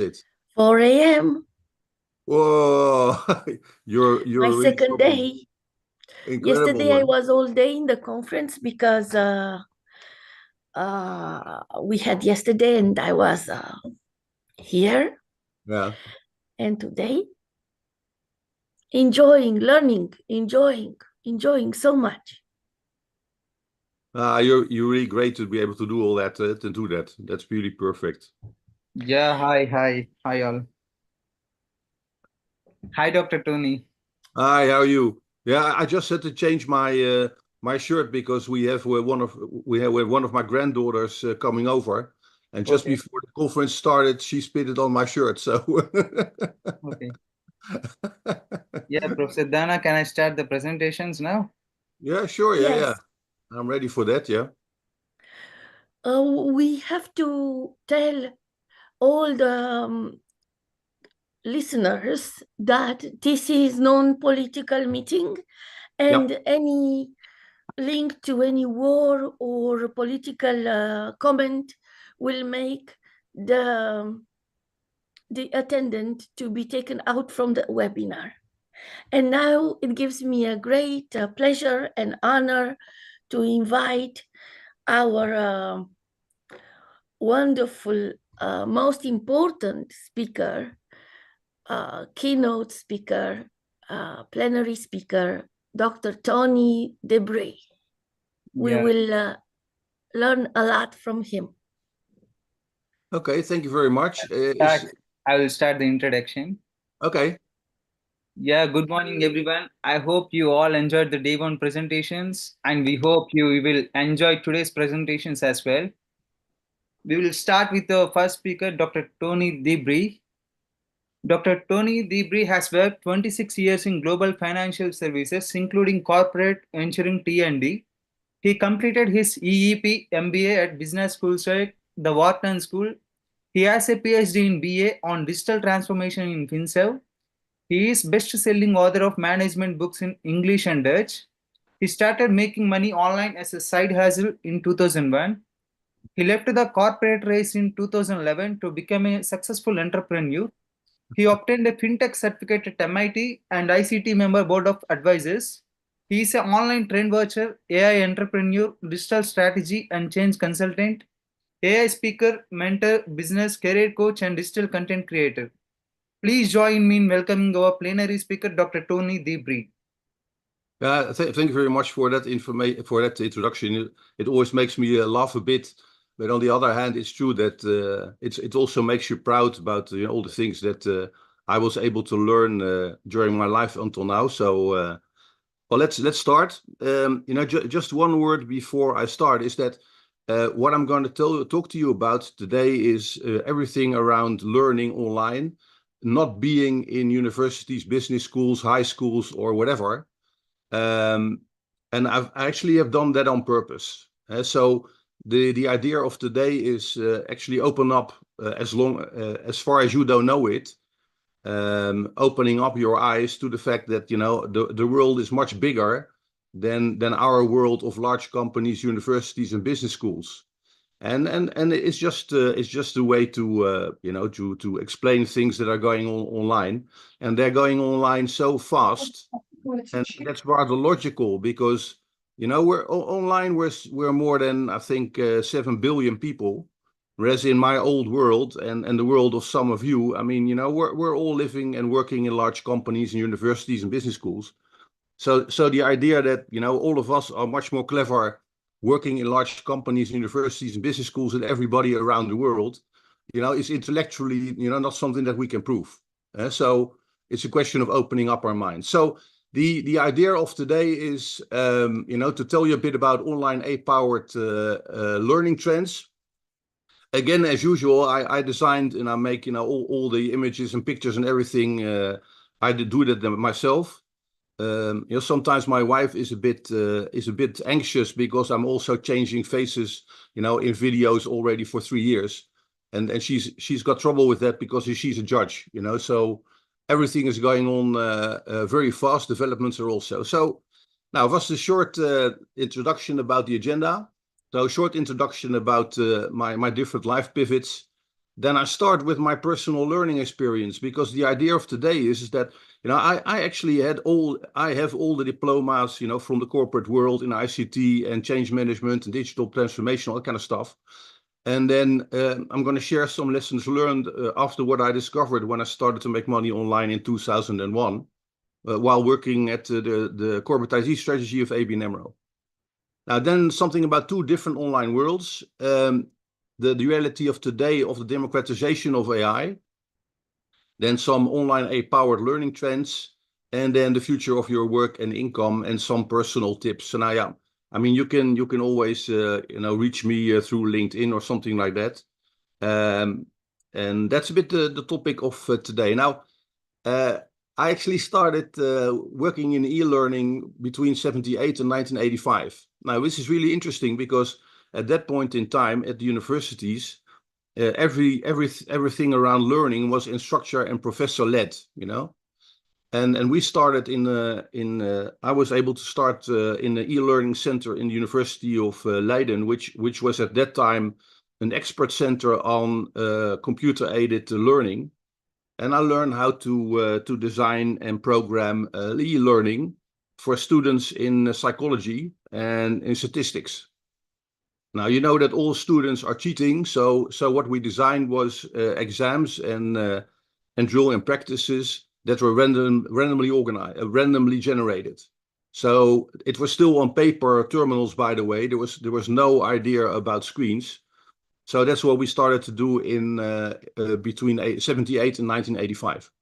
It's 4 a.m. whoa, you're My really second day. Yesterday I incredible. was all day in the conference because we had yesterday and I was here. Yeah. And today, enjoying, learning, enjoying so much. You're really great to be able to do all that and do that. That's really perfect. Yeah, hi all. Hi, Dr. Tony. Hi, how are you? Yeah, I just had to change my shirt because we have one of my granddaughters coming over, and just Okay, before the conference started, she spit it on my shirt. So okay. Yeah, Professor Dana, can I start the presentations now? yeah, sure, yeah, Yes, I'm ready for that. Yeah. we have to tell all the listeners that this is non-political meeting Yeah. and any link to any war or political comment will make the the attendant to be taken out from the webinar. And now it gives me a great pleasure and honor to invite our wonderful, most important speaker, keynote speaker, plenary speaker, Dr. Tony Debray. We Yeah, will learn a lot from him. Okay, thank you very much. start. I will start the introduction. Okay. Yeah, good morning, everyone. I hope you all enjoyed the day one presentations, and we hope you will enjoy today's presentations as well. We will start with the first speaker, Dr. Tony Debray. Dr. Tony Debray has worked 26 years in global financial services, including corporate, ensuring T&D. He completed his EEP MBA at Business School at the Wharton School. He has a PhD in BA on digital transformation in FinServ. He is best-selling author of management books in English and Dutch. He started making money online as a side hustle in 2001. He left the corporate race in 2011 to become a successful entrepreneur. He obtained a fintech certificate at MIT and ICT member board of advisors. He is an online trend watcher, AI entrepreneur, digital strategy and change consultant, AI speaker, mentor, business career coach, and digital content creator. Please join me in welcoming our plenary speaker, Dr. Tony Debray. Thank you very much for that information, for that introduction. It always makes me laugh a bit, but on the other hand, it's true that it also makes you proud about all the things that I was able to learn during my life until now. So, well, let's start. Just one word before I start is that what I'm going to talk to you about today is everything around learning online, not being in universities, business schools, high schools, or whatever. Um, and I actually have done that on purpose. So the idea of today is actually open up as far as you don't know it, opening up your eyes to the fact that the world is much bigger than our world of large companies, universities, and business schools. And it's just a way to to explain things that are going on online, and they're going online so fast. And that's rather logical because, we're online, we're more than, I think, 7 billion people. Whereas in my old world and the world of some of you, I mean, we're all living and working in large companies and universities and business schools. So the idea that, all of us are much more clever working in large companies, universities, and business schools than everybody around the world, is intellectually, not something that we can prove. So it's a question of opening up our minds. So the idea of today is, to tell you a bit about online AI-powered learning trends. Again, as usual, I designed and I make, all the images and pictures and everything. I do that myself. Sometimes my wife is a bit anxious because I'm also changing faces, in videos already for 3 years, and she's got trouble with that because she's a judge, So everything is going on very fast. Developments are also so. Now, was a short introduction about the agenda. So, short introduction about my different life pivots. then I start with my personal learning experience, because the idea of today is that, I actually have all the diplomas, from the corporate world in ICT and change management and digital transformation, all that kind of stuff. And then I'm going to share some lessons learned after what I discovered when I started to make money online in 2001, while working at the corporate IT strategy of ABN AMRO. Now, then something about two different online worlds. The reality of today of the democratization of AI, then some online AI-powered learning trends, and then the future of your work and income, and some personal tips. So now, yeah, I mean, you can always reach me through LinkedIn or something like that. And that's a bit the topic of today. Now, I actually started working in e-learning between 1978 and 1985. Now, this is really interesting because at that point in time at the universities, everything around learning was instructor and professor led, and we started I was able to start in the e-learning center in the University of Leiden, which was at that time an expert center on computer aided learning. And I learned how to design and program e-learning for students in psychology and in statistics. Now, you know that all students are cheating, so what we designed was exams and drill and practices that were randomly organized, randomly generated. So it was still on paper terminals, by the way. There was no idea about screens. So that's what we started to do in between 1978 and 1985.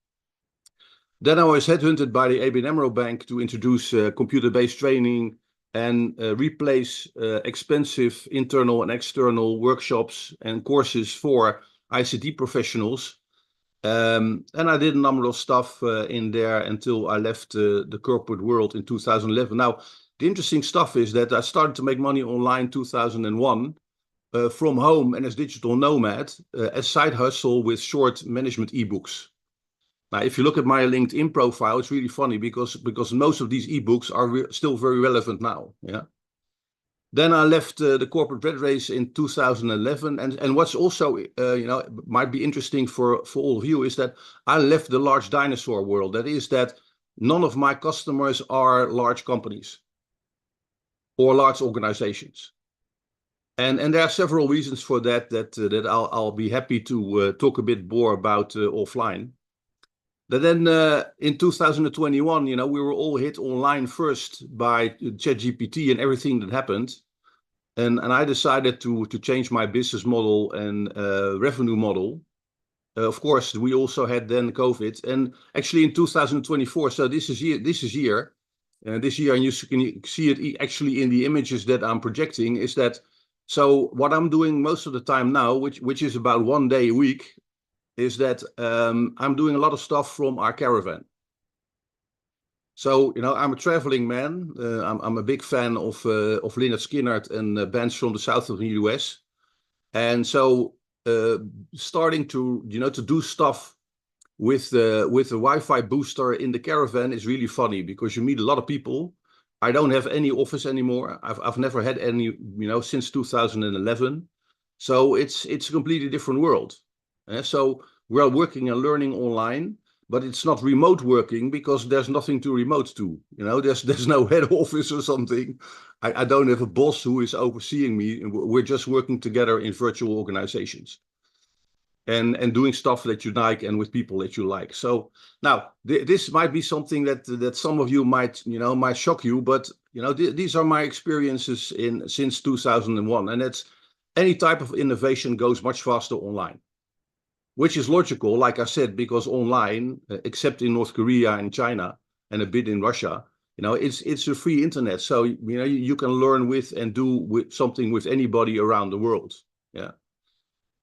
Then I was headhunted by the ABN AMRO Bank to introduce computer-based training and replace expensive internal and external workshops and courses for ICT professionals. And I did a number of stuff in there until I left the corporate world in 2011. Now, the interesting stuff is that I started to make money online in 2001 from home and as digital nomad, as side hustle with short management ebooks. Now, if you look at my LinkedIn profile, it's really funny because most of these ebooks are still very relevant now. Yeah. Then I left the corporate red race in 2011, and what's also might be interesting for all of you is that I left the large dinosaur world. That is that none of my customers are large companies or large organizations, and there are several reasons for that I'll be happy to talk a bit more about offline. But then in 2021, we were all hit online first by ChatGPT and everything that happened. And I decided to change my business model and revenue model. Of course, we also had then COVID. And actually in 2024, so this year, and you can see it actually in the images that I'm projecting, is that, so what I'm doing most of the time now, which is about 1 day a week, is that I'm doing a lot of stuff from our caravan. So, I'm a traveling man. I'm a big fan of Lynyrd Skynyrd and bands from the south of the US. And so starting to do stuff with the Wi-Fi booster in the caravan is really funny because you meet a lot of people. I don't have any office anymore. I've never had any, since 2011. So it's a completely different world. So we're working and learning online, but it's not remote working because there's nothing to remote to. There's no head office or something. I don't have a boss who is overseeing me. We're just working together in virtual organizations and doing stuff that you like and with people that you like. So now this might be something that some of you might shock you, but these are my experiences since 2001, and it's any type of innovation goes much faster online. Which is logical, like I said, because online, except in North Korea and China and a bit in Russia, it's a free internet. So, you can learn with and do something with anybody around the world. Yeah.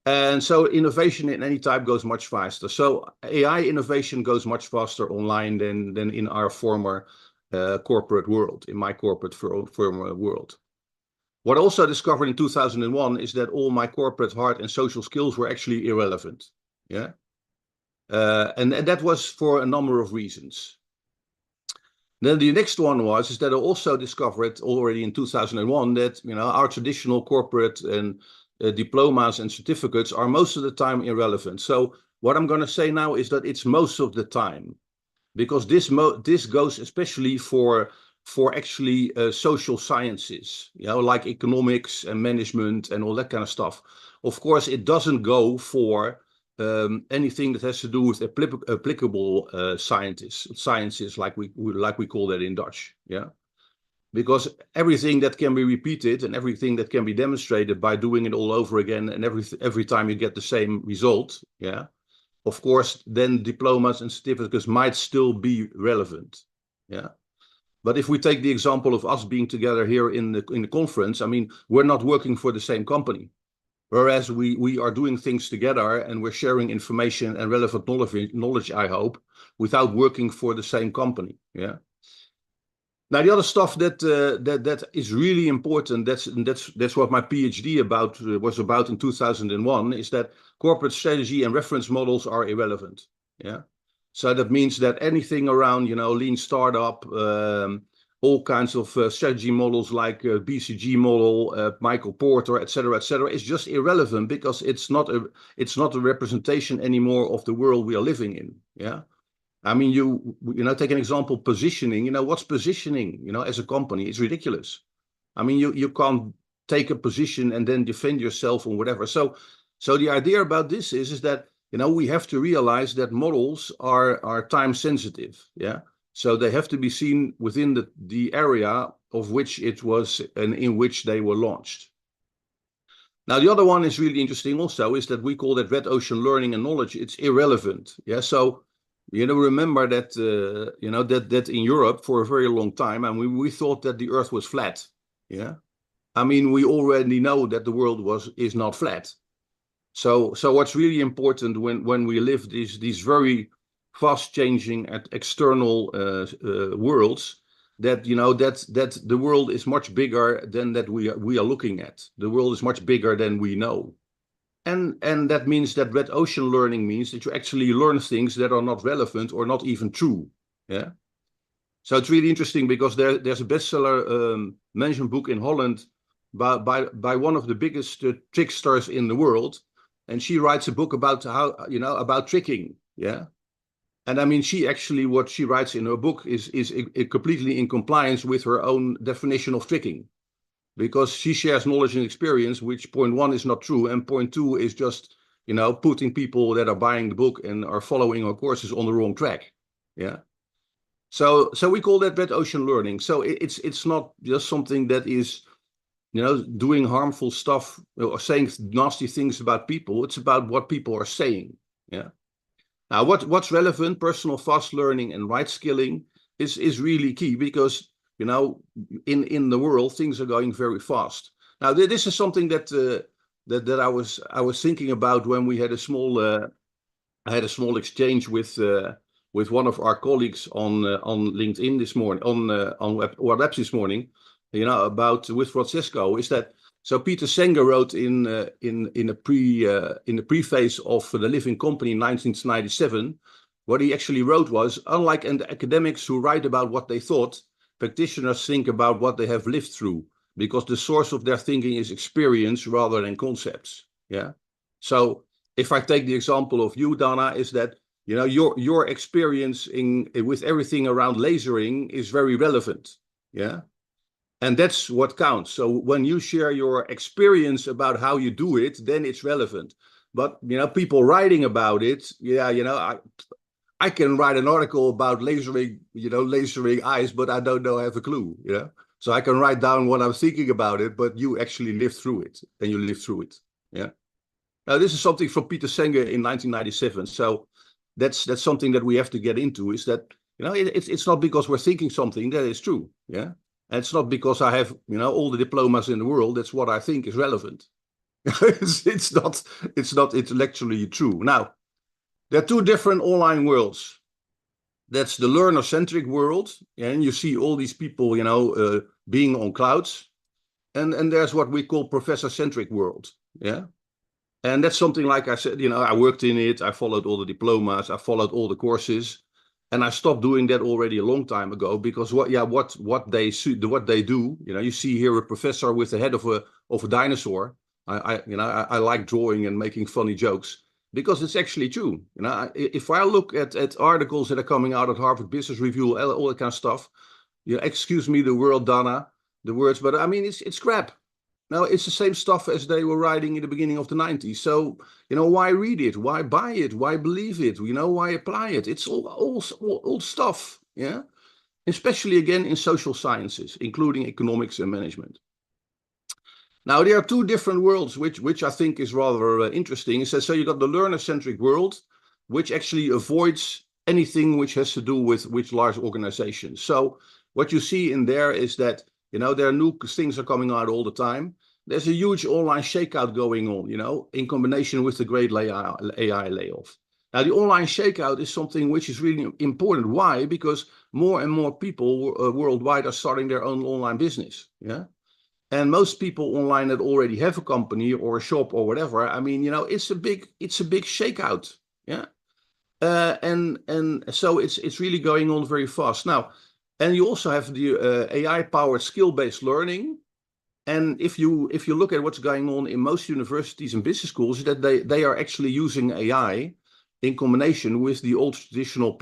And so innovation in any type goes much faster. So AI innovation goes much faster online than in our former corporate world, in my corporate former world. What I also discovered in 2001 is that all my corporate hard and social skills were actually irrelevant. Yeah. And that was for a number of reasons. Then the next one is that I also discovered already in 2001 that, our traditional corporate and diplomas and certificates are most of the time irrelevant. So what I'm going to say now is that it's most of the time, because this goes especially for actually social sciences, like economics and management and all that kind of stuff. Of course, it doesn't go for anything that has to do with applicable sciences, like we call that in Dutch. Yeah. Because everything that can be repeated and everything that can be demonstrated by doing it all over again, and every time you get the same result, yeah, of course, then diplomas and certificates might still be relevant, yeah. But if we take the example of us being together here in the conference, I mean, we're not working for the same company, whereas we are doing things together and we're sharing information and relevant knowledge, I hope, without working for the same company, yeah. Now, the other stuff that is really important, that's what my PhD was about in 2001, is that corporate strategy and reference models are irrelevant. Yeah, so that means that anything around lean startup, all kinds of strategy models like BCG model, Michael Porter, etc., is just irrelevant, because it's not a representation anymore of the world we are living in. Yeah. I mean, take an example, positioning. What's positioning, as a company? It's ridiculous. I mean, you can't take a position and then defend yourself or whatever. So the idea about this is that, we have to realize that models are time sensitive. Yeah. So they have to be seen within the area of which it was and in which they were launched. Now, the other one is really interesting also, is that we call that red ocean learning and knowledge. It's irrelevant. Yeah. So, remember that, that in Europe for a very long time, and we thought that the earth was flat. Yeah. I mean, we already know that the world is not flat. So what's really important when we live these very fast changing external worlds, that, that the world is much bigger than that we are looking at. The world is much bigger than we know. And that means that red ocean learning means that you actually learn things that are not relevant or not even true. Yeah. So it's really interesting, because there's a bestseller management book in Holland by one of the biggest tricksters in the world, and she writes a book about about tricking. Yeah. And I mean, what she writes in her book is completely in compliance with her own definition of tricking, because she shares knowledge and experience, which point one is not true, and point two is just, putting people that are buying the book and are following our courses on the wrong track. Yeah. So we call that red ocean learning. So it's not just something that is, doing harmful stuff or saying nasty things about people. It's about what people are saying. Yeah. Now, what's relevant, personal fast learning and right skilling is really key, because in the world, things are going very fast. Now, this is something that I was thinking about when we had a small exchange with one of our colleagues on LinkedIn this morning, on WebLabs this morning, with Francisco, is that, so Peter Senge wrote in the preface of The Living Company in 1997, what he actually wrote was, unlike academics who write about what they thought, practitioners think about what they have lived through, because the source of their thinking is experience rather than concepts. Yeah. So if I take the example of you, Dana, is that, your experience with everything around lasering is very relevant. Yeah. And that's what counts. So when you share your experience about how you do it, then it's relevant. But, people writing about it, yeah, I can write an article about lasering eyes, but I don't have a clue, So I can write down what I'm thinking about it, but you actually live through it, and you live through it, yeah. Now, this is something from Peter Senge in 1997. So that's something that we have to get into, is that, it's not because we're thinking something that is true, yeah. And it's not because I have, all the diplomas in the world. That's what I think is relevant. it's not intellectually true. Now, there are two different online worlds. That's the learner-centric world, and you see all these people, being on clouds, and there's what we call professor-centric world, yeah. And that's something, like I said, I worked in it. I followed all the diplomas. I followed all the courses, and I stopped doing that already a long time ago, because what they do, you see here a professor with the head of a dinosaur, I like drawing and making funny jokes because it's actually true. If I look at articles that are coming out of Harvard Business Review, all that kind of stuff, excuse me, the word, Donna, the words, but I mean, it's crap. No, it's the same stuff as they were writing in the beginning of the 90s. So, why read it? Why buy it? Why believe it? Why apply it? It's all stuff, yeah? Especially, again, in social sciences, including economics and management. Now, there are two different worlds, which I think is rather interesting. It says, so you got the learner-centric world, which actually avoids anything which has to do with large organizations. So what you see in there is that, there are new things are coming out all the time. There's a huge online shakeout going on, in combination with the great AI layoff. Now, the online shakeout is something which is really important. Why? Because more and more people worldwide are starting their own online business, yeah? And most people online that already have a company or a shop or whatever, I mean, it's a big shakeout, yeah. And so it's really going on very fast now. And you also have the AI-powered skill-based learning. And if you look at what's going on in most universities and business schools, that they are actually using AI in combination with the old traditional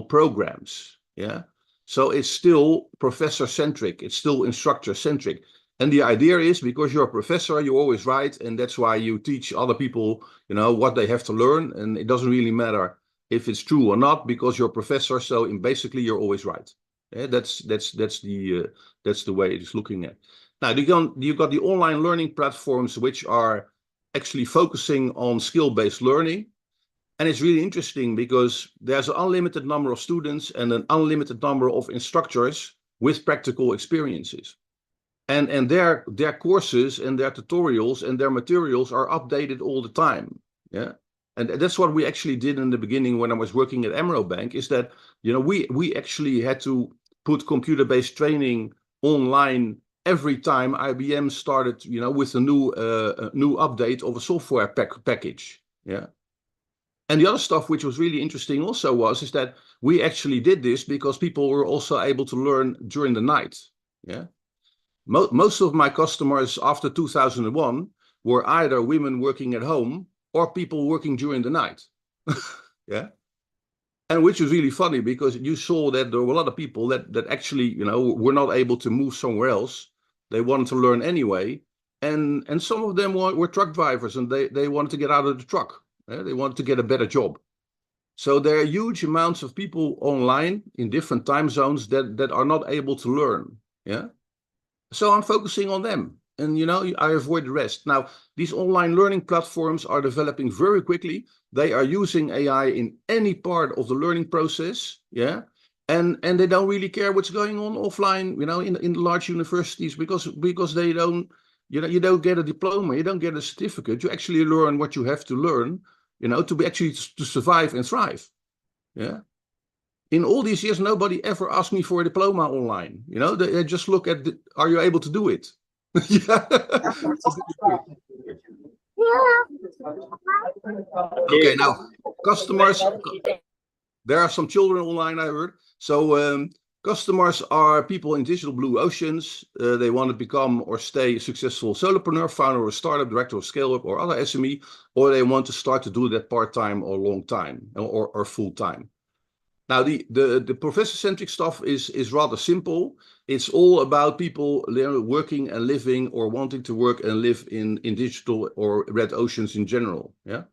programs, yeah. So it's still professor-centric, it's still instructor-centric. And the idea is, because you're a professor, you're always right, and that's why you teach other people, what they have to learn, and it doesn't really matter if it's true or not, because you're a professor, so basically you're always right. Yeah, that's the way it is looking at. Now, you got the online learning platforms, which are actually focusing on skill-based learning. And it's really interesting because there's an unlimited number of students and an unlimited number of instructors with practical experiences. And their courses and their tutorials and their materials are updated all the time. Yeah. And that's what we actually did in the beginning when I was working at Amro Bank, is that, we actually had to put computer-based training online every time IBM started, with a new update of a software package. Yeah. And the other stuff which was really interesting also is that we actually did this because people were also able to learn during the night. Yeah. Most of my customers after 2001 were either women working at home or people working during the night. Yeah. And which was really funny because you saw that there were a lot of people that actually, were not able to move somewhere else. They wanted to learn anyway. And some of them were truck drivers, and they wanted to get out of the truck. They wanted to get a better job. So there are huge amounts of people online in different time zones that are not able to learn. Yeah. So I'm focusing on them, and I avoid the rest. Now, these online learning platforms are developing very quickly. They are using AI in any part of the learning process. Yeah. And they don't really care what's going on offline, in large universities, because they don't, you don't get a diploma, you don't get a certificate. You actually learn what you have to learn, to be actually to survive and thrive. Yeah. In all these years, nobody ever asked me for a diploma online. They just look at, are you able to do it? Yeah. Okay, now, customers, there are some children online, I heard. So customers are people in digital blue oceans. They want to become or stay a successful solopreneur, founder of a startup, director of scale-up or other SME, or they want to start to do that part-time or long time or full-time. Now, the professor-centric stuff is rather simple. It's all about people working and living or wanting to work and live in digital or red oceans in general. Yeah.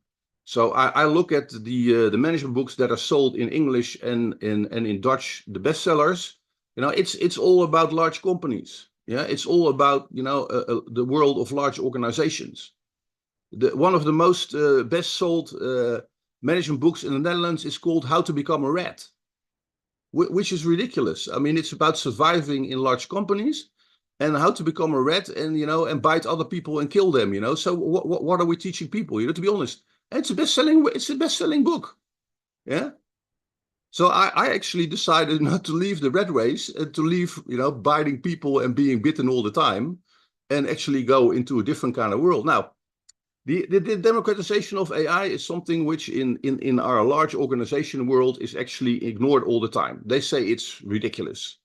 So I look at the management books that are sold in English and in Dutch, the bestsellers. It's all about large companies. Yeah, it's all about the world of large organizations. One of the most best sold management books in the Netherlands is called How to Become a Rat, which is ridiculous. I mean, it's about surviving in large companies and how to become a rat and and bite other people and kill them. So what are we teaching people? To be honest. It's a best-selling book. Yeah. So I actually decided not to leave the rat race and to leave, biting people and being bitten all the time, and actually go into a different kind of world. Now, the democratization of AI is something which in our large organization world is actually ignored all the time. They say it's ridiculous.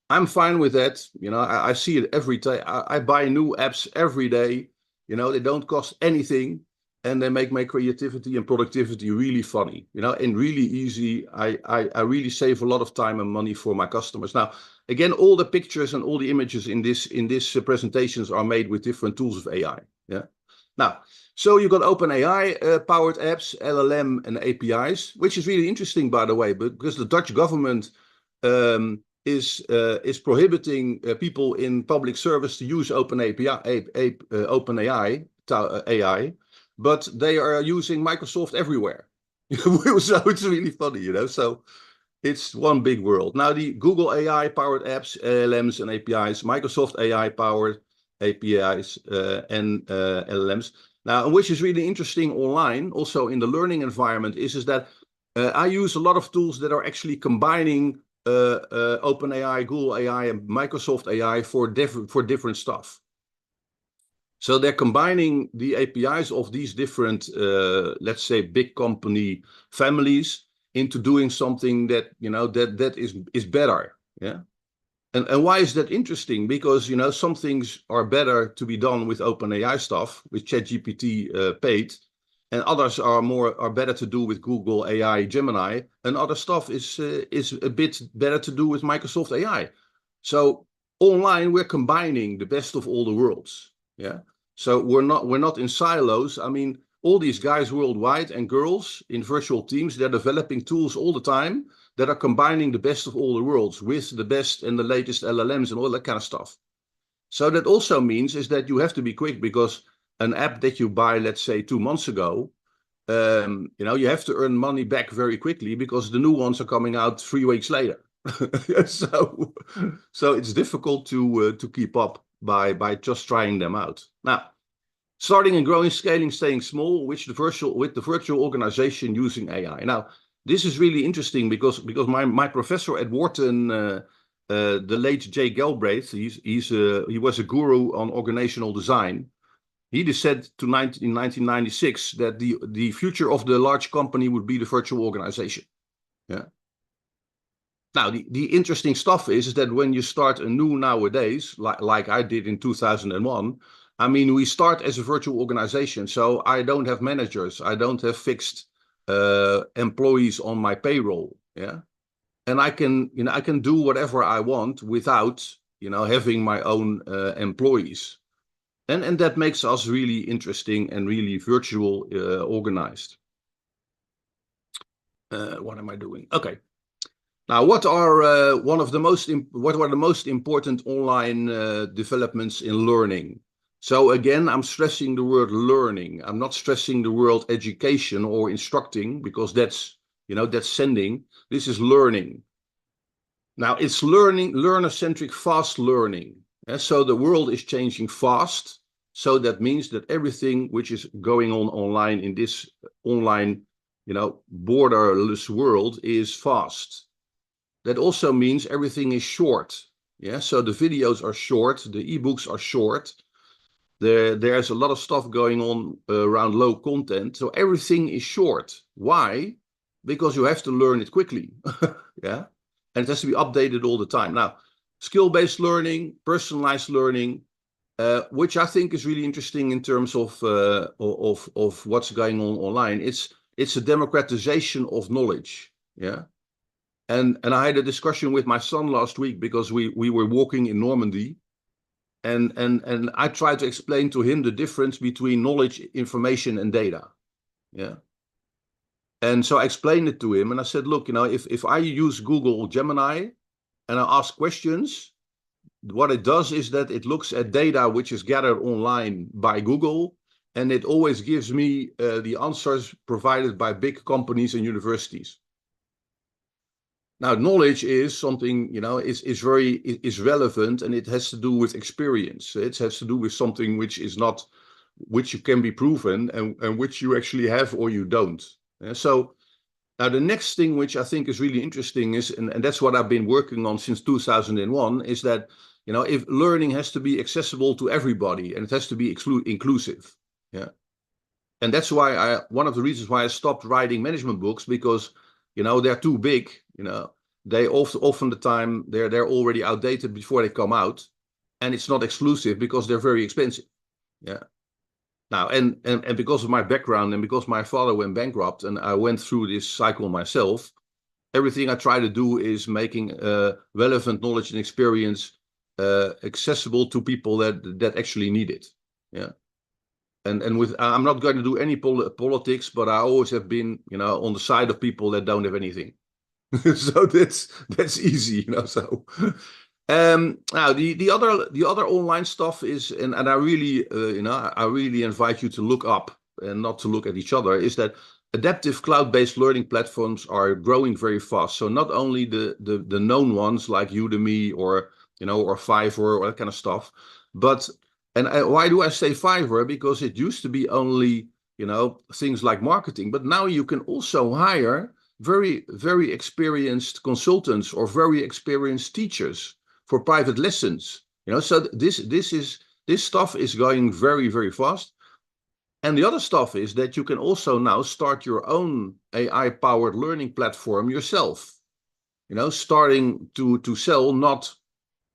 I'm fine with that. You know, I see it every day. I buy new apps every day. You know, they don't cost anything, and they make my creativity and productivity really funny, you know, and really easy. I really save a lot of time and money for my customers. Now, again, all the pictures and all the images in this presentations are made with different tools of AI. Yeah. Now, so you've got OpenAI powered apps, LLM and APIs, which is really interesting, by the way, because the Dutch government is prohibiting people in public service to use OpenAI AI, but they are using Microsoft everywhere. So it's really funny, you know. So it's one big world. Now the Google AI powered apps, LLMs and APIs, Microsoft AI powered APIs and LLMs. Now, which is really interesting online, also in the learning environment, is that I use a lot of tools that are actually combining OpenAI, Google AI, and Microsoft AI for different stuff. So they're combining the APIs of these different, let's say, big company families into doing something that, you know, that is better. Yeah. And why is that interesting? Because, you know, some things are better to be done with OpenAI stuff, with ChatGPT paid, and others are better to do with Google AI, Gemini, and other stuff is a bit better to do with Microsoft AI. So online, we're combining the best of all the worlds. Yeah. So we're not in silos. I mean, all these guys worldwide and girls in virtual teams, they're developing tools all the time that are combining the best of all the worlds with the best and the latest LLMs and all that kind of stuff. So that also means is that you have to be quick, because an app that you buy, let's say 2 months ago, you know, you have to earn money back very quickly because the new ones are coming out 3 weeks later. so it's difficult to keep up by just trying them out. Now, starting and growing, scaling, staying small, with the virtual organization using AI. Now, this is really interesting because my professor at Wharton, the late Jay Galbraith, he was a guru on organizational design. He just said in 1996 that the future of the large company would be the virtual organization. Yeah. Now, the interesting stuff is that when you start anew nowadays, like I did in 2001, I mean, we start as a virtual organization. So I don't have managers. I don't have fixed employees on my payroll. Yeah. And I can do whatever I want without, you know, having my own employees. And that makes us really interesting and really virtual organized. What am I doing? Okay. Now, what are the most important online developments in learning? So again, I'm stressing the word learning. I'm not stressing the word education or instructing, because that's, you know, that's sending. This is learning. Now, it's learner-centric, fast learning. So the world is changing fast. So that means that everything which is going on online in this online, you know, borderless world is fast. That also means everything is short. Yeah, so the videos are short, the ebooks are short. There's a lot of stuff going on around low content. So everything is short. Why? Because you have to learn it quickly. Yeah. And it has to be updated all the time. Now, skill-based learning, personalized learning, which I think is really interesting in terms of what's going on online. It's a democratization of knowledge. Yeah. And I had a discussion with my son last week because we were walking in Normandy. And I tried to explain to him the difference between knowledge, information, and data. Yeah. And so I explained it to him, and I said, look, you know, if I use Google Gemini and I ask questions, what it does is that it looks at data which is gathered online by Google, and it always gives me the answers provided by big companies and universities. Now, knowledge is something, you know, is relevant, and it has to do with experience. It has to do with something which you can be proven and which you actually have or you don't. So now the next thing which I think is really interesting is, and that's what I've been working on since 2001, is that, you know, if learning has to be accessible to everybody, and it has to be inclusive. Yeah. And that's why one of the reasons why I stopped writing management books, because, you know, they're too big, you know, they often the time they're already outdated before they come out, and it's not exclusive because they're very expensive. Yeah. Now, and because of my background and because my father went bankrupt and I went through this cycle myself, everything I try to do is making relevant knowledge and experience accessible to people that actually need it. Yeah. And with I'm not going to do any politics, but I always have been, on the side of people that don't have anything. So that's easy, So now the other online stuff is, and I really I really invite you to look up and not to look at each other, is that adaptive cloud-based learning platforms are growing very fast. So not only the known ones like Udemy or or Fiverr or that kind of stuff, but why do I say Fiverr? Because it used to be only things like marketing, but now you can also hire very, very experienced consultants or very experienced teachers for private lessons. So this stuff is going very, very fast. And the other stuff is that you can also now start your own AI-powered learning platform yourself. Starting to sell not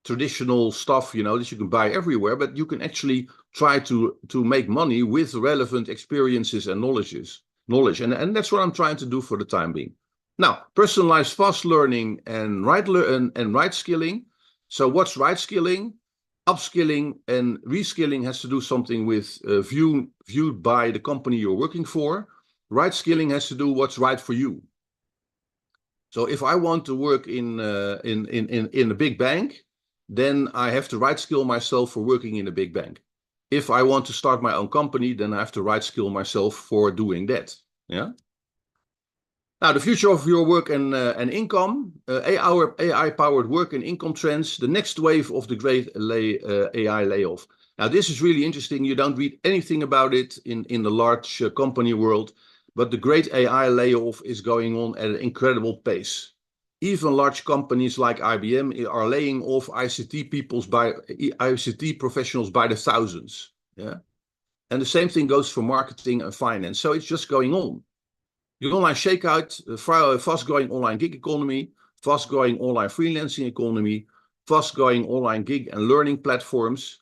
traditional stuff, that you can buy everywhere, but you can actually try to make money with relevant experiences and knowledge. And that's what I'm trying to do for the time being. Now, personalized fast learning and right skilling. So what's right skilling? Upskilling and reskilling has to do something with viewed by the company you're working for. Right skilling has to do what's right for you. So if I want to work in a big bank, then I have to right skill myself for working in a big bank. If I want to start my own company, then I have to right skill myself for doing that. Yeah. Now, the future of your work and income, AI-powered work and income trends, the next wave of the great AI layoff. Now, this is really interesting. You don't read anything about it in the large company world, but the great AI layoff is going on at an incredible pace. Even large companies like IBM are laying off ICT professionals by the thousands. Yeah, and the same thing goes for marketing and finance. So it's just going on. The online shakeout, fast-growing online gig economy, fast-growing online freelancing economy, fast-growing online gig and learning platforms.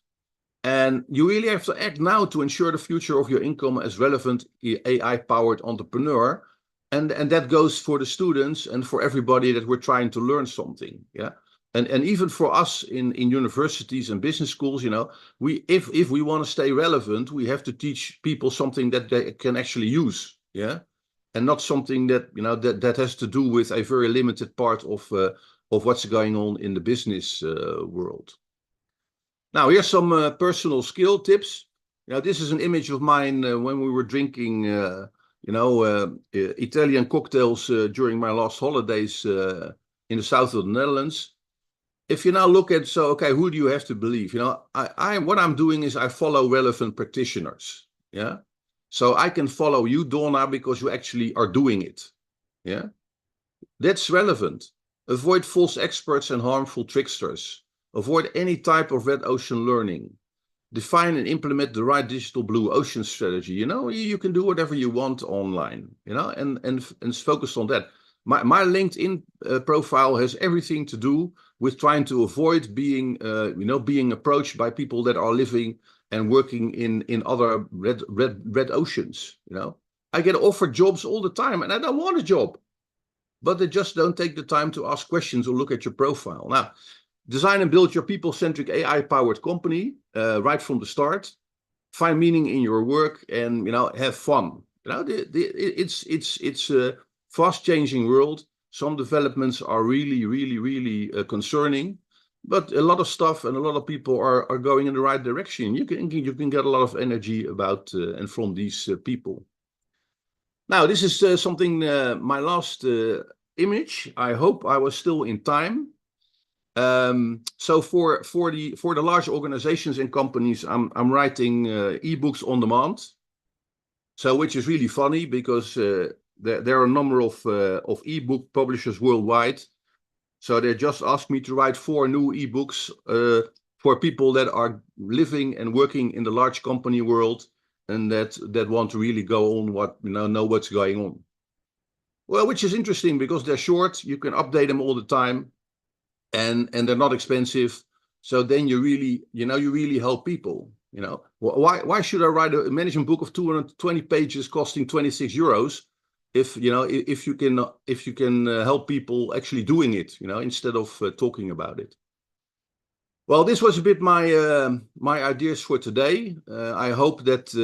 And you really have to act now to ensure the future of your income as relevant AI-powered entrepreneur. And that goes for the students and for everybody that we're trying to learn something. Yeah. And even for us in universities and business schools, if we want to stay relevant, we have to teach people something that they can actually use. Yeah. And not something that that has to do with a very limited part of what's going on in the business world. Now, here's some personal skill tips. This is an image of mine when we were drinking, Italian cocktails during my last holidays in the south of the Netherlands. If you now look at, okay, who do you have to believe? What I'm doing is I follow relevant practitioners. Yeah. So I can follow you, Donna, because you actually are doing it. Yeah. That's relevant. Avoid false experts and harmful tricksters. Avoid any type of red ocean learning. Define and implement the right digital blue ocean strategy. You can do whatever you want online, and focus on that. My LinkedIn profile has everything to do with trying to avoid being approached by people that are living and working in other red oceans. I get offered jobs all the time, and I don't want a job, but they just don't take the time to ask questions or look at your profile. Now, design and build your people-centric AI-powered company right from the start. Find meaning in your work and have fun. It's a fast-changing world. Some developments are really, really, really concerning, but a lot of stuff and a lot of people are going in the right direction. You can get a lot of energy about and from these people. Now, this is something. My last image. I hope I was still in time. So for the large organizations and companies, I'm writing ebooks on demand. So which is really funny because there are a number of ebook publishers worldwide. So they just asked me to write 4 new ebooks for people that are living and working in the large company world and that want to really go on know what's going on. Well, which is interesting because they're short. You can update them all the time, and they're not expensive. So then you really help people. Why should I write a management book of 220 pages costing 26 euros if you can help people actually doing it, instead of talking about it. Well, this was a bit my ideas for today. I hope that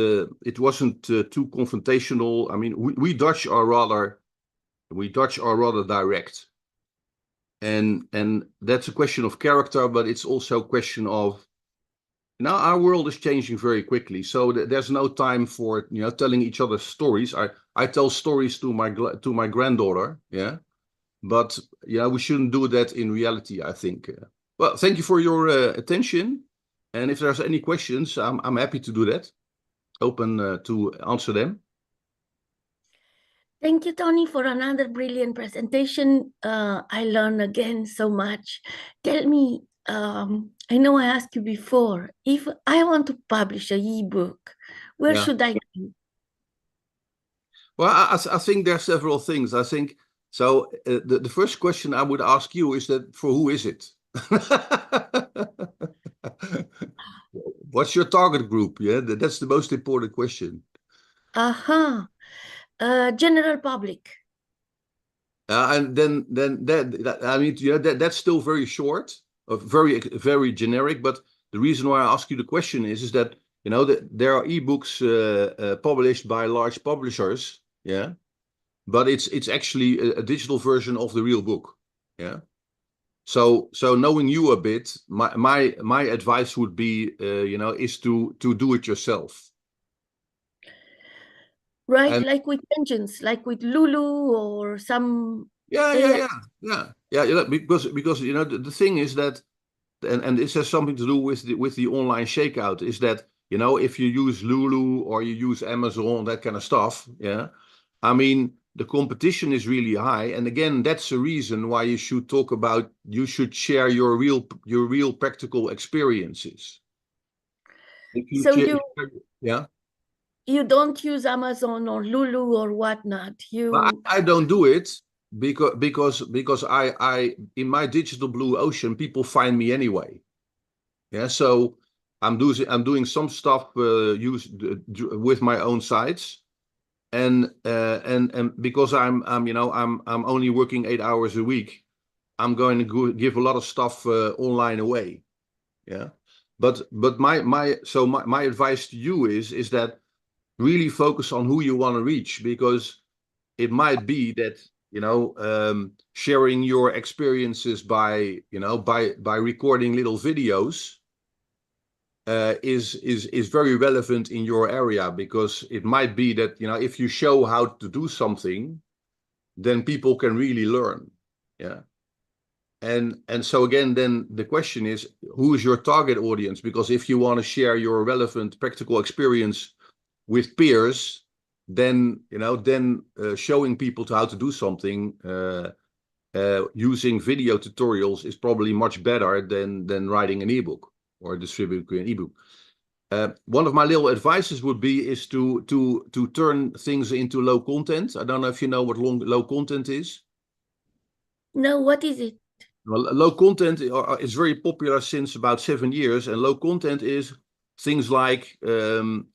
it wasn't too confrontational. I mean, we Dutch are rather direct, and that's a question of character, but it's also a question of, now our world is changing very quickly, so there's no time for telling each other stories. I tell stories to my granddaughter, yeah, but we shouldn't do that in reality, I think. Well, thank you for your attention, and if there's any questions, I'm happy to do that. Open to answer them. Thank you, Tony, for another brilliant presentation. I learned again so much. Tell me, I know I asked you before, if I want to publish an ebook, where should I go? Well, I think there are several things. I think so. The first question I would ask you is that, for who is it? What's your target group? Yeah, that's the most important question. General public. And then that I mean, that's still very short, very generic. But the reason why I ask you the question is that that there are ebooks published by large publishers, yeah, but it's actually a digital version of the real book, yeah. So knowing you a bit, my advice would be, is to do it yourself. Right, like with engines, like with Lulu or some. Yeah. Because the thing is that, and this has something to do with the online shakeout, is that if you use Lulu or you use Amazon, that kind of stuff, yeah, I mean the competition is really high, and again that's the reason why you should share your real practical experiences. Yeah. You don't use Amazon or Lulu or whatnot. I don't do it because I in my digital blue ocean, people find me anyway. Yeah, so I'm doing some stuff with my own sites, and because I'm only working 8 hours a week, I'm going to give a lot of stuff online away. Yeah, but my advice to you is that really focus on who you want to reach, because it might be that sharing your experiences by recording little videos is very relevant in your area, because it might be that if you show how to do something, then people can really learn. Yeah. And so again, then the question is, who is your target audience? Because if you want to share your relevant practical experience with peers, then showing people how to do something using video tutorials is probably much better than writing an ebook or distributing an ebook. One of my little advices would be is to turn things into low content. I don't know if you know what low content is. No, what is it? Well, low content is very popular since about 7 years, and low content is things like how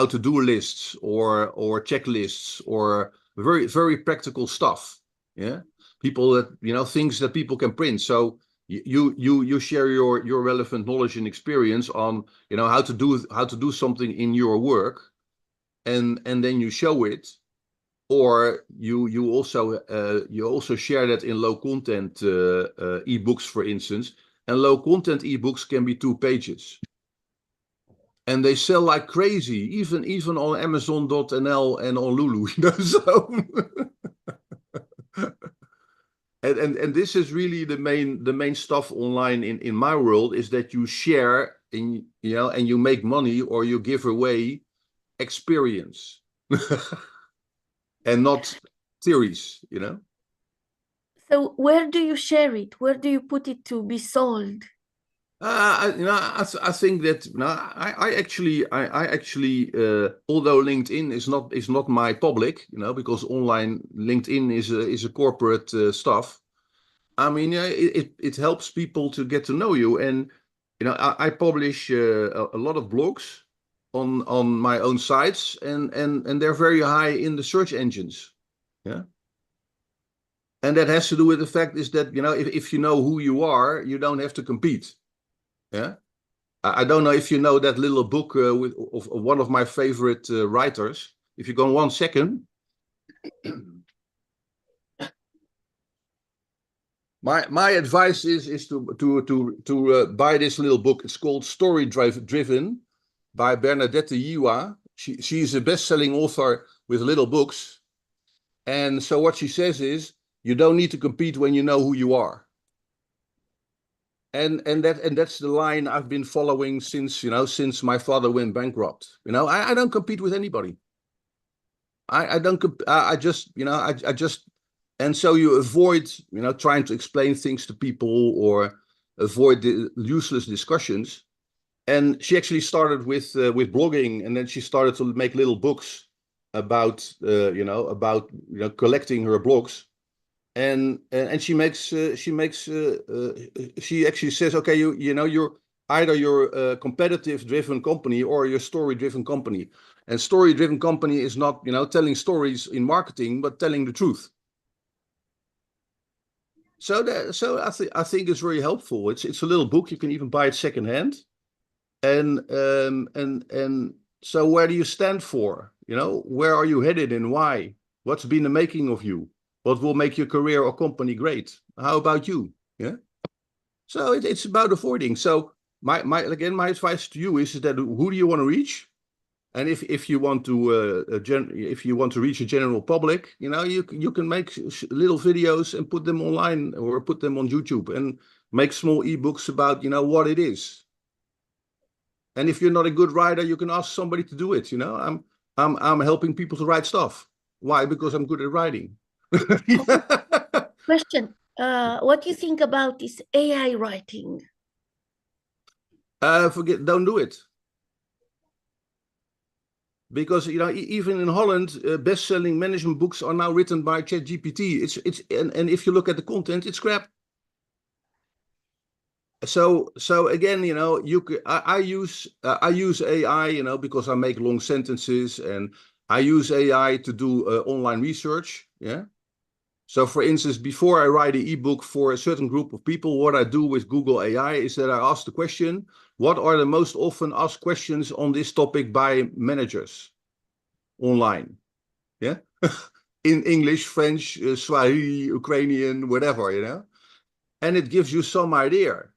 to do lists or checklists, or very, very practical stuff. Yeah, people that things that people can print. So you share your relevant knowledge and experience on how to do something in your work, and then you show it, or you also share that in low content ebooks, for instance. And low content ebooks can be 2 pages. And they sell like crazy, even on Amazon.nl and on Lulu. So and this is really the main stuff online in my world, is that you share and you make money, or you give away experience and not theories. So where do you share it? Where do you put it to be sold? I think that I actually, although LinkedIn is not my public, because online LinkedIn is a corporate stuff. I mean, it helps people to get to know you, and I publish a lot of blogs on my own sites, and they're very high in the search engines. Yeah. And that has to do with the fact is that, if you know who you are, you don't have to compete. Yeah. I don't know if you know that little book of one of my favorite writers. If you go on 1 second. My advice is to buy this little book. It's called Story Driven by Bernadette Yiwa. She's a best-selling author with little books. And so what she says is, you don't need to compete when you know who you are. And that's the line I've been following since my father went bankrupt. I don't compete with anybody. I don't. I just and so you avoid trying to explain things to people or avoid the useless discussions. And she actually started with blogging, and then she started to make little books about collecting her blogs. And she actually says, okay, you're either a competitive driven company or you're story driven company. And story driven company is not telling stories in marketing, but telling the truth. So I think it's very helpful. It's a little book. You can even buy it secondhand. And so where do you stand for? Where are you headed and why? What's been the making of you? What will make your career or company great? How about you? Yeah. So it's about avoiding. So my advice to you is that who do you want to reach? And if you want to reach a general public, you can make little videos and put them online or put them on YouTube and make small ebooks about what it is. And if you're not a good writer, you can ask somebody to do it. I'm helping people to write stuff. Why? Because I'm good at writing. Question. What do you think about this AI writing? Don't do it. Because even in Holland, best-selling management books are now written by ChatGPT. And if you look at the content, it's crap. So again, I use AI, because I make long sentences, and I use AI to do online research. Yeah. So for instance, before I write an ebook for a certain group of people, what I do with Google AI is that I ask the question, what are the most often asked questions on this topic by managers online? Yeah. In English, French, Swahili, Ukrainian, whatever, and it gives you some idea.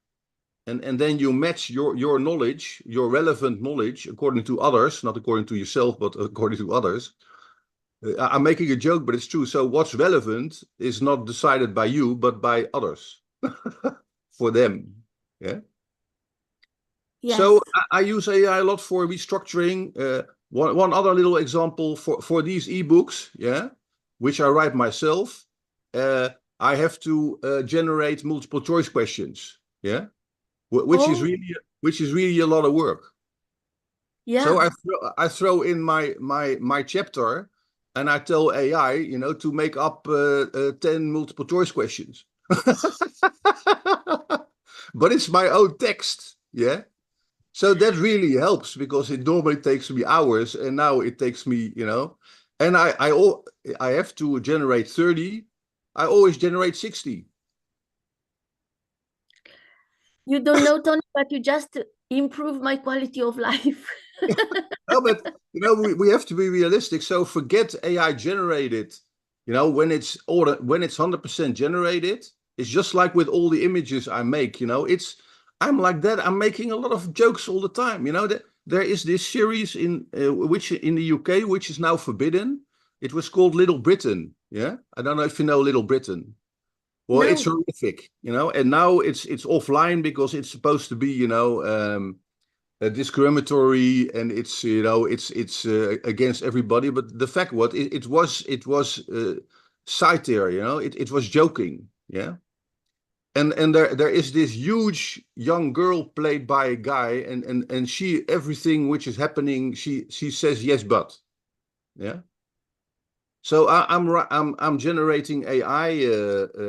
And then you match your knowledge, your relevant knowledge, according to others, not according to yourself, but according to others. I'm making a joke, but it's true. So what's relevant is not decided by you, but by others for them. Yeah. Yes. So I use AI a lot for restructuring. One other little example for these ebooks, yeah, which I write myself. I have to generate multiple choice questions. Yeah. Which is really a lot of work. Yeah. So I throw in my chapter, and I tell AI, to make up 10 multiple choice questions. But it's my own text, yeah. So that really helps, because it normally takes me hours, and now it takes me, and I have to generate 30. I always generate 60. You don't know, Tony, but you just improve my quality of life. No, but we have to be realistic. So forget AI generated. When it's 100% generated, it's just like with all the images I make. I'm like that. I'm making a lot of jokes all the time. There is this series which in the UK, which is now forbidden. It was called Little Britain. Yeah, I don't know if you know Little Britain. Well, No. it's horrific. And now it's offline because it's supposed to be, discriminatory, and it's against everybody. But the fact it was satire, it was joking. Yeah. And there is this huge young girl played by a guy, and she, everything which is happening, she says yes, but. Yeah. So I'm generating AI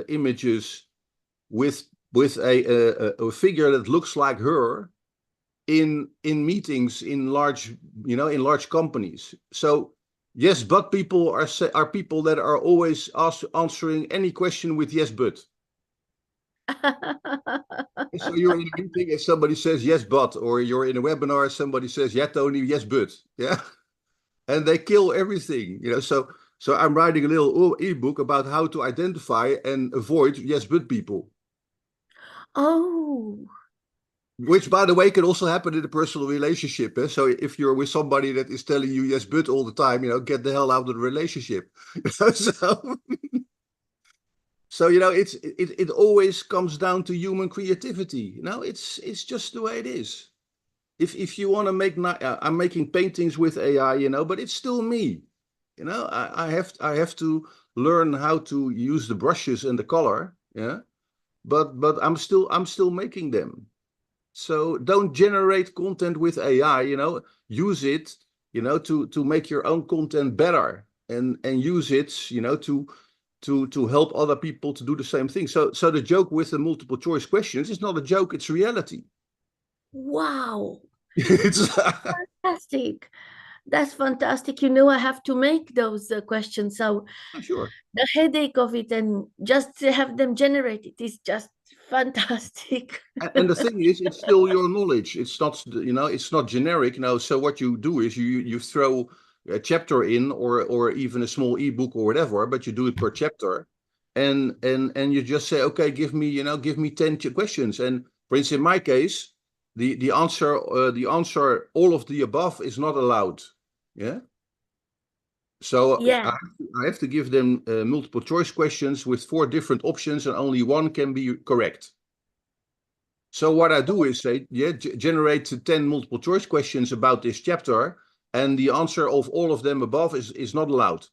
images with a figure that looks like her in meetings in large companies. So yes, but people are people that are always answering any question with yes, but. So you're in a meeting and somebody says yes, but, or you're in a webinar, somebody says yeah, Tony, yes, but, yeah, and they kill everything, So I'm writing a little ebook about how to identify and avoid yes, but people. Oh. Which, by the way, can also happen in a personal relationship. So if you're with somebody that is telling you yes, but all the time, get the hell out of the relationship. So it always comes down to human creativity. It's just the way it is. If you want to make, I'm making paintings with AI, but it's still me. I have to learn how to use the brushes and the color. Yeah, but I'm still making them. So don't generate content with AI. Use it, to make your own content better, and use it, to help other people to do the same thing. So the joke with the multiple choice questions is not a joke, it's reality. Wow. It's fantastic. That's fantastic. I have to make those questions. So sure. The headache of it and just to have them generated is just fantastic. And the thing is, it's still your knowledge. It's not, it's not generic. So what you do is you throw a chapter in, or even a small ebook or whatever, but you do it per chapter, and you just say, okay, give me 10 questions. And for instance, in my case, the answer all of the above is not allowed. Yeah. So Yeah. I have to give them multiple choice questions with 4 different options, and only one can be correct. So what I do is say, generate 10 multiple choice questions about this chapter, and the answer of all of them above is not allowed.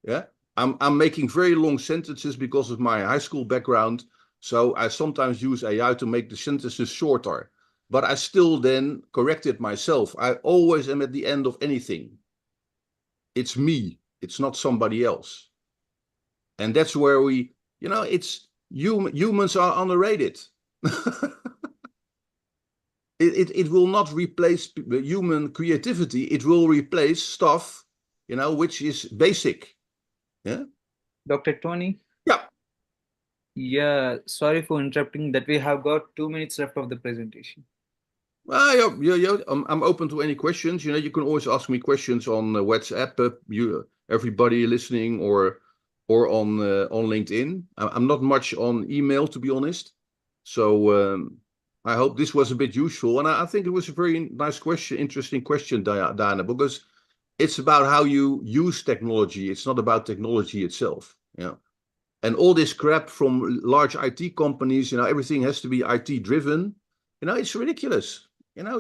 Yeah, I'm making very long sentences because of my high school background. So I sometimes use AI to make the sentences shorter, but I still then correct it myself. I always am at the end of anything. It's me. It's not somebody else. And that's where it's humans are underrated. It will not replace human creativity. It will replace stuff, which is basic. Yeah. Dr. Tony? Yeah. Yeah, sorry for interrupting that. We have got 2 minutes left of the presentation. Yeah. I'm open to any questions. You can always ask me questions on WhatsApp. Everybody listening, or on LinkedIn. I'm not much on email, to be honest. So I hope this was a bit useful, and I think it was a very nice question, interesting question, Diana, because it's about how you use technology. It's not about technology itself. Yeah. And all this crap from large IT companies, everything has to be IT driven. It's ridiculous. You're not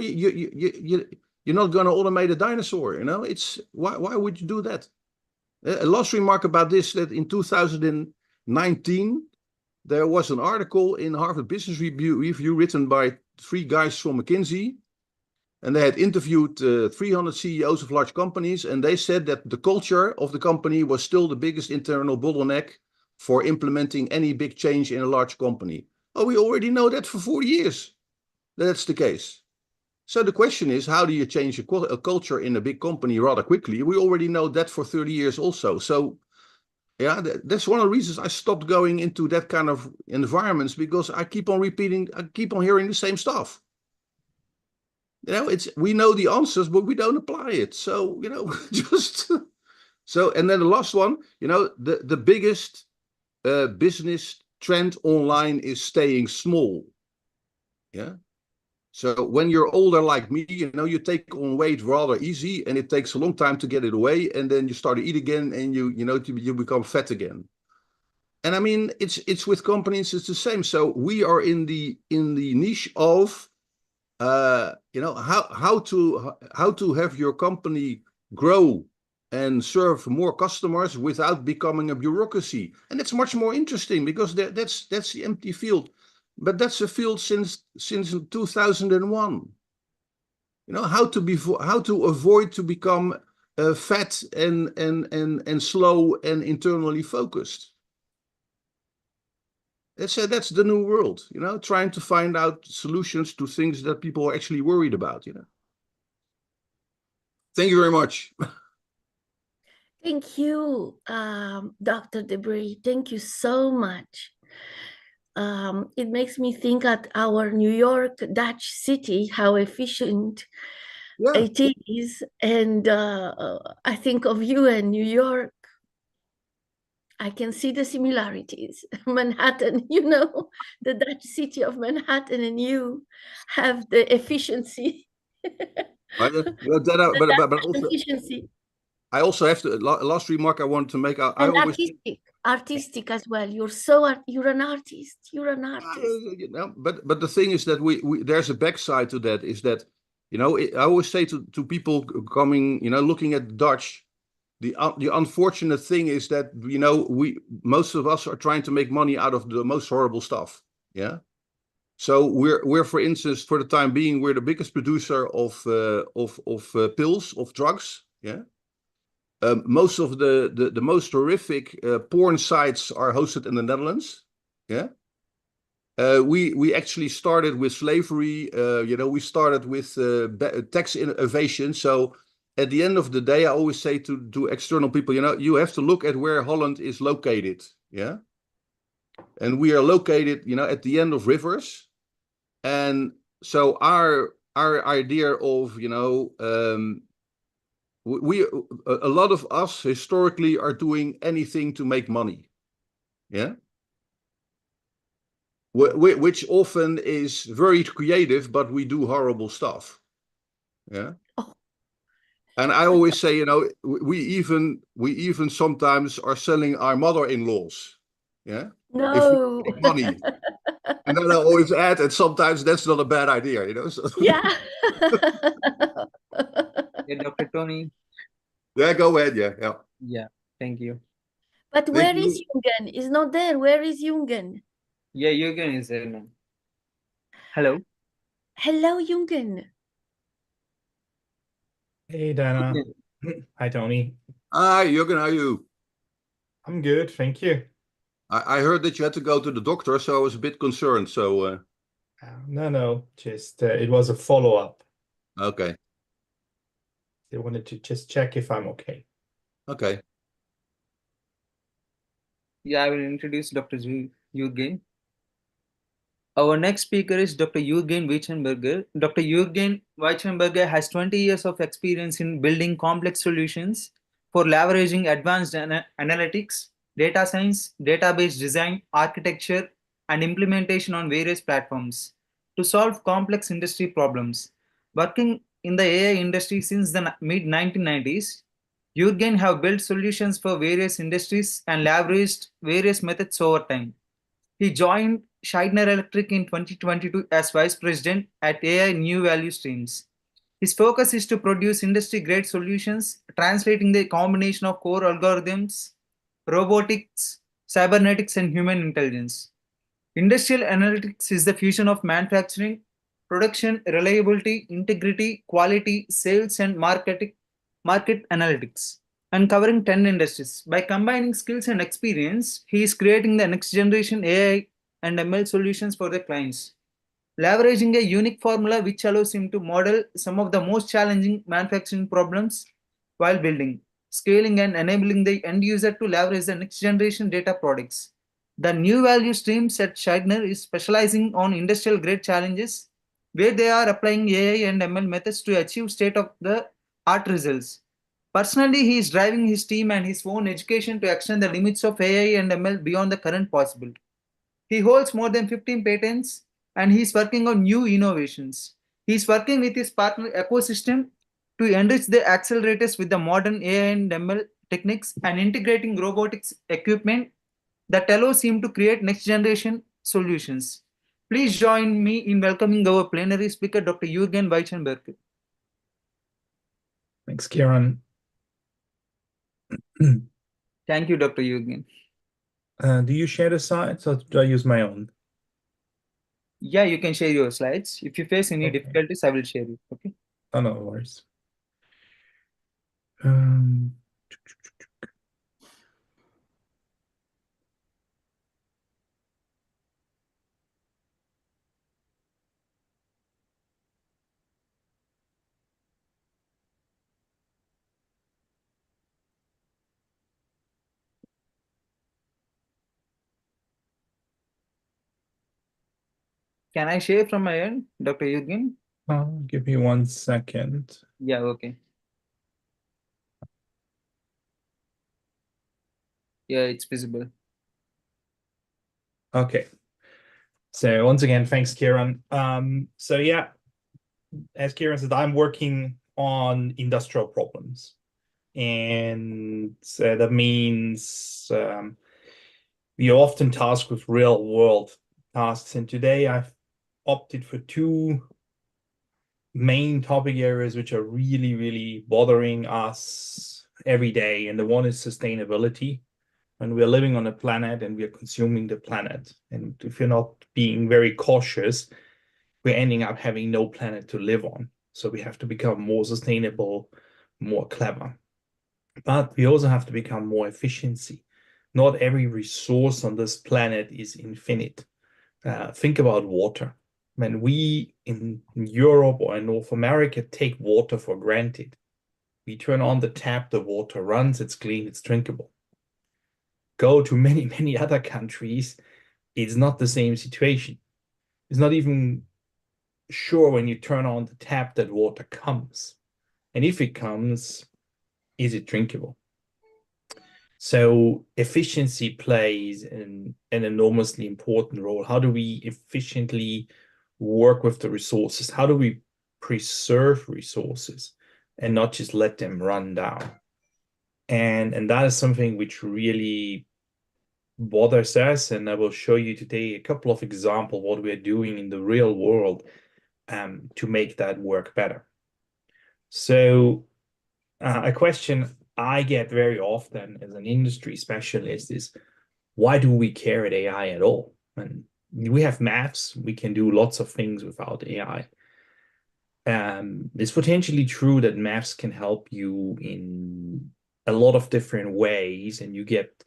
going to automate a dinosaur. It's why would you do that? A last remark about this: that in 2019 there was an article in Harvard Business Review written by 3 guys from McKinsey, and they had interviewed 300 CEOs of large companies, and they said that the culture of the company was still the biggest internal bottleneck for implementing any big change in a large company. Oh, we already know that for 4 years that's the case. So the question is, how do you change a culture in a big company rather quickly? We already know that for 30 years also. So yeah, that's one of the reasons I stopped going into that kind of environments, because I keep on hearing the same stuff. We know the answers, but we don't apply it. So, just so. And then the last one, the biggest business trend online is staying small. Yeah. So when you're older like me, you take on weight rather easy, and it takes a long time to get it away, and then you start to eat again, and you become fat again. And I mean, it's with companies, it's the same. So we are in the niche of how to have your company grow and serve more customers without becoming a bureaucracy. And it's much more interesting because that's the empty field. But that's a field since 2001. You know, how to avoid to become fat and slow and internally focused. That's the new world, you know, trying to find out solutions to things that people are actually worried about, you know. Thank you very much. Thank you, Dr. Debris. Thank you so much. It makes me think at our New York, Dutch city, how efficient it is. And I think of you and New York. I can see the similarities. Manhattan, you know, the Dutch city of Manhattan and you have the efficiency. But also, efficiency. I also have to, last remark I wanted to make. I And always artistic as well. You're an artist. You're an artist. You know, but the thing is that we there's a backside to that, is that, you know, I always say to people coming, you know, looking at Dutch, the unfortunate thing is that, you know, most of us are trying to make money out of the most horrible stuff. Yeah. So we're for instance, for the time being, we're the biggest producer of pills, of drugs. Yeah. Most of the most horrific porn sites are hosted in the Netherlands. Yeah. We actually started with slavery. You know, we started with tax innovation. So at the end of the day, I always say to external people, you know, you have to look at where Holland is located. Yeah. And we are located, you know, at the end of rivers. And so our idea of, you know, a lot of us historically are doing anything to make money. Yeah. Which often is very creative, but we do horrible stuff. Yeah. Oh. And I always say, you know, we even sometimes are selling our mother-in-laws. Yeah. No. If we make money. And then I always add, and sometimes that's not a bad idea, you know. So. Yeah. Yeah, Dr. Tony. Yeah, go ahead. Yeah. Yeah. Thank you. But where is Jungen? He's not there. Where is Jungen? Yeah, Jürgen is there now. Hello. Hello, Jungen. Hey, Dana. Hi, Tony. Hi, Jürgen, how are you? I'm good, thank you. I heard that you had to go to the doctor, so I was a bit concerned. So no, just it was a follow-up. Okay. They wanted to just check if I'm okay. Okay. Yeah, I will introduce Dr. Jürgen. Our next speaker is Dr. Jürgen Weichenberger. Dr. Jürgen Weichenberger has 20 years of experience in building complex solutions for leveraging advanced analytics, data science, database design, architecture, and implementation on various platforms to solve complex industry problems. Working in the AI industry since the mid-1990s, Jürgen have built solutions for various industries and leveraged various methods over time. He joined Schneider Electric in 2022 as Vice President at AI New Value Streams. His focus is to produce industry-grade solutions, translating the combination of core algorithms, robotics, cybernetics, and human intelligence. Industrial analytics is the fusion of manufacturing, production, reliability, integrity, quality, sales, and market analytics, and covering 10 industries. By combining skills and experience, he is creating the next generation AI and ML solutions for the clients, leveraging a unique formula which allows him to model some of the most challenging manufacturing problems while building, scaling, and enabling the end user to leverage the next generation data products. The new value streams at Schneider is specializing on industrial grade challenges where they are applying AI and ML methods to achieve state-of-the-art results. Personally, he is driving his team and his own education to extend the limits of AI and ML beyond the current possible. He holds more than 15 patents and he is working on new innovations. He is working with his partner ecosystem to enrich the accelerators with the modern AI and ML techniques and integrating robotics equipment that allows him to create next generation solutions. Please join me in welcoming our plenary speaker, Dr. Jürgen Weichenberger. Thanks, Kieran. Thank you, Dr. Jürgen. Do you share the slides or do I use my own? Yeah, you can share your slides. If you face any Okay. difficulties, I will share it. Okay. Oh, no worries. Um, Can I share from my end, Dr. Jürgen? give me 1 second. Yeah, okay. Yeah, it's visible. Okay. So once again, thanks, Kieran. So yeah, as Kieran said, I'm working on industrial problems. And that means we are often tasked with real world tasks. And today I've opted for 2 main topic areas which are really, really bothering us every day. And the one is sustainability. When we're living on a planet and we're consuming the planet. And if you're not being very cautious, we're ending up having no planet to live on. So we have to become more sustainable, more clever. But we also have to become more efficiency. Not every resource on this planet is infinite. Think about water. When we in Europe or in North America take water for granted, we turn on the tap, the water runs, it's clean, it's drinkable. Go to many, many other countries, it's not the same situation. It's not even sure when you turn on the tap that water comes. And if it comes, is it drinkable? So efficiency plays an enormously important role. How do we efficiently work with the resources? How do we preserve resources and not just let them run down? And that is something which really bothers us. And I will show you today a couple of examples what we're doing in the real world to make that work better. So a question I get very often as an industry specialist is, why do we care at AI at all? And we have maths, we can do lots of things without AI. It's potentially true that maths can help you in a lot of different ways and you get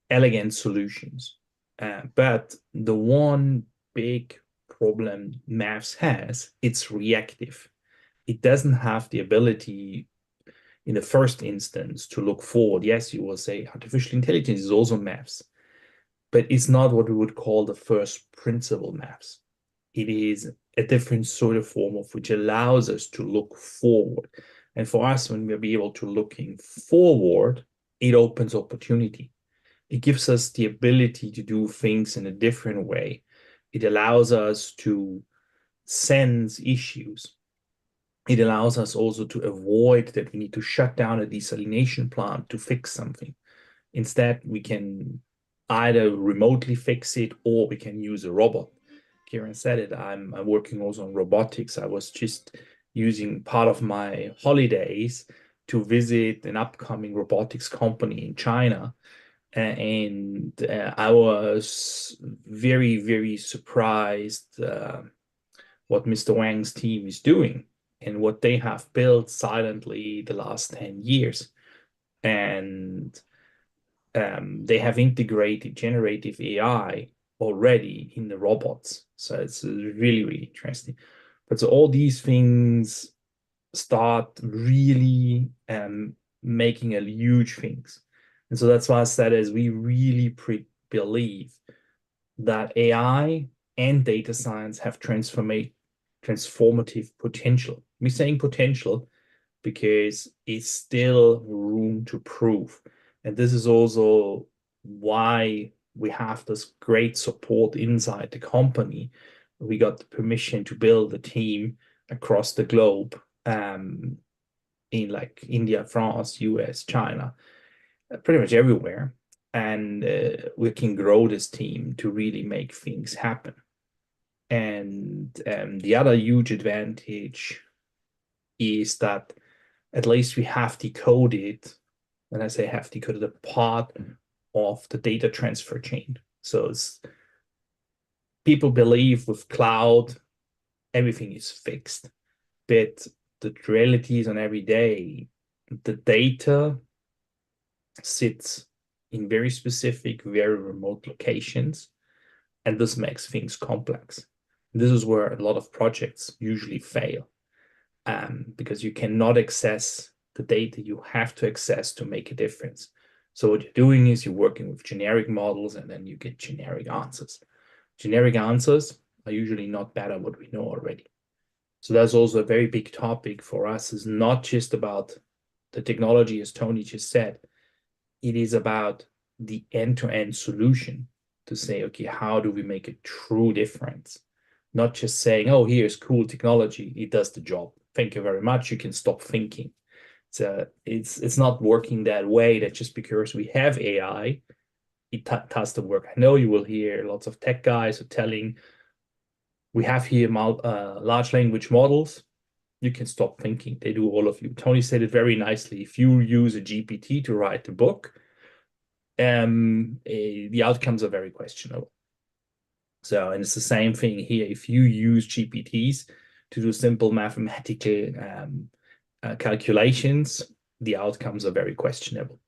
elegant solutions. But the one big problem maths has, it's reactive. It doesn't have the ability in the first instance to look forward. Yes, you will say artificial intelligence is also maths, but it's not what we would call the first principle maths. It is a different sort of form of which allows us to look forward. And for us, when we'll be able to looking forward, it opens opportunity. It gives us the ability to do things in a different way. It allows us to sense issues. It allows us also to avoid that we need to shut down a desalination plant to fix something. Instead, we can either remotely fix it or we can use a robot. Kieran said it, I'm working also on robotics. I was just using part of my holidays to visit an upcoming robotics company in China. And I was very, very surprised what Mr. Wang's team is doing and what they have built silently the last 10 years. And they have integrated generative AI already in the robots. So it's really, really interesting. But so all these things start really making a huge things. And so that's why I said is we really believe that AI and data science have transformative potential. We're saying potential because it's still room to prove. And this is also why we have this great support inside the company. We got the permission to build a team across the globe in like India, France, US, China, pretty much everywhere. And we can grow this team to really make things happen. And the other huge advantage is that at least we have decoded when I say hefty, because they're part of the data transfer chain. So people believe with cloud, everything is fixed. But the reality is on every day, the data sits in very specific, very remote locations, and this makes things complex. This is where a lot of projects usually fail, because you cannot access the data you have to access to make a difference. So what you're doing is you're working with generic models, and then you get generic answers. Generic answers are usually not better what we know already. So that's also a very big topic for us. Is not just about the technology, as Tony just said. It is about the end-to-end solution to say, okay, how do we make a true difference? Not just saying, oh, here's cool technology, it does the job. Thank you very much. You can stop thinking. So it's not working that way, that just because we have AI, it does the work. I know you will hear lots of tech guys telling, we have here large language models. You can stop thinking. They do all of you. Tony said it very nicely. If you use a GPT to write the book, the outcomes are very questionable. So, and it's the same thing here. If you use GPTs to do simple mathematical calculations, the outcomes are very questionable.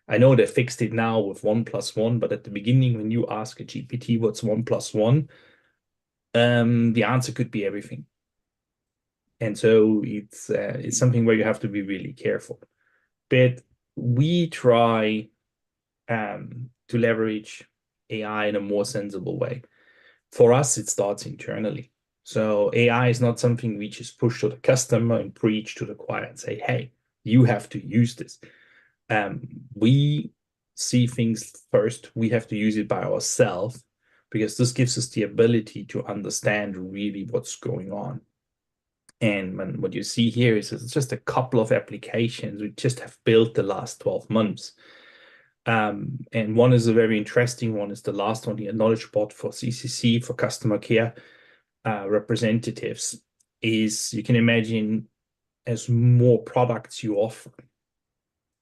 I know they fixed it now with 1 + 1, but at the beginning, when you ask a GPT what's 1 + 1, the answer could be everything. And so it's something where you have to be really careful. But we try to leverage AI in a more sensible way. For us, it starts internally. So AI is not something we just push to the customer and preach to the choir and say, hey, you have to use this. We see things first. We have to use it by ourselves, because this gives us the ability to understand really what's going on. And what you see here is it's just a couple of applications we just have built the last 12 months. And one is a very interesting one, is the last one, the knowledge bot for CCC, for customer care representatives. Is, you can imagine, as more products you offer,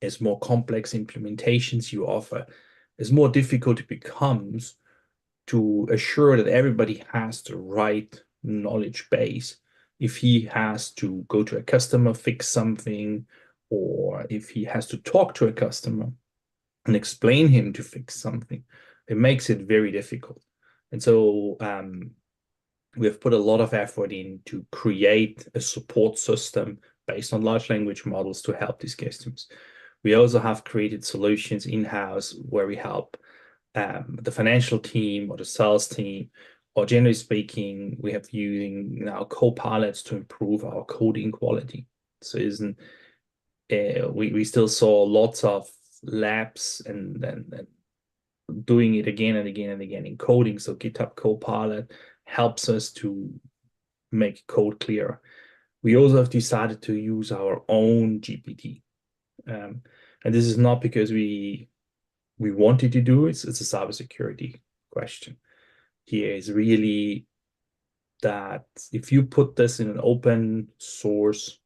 as more complex implementations you offer, as more difficult it becomes to assure that everybody has the right knowledge base. If he has to go to a customer, fix something, or if he has to talk to a customer and explain him to fix something, it makes it very difficult. And so we have put a lot of effort in to create a support system based on large language models to help these customers. We also have created solutions in-house where we help the financial team or the sales team, or generally speaking, we have using now co-pilots to improve our coding quality. So we still saw lots of labs and doing it again and again and again in coding. So GitHub Copilot helps us to make code clearer. We also have decided to use our own GPT. And this is not because we wanted to do it. It's a cybersecurity question. Here is really that if you put this in an open source,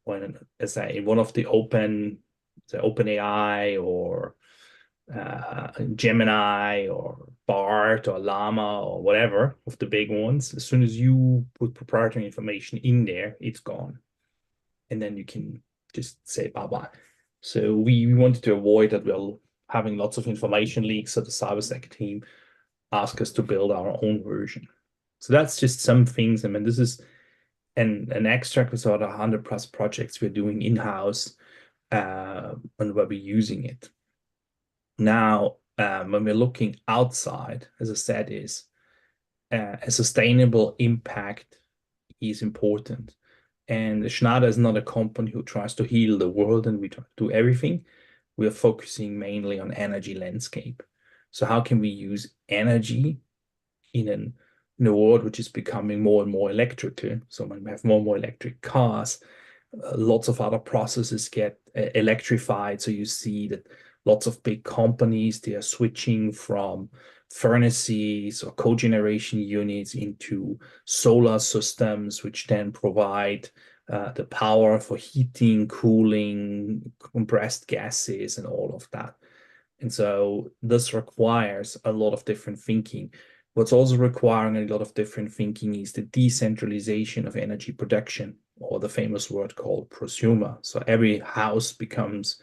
or in one of the OpenAI or Gemini or BART or Llama or whatever of the big ones, as soon as you put proprietary information in there, it's gone. And then you can just say bye-bye. So we wanted to avoid that we're having lots of information leaks, so the cybersec team asked us to build our own version. So that's just some things. I mean, this is an extract of sort of 100+ projects we're doing in-house and where we're using it. Now, when we're looking outside, as I said, is a sustainable impact is important. And Schneider is not a company who tries to heal the world and we try to do everything. We are focusing mainly on energy landscape. So how can we use energy in a world which is becoming more and more electrical? So when we have more and more electric cars, lots of other processes get electrified. So you see that lots of big companies, they are switching from furnaces or cogeneration units into solar systems, which then provide the power for heating, cooling, compressed gases, and all of that. And so this requires a lot of different thinking. What's also requiring a lot of different thinking is the decentralization of energy production, or the famous word called prosumer. So every house becomes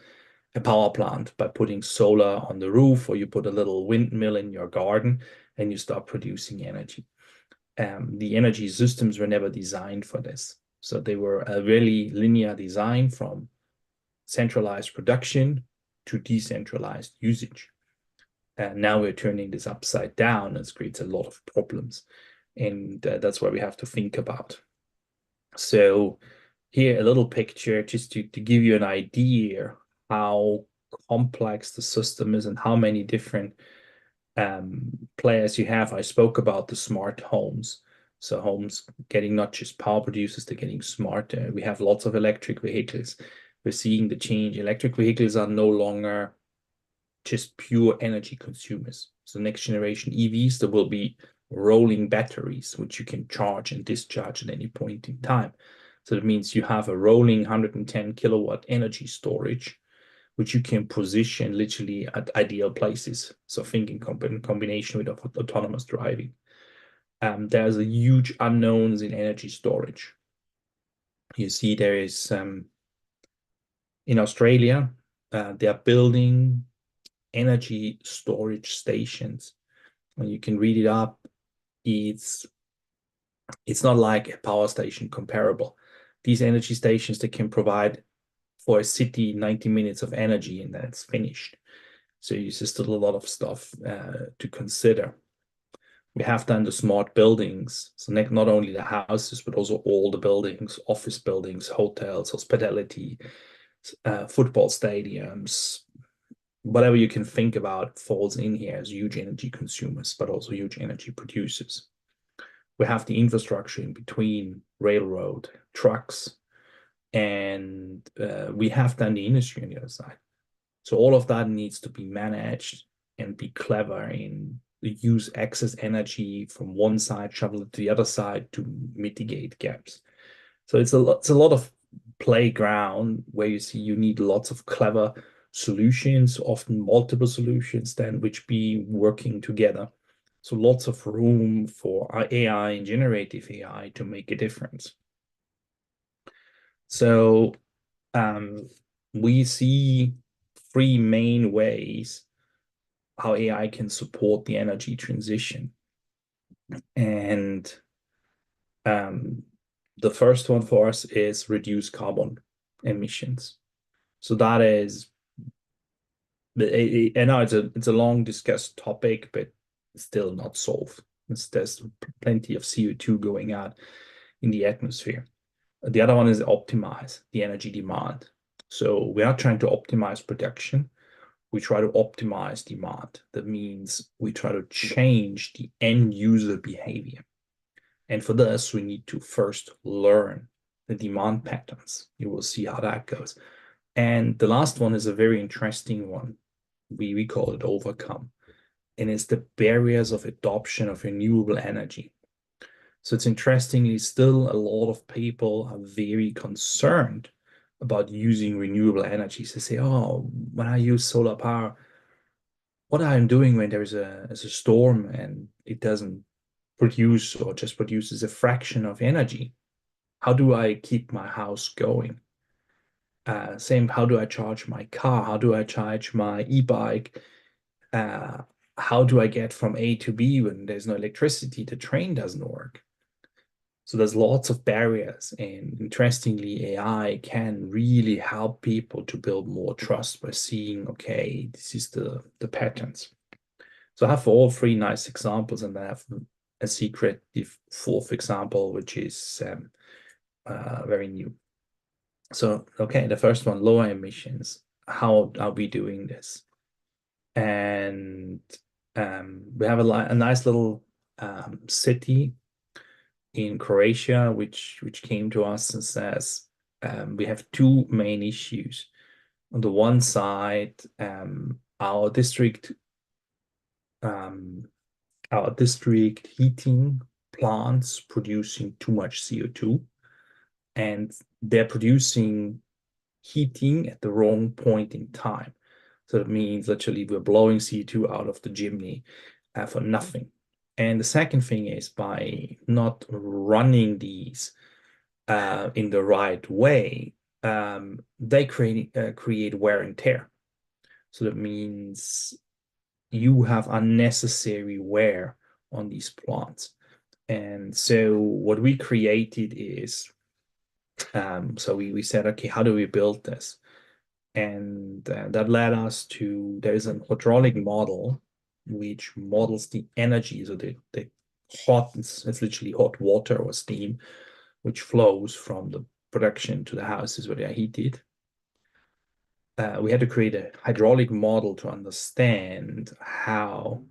a power plant by putting solar on the roof, or you put a little windmill in your garden and you start producing energy. The energy systems were never designed for this. So they were a really linear design from centralized production to decentralized usage. And now we're turning this upside down, and it creates a lot of problems. And that's what we have to think about. So here, a little picture just to give you an idea how complex the system is and how many different players you have. I spoke about the smart homes. So homes getting not just power producers, they're getting smarter. We have lots of electric vehicles. We're seeing the change. Electric vehicles are no longer just pure energy consumers. So next generation EVs, there will be rolling batteries, which you can charge and discharge at any point in time. So that means you have a rolling 110 kilowatt energy storage, which you can position literally at ideal places. So think in combination with autonomous driving. There's a huge unknowns in energy storage. You see there is, in Australia, they are building energy storage stations. And you can read it up. It's not like a power station comparable. These energy stations, they can provide for a city 90 minutes of energy, and then it's finished. So there's still a lot of stuff to consider. We have done the smart buildings. So not only the houses, but also all the buildings, office buildings, hotels, hospitality, football stadiums, whatever you can think about falls in here as huge energy consumers, but also huge energy producers. We have the infrastructure in between, railroad, trucks, and we have done the industry on the other side. So all of that needs to be managed and be clever in the use excess energy from one side, shovel it to the other side to mitigate gaps. So it's a lot of playground where you see you need lots of clever solutions, often multiple solutions then, which be working together. So lots of room for AI and generative AI to make a difference. So we see three main ways how AI can support the energy transition. And the first one for us is reduce carbon emissions. So that is, I know it's a long discussed topic, but still not solved. There's plenty of CO2 going out in the atmosphere. The other one is optimize the energy demand. So we are trying to optimize production. We try to optimize demand. That means we try to change the end user behavior. And for this, we need to first learn the demand patterns. You will see how that goes. And the last one is a very interesting one. We call it overcome. And it's the barriers of adoption of renewable energy. So it's interestingly, still a lot of people are very concerned about using renewable energy. So they say, oh, when I use solar power, what I'm doing when there's a storm and it doesn't produce or just produces a fraction of energy, how do I keep my house going? Same, how do I charge my car? How do I charge my e-bike? How do I get from A to B when there's no electricity? The train doesn't work. So there's lots of barriers, and interestingly, AI can really help people to build more trust by seeing, okay, this is the patterns. So I have all three nice examples, and I have a secret, the fourth example, which is very new. So, okay, the first one, lower emissions. How are we doing this? And we have a nice little city in Croatia, which came to us and says we have two main issues. On the one side, our district heating plants producing too much CO2, and they're producing heating at the wrong point in time. So that means literally we're blowing CO2 out of the chimney for nothing. And the second thing is, by not running these in the right way, they create wear and tear. So that means you have unnecessary wear on these plants. And so what we created is, so we said, okay, how do we build this? And that led us to, there's an hydraulic model which models the energy. So the hot, it's literally hot water or steam, which flows from the production to the houses where they are heated. We had to create a hydraulic model to understand how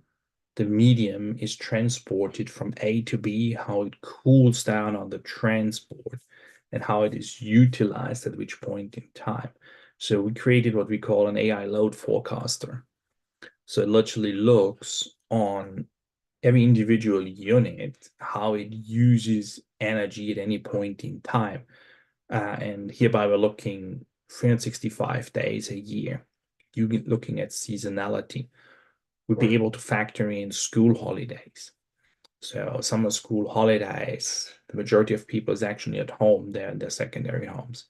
the medium is transported from A to B, how it cools down on the transport, and how it is utilized at which point in time. So we created what we call an AI load forecaster. So it literally looks on every individual unit, how it uses energy at any point in time. And hereby we're looking 365 days a year. You're looking at seasonality. We'll be able to factor in school holidays. So summer school holidays, the majority of people is actually at home. They're in their secondary homes.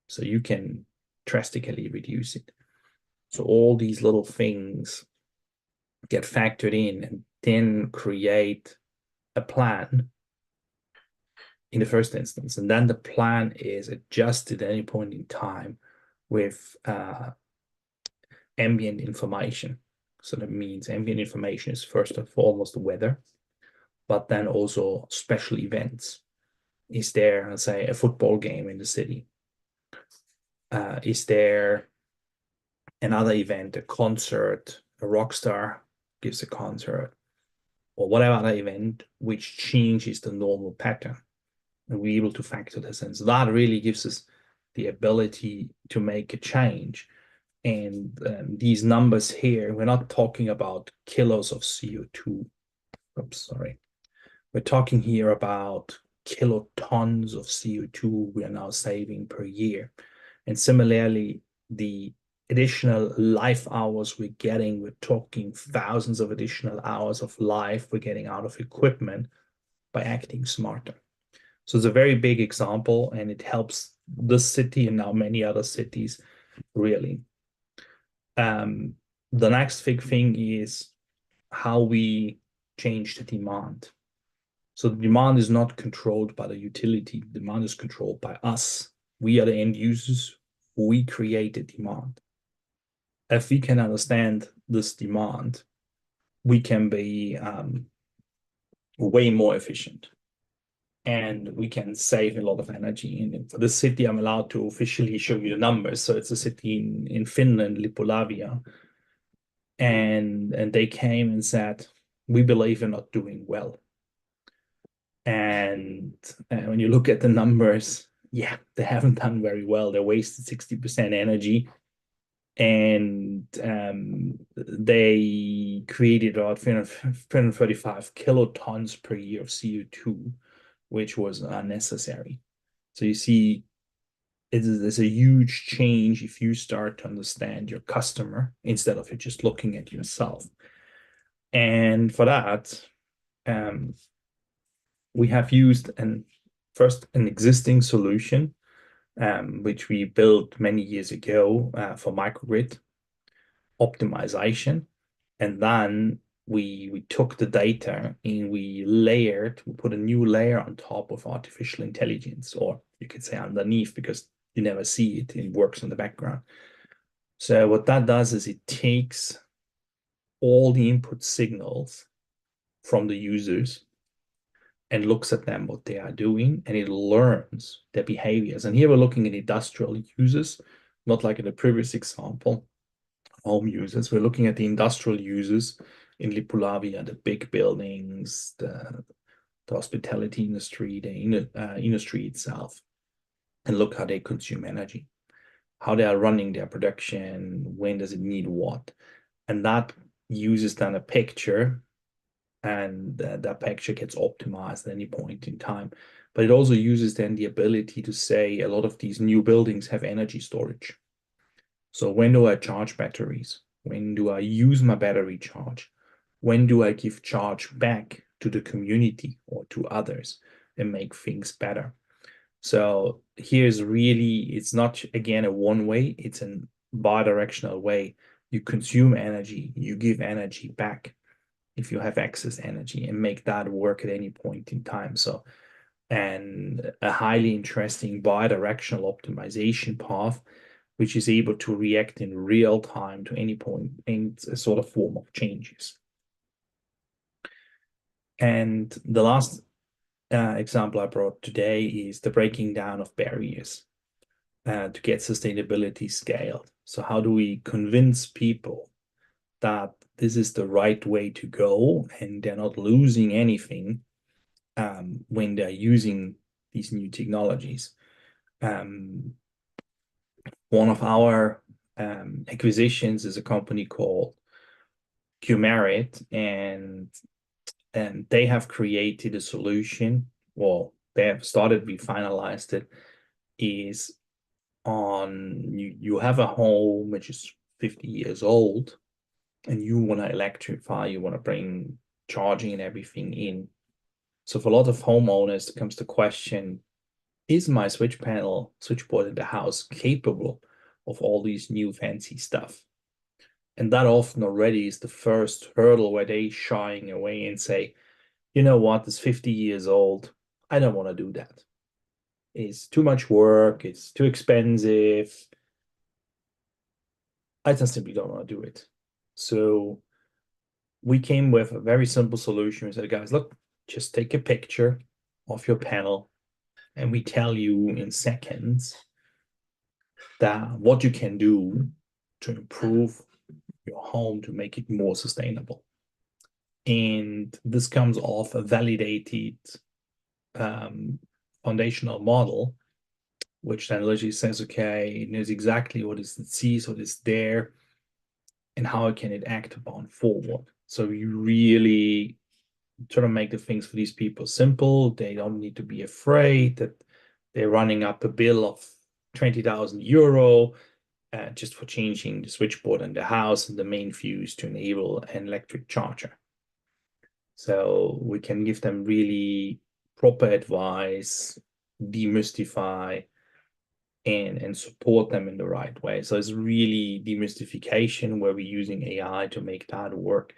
So you can drastically reduce it. So all these little things get factored in and then create a plan in the first instance. And then the plan is adjusted at any point in time with ambient information. So that means ambient information is first and foremost the weather, but then also special events. Is there, let's say, a football game in the city? Is there another event, a concert, a rock star gives a concert, or whatever other event which changes the normal pattern? And we're able to factor this in. So that really gives us the ability to make a change. And these numbers here, we're not talking about kilos of CO2. Oops, sorry. We're talking here about kilotons of CO2 we are now saving per year. And similarly, the additional life hours we're getting, we're talking thousands of additional hours of life we're getting out of equipment by acting smarter. So it's a very big example, and it helps this city and now many other cities really. The next big thing is how we change the demand. So the demand is not controlled by the utility. The demand is controlled by us. We are the end users. We create the demand. If we can understand this demand, we can be way more efficient. And we can save a lot of energy. And for this city, I'm allowed to officially show you the numbers. So it's a city in Finland, Lippulaiva. And they came and said, we believe you're not doing well. And when you look at the numbers, yeah, they haven't done very well. They wasted 60% energy. And they created about 335 kilotons per year of CO2, which was unnecessary. So you see, there's a huge change if you start to understand your customer instead of just looking at yourself. And for that, we have used first an existing solution, which we built many years ago for microgrid optimization. And then we took the data and we put a new layer on top of artificial intelligence, or you could say underneath, because you never see it, it works in the background. So what that does is it takes all the input signals from the users and looks at them, what they are doing, and it learns their behaviors. And here we're looking at industrial users, not like in the previous example, home users. We're looking at the industrial users in Lippulaiva, the big buildings, the hospitality industry, the industry itself, and look how they consume energy, how they are running their production, when does it need what. And that uses then a picture, and that picture gets optimized at any point in time. but it also uses then the ability to say a lot of these new buildings have energy storage. So when do I charge batteries? When do I use my battery charge? When do I give charge back to the community or to others and make things better? So here's really, it's not, again, a one way, it's a bi-directional way. You consume energy, you give energy back if you have excess energy, and make that work at any point in time. So, and a highly interesting bi-directional optimization path, which is able to react in real time to any point in a sort of form of changes. And the last example I brought today is the breaking down of barriers to get sustainability scaled. So how do we convince people that this is the right way to go and they're not losing anything when they're using these new technologies? One of our acquisitions is a company called Qmerit, and they have created a solution. Well, they have started, we finalized it, is on you have a home which is 50 years old and you want to electrify, you want to bring charging and everything in. So for a lot of homeowners, it comes to question, is my switchboard in the house capable of all these new fancy stuff? And that often already is the first hurdle where they shying away and say, you know what, it's 50 years old. I don't want to do that. It's too much work. It's too expensive. I just simply don't want to do it. So we came with a very simple solution. We said, guys, look, just take a picture of your panel and we tell you in seconds that what you can do to improve your home to make it more sustainable. And this comes off a validated foundational model, which then literally says, okay, it knows exactly what it sees, what is there, and how can it act upon forward. So you really try to make the things for these people simple. They don't need to be afraid that they're running up a bill of 20,000 euro just for changing the switchboard in the house and the main fuse to enable an electric charger. So we can give them really proper advice, demystify, and support them in the right way. So it's really demystification where we're using AI to make that work.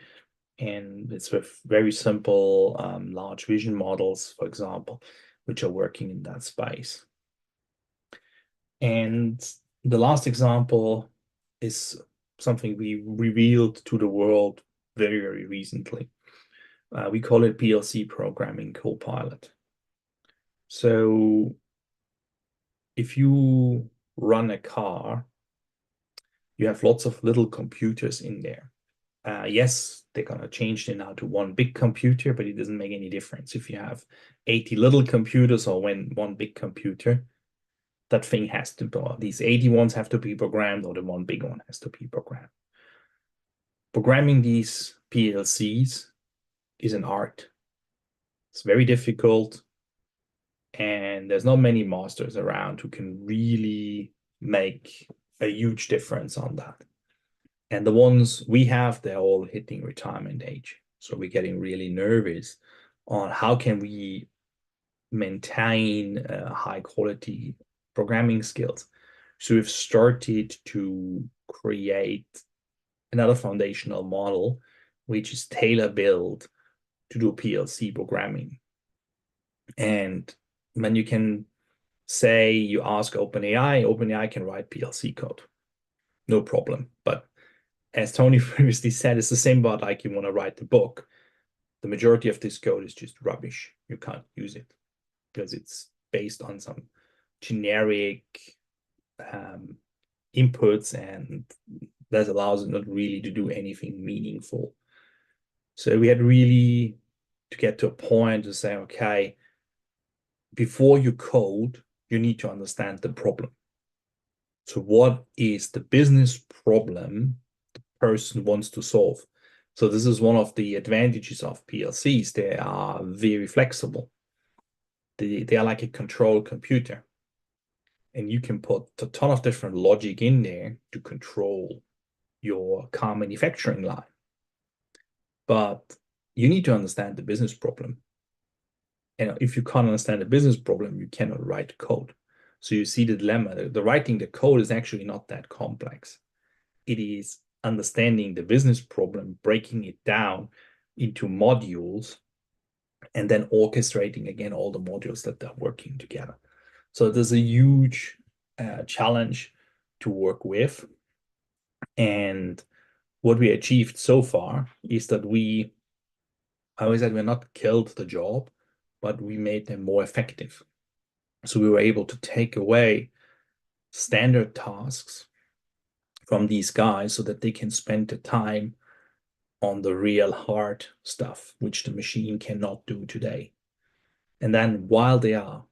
And it's with very simple large vision models, for example, which are working in that space. And the last example is something we revealed to the world very, very recently. We call it PLC programming Copilot. So if you run a car, you have lots of little computers in there. Yes, they're going to change it now to one big computer, but it doesn't make any difference. If you have 80 little computers or one big computer, that thing has to be, these 80 ones have to be programmed, or the one big one has to be programmed. Programming these PLCs is an art. It's very difficult, and there's not many masters around who can really make a huge difference on that. And the ones we have, they're all hitting retirement age. So we're getting really nervous on how can we maintain high quality programming skills. So we've started to create another foundational model, which is tailor-built to do PLC programming. And when you can say, you ask OpenAI can write PLC code, no problem. But as Tony previously said, it's the same about like you want to write the book. The majority of this code is just rubbish. You can't use it because it's based on some generic inputs, and that allows it not really to do anything meaningful. So we had really to get to a point to say, okay, before you code, you need to understand the problem. So what is the business problem the person wants to solve? So this is one of the advantages of PLCs. They are very flexible. They are like a control computer. And you can put a ton of different logic in there to control your car manufacturing line. But you need to understand the business problem. And if you can't understand the business problem, you cannot write code. So you see the dilemma. The writing the code is actually not that complex. It is understanding the business problem, breaking it down into modules, and then orchestrating again all the modules that are working together. So there's a huge challenge to work with. And what we achieved so far is that I always said we're not killed the job, but we made them more effective. So we were able to take away standard tasks from these guys so that they can spend the time on the real hard stuff, which the machine cannot do today. And then while they are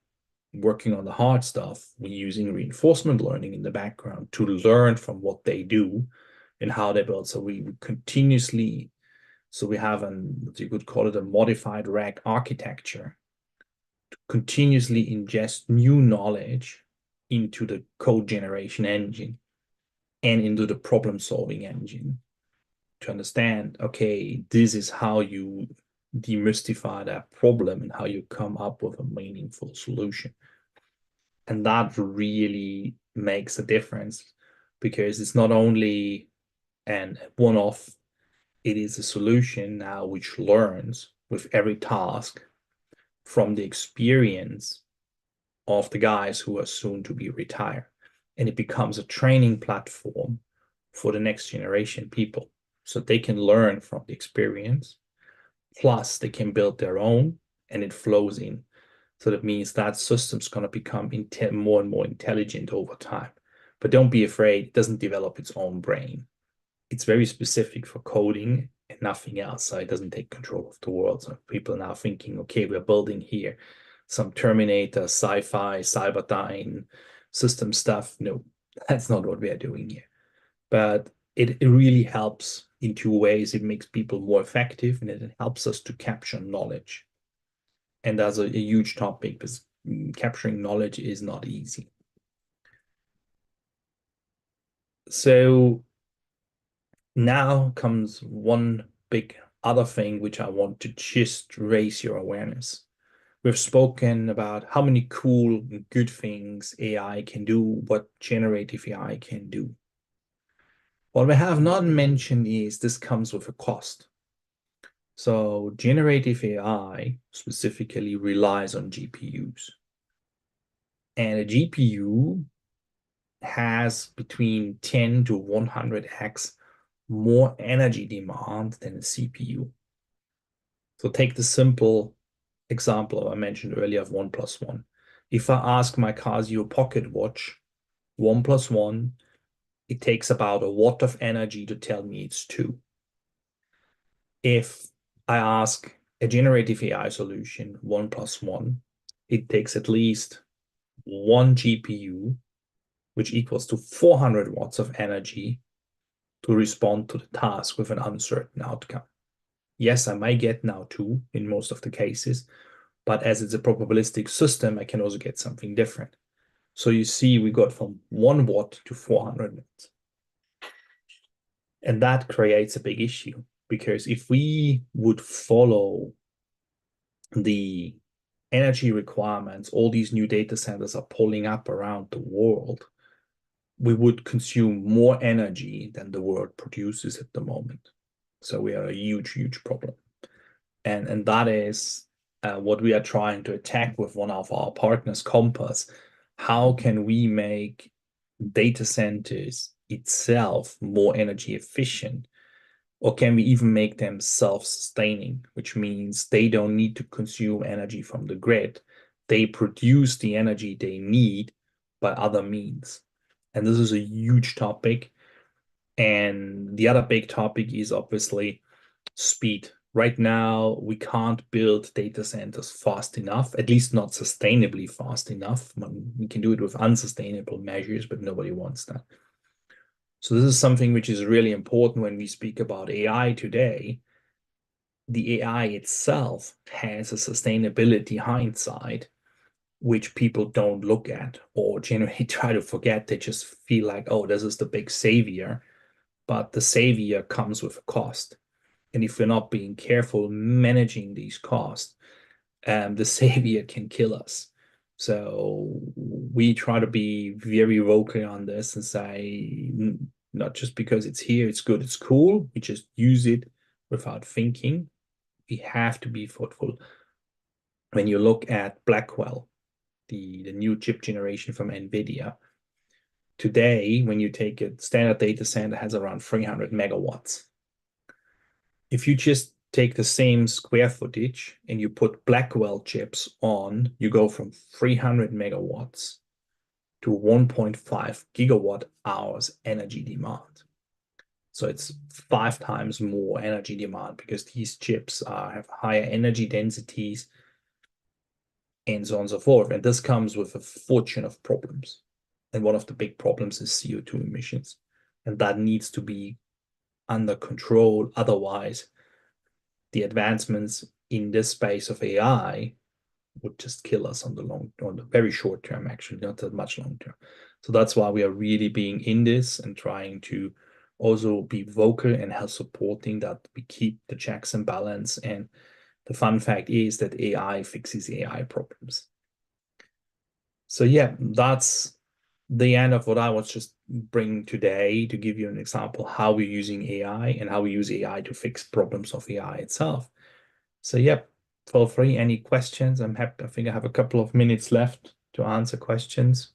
working on the hard stuff, we're using reinforcement learning in the background to learn from what they do and how they build. So we continuously, so we have you could call it a modified RAG architecture to continuously ingest new knowledge into the code generation engine and into the problem solving engine to understand, okay, this is how you demystify that problem and how you come up with a meaningful solution. And that really makes a difference because it's not only an one-off, it is a solution now which learns with every task from the experience of the guys who are soon to be retired. And it becomes a training platform for the next generation people. So they can learn from the experience, plus they can build their own, and it flows in. So that means that system's going to become more and more intelligent over time. But don't be afraid, it doesn't develop its own brain. It's very specific for coding and nothing else. So it doesn't take control of the world. So people are now thinking, okay, we're building here some Terminator, sci-fi, Cyberdyne system stuff. No, that's not what we are doing here. But it really helps in two ways. It makes people more effective, and it helps us to capture knowledge. And that's a huge topic because capturing knowledge is not easy. So now comes one big other thing which I want to just raise your awareness. We've spoken about how many cool, good things AI can do, what generative AI can do. What we have not mentioned is this comes with a cost. So generative AI specifically relies on GPUs. And a GPU has between 10 to 100x more energy demand than a CPU. So take the simple example I mentioned earlier of 1 + 1. If I ask my Casio pocket watch 1 + 1, it takes about a watt of energy to tell me it's 2. If I ask a generative AI solution 1 + 1, it takes at least 1 GPU, which equals to 400 watts of energy to respond to the task with an uncertain outcome. Yes, I might get now 2 in most of the cases, but as it's a probabilistic system, I can also get something different. So you see, we got from 1 watt to 400 watts. And that creates a big issue, because if we would follow the energy requirements all these new data centers are pulling up around the world, we would consume more energy than the world produces at the moment. So we are a huge, huge problem. And that is what we are trying to attack with one of our partners, Compass. How can we make data centers itself more energy efficient? Or can we even make them self-sustaining, which means they don't need to consume energy from the grid. They produce the energy they need by other means. And this is a huge topic. And the other big topic is obviously speed. Right now, we can't build data centers fast enough, at least not sustainably fast enough. We can do it with unsustainable measures, but nobody wants that. So this is something which is really important when we speak about AI today. The AI itself has a sustainability hindsight which people don't look at or generally try to forget. They just feel like, oh, this is the big savior, but the savior comes with a cost. And if we're not being careful managing these costs, the savior can kill us. So we try to be very vocal on this and say, not just because it's here, it's good, it's cool. We just use it without thinking. We have to be thoughtful. When you look at Blackwell, the new chip generation from NVIDIA, today, when you take a standard data center, has around 300 megawatts. If you just take the same square footage and you put Blackwell chips on, you go from 300 megawatts to 1.5 gigawatt hours energy demand. So it's 5 times more energy demand because these chips have higher energy densities and so on and so forth. And this comes with a fortune of problems. And one of the big problems is CO2 emissions. And that needs to be under control. Otherwise, the advancements in this space of AI would just kill us on the very short term, actually, not that much long term. So that's why we are really being in this and trying to also be vocal and help supporting that we keep the checks and balance. And the fun fact is that AI fixes AI problems. So yeah, that's the end of what I was just bringing today to give you an example how we're using AI and how we use AI to fix problems of AI itself. So yeah, feel free. Any questions? I'm happy. I think I have a couple of minutes left to answer questions.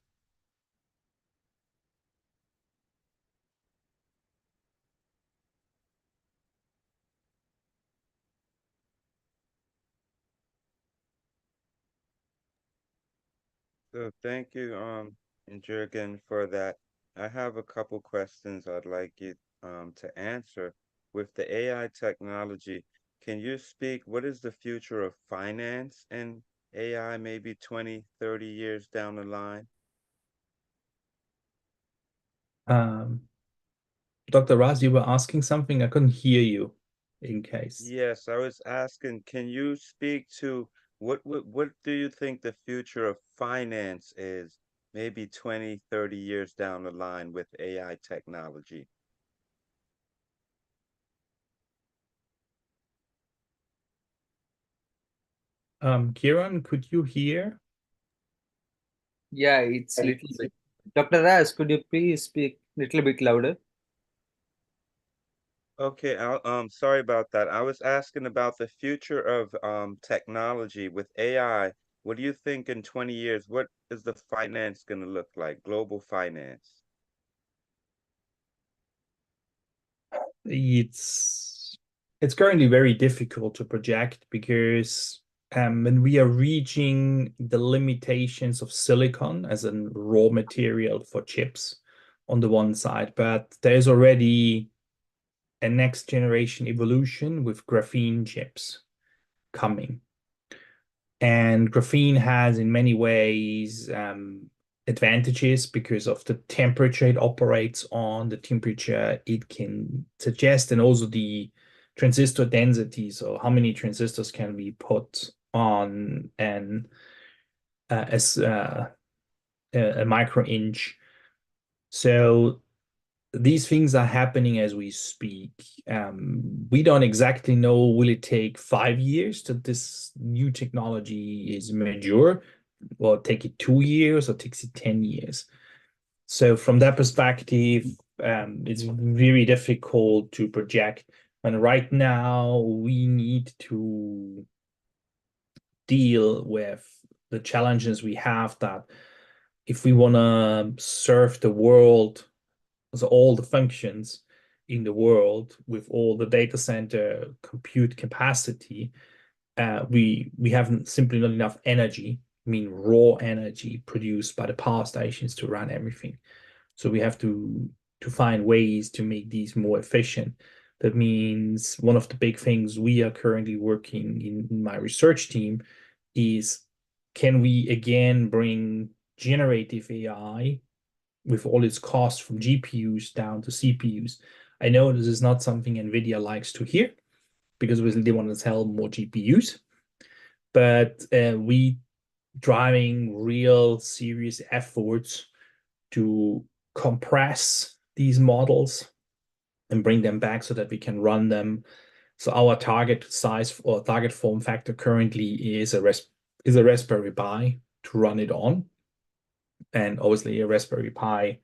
So thank you, Jürgen, for that. I have a couple questions I'd like you to answer. With the AI technology, can you speak, what is the future of finance and AI maybe 20, 30 years down the line? Dr. Raz, you were asking something. I couldn't hear you in case. Yes, I was asking, can you speak to what do you think the future of finance is maybe 20, 30 years down the line with AI technology? Kieran, could you hear? Yeah, it's little bit. Dr. Raz, could you please speak a little bit louder? Okay, sorry about that. I was asking about the future of technology with AI. What do you think in 20 years, what is the finance going to look like, global finance? It's currently very difficult to project because when we are reaching the limitations of silicon as a raw material for chips on the one side, but there's already a next generation evolution with graphene chips coming. And graphene has in many ways advantages because of the temperature it operates on, the temperature it can suggest, and also the transistor density. So how many transistors can we put on a micro inch? So these things are happening as we speak. We don't exactly know, will it take 5 years that this new technology is mature? Will it take it 2 years or takes it 10 years? So from that perspective, it's very difficult to project. And right now, we need to deal with the challenges we have that if we want to serve the world, so all the functions in the world with all the data center compute capacity, we have simply not enough energy, I mean raw energy produced by the power stations to run everything. So we have to find ways to make these more efficient. That means one of the big things we are currently working in my research team is, can we again bring generative AI with all its costs from GPUs down to CPUs? I know this is not something NVIDIA likes to hear because they want to sell more GPUs, but we driving real serious efforts to compress these models and bring them back so that we can run them. So our target size or target form factor currently is a Raspberry Pi to run it on. And obviously a Raspberry Pi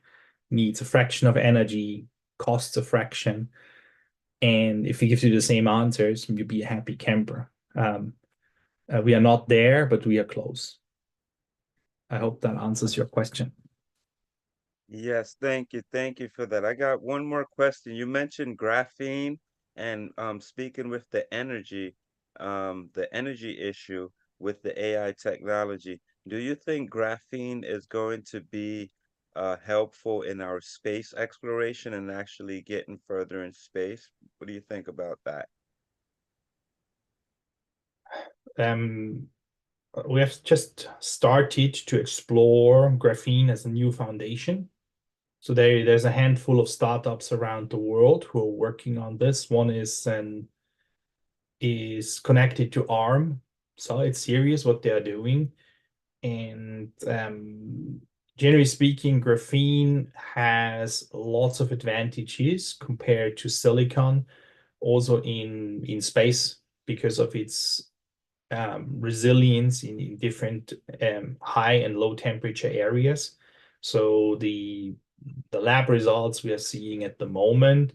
needs a fraction of energy, costs a fraction. And if it gives you the same answers, you'll be a happy camper. We are not there, but we are close. I hope that answers your question. Yes, thank you. Thank you for that. I got one more question. You mentioned graphene and speaking with the energy issue with the AI technology. Do you think graphene is going to be helpful in our space exploration and actually getting further in space? What do you think about that? We have just started to explore graphene as a new foundation. So there's a handful of startups around the world who are working on this. One is connected to ARM, so it's serious what they are doing. And generally speaking, graphene has lots of advantages compared to silicon, also in space because of its resilience in different high and low temperature areas. So the lab results we are seeing at the moment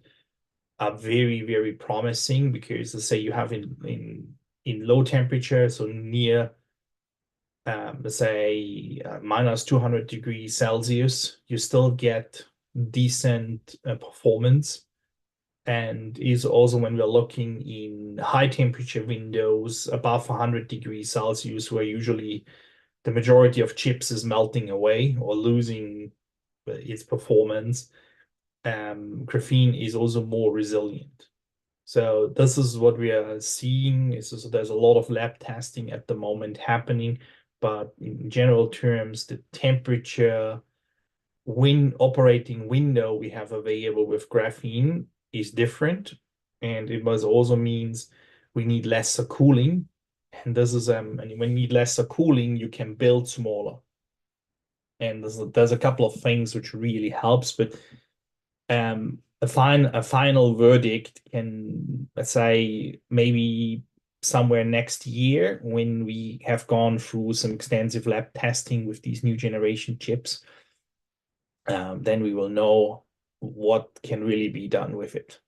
are very, very promising because let's say you have in low temperature, so near let's say minus 200 degrees Celsius, you still get decent performance. And is also when we're looking in high temperature windows above 100 degrees Celsius, where usually the majority of chips is melting away or losing its performance, graphene is also more resilient. So this is what we are seeing. So there's a lot of lab testing at the moment happening, but in general terms, the temperature operating window we have available with graphene is different, and it also means we need lesser cooling. And this is and when you need lesser cooling, you can build smaller. And there's a couple of things which really helps, but a final verdict can, let's say, maybe somewhere next year when we have gone through some extensive lab testing with these new generation chips. Then we will know what can really be done with it.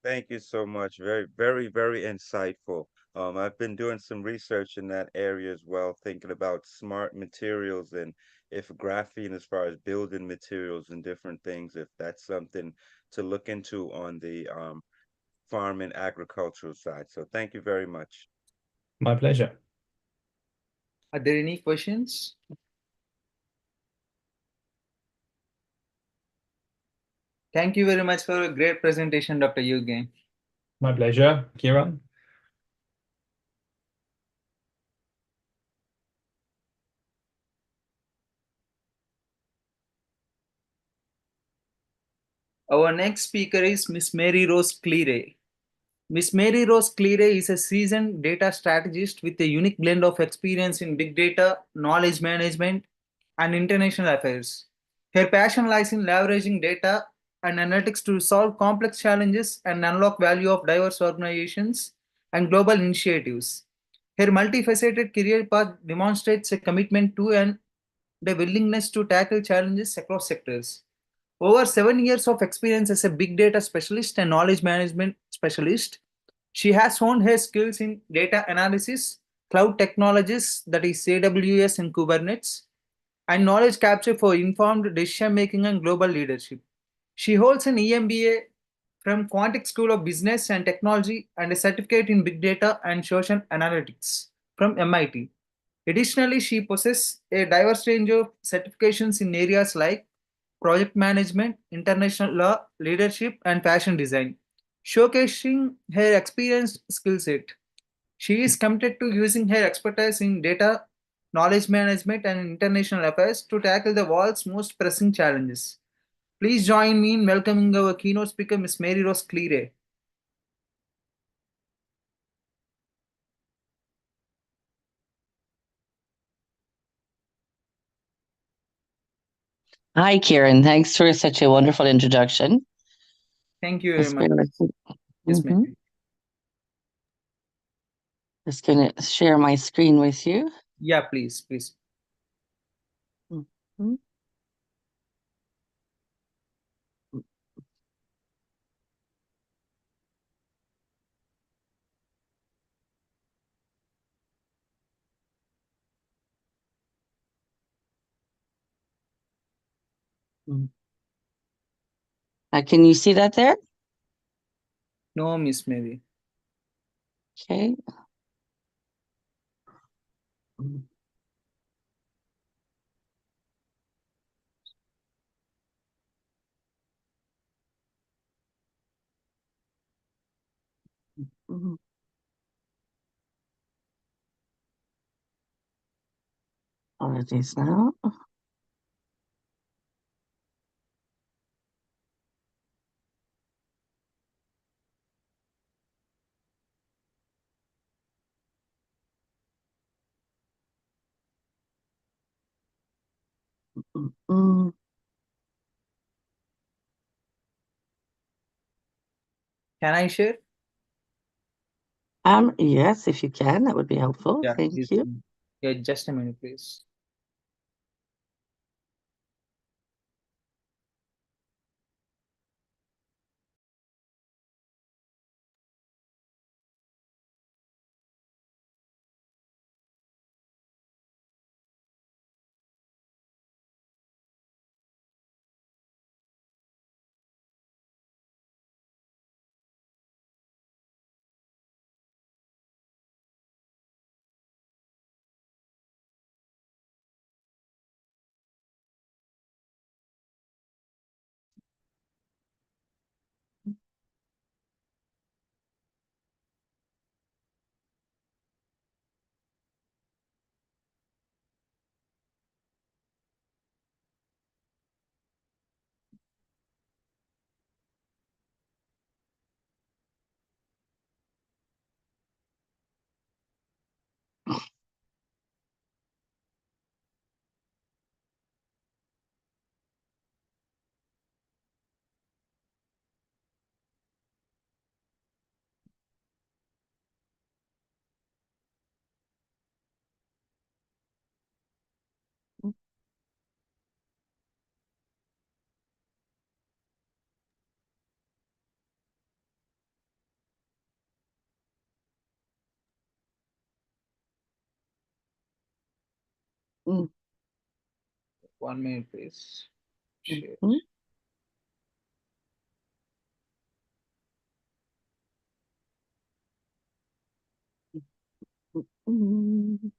Thank you so much. Very, very, very insightful. I've been doing some research in that area as well, thinking about smart materials and if graphene, as far as building materials and different things, if that's something to look into on the farm and agricultural side. So thank you very much. My pleasure. Are there any questions? Thank you very much for a great presentation, Dr. Eugen. My pleasure, Kieran. Our next speaker is Miss Mary Rose Cleary. Miss Mary Rose Cleary is a seasoned data strategist with a unique blend of experience in big data, knowledge management, and international affairs. Her passion lies in leveraging data and analytics to solve complex challenges and unlock value of diverse organizations and global initiatives. Her multifaceted career path demonstrates a commitment to and a willingness to tackle challenges across sectors. Over 7 years of experience as a big data specialist and knowledge management specialist, she has honed her skills in data analysis, cloud technologies, that is AWS and Kubernetes, and knowledge capture for informed decision making and global leadership. She holds an EMBA from Quantic School of Business and Technology and a certificate in Big Data and Social Analytics from MIT. Additionally, she possesses a diverse range of certifications in areas like project management, international law, leadership, and fashion design, showcasing her experienced skill set. She is committed to using her expertise in data, knowledge management, and international affairs to tackle the world's most pressing challenges. Please join me in welcoming our keynote speaker, Ms. Mary Rose Cleary. Hi, Kieran. Thanks for such a wonderful introduction. Thank you very Just much. bear with me. Yes, Mhm. ma'am. Just going to share my screen with you. Yeah, please, please. Mhm. Mm. Can you see that there? No, Miss Mary. Okay. Mm. Mhm. Apologies now. Mm. Can I share? Yes, if you can, that would be helpful. Yeah, Thank please. you. Yeah, just a minute, please. Mm. 1 minute, please. Share. Mhm. Mm.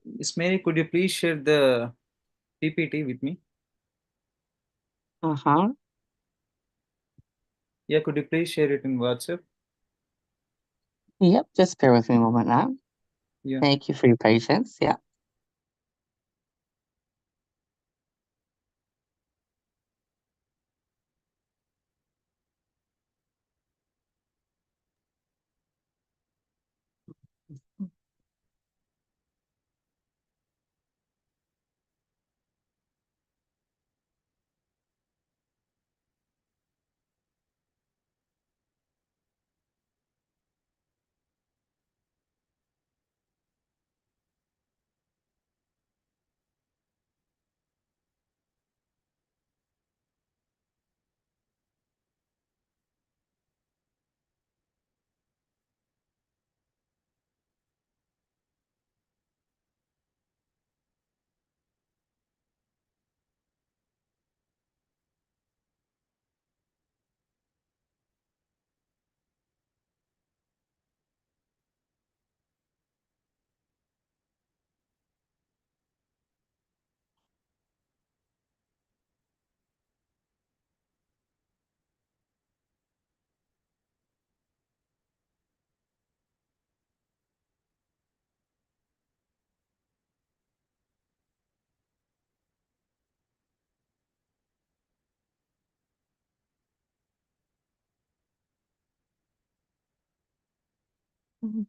Miss Mary, could you please share the PPT with me? Uh-huh. Yeah, could you please share it in WhatsApp? Yep, just bear with me a moment now. Yeah. Thank you for your patience. Yeah. Mhm.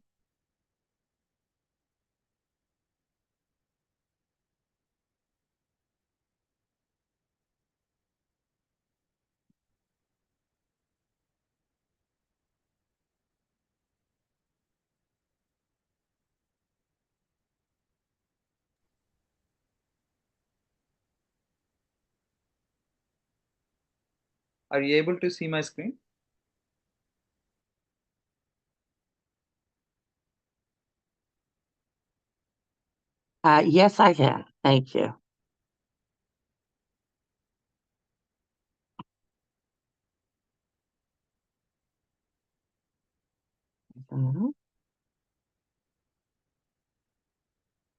Are you able to see my screen? Yes, I can. Thank you. Mhm.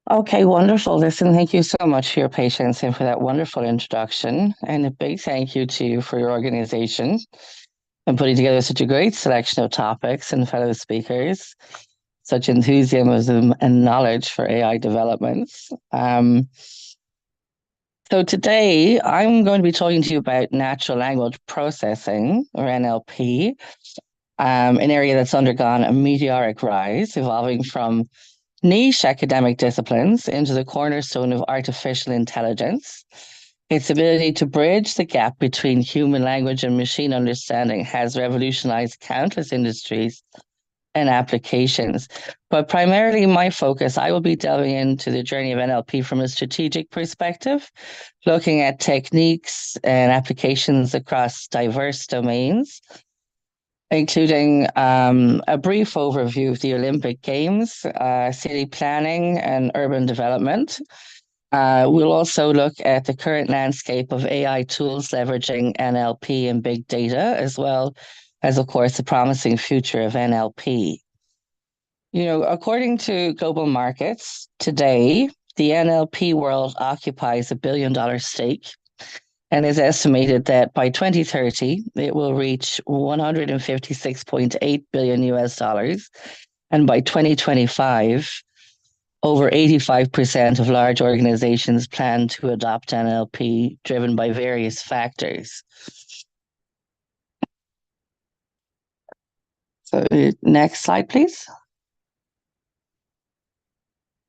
Okay, wonderful. Listen, thank you so much for your patience and for that wonderful introduction. And a big thank you to you for your organization and putting together such a great selection of topics and fellow speakers, such enthusiasm and knowledge for AI developments. So today I'm going to be talking to you about natural language processing, or NLP, an area that's undergone a meteoric rise, evolving from niche academic disciplines into the cornerstone of artificial intelligence. Its ability to bridge the gap between human language and machine understanding has revolutionized countless industries and applications. But primarily my focus, I will be delving into the journey of NLP from a strategic perspective, looking at techniques and applications across diverse domains, including a brief overview of the Olympic Games, city planning, and urban development. We'll also look at the current landscape of AI tools leveraging NLP and big data, as well as, of course, the promising future of NLP. You know, according to global markets, today, the NLP world occupies $1 billion stake and is estimated that by 2030, it will reach 156.8 billion US dollars. And by 2025, over 85% of large organizations plan to adopt NLP, driven by various factors. So next slide, please.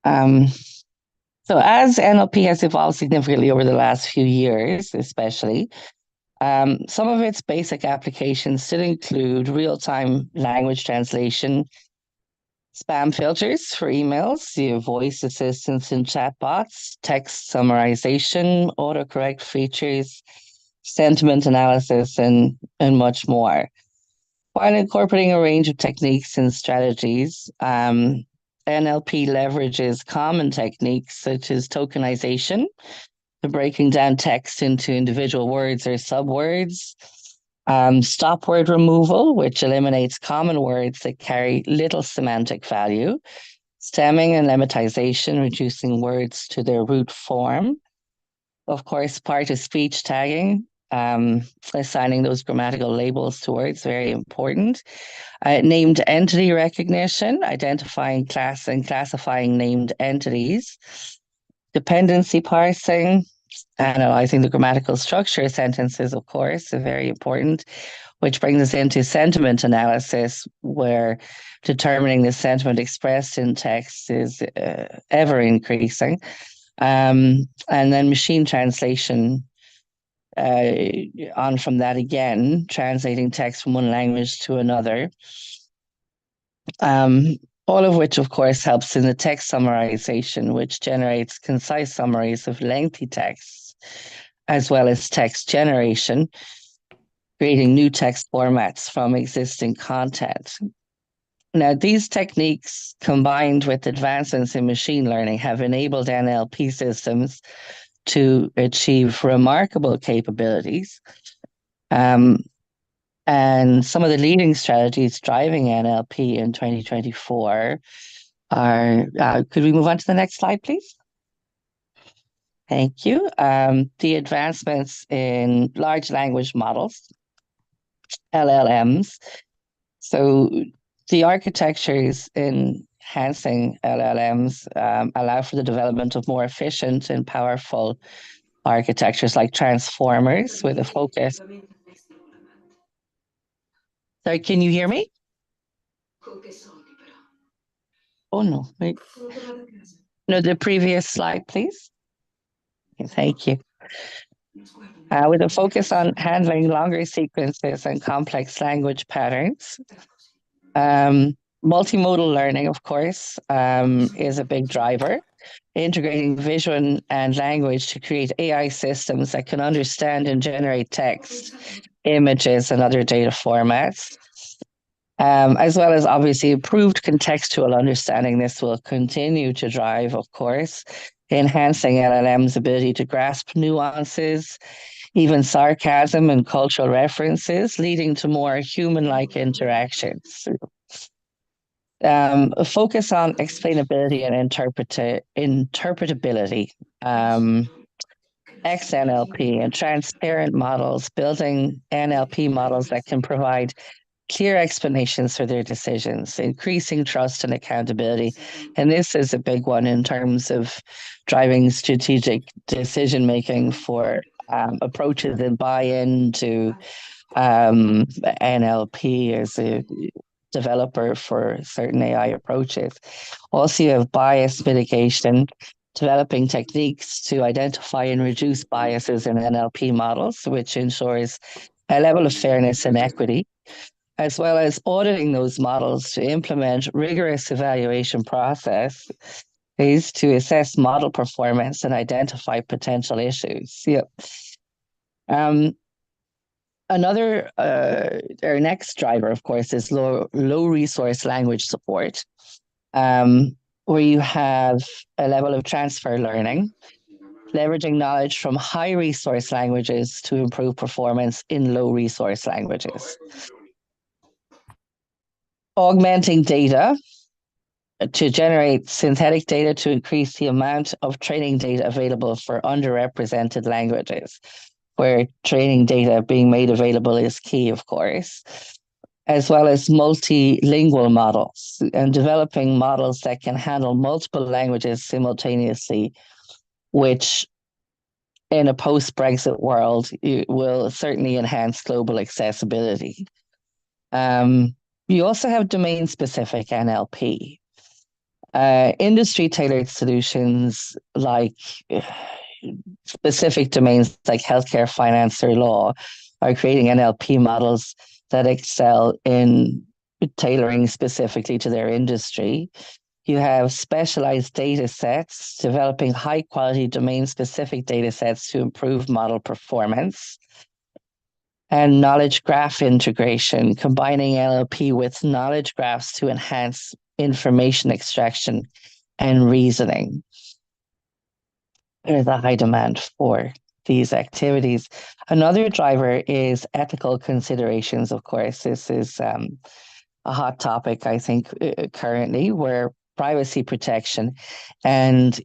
So as NLP has evolved significantly over the last few years, especially, some of its basic applications still include real-time language translation, spam filters for emails, voice assistants and chatbots, text summarization, autocorrect features, sentiment analysis, and much more. While incorporating a range of techniques and strategies, NLP leverages common techniques such as tokenization, the breaking down text into individual words or subwords, stop word removal, which eliminates common words that carry little semantic value, stemming and lemmatization, reducing words to their root form. Of course, part of speech tagging, assigning those grammatical labels to words, very important. Named entity recognition, identifying class and classifying named entities. Dependency parsing, analyzing the grammatical structure of sentences, of course, are very important, which brings us into sentiment analysis, where determining the sentiment expressed in text is ever increasing. And then machine translation, on from that again, translating text from one language to another. All of which, of course, helps in the text summarization, which generates concise summaries of lengthy texts, as well as text generation, creating new text formats from existing content. Now, these techniques, combined with advancements in machine learning, have enabled NLP systems to achieve remarkable capabilities. And some of the leading strategies driving NLP in 2024 are, could we move on to the next slide, please? Thank you. The advancements in large language models, LLMs. So the architectures enhancing LLMs allow for the development of more efficient and powerful architectures like transformers with a focus. Sorry, can you hear me? Oh, no. Wait. No, the previous slide, please. Okay, thank you. With a focus on handling longer sequences and complex language patterns. Multimodal learning, of course, is a big driver. Integrating vision and language to create AI systems that can understand and generate text, images, and other data formats. As well as obviously improved contextual understanding. This will continue to drive, of course, enhancing LLM's ability to grasp nuances, even sarcasm and cultural references, leading to more human-like interactions. A focus on explainability and interpretability, XNLP and transparent models, building NLP models that can provide clear explanations for their decisions, increasing trust and accountability. And this is a big one in terms of driving strategic decision-making for approaches and buy-in to NLP as a developer for certain AI approaches. Also, you have bias mitigation, developing techniques to identify and reduce biases in NLP models, which ensures a level of fairness and equity, as well as auditing those models to implement rigorous evaluation process is to assess model performance and identify potential issues. Yep. Our next driver, of course, is low resource language support, where you have a level of transfer learning, leveraging knowledge from high resource languages to improve performance in low resource languages. Augmenting data to generate synthetic data to increase the amount of training data available for underrepresented languages, where training data being made available is key, of course, as well as multilingual models and developing models that can handle multiple languages simultaneously, which in a post-Brexit world will certainly enhance global accessibility. You also have domain-specific NLP. Industry-tailored solutions like specific domains like healthcare, finance, or law are creating NLP models that excel in tailoring specifically to their industry. You have specialized data sets, developing high-quality domain-specific data sets to improve model performance. And knowledge graph integration, combining NLP with knowledge graphs to enhance information extraction and reasoning. There's a high demand for these activities. Another driver is ethical considerations, of course. This is a hot topic, I think, currently, where privacy protection and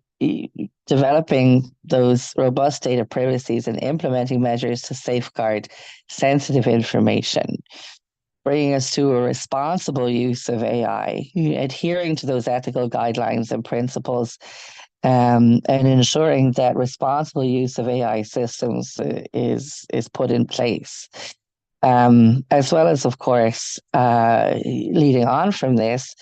developing those robust data privacies and implementing measures to safeguard sensitive information, bringing us to a responsible use of AI, adhering to those ethical guidelines and principles, and ensuring that responsible use of AI systems is put in place. As well as, of course, leading on from this,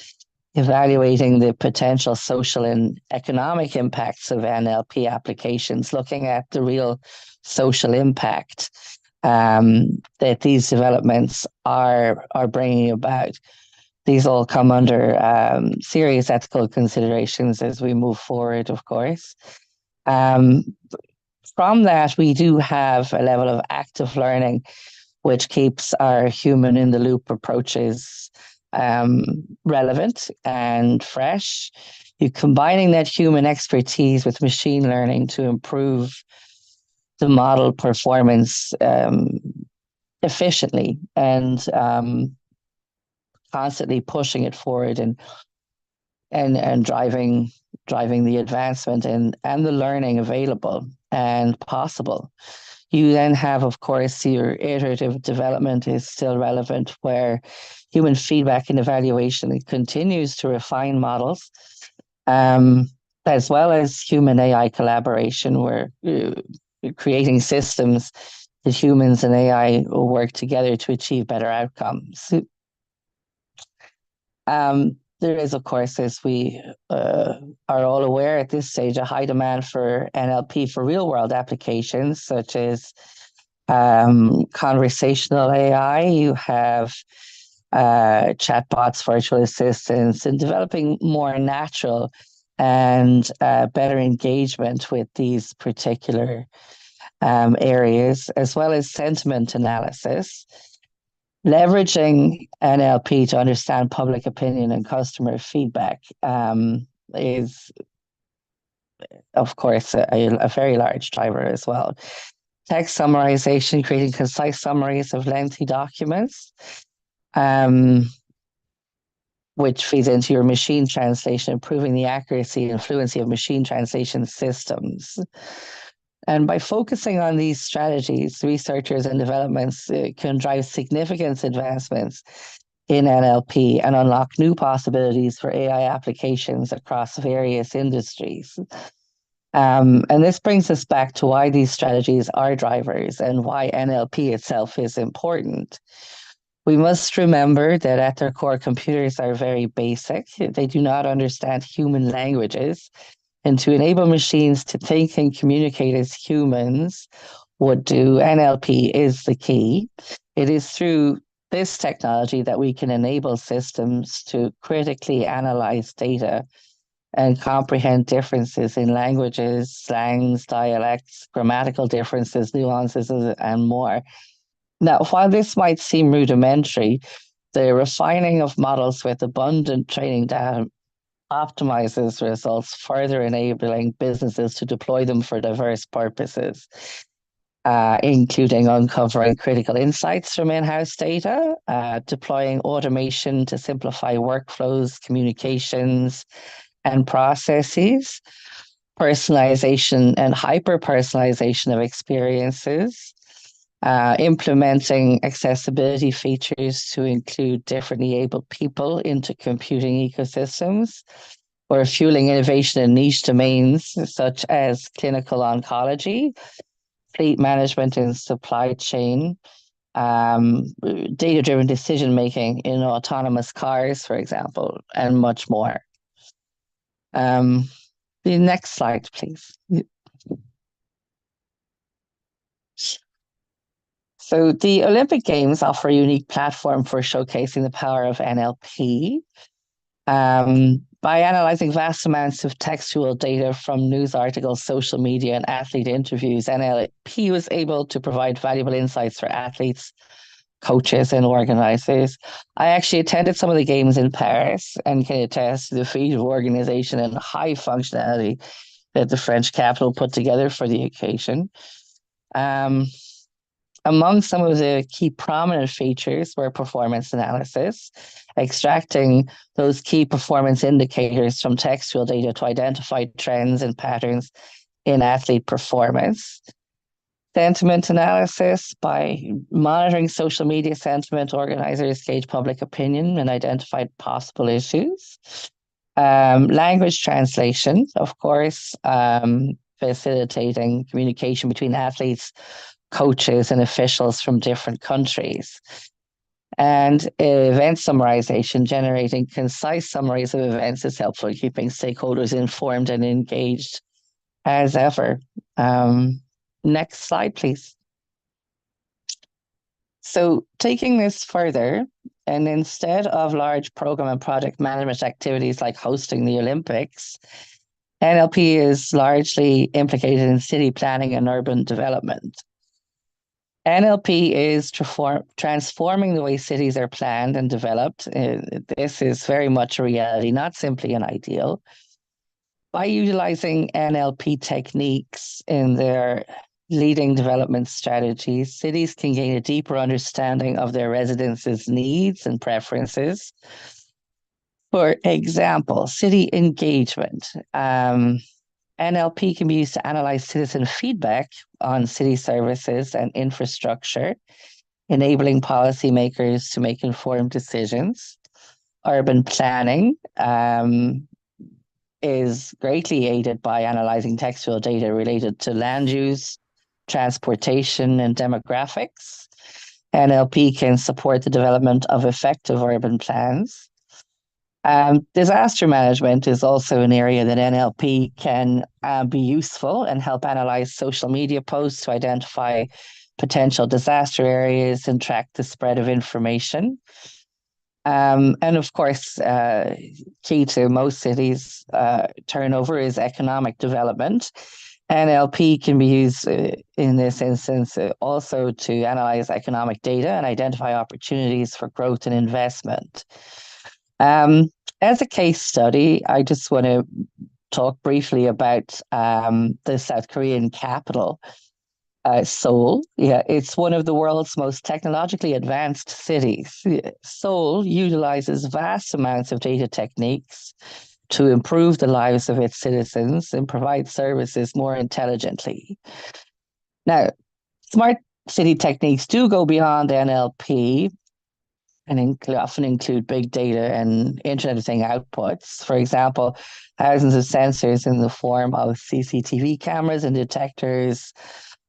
evaluating the potential social and economic impacts of NLP applications, looking at the real social impact that these developments are bringing about. These all come under serious ethical considerations as we move forward, of course. From that, we do have a level of active learning, which keeps our human-in-the-loop approaches relevant and fresh. You're combining that human expertise with machine learning to improve the model performance efficiently and constantly pushing it forward and driving the advancement and the learning available and possible. You then have, of course, your iterative development is still relevant, where human feedback and evaluation continues to refine models, as well as human AI collaboration, where creating systems that humans and AI will work together to achieve better outcomes. There is, of course, as we are all aware at this stage, a high demand for NLP for real-world applications, such as conversational AI. You have chatbots, virtual assistants, and developing more natural and better engagement with these particular areas, as well as sentiment analysis. Leveraging NLP to understand public opinion and customer feedback is, of course, a very large driver as well. Text summarization, creating concise summaries of lengthy documents, which feeds into your machine translation, improving the accuracy and fluency of machine translation systems. And by focusing on these strategies, researchers and developments can drive significant advancements in NLP and unlock new possibilities for AI applications across various industries. And this brings us back to why these strategies are drivers and why NLP itself is important. We must remember that at their core, computers are very basic. They do not understand human languages. And to enable machines to think and communicate as humans would do, NLP is the key. It is through this technology that we can enable systems to critically analyze data and comprehend differences in languages, slangs, dialects, grammatical differences, nuances, and more. Now, while this might seem rudimentary, the refining of models with abundant training data optimizes results, further enabling businesses to deploy them for diverse purposes, including uncovering critical insights from in-house data, deploying automation to simplify workflows, communications, and processes, personalization and hyper-personalization of experiences, implementing accessibility features to include differently abled people into computing ecosystems, or fueling innovation in niche domains such as clinical oncology, fleet management and supply chain, data-driven decision-making in autonomous cars, for example, and much more. The next slide, please. So the Olympic Games offer a unique platform for showcasing the power of NLP. By analyzing vast amounts of textual data from news articles, social media, and athlete interviews, NLP was able to provide valuable insights for athletes, coaches, and organizers. I actually attended some of the games in Paris and can attest to the feat of organization and high functionality that the French capital put together for the occasion. Among some of the key prominent features were performance analysis, extracting those key performance indicators from textual data to identify trends and patterns in athlete performance. Sentiment analysis, by monitoring social media sentiment, organizers gauge public opinion and identified possible issues. Language translation, of course, facilitating communication between athletes, coaches, and officials from different countries. And event summarization, generating concise summaries of events, is helpful in keeping stakeholders informed and engaged as ever. Next slide, please. So taking this further, and instead of large program and project management activities like hosting the Olympics, NLP is largely implicated in city planning and urban development. NLP is transforming the way cities are planned and developed. This is very much a reality, not simply an ideal. By utilizing NLP techniques in their leading development strategies, cities can gain a deeper understanding of their residents' needs and preferences. For example, city engagement. NLP can be used to analyze citizen feedback on city services and infrastructure, enabling policymakers to make informed decisions. Urban planning is greatly aided by analyzing textual data related to land use, transportation, and demographics. NLP can support the development of effective urban plans. Disaster management is also an area that NLP can be useful and help analyze social media posts to identify potential disaster areas and track the spread of information. And of course, key to most cities' turnover is economic development. NLP can be used in this instance also to analyze economic data and identify opportunities for growth and investment. As a case study, I just want to talk briefly about the South Korean capital, Seoul. Yeah, it's one of the world's most technologically advanced cities. Seoul utilizes vast amounts of data techniques to improve the lives of its citizens and provide services more intelligently. Now, smart city techniques do go beyond NLP and often include big data and Internet of Things outputs. For example, thousands of sensors in the form of CCTV cameras and detectors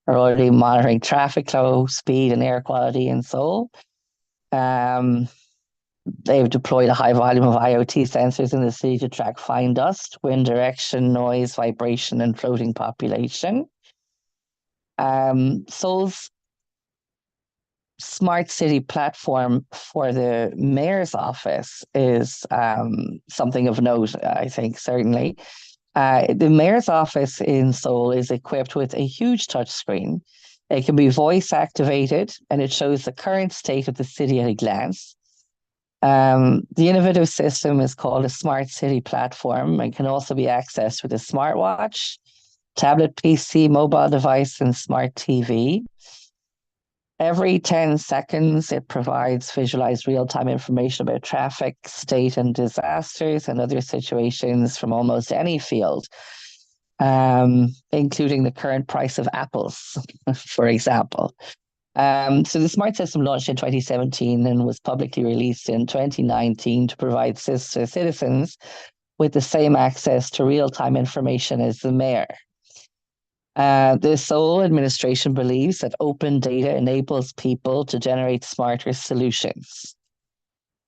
are already monitoring traffic flow, speed, and air quality in Seoul. They've deployed a high volume of IoT sensors in the city to track fine dust, wind direction, noise, vibration, and floating population. Seoul's smart city platform for the mayor's office is something of note, I think, certainly. The mayor's office in Seoul is equipped with a huge touchscreen. It can be voice activated and it shows the current state of the city at a glance. The innovative system is called a smart city platform and can also be accessed with a smartwatch, tablet PC, mobile device, and smart TV. Every 10 seconds, it provides visualized real-time information about traffic, state, and disasters and other situations from almost any field, including the current price of apples, for example. So the smart system launched in 2017 and was publicly released in 2019 to provide citizens with the same access to real-time information as the mayor. The Seoul administration believes that open data enables people to generate smarter solutions.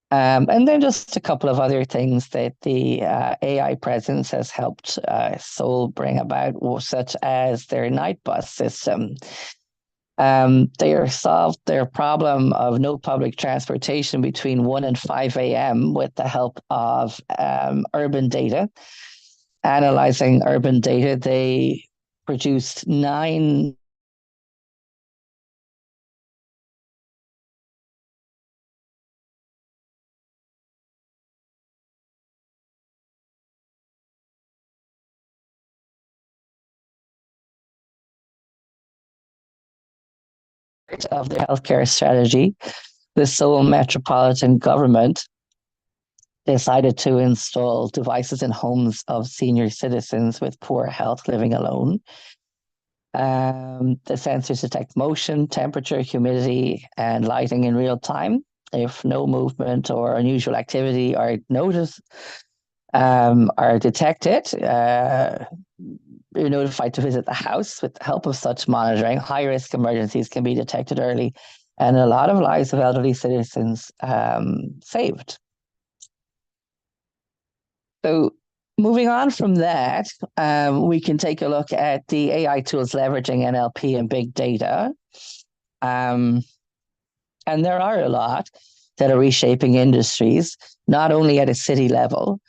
And then just a couple of other things that the AI presence has helped Seoul bring about, such as their night bus system. They solved their problem of no public transportation between 1 and 5 a.m. with the help of urban data. Analyzing urban data, they produced 9 of their healthcare strategy. The Seoul metropolitan government decided to install devices in homes of senior citizens with poor health living alone. The sensors detect motion, temperature, humidity, and lighting in real time. If no movement or unusual activity are noticed, are detected, you're notified to visit the house. With the help of such monitoring, high-risk emergencies can be detected early, and a lot of lives of elderly citizens saved. So moving on from that, we can take a look at the AI tools leveraging NLP and big data. And there are a lot that are reshaping industries, not only at a city level.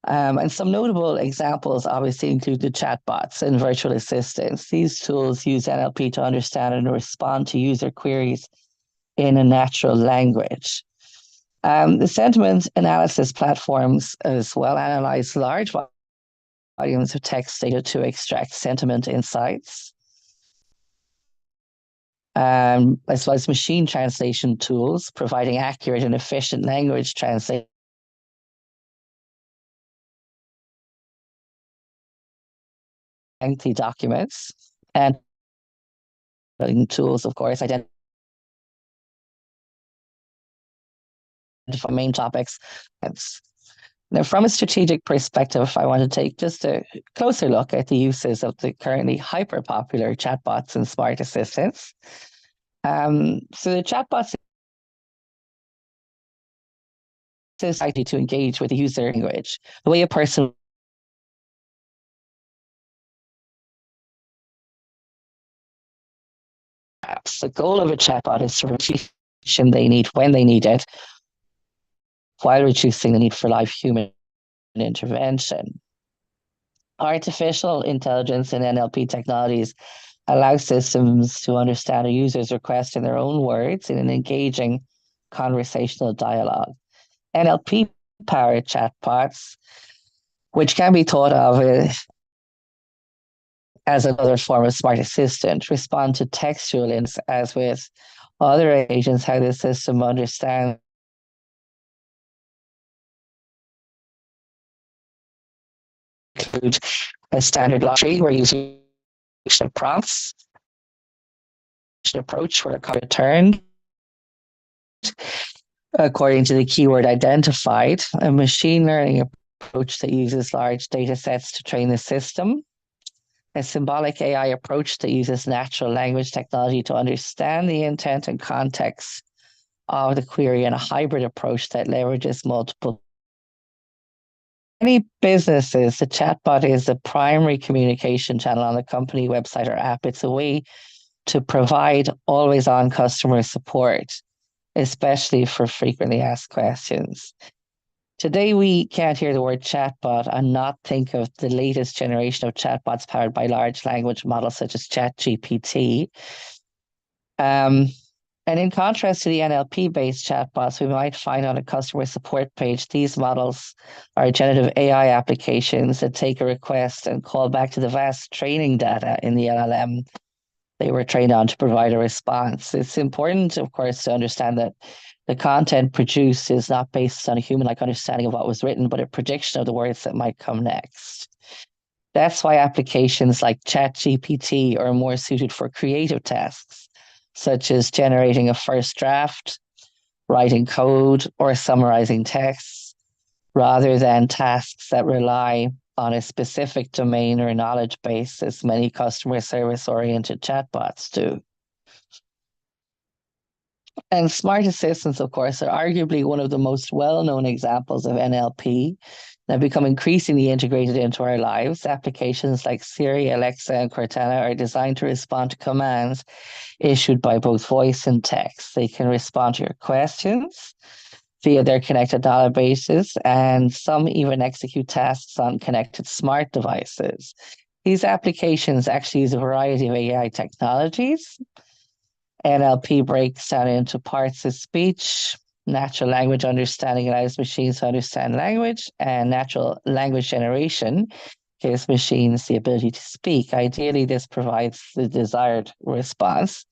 And some notable examples obviously include the chatbots and virtual assistants. These tools use NLP to understand and respond to user queries in a natural language. The sentiment analysis platforms as well analyze large volumes of text data to extract sentiment insights, as well as machine translation tools, providing accurate and efficient language translation lengthy documents, and tools, of course, identify main topics. Now, from a strategic perspective, I want to take just a closer look at the uses of the currently hyper-popular chatbots and smart assistants. So the chatbots society to engage with the user language, the way a person apps. The goal of a chatbot is to reach they need when they need it, while reducing the need for live human intervention. Artificial intelligence and NLP technologies allow systems to understand a user's request in their own words in an engaging conversational dialogue. NLP-powered chatbots, which can be thought of as another form of smart assistant, respond to textual inputs as with other agents, how the system understands include a standard logic where using prompts, an approach where a returned according to the keyword identified, a machine learning approach that uses large data sets to train the system, a symbolic AI approach that uses natural language technology to understand the intent and context of the query, and a hybrid approach that leverages multiple. Many businesses, the chatbot is the primary communication channel on the company website or app. It's a way to provide always-on customer support, especially for frequently asked questions. Today, we can't hear the word chatbot and not think of the latest generation of chatbots powered by large language models such as ChatGPT. And in contrast to the NLP-based chatbots we might find on a customer support page, these models are generative AI applications that take a request and call back to the vast training data in the LLM they were trained on to provide a response. It's important, of course, to understand that the content produced is not based on a human-like understanding of what was written, but a prediction of the words that might come next. That's why applications like ChatGPT are more suited for creative tasks, such as generating a first draft, writing code, or summarizing texts, rather than tasks that rely on a specific domain or knowledge base, as many customer service-oriented chatbots do. And smart assistants, of course, are arguably one of the most well-known examples of NLP that have become increasingly integrated into our lives. Applications like Siri, Alexa, and Cortana are designed to respond to commands issued by both voice and text. They can respond to your questions via their connected databases, and some even execute tasks on connected smart devices. These applications actually use a variety of AI technologies. NLP breaks down into parts of speech. Natural language understanding allows machines to understand language, and natural language generation gives machines the ability to speak. Ideally, this provides the desired response.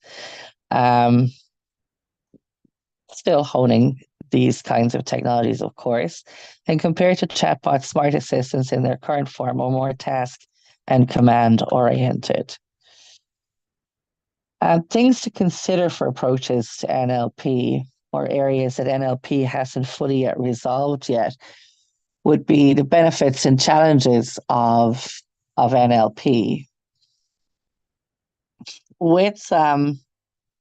Still honing these kinds of technologies, of course, and compared to chatbots, smart assistants in their current form are more task and command oriented. Things to consider for approaches to NLP, or areas that NLP hasn't fully yet resolved yet, would be the benefits and challenges of NLP. With an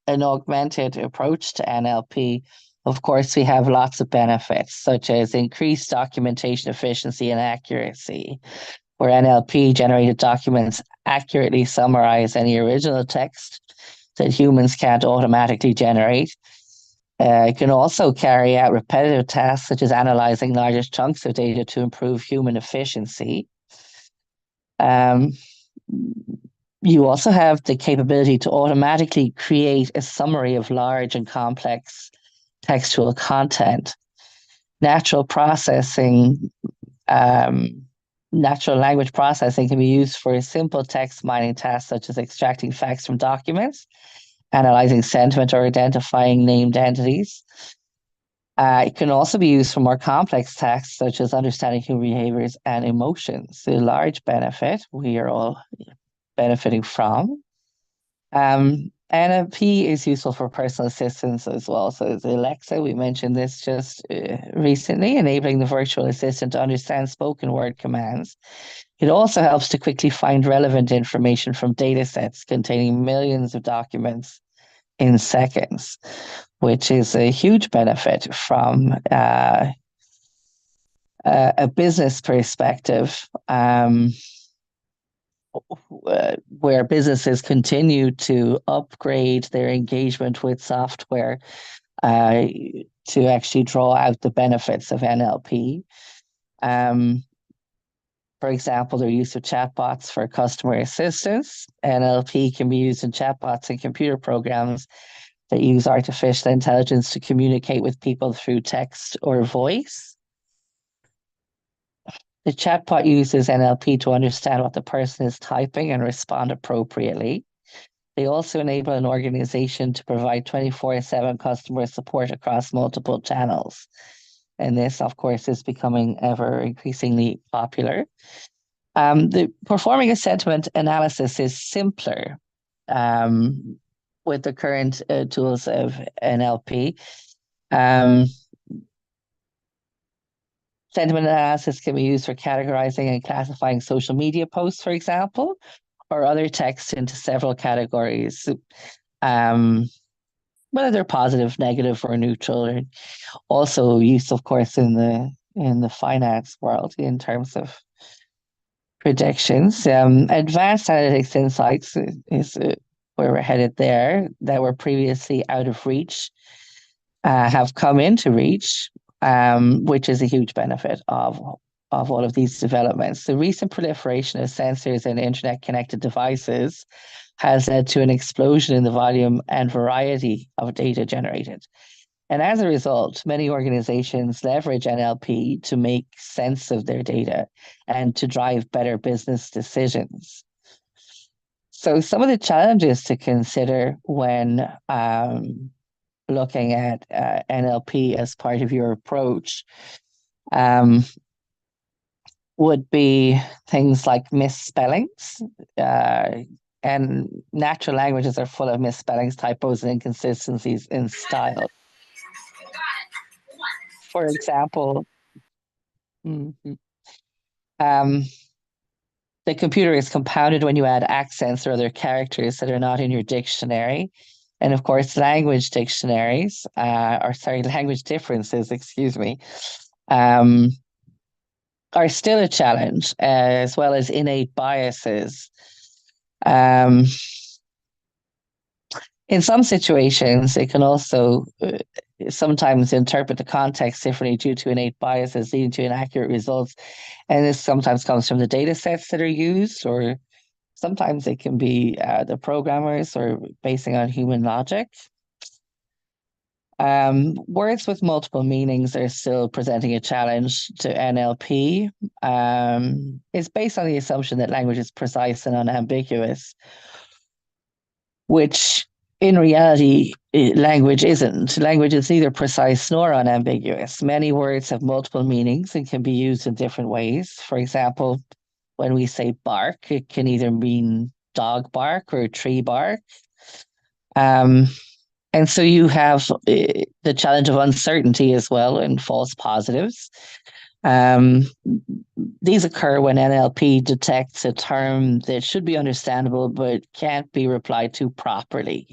augmented approach to NLP, of course, we have lots of benefits, such as increased documentation efficiency and accuracy, where NLP-generated documents accurately summarize any original text that humans can't automatically generate. It can also carry out repetitive tasks, such as analyzing larger chunks of data to improve human efficiency. You also have the capability to automatically create a summary of large and complex textual content. Natural language processing can be used for simple text mining tasks, such as extracting facts from documents, analyzing sentiment, or identifying named entities. It can also be used for more complex tasks, such as understanding human behaviors and emotions. A large benefit we are all benefiting from. NLP is useful for personal assistants as well. So as Alexa, we mentioned this just recently, enabling the virtual assistant to understand spoken word commands. It also helps to quickly find relevant information from data sets containing millions of documents in seconds, which is a huge benefit from a business perspective, where businesses continue to upgrade their engagement with software to actually draw out the benefits of NLP. For example, their use of chatbots for customer assistance. NLP can be used in chatbots and computer programs that use artificial intelligence to communicate with people through text or voice. The chatbot uses NLP to understand what the person is typing and respond appropriately. They also enable an organization to provide 24/7 customer support across multiple channels. And this, of course, is becoming ever increasingly popular. Performing a sentiment analysis is simpler with the current tools of NLP. Sentiment analysis can be used for categorizing and classifying social media posts, for example, or other text into several categories, whether they're positive, negative, or neutral. Or also used, of course, in the finance world in terms of predictions. Advanced analytics insights is where we're headed there, that were previously out of reach, have come into reach, which is a huge benefit of all of these developments. The recent proliferation of sensors and internet-connected devices has led to an explosion in the volume and variety of data generated. And as a result, many organizations leverage NLP to make sense of their data and to drive better business decisions. So some of the challenges to consider when looking at NLP as part of your approach would be things like misspellings. And natural languages are full of misspellings, typos, and inconsistencies in style. For example, the computer is compounded when you add accents or other characters that are not in your dictionary. And of course, language differences, are still a challenge, as well as innate biases. In some situations, it can also sometimes interpret the context differently due to innate biases, leading to inaccurate results. And this sometimes comes from the data sets that are used, or sometimes it can be the programmers or basing on human logic. Words with multiple meanings are still presenting a challenge to NLP. It's based on the assumption that language is precise and unambiguous, which in reality, language isn't. Language is neither precise nor unambiguous. Many words have multiple meanings and can be used in different ways. For example, when we say bark, it can either mean dog bark or tree bark. And so you have the challenge of uncertainty as well in false positives. These occur when NLP detects a term that should be understandable but can't be replied to properly.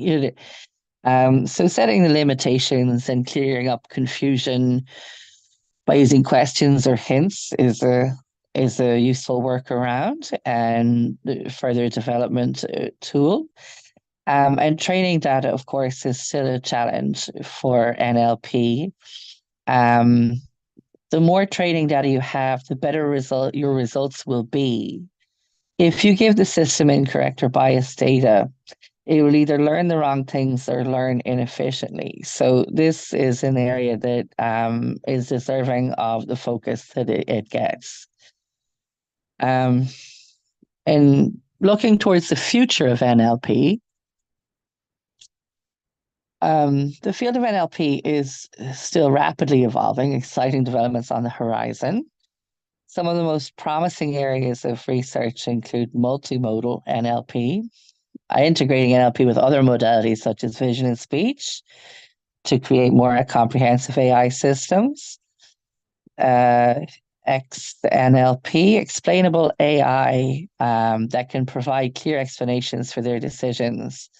So setting the limitations and clearing up confusion by using questions or hints is a useful workaround and further development tool. And training data, of course, is still a challenge for NLP. The more training data you have, the better your results will be. If you give the system incorrect or biased data, it will either learn the wrong things or learn inefficiently. So this is an area that is deserving of the focus that it gets. And looking towards the future of NLP, the field of NLP is still rapidly evolving, exciting developments on the horizon. Some of the most promising areas of research include multimodal NLP, integrating NLP with other modalities such as vision and speech to create more comprehensive AI systems. XNLP, explainable AI that can provide clear explanations for their decisions,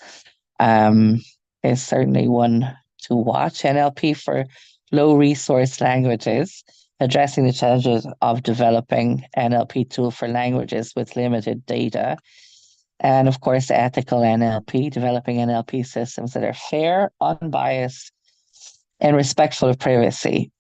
is certainly one to watch. NLP for low resource languages, addressing the challenges of developing NLP tool for languages with limited data. And of course, ethical NLP, developing NLP systems that are fair, unbiased, and respectful of privacy.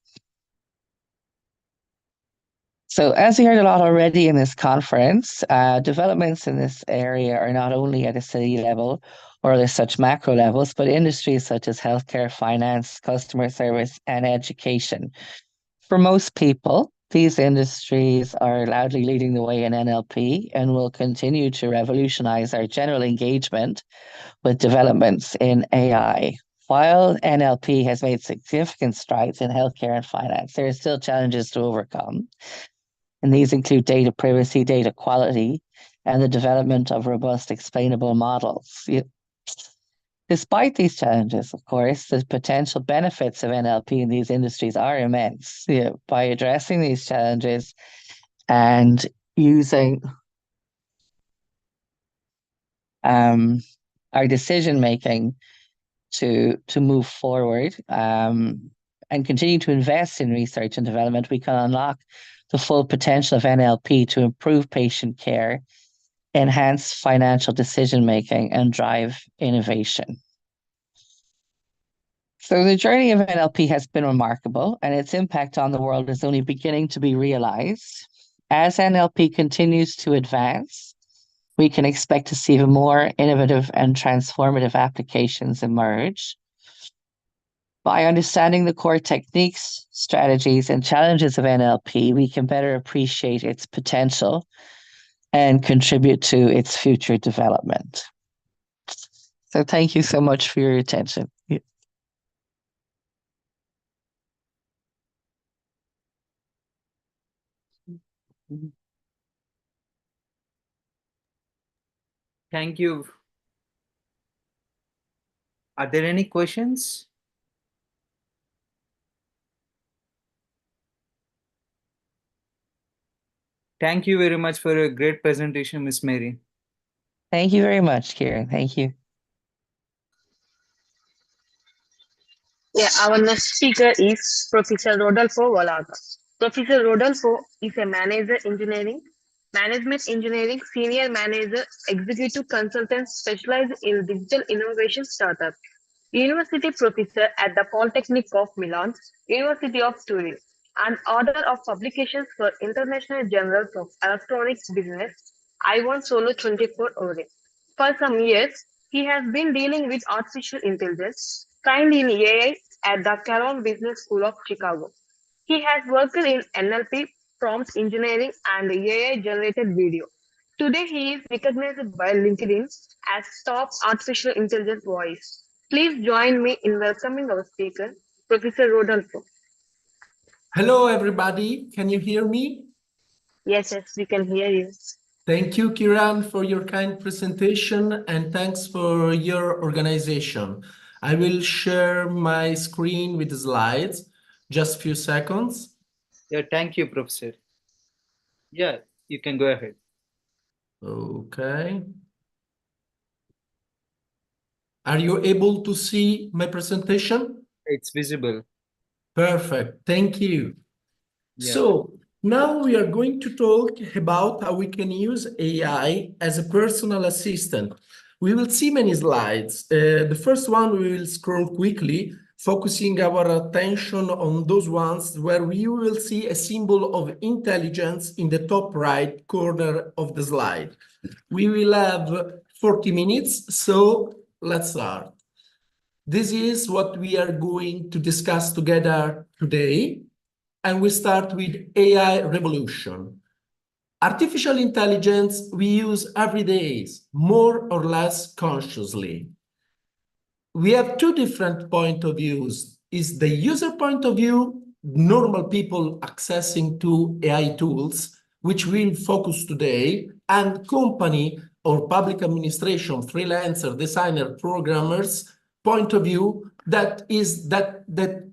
So as we heard a lot already in this conference, developments in this area are not only at a city level or there's such macro levels, but industries such as healthcare, finance, customer service, and education. For most people, these industries are loudly leading the way in NLP and will continue to revolutionize our general engagement with developments in AI. While NLP has made significant strides in healthcare and finance, there are still challenges to overcome. And these include data privacy, data quality, and the development of robust explainable models. Despite these challenges, of course, the potential benefits of NLP in these industries are immense. By addressing these challenges and using our decision-making to move forward and continue to invest in research and development, we can unlock the full potential of NLP to improve patient care, enhance financial decision-making, and drive innovation. So the journey of NLP has been remarkable, and its impact on the world is only beginning to be realized. As NLP continues to advance, we can expect to see more innovative and transformative applications emerge. By understanding the core techniques, strategies, and challenges of NLP, we can better appreciate its potential and contribute to its future development. So thank you so much for your attention. Thank you. Are there any questions? Thank you very much for a great presentation, Ms. Mary. Thank you very much, Kieran. Thank you. Yeah, our next speaker is Professor Rodolfo Valaga. Professor Rodolfo is a management engineering senior manager, executive consultant specialized in digital innovation startup, university professor at the Polytechnic of Milan, University of Turin, and author of publications for International Journals of Electronics Business, I1 Solo 24 Ore. For some years, he has been dealing with artificial intelligence, trained in AI at the Caron Business School of Chicago. He has worked in NLP, prompt engineering, and AI-generated video. Today, he is recognized by LinkedIn as top artificial intelligence voice. Please join me in welcoming our speaker, Professor Rodolfo. Hello, everybody. Can you hear me? Yes, we can hear you. Thank you, Kiran, for your kind presentation, and thanks for your organization. I will share my screen with the slides. Just a few seconds. Yeah, thank you, Professor. Yeah, you can go ahead. Okay. Are you able to see my presentation? It's visible. Perfect. Thank you. Yeah. So now we are going to talk about how we can use AI as a personal assistant. We will see many slides. The first one we will scroll quickly, focusing our attention on those ones where we will see a symbol of intelligence in the top right corner of the slide. We will have 40 minutes, so let's start. This is what we are going to discuss together today, and we start with AI revolution. Artificial intelligence we use every day, more or less consciously. We have two different points of views. Is the user point of view, normal people accessing to AI tools, which we'll focus today, and company or public administration, freelancer, designer, programmers point of view that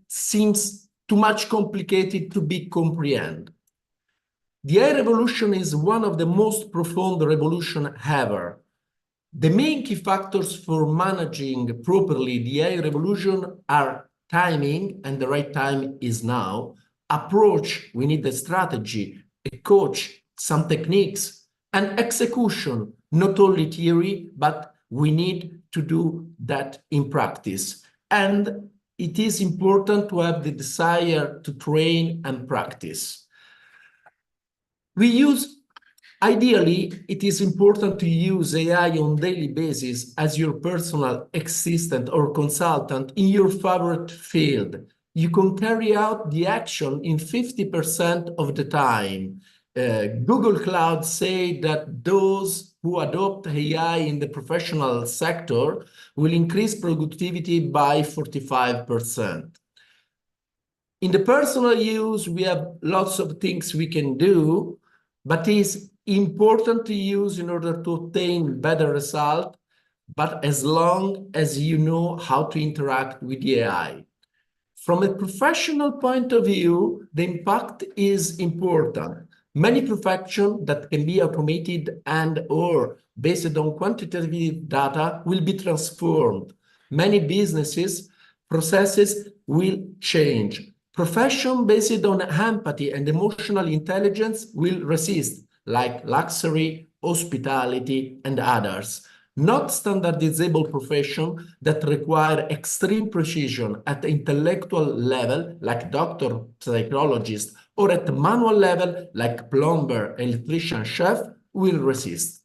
seems too much complicated to be comprehended. The AI revolution is one of the most profound revolutions ever. The main key factors for managing properly the AI revolution are timing, and the right time is now, approach, we need a strategy, a coach, some techniques, and execution, not only theory, but we need to do that in practice. And it is important to have the desire to train and practice. Ideally, it is important to use AI on a daily basis as your personal assistant or consultant in your favorite field. You can carry out the action in 50% of the time. Google Cloud say that those who adopt AI in the professional sector will increase productivity by 45%. In the personal use, we have lots of things we can do, but it's important to use in order to obtain better result, but as long as you know how to interact with the AI. From a professional point of view, the impact is important. Many professions that can be automated and or based on quantitative data will be transformed. Many businesses, processes will change. Profession based on empathy and emotional intelligence will resist, like luxury, hospitality, and others. Not standardizable profession that require extreme precision at the intellectual level, like doctor, psychologist, or at the manual level, like plumber, electrician, chef, will resist.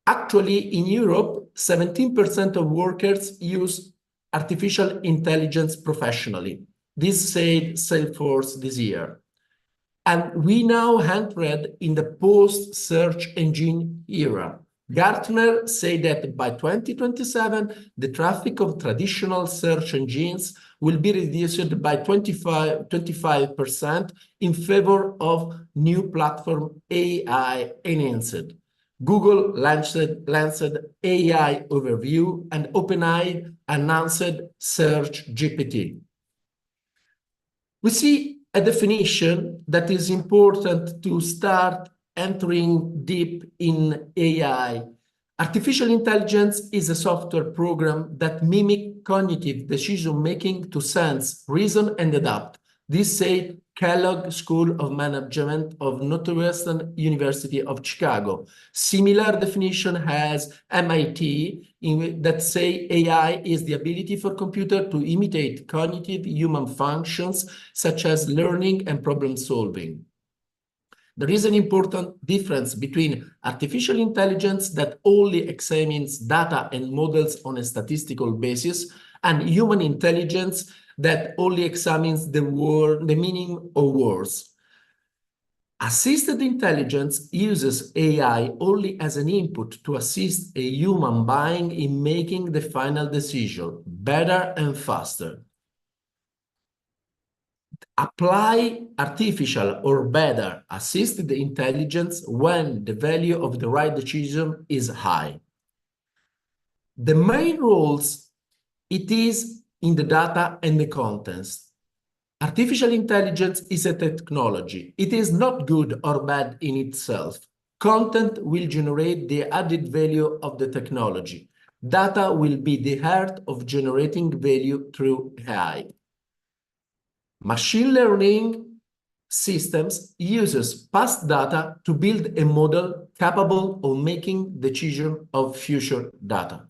Actually, in Europe, 17% of workers use artificial intelligence professionally. This said Salesforce this year. And we now entered in the post-search engine era. Gartner said that by 2027, the traffic of traditional search engines will be reduced by 25% in favor of new platform AI enhanced. Google launched AI Overview and OpenAI announced Search GPT. We see a definition that is important to start entering deep in AI. Artificial intelligence is a software program that mimics cognitive decision-making to sense, reason, and adapt. This said Kellogg School of Management of Northwestern University of Chicago. Similar definition has MIT that say AI is the ability for computer to imitate cognitive human functions such as learning and problem solving. There is an important difference between artificial intelligence that only examines data and models on a statistical basis and human intelligence that only examines the meaning of words. Assisted intelligence uses AI only as an input to assist a human being in making the final decision better and faster. Apply artificial or better assisted intelligence when the value of the right decision is high. The main roles it is in the data and the contents. Artificial intelligence is a technology. It is not good or bad in itself. Content will generate the added value of the technology. Data will be the heart of generating value through AI. Machine learning systems uses past data to build a model capable of making decisions of future data.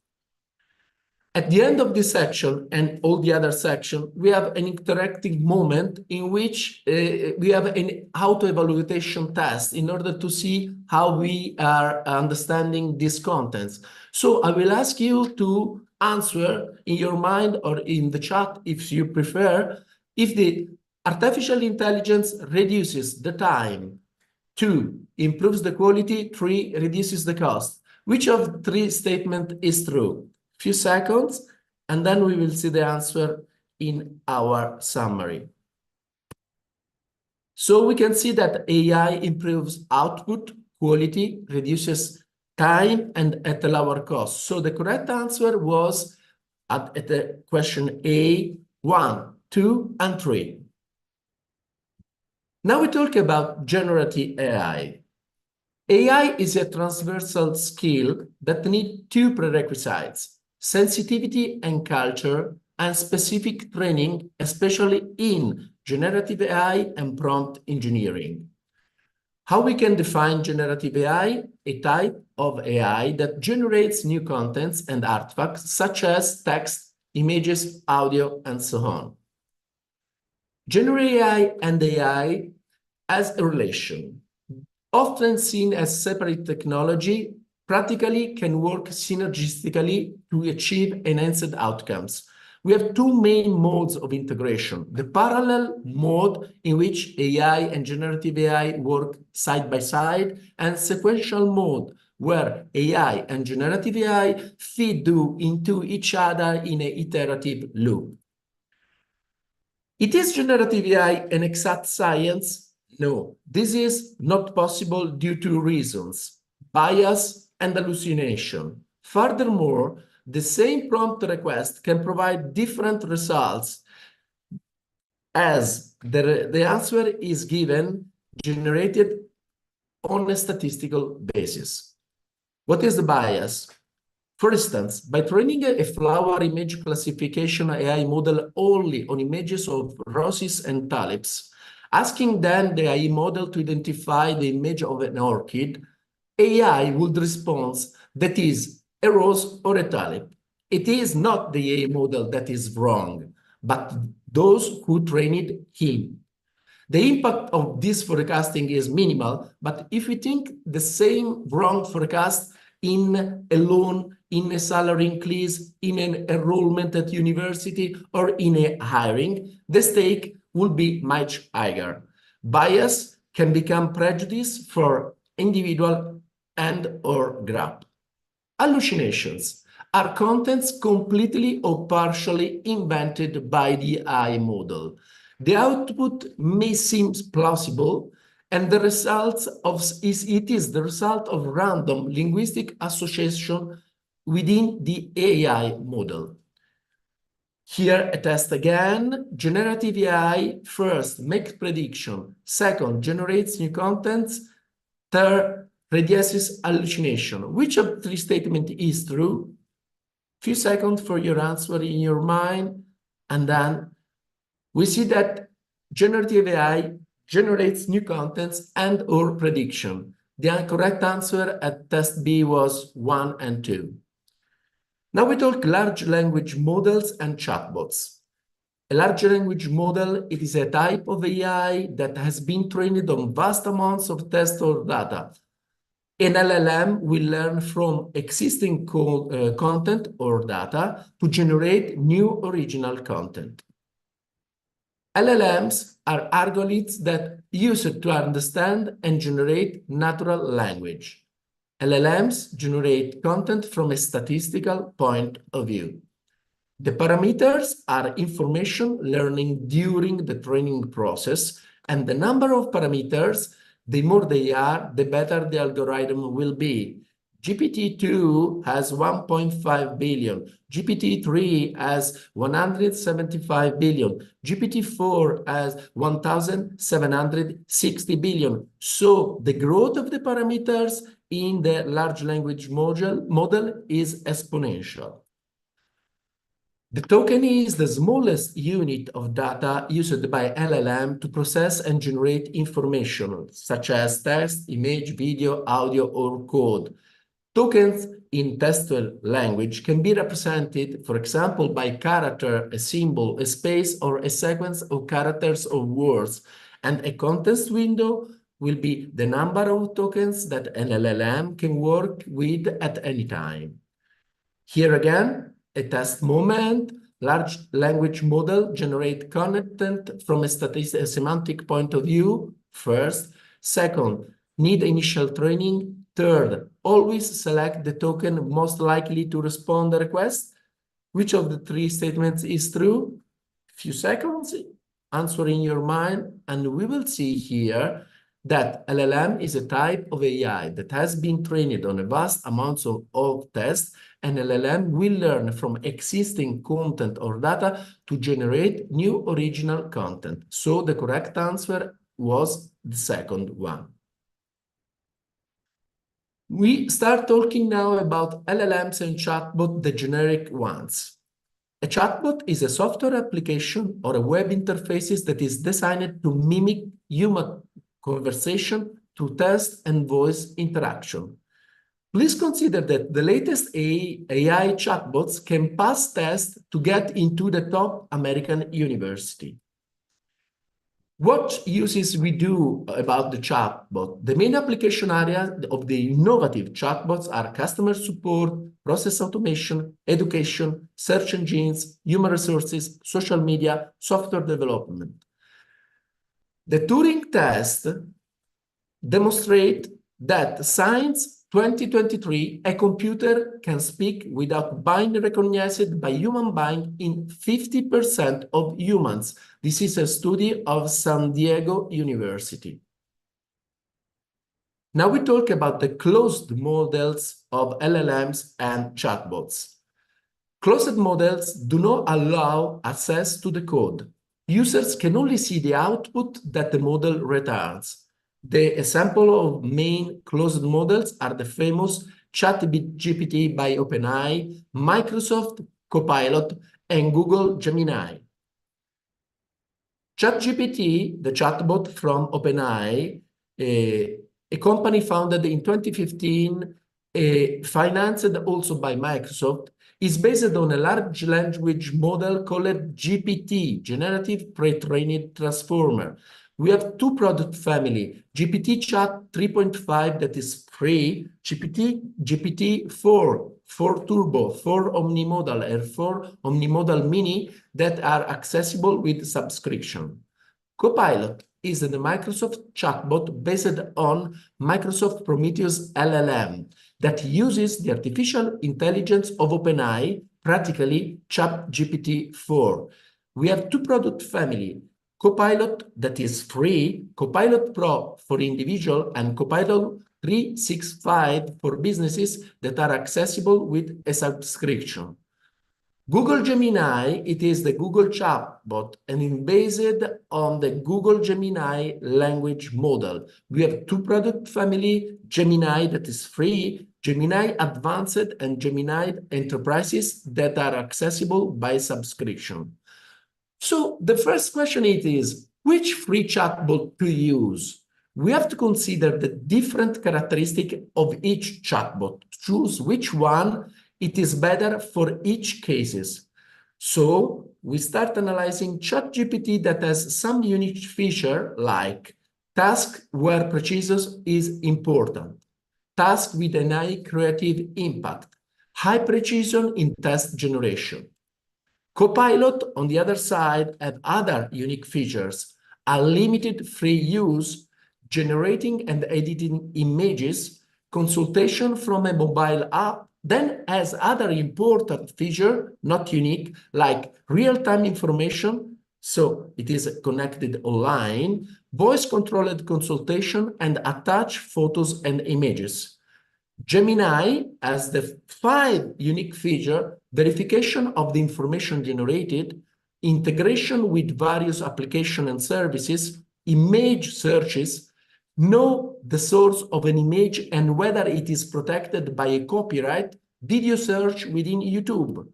At the end of this section and all the other sections, we have an interactive moment in which we have an auto-evaluation test in order to see how we are understanding these contents. So I will ask you to answer in your mind or in the chat, if you prefer, if the artificial intelligence reduces the time, 2, improves the quality, 3, reduces the cost. Which of 3 statements is true? Few seconds, and then we will see the answer in our summary. So we can see that AI improves output, quality, reduces time, and at a lower cost. So the correct answer was at the question A, 1, 2, and 3. Now we talk about generative AI. AI is a transversal skill that needs 2 prerequisites: sensitivity and culture, and specific training, especially in generative AI, and prompt engineering. How we can define generative AI? A type of AI that generates new contents and artifacts such as text, images, audio, and so on. Generative AI and AI as a relation, often seen as separate technology, practically can work synergistically to achieve enhanced outcomes. We have two main modes of integration: the parallel mode, in which AI and generative AI work side by side, and sequential mode, where AI and generative AI feed into each other in an iterative loop. Is generative AI an exact science? No, this is not possible due to reasons: bias and hallucination. Furthermore, the same prompt request can provide different results as the answer is generated on a statistical basis. What is the bias? For instance, by training a flower image classification AI model only on images of roses and tulips, asking then the AI model to identify the image of an orchid, AI would respond that is a rose or a tulip. It is not the AI model that is wrong, but those who trained him. The impact of this forecasting is minimal, but if we think the same wrong forecast in a loan, in a salary increase, in an enrollment at university, or in a hiring, the stake will be much higher. Bias can become prejudice for individual and/or group. Hallucinations are contents completely or partially invented by the AI model. The output may seem plausible, and the result is the result of random linguistic association within the AI model. Here, a test again. Generative AI first makes prediction, second generates new contents, third reduces hallucination. Which of three statements is true? Few seconds for your answer in your mind, and then we see that generative AI generates new contents and/or prediction. The correct answer at test B was 1 and 2. Now we talk large language models and chatbots. A large language model, it is a type of AI that has been trained on vast amounts of text or data. An LLM will learn from existing content or data to generate new original content. LLMs are algorithms that use it to understand and generate natural language. LLMs generate content from a statistical point of view. The parameters are information learning during the training process, and the number of parameters, the more they are, the better the algorithm will be. GPT-2 has 1.5 billion, GPT-3 has 175 billion, GPT-4 has 1,760 billion. So the growth of the parameters in the large language model is exponential. The token is the smallest unit of data used by LLM to process and generate information, such as text, image, video, audio, or code. Tokens in textual language can be represented, for example, by character, a symbol, a space, or a sequence of characters or words, and a context window will be the number of tokens that an LLM can work with at any time. Here again, a test moment. Large language model generate content from a semantic point of view, first. Second, need initial training. Third, always select the token most likely to respond to the request. Which of the three statements is true? Few seconds, answer in your mind, and we will see here that LLM is a type of AI that has been trained on a vast amounts of tests, and LLM will learn from existing content or data to generate new original content. So the correct answer was the second one. We start talking now about LLMs and chatbot, the generic ones. A chatbot is a software application or a web interface that is designed to mimic human conversation through text and voice interaction. Please consider that the latest AI chatbots can pass tests to get into the top American university. What uses we do about the chatbot? The main application area of the innovative chatbots are customer support, process automation, education, search engines, human resources, social media, software development. The Turing test demonstrates that since 2023, a computer can speak without being recognized by human being in 50% of humans. This is a study of San Diego University. Now we talk about the closed models of LLMs and chatbots. Closed models do not allow access to the code. Users can only see the output that the model returns. The example of main closed models are the famous ChatGPT by OpenAI, Microsoft Copilot, and Google Gemini. ChatGPT, the chatbot from OpenAI, a company founded in 2015, financed also by Microsoft, is based on a large language model called GPT, Generative Pre-trained Transformer. We have two product family, GPT Chat 3.5 that is free, GPT-4, 4 Turbo, 4 Omnimodal, and 4 Omnimodal Mini that are accessible with subscription. Copilot is the Microsoft chatbot based on Microsoft Prometheus LLM that uses the artificial intelligence of OpenAI, practically ChatGPT-4. We have two product family, Copilot that is free, Copilot Pro for individual, and Copilot 365 for businesses that are accessible with a subscription. Google Gemini, it is the Google chatbot and is based on the Google Gemini language model. We have two product family, Gemini that is free, Gemini Advanced, and Gemini Enterprises that are accessible by subscription. So the first question is, which free chatbot to use? We have to consider the different characteristics of each chatbot, choose which one it is better for each cases. So we start analyzing ChatGPT that has some unique feature like task where precision is important, task with an high creative impact, high precision in test generation. Copilot, on the other side, have other unique features, unlimited free use, generating and editing images, consultation from a mobile app, then has other important feature, not unique, like real-time information, so it is connected online, voice-controlled consultation, and attach photos and images. Gemini has the 5 unique features: verification of the information generated, integration with various applications and services, image searches, know the source of an image and whether it is protected by a copyright, video search within YouTube.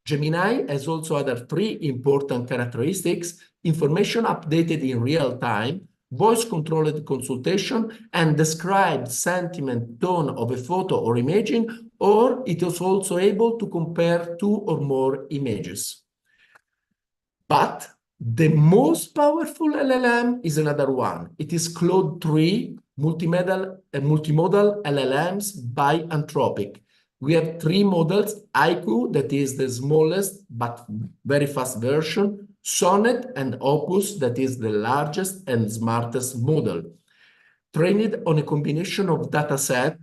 Gemini has also other 3 important characteristics: information updated in real time, voice-controlled consultation, and describe sentiment, tone of a photo or imaging, or it is also able to compare 2 or more images. But the most powerful LLM is another one. It is Claude 3 multimodal LLMs by Anthropic. We have 3 models: IQ, that is the smallest but very fast version, Sonnet, and Opus, that is the largest and smartest model, trained on a combination of dataset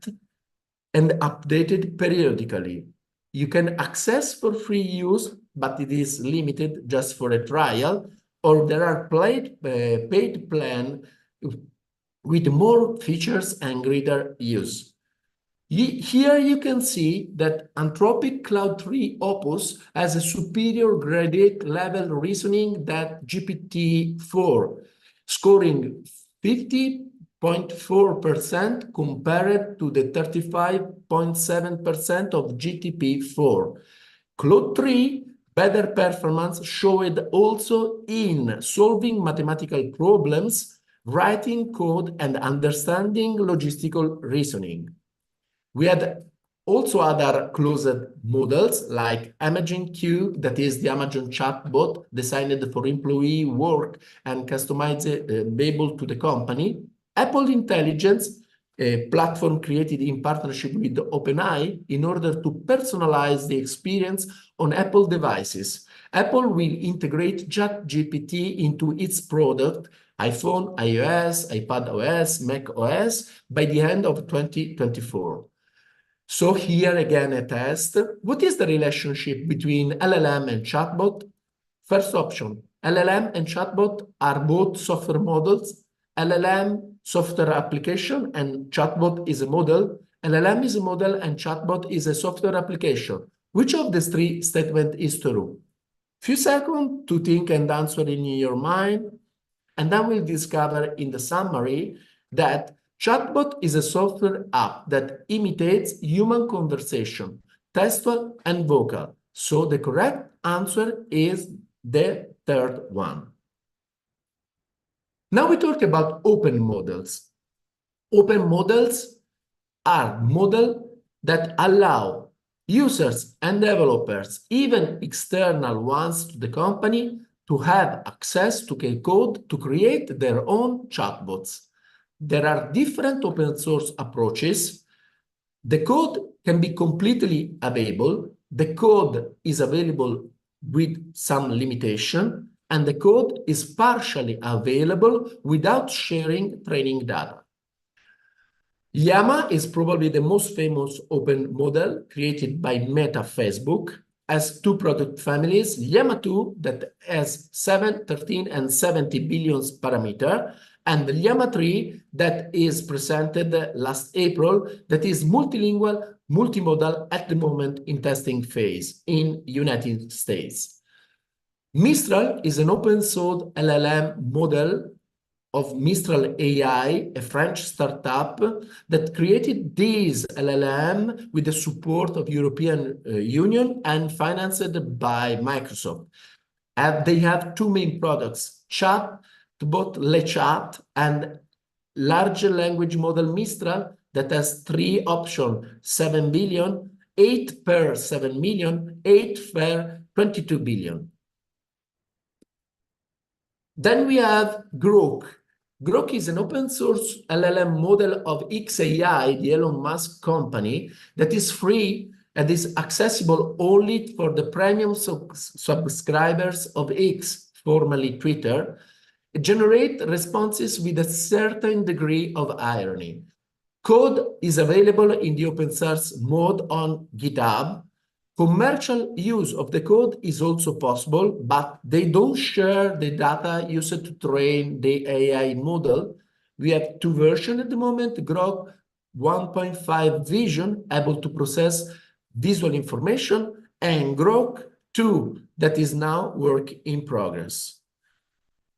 and updated periodically. You can access for free use, but it is limited just for a trial, or there are paid plan with more features and greater use. Here you can see that Anthropic Cloud 3 Opus has a superior gradient level reasoning than GPT-4, scoring 50.4% compared to the 35.7% of GPT-4. Claude 3 better performance showed also in solving mathematical problems, writing code, and understanding logistical reasoning. We had also other closed models like Amazon Q, that is the Amazon chatbot designed for employee work and customizable to the company. Apple Intelligence, a platform created in partnership with OpenAI in order to personalize the experience on Apple devices. Apple will integrate ChatGPT into its product, iPhone, iOS, iPadOS, macOS, by the end of 2024. So here again a test. What is the relationship between LLM and chatbot? First option, LLM and chatbot are both software models. LLM software application and chatbot is a model. LLM is a model and chatbot is a software application. Which of these three statements is true? Few seconds to think and answer in your mind, and then we'll discover in the summary that chatbot is a software app that imitates human conversation, textual and vocal. So the correct answer is the third one. Now we talk about open models. Open models are models that allow users and developers, even external ones to the company, to have access to code to create their own chatbots. There are different open source approaches. The code can be completely available. The code is available with some limitation, and the code is partially available without sharing training data. Llama is probably the most famous open model created by Meta Facebook, has two product families, Llama 2 that has 7, 13, and 70 billion parameter, and the Llama 3 that is presented last April that is multilingual, multimodal at the moment in testing phase in United States. Mistral is an open source LLM model of Mistral AI, a French startup that created this LLM with the support of European Union and financed by Microsoft. And they have two main products, chatbot LeChat and large language model Mistral that has three options, 7 billion, 8 per 7 million, 8 per 22 billion. Then we have Grok. Grok is an open source LLM model of xAI, the Elon Musk company, that is free and is accessible only for the premium subscribers of X, formerly Twitter. It generates responses with a certain degree of irony. Code is available in the open source mode on GitHub. Commercial use of the code is also possible, but they don't share the data used to train the AI model. We have two versions at the moment, Grok 1.5 Vision, able to process visual information, and Grok 2, that is now work in progress.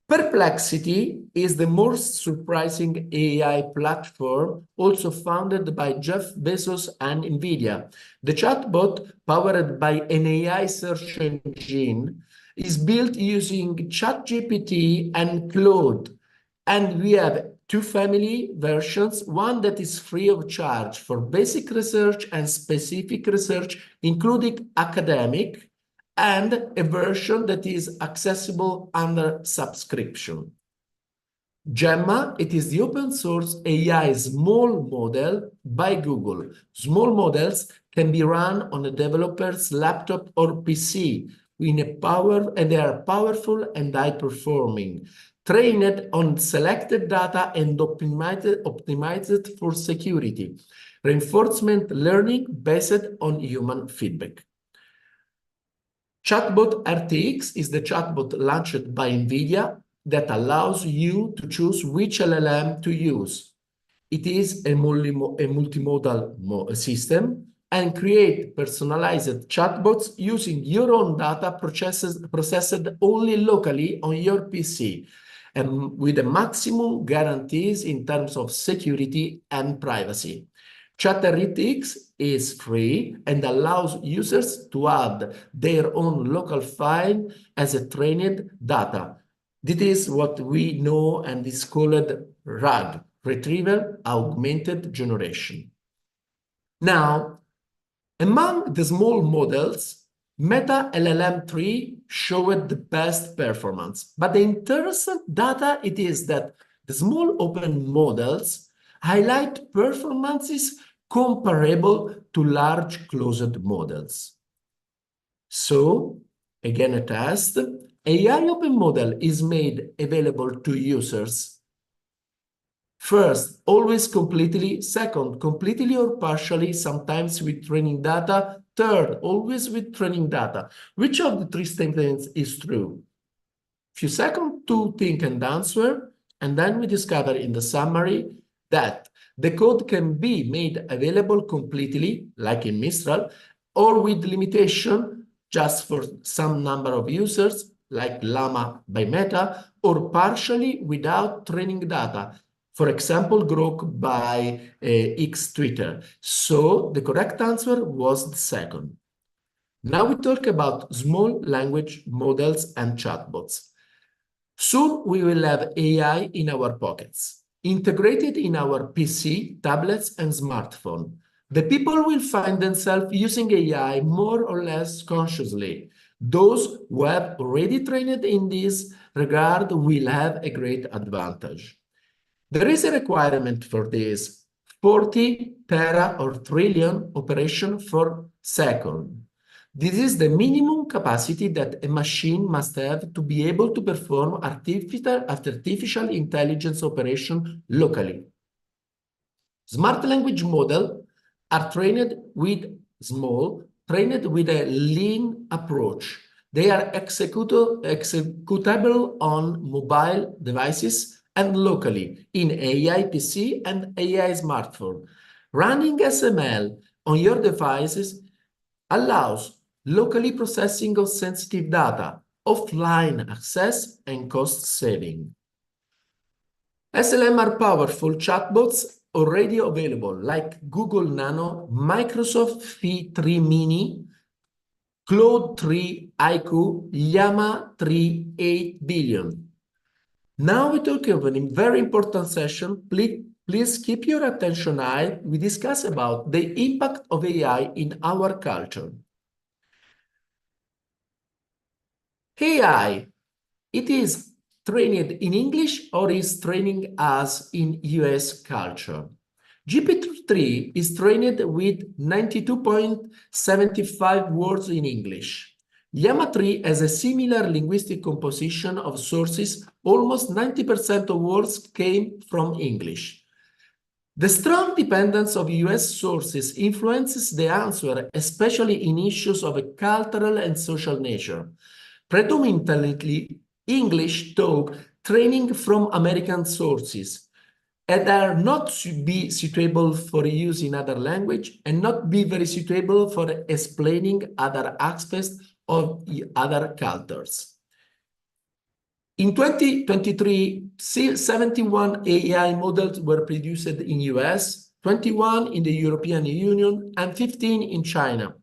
Perplexity is the most surprising AI platform, also founded by Jeff Bezos and NVIDIA. The chatbot, powered by an AI search engine, is built using ChatGPT and Claude. And we have two family versions, one that is free of charge for basic research and specific research, including academic, and a version that is accessible under subscription. Gemma, it is the open source AI small model by Google. Small models can be run on a developer's laptop or PC and they are powerful and high-performing, trained on selected data and optimized for security. Reinforcement learning based on human feedback. Chatbot RTX is the chatbot launched by NVIDIA that allows you to choose which LLM to use. It is a multimodal system and create personalized chatbots using your own data processed only locally on your PC and with the maximum guarantees in terms of security and privacy. ChatRTX is free and allows users to add their own local file as a trained data. This is what we know and is called RAG, Retrieval Augmented Generation. Now, among the small models, Meta LLM-3 showed the best performance, but the interesting data it is that the small open models highlight performances comparable to large closed models. So, again a test, AI open model is made available to users. First, always completely. Second, completely or partially, sometimes with training data. Third, always with training data. Which of the three statements is true? Few seconds to think and answer, and then we discover in the summary that the code can be made available completely, like in Mistral, or with limitation just for some number of users, like Llama by Meta, or partially without training data. For example, Grok by X Twitter. So the correct answer was the second. Now we talk about small language models and chatbots. Soon we will have AI in our pockets, integrated in our PC, tablets, and smartphone. The people will find themselves using AI more or less consciously. Those who have already trained in this regard will have a great advantage. There is a requirement for this, 40 tera or trillion operation per second. This is the minimum capacity that a machine must have to be able to perform artificial intelligence operation locally. Smart language models are trained with a lean approach. They are executable on mobile devices and locally in AI PC and AI smartphone. Running SML on your devices allows locally processing of sensitive data, offline access, and cost saving. SLM are powerful chatbots already available, like Google Nano, Microsoft Phi 3 Mini, Claude 3 IQ, Llama 3 8 billion. Now we talk of a very important session. Please keep your attention high. We discuss about the impact of AI in our culture. AI, it is trained in English or is training us in US culture. GPT-3 is trained with 92.75 words in English. Llama 3 has a similar linguistic composition of sources. Almost 90% of words came from English. The strong dependence of US sources influences the answer, especially in issues of a cultural and social nature. Predominantly English talk training from American sources and are not to be suitable for use in other language and not be very suitable for explaining other aspects of other cultures. In 2023, 71 AI models were produced in US, 21 in the European Union, and 15 in China.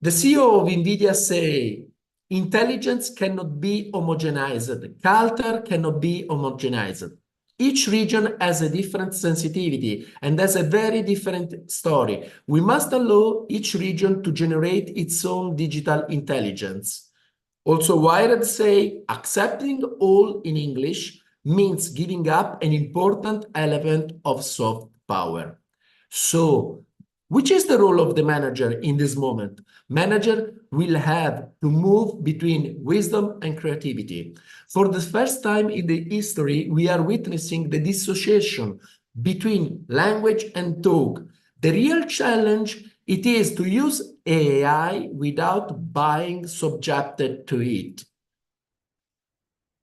The CEO of NVIDIA say, intelligence cannot be homogenized, culture cannot be homogenized. Each region has a different sensitivity and has a very different story. We must allow each region to generate its own digital intelligence. Also, Wired say accepting all in English means giving up an important element of soft power. So, which is the role of the manager in this moment? Manager will have to move between wisdom and creativity. For the first time in the history, we are witnessing the dissociation between language and talk. The real challenge it is to use AI without being subjected to it.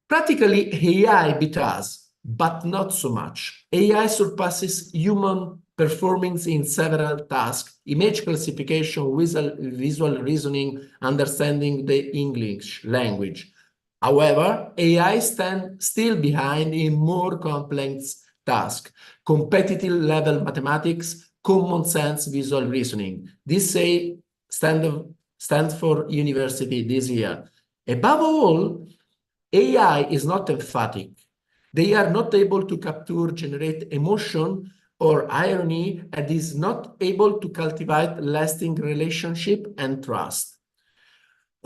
Practically, AI beat us, but not so much. AI surpasses human performance in several tasks: image classification, visual reasoning, understanding the English language. However, AI stands still behind in more complex task, competitive level mathematics, common sense visual reasoning. This stands for university this year. Above all, AI is not emphatic. They are not able to capture, generate emotion or irony, and is not able to cultivate lasting relationship and trust.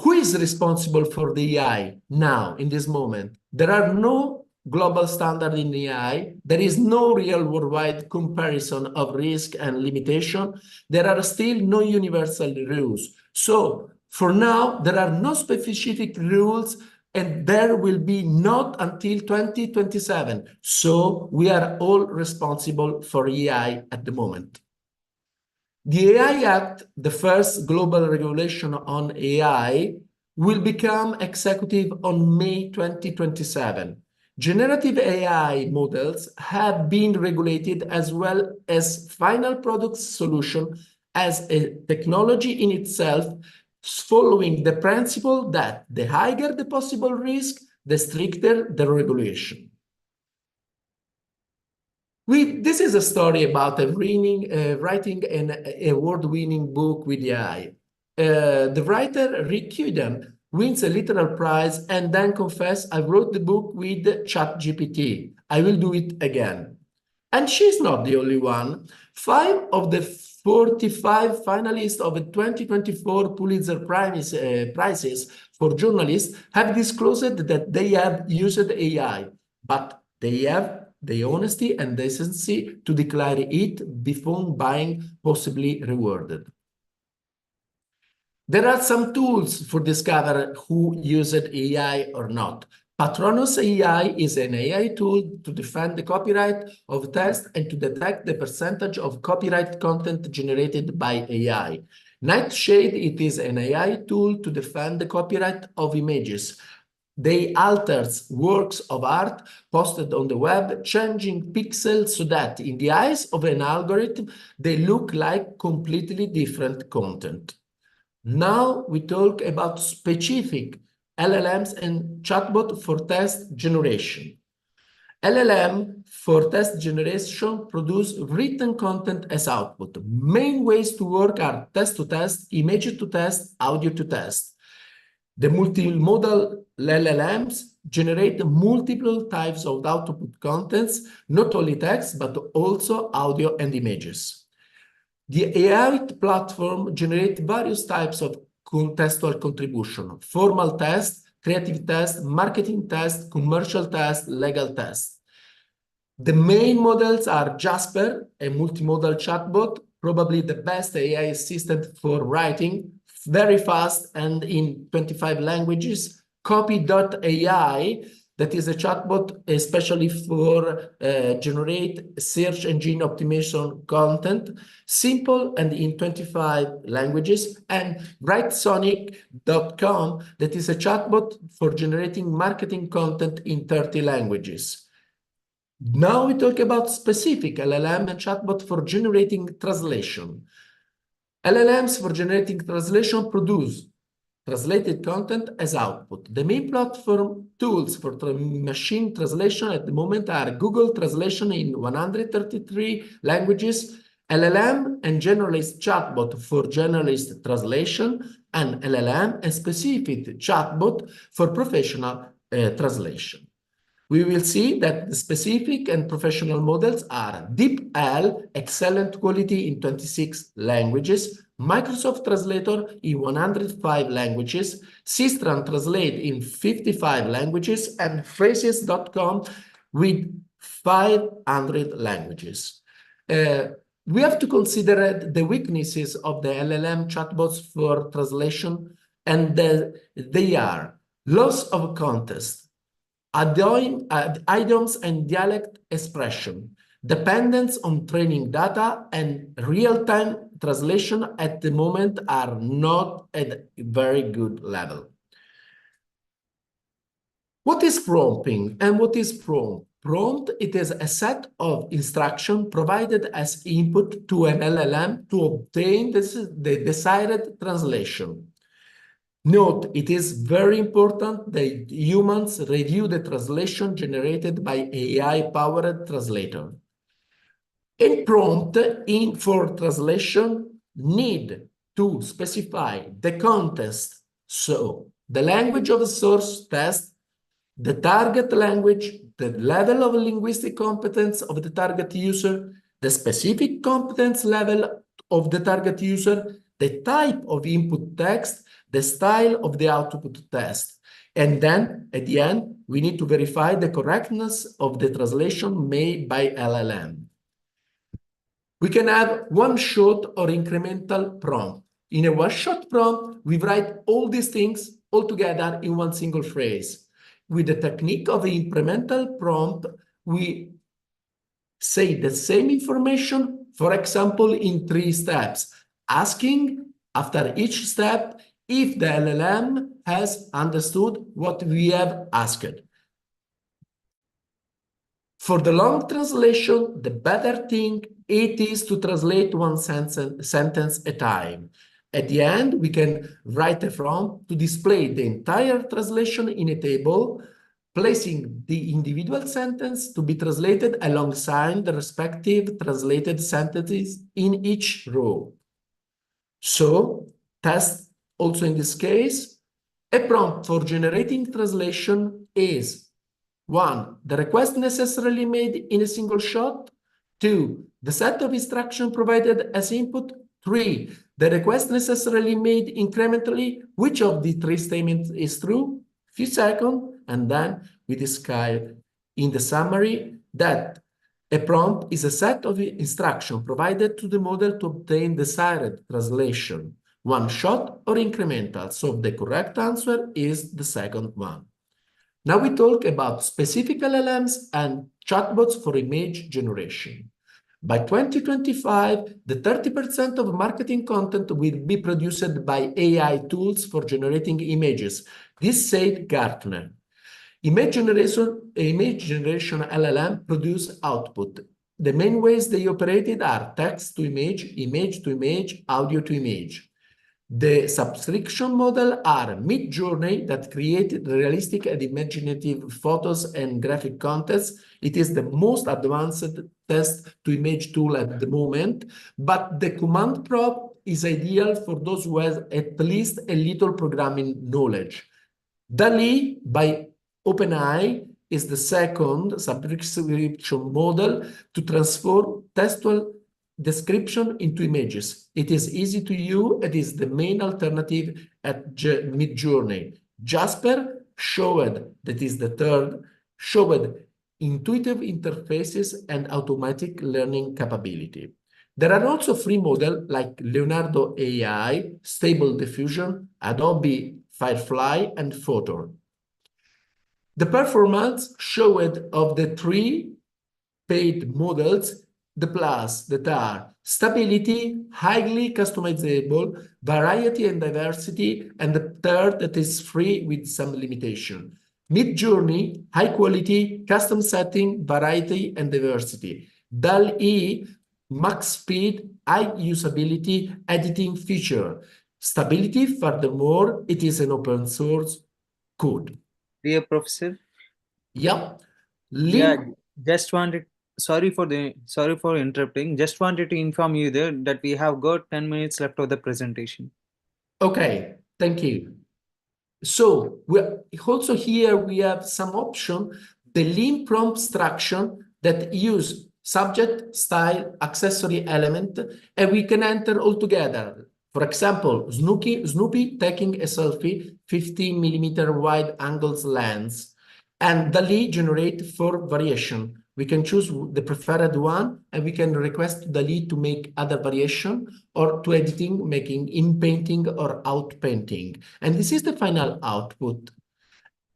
Who is responsible for the AI now, in this moment? There are no global standard in AI. There is no real worldwide comparison of risk and limitation. There are still no universal rules. So for now, there are no specific rules, and there will be not until 2027. So we are all responsible for AI at the moment. The AI Act, the first global regulation on AI, will become executive on May 2027. Generative AI models have been regulated as well as final product solution as a technology in itself, following the principle that the higher the possible risk, the stricter the regulation. This is a story about writing an award-winning book with AI. The writer, Rick Cuden, wins a literary prize and then confesses, I wrote the book with ChatGPT. I will do it again. And she's not the only one. 5 of the 45 finalists of the 2024 Pulitzer Prizes for journalists have disclosed that they have used AI, but they have the honesty and decency to declare it before being possibly rewarded. There are some tools for discover who used AI or not. Patronus AI is an AI tool to defend the copyright of text and to detect the percentage of copyright content generated by AI. Nightshade, it is an AI tool to defend the copyright of images. They alters works of art posted on the web, changing pixels so that in the eyes of an algorithm, they look like completely different content. Now we talk about specific LLMs and chatbot for text generation. LLM for text generation produce written content as output. Main ways to work are text to text, image to text, audio to text. The multimodal LLMs generate multiple types of output contents, not only text, but also audio and images. The AI platform generates various types of contextual contribution: formal test, creative test, marketing test, commercial test, legal test. The main models are Jasper, a multimodal chatbot, probably the best AI assistant for writing, very fast and in 25 languages. Copy.ai, that is a chatbot especially for generate search engine optimization content, simple and in 25 languages. And WriteSonic.com, that is a chatbot for generating marketing content in 30 languages. Now we talk about specific LLM and chatbot for generating translation. LLMs for generating translation produce translated content as output. The main platform tools for machine translation at the moment are Google Translation in 133 languages, LLM and generalist chatbot for generalist translation, and LLM and specific chatbot for professional translation. We will see that the specific and professional models are DeepL, excellent quality in 26 languages, Microsoft Translator in 105 languages, Systran Translate in 55 languages, and Phrases.com with 500 languages. We have to consider the weaknesses of the LLM chatbots for translation, and they are loss of context, idioms and dialect expression, dependence on training data, and real-time translation at the moment are not at a very good level. What is prompting and what is prompt? Prompt, it is a set of instructions provided as input to an LLM to obtain the desired translation. Note, it is very important that humans review the translation generated by AI-powered translator. A prompt for translation need to specify the context, so the language of the source test, the target language, the level of linguistic competence of the target user, the specific competence level of the target user, the type of input text, the style of the output test. And then at the end, we need to verify the correctness of the translation made by LLM. We can have one-shot or incremental prompt. In a one-shot prompt, we write all these things all together in one single phrase. With the technique of the incremental prompt, we say the same information, for example, in 3 steps, asking after each step if the LLM has understood what we have asked. For the long translation, the better thing it is to translate one sentence at a time. At the end, we can write a prompt to display the entire translation in a table, placing the individual sentence to be translated alongside the respective translated sentences in each row. So, test also in this case, a prompt for generating translation is 1, the request necessarily made in a single shot. 2, the set of instructions provided as input. 3, the request necessarily made incrementally. Which of the 3 statements is true? Few seconds, and then we describe in the summary that a prompt is a set of instructions provided to the model to obtain desired translation, one shot or incremental. So the correct answer is the second one. Now we talk about specific LLMs and chatbots for image generation. By 2025, the 30% of marketing content will be produced by AI tools for generating images. This said Gartner. Image generation LLM produce output. The main ways they operated are text to image, image to image, audio to image. The subscription model are Midjourney that created realistic and imaginative photos and graphic contents. It is the most advanced text-to-image tool at the moment, but the command prompt is ideal for those who have at least a little programming knowledge. DALL-E by OpenAI is the second subscription model to transform textual description into images. It is easy to use. It is the main alternative at Midjourney. Jasper showed, that is the third, showed intuitive interfaces and automatic learning capability. There are also free models like Leonardo AI, Stable Diffusion, Adobe Firefly, and Photon. The performance showed of the 3 paid models, the plus that are stability, highly customizable, variety and diversity, and the third that is free with some limitation. Midjourney, high quality, custom setting, variety and diversity. DALL-E, max speed, high usability, editing feature. Stability, furthermore, it is an open source code. Dear Professor. Yeah. Just wanted, sorry for interrupting. Just wanted to inform you there that we have got 10 minutes left of the presentation. Okay, thank you. So also here we have some option, the lean prompt structure that use subject, style, accessory element, and we can enter all together. For example, Snoopy taking a selfie, 15mm wide angles lens, and DALL-E generate 4 variation. We can choose the preferred one, and we can request DALL-E to make other variation or to editing, making in painting or out painting. And this is the final output.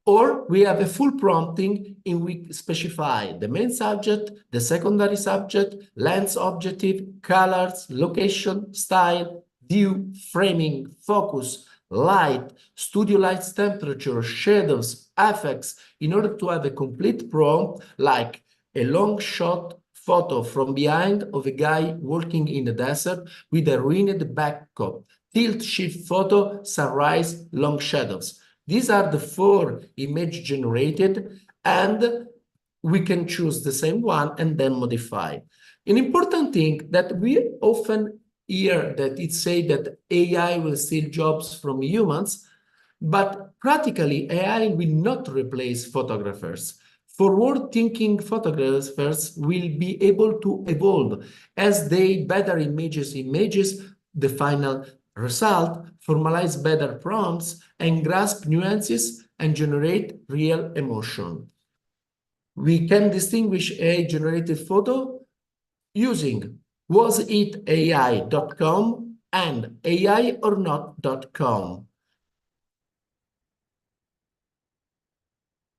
Or we have a full prompting in which we specify the main subject, the secondary subject, lens objective, colors, location, style, view, framing, focus, light, studio lights, temperature, shadows, effects, in order to have a complete prompt like a long shot photo from behind of a guy walking in the desert with a ruined backdrop, tilt shift photo, sunrise, long shadows. These are the 4 images generated, and we can choose the same one and then modify. An important thing that we often hear that it say that AI will steal jobs from humans, but practically AI will not replace photographers. Forward-thinking photographers will be able to evolve as they better images the final result, formalize better prompts, and grasp nuances and generate real emotion. We can distinguish AI-generated photo using wasitai.com and aiornot.com.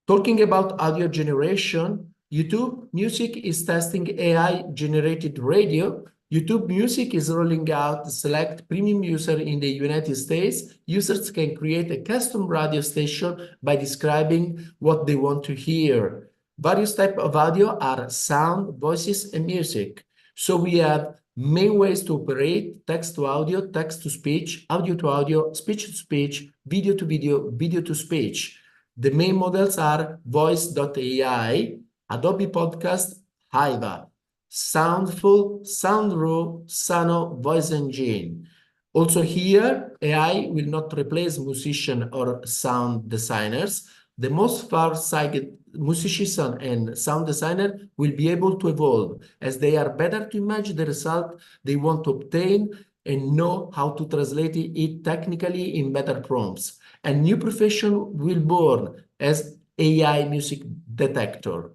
Talking about audio generation, YouTube Music is testing AI-generated radio. YouTube Music is rolling out the select premium user in the United States. Users can create a custom radio station by describing what they want to hear. Various types of audio are sound, voices, and music. So we have main ways to operate: text to audio, text to speech, audio to audio, speech to speech, video to video, video to speech. The main models are voice.ai, Adobe Podcast, Hiva, Soundful, Soundraw, Sano, Voice Engine. Also here, AI will not replace musicians or sound designers. The most far-sighted musicians and sound designer will be able to evolve as they are better to imagine the result they want to obtain and know how to translate it technically in better prompts. A new profession will born as AI music detector.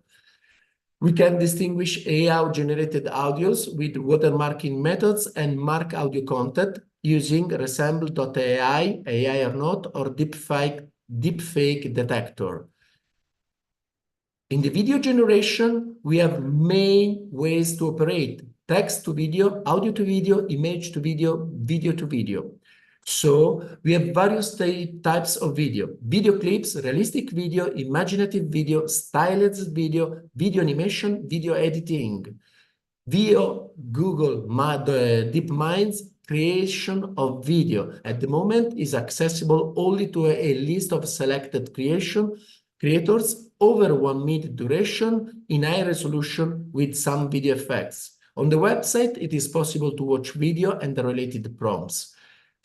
We can distinguish AI-generated audios with watermarking methods and mark audio content using resemble.ai, AI or not, or deepfake detector. In the video generation, we have main ways to operate: text to video, audio to video, image to video, video to video. So we have various types of video: video clips, realistic video, imaginative video, stylized video, video animation, video editing. Via Google DeepMind's creation of video at the moment is accessible only to a list of selected creators over 1 minute duration in high resolution with some video effects. On the website, it is possible to watch video and the related prompts.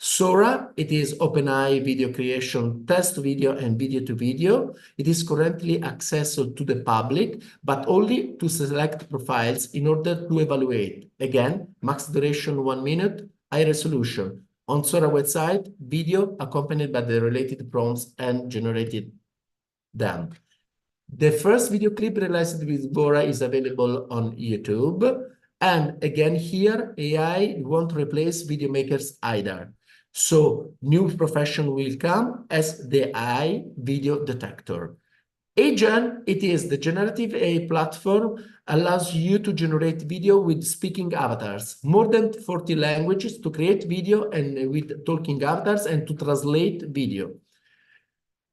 Sora, it is OpenAI video creation, test video and video to video. It is currently accessible to the public, but only to select profiles in order to evaluate. Again, max duration 1 minute, high resolution. On Sora website, video accompanied by the related prompts and generated them. The first video clip realized with Bora is available on YouTube. And again, here, AI won't replace video makers either. So new profession will come as the AI video detector. Agent, it is the generative AI platform, allows you to generate video with speaking avatars, more than 40 languages to create video and with talking avatars and to translate video.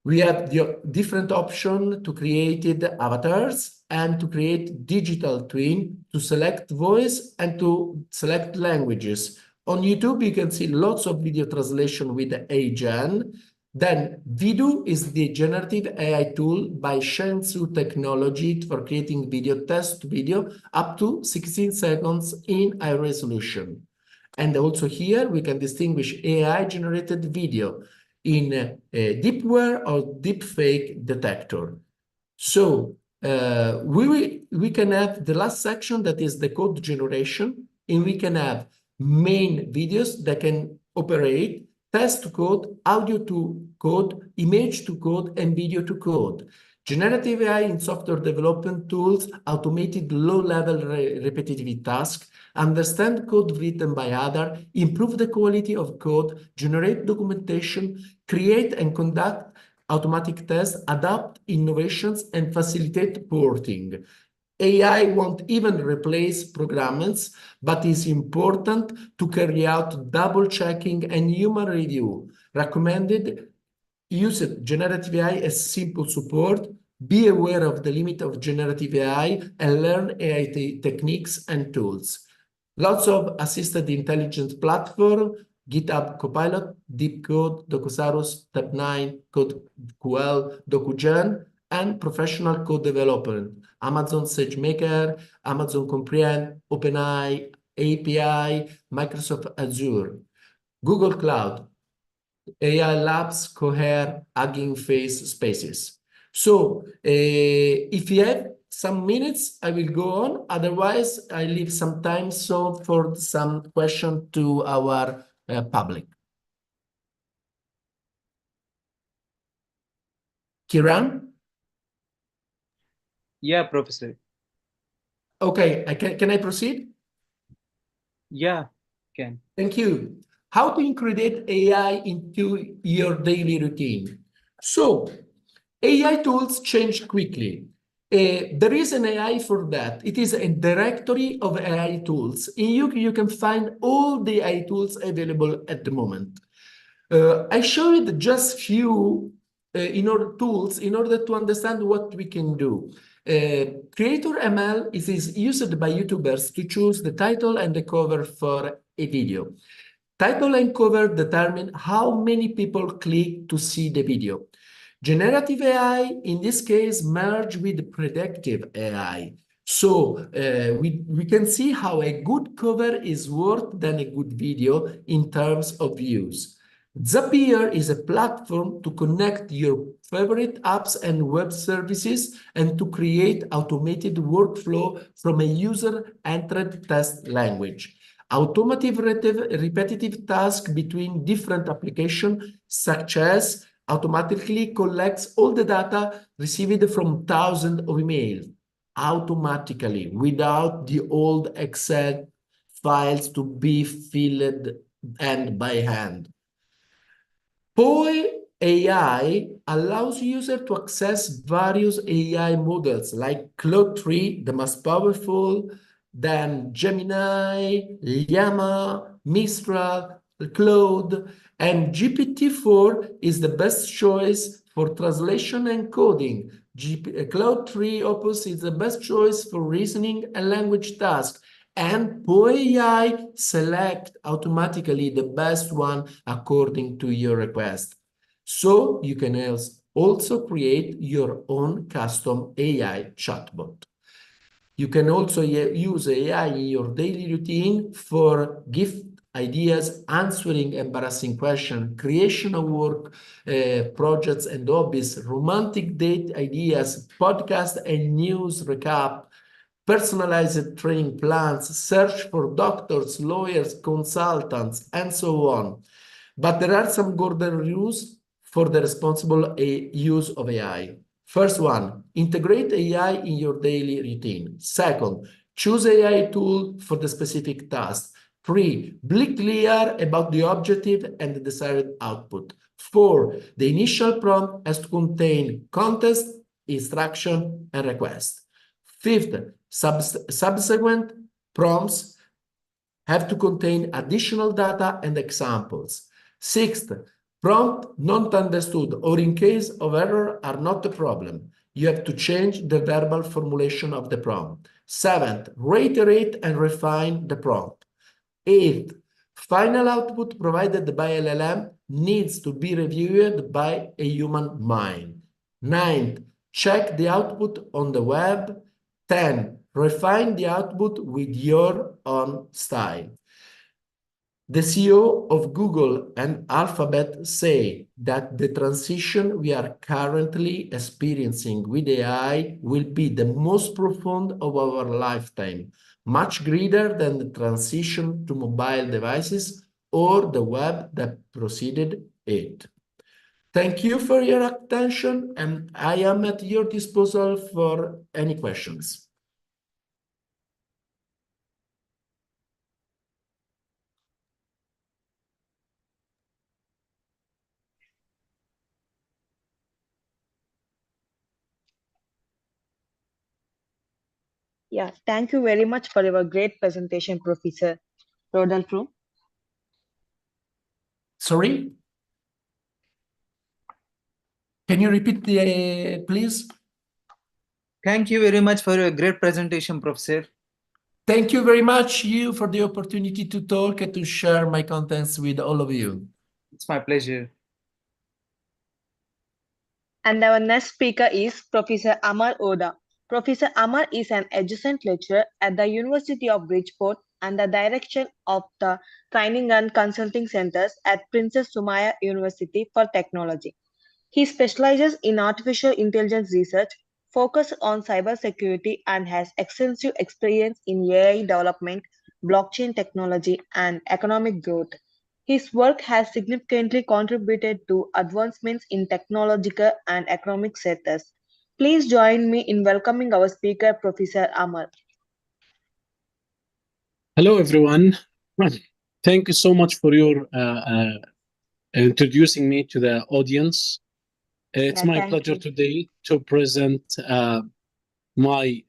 We have the different option to create avatars and to create digital twin, to select voice and to select languages. On YouTube, you can see lots of video translation with Agen. Then Vidu is the generative AI tool by Shenzhou Technology for creating video, test video up to 16 seconds in high resolution. And also here, we can distinguish AI-generated video in a deepware or deepfake detector. So we can have the last section that is the code generation, and we can have main videos that can operate text to code, audio to code, image to code, and video to code. Generative AI in software development tools, automated low-level repetitive tasks, understand code written by others, improve the quality of code, generate documentation, create and conduct automatic tests, adapt innovations, and facilitate porting. AI won't even replace programmers, but is important to carry out double checking and human review. Recommended: use generative AI as simple support, be aware of the limit of generative AI, and learn AI techniques and tools. Lots of assisted intelligence platform GitHub Copilot, DeepCode, Docusaurus, Tab9, CodeQL, DocuGen, and professional code development, Amazon SageMaker, Amazon Comprehend, OpenAI, API, Microsoft Azure, Google Cloud, AI Labs, Cohere, Hugging Face Spaces. So if you have some minutes, I will go on. Otherwise, I leave some time for some question to our public. Kiran? Yeah, Professor. Okay, can I proceed? Yeah, can. Thank you. How to integrate AI into your daily routine? So, AI tools change quickly. There is an AI for that. It is a directory of AI tools. In you can find all the AI tools available at the moment. I showed just few tools in order to understand what we can do. Creator ML is used by YouTubers to choose the title and the cover for a video. Title and cover determine how many people click to see the video. Generative AI, in this case, merge with predictive AI. So we can see how a good cover is worth than a good video in terms of views. Zapier is a platform to connect your favorite apps and web services and to create automated workflow from a user-entered test language. Automative repetitive tasks between different applications, such as automatically collects all the data received from thousands of emails automatically without the old Excel files to be filled and by hand. POE AI allows users to access various AI models like Claude 3, the most powerful, then Gemini, Llama, Mistral, Claude, and GPT-4 is the best choice for translation and coding. Claude 3 Opus is the best choice for reasoning and language tasks. And POE AI select automatically the best one according to your request. So you can also create your own custom AI chatbot. You can also use AI in your daily routine for gift ideas, answering embarrassing questions, creation of work projects and hobbies, romantic date ideas, podcast and news recap, personalized training plans, search for doctors, lawyers, consultants, and so on. But there are some golden rules for the responsible use of AI. First one, integrate AI in your daily routine. Second, choose AI tool for the specific task. 3, be clear about the objective and the desired output. 4, the initial prompt has to contain context, instruction, and request. 5th, subsequent prompts have to contain additional data and examples. 6th, prompt not understood or in case of error are not a problem. You have to change the verbal formulation of the prompt. 7th, reiterate and refine the prompt. 8th, final output provided by LLM needs to be reviewed by a human mind. 9th, check the output on the web. 10, refine the output with your own style. The CEO of Google and Alphabet say that the transition we are currently experiencing with AI will be the most profound of our lifetime, much greater than the transition to mobile devices or the web that preceded it. Thank you for your attention, and I am at your disposal for any questions. Yeah, thank you very much for your great presentation, Professor Rodolfo. Sorry? Can you repeat please? Thank you very much for your great presentation, Professor. Thank you very much, you, for the opportunity to talk and to share my contents with all of you. It's my pleasure. And our next speaker is Professor Amar Oda. Professor Amar is an adjunct lecturer at the University of Bridgeport and the director of the Training and Consulting Centers at Princess Sumaya University for Technology. He specializes in artificial intelligence research, focuses on cybersecurity, and has extensive experience in AI development, blockchain technology, and economic growth. His work has significantly contributed to advancements in technological and economic sectors. Please join me in welcoming our speaker, Professor Amar. Hello, everyone. Thank you so much for your introducing me to the audience. It's Yeah, my thank pleasure you. today to present my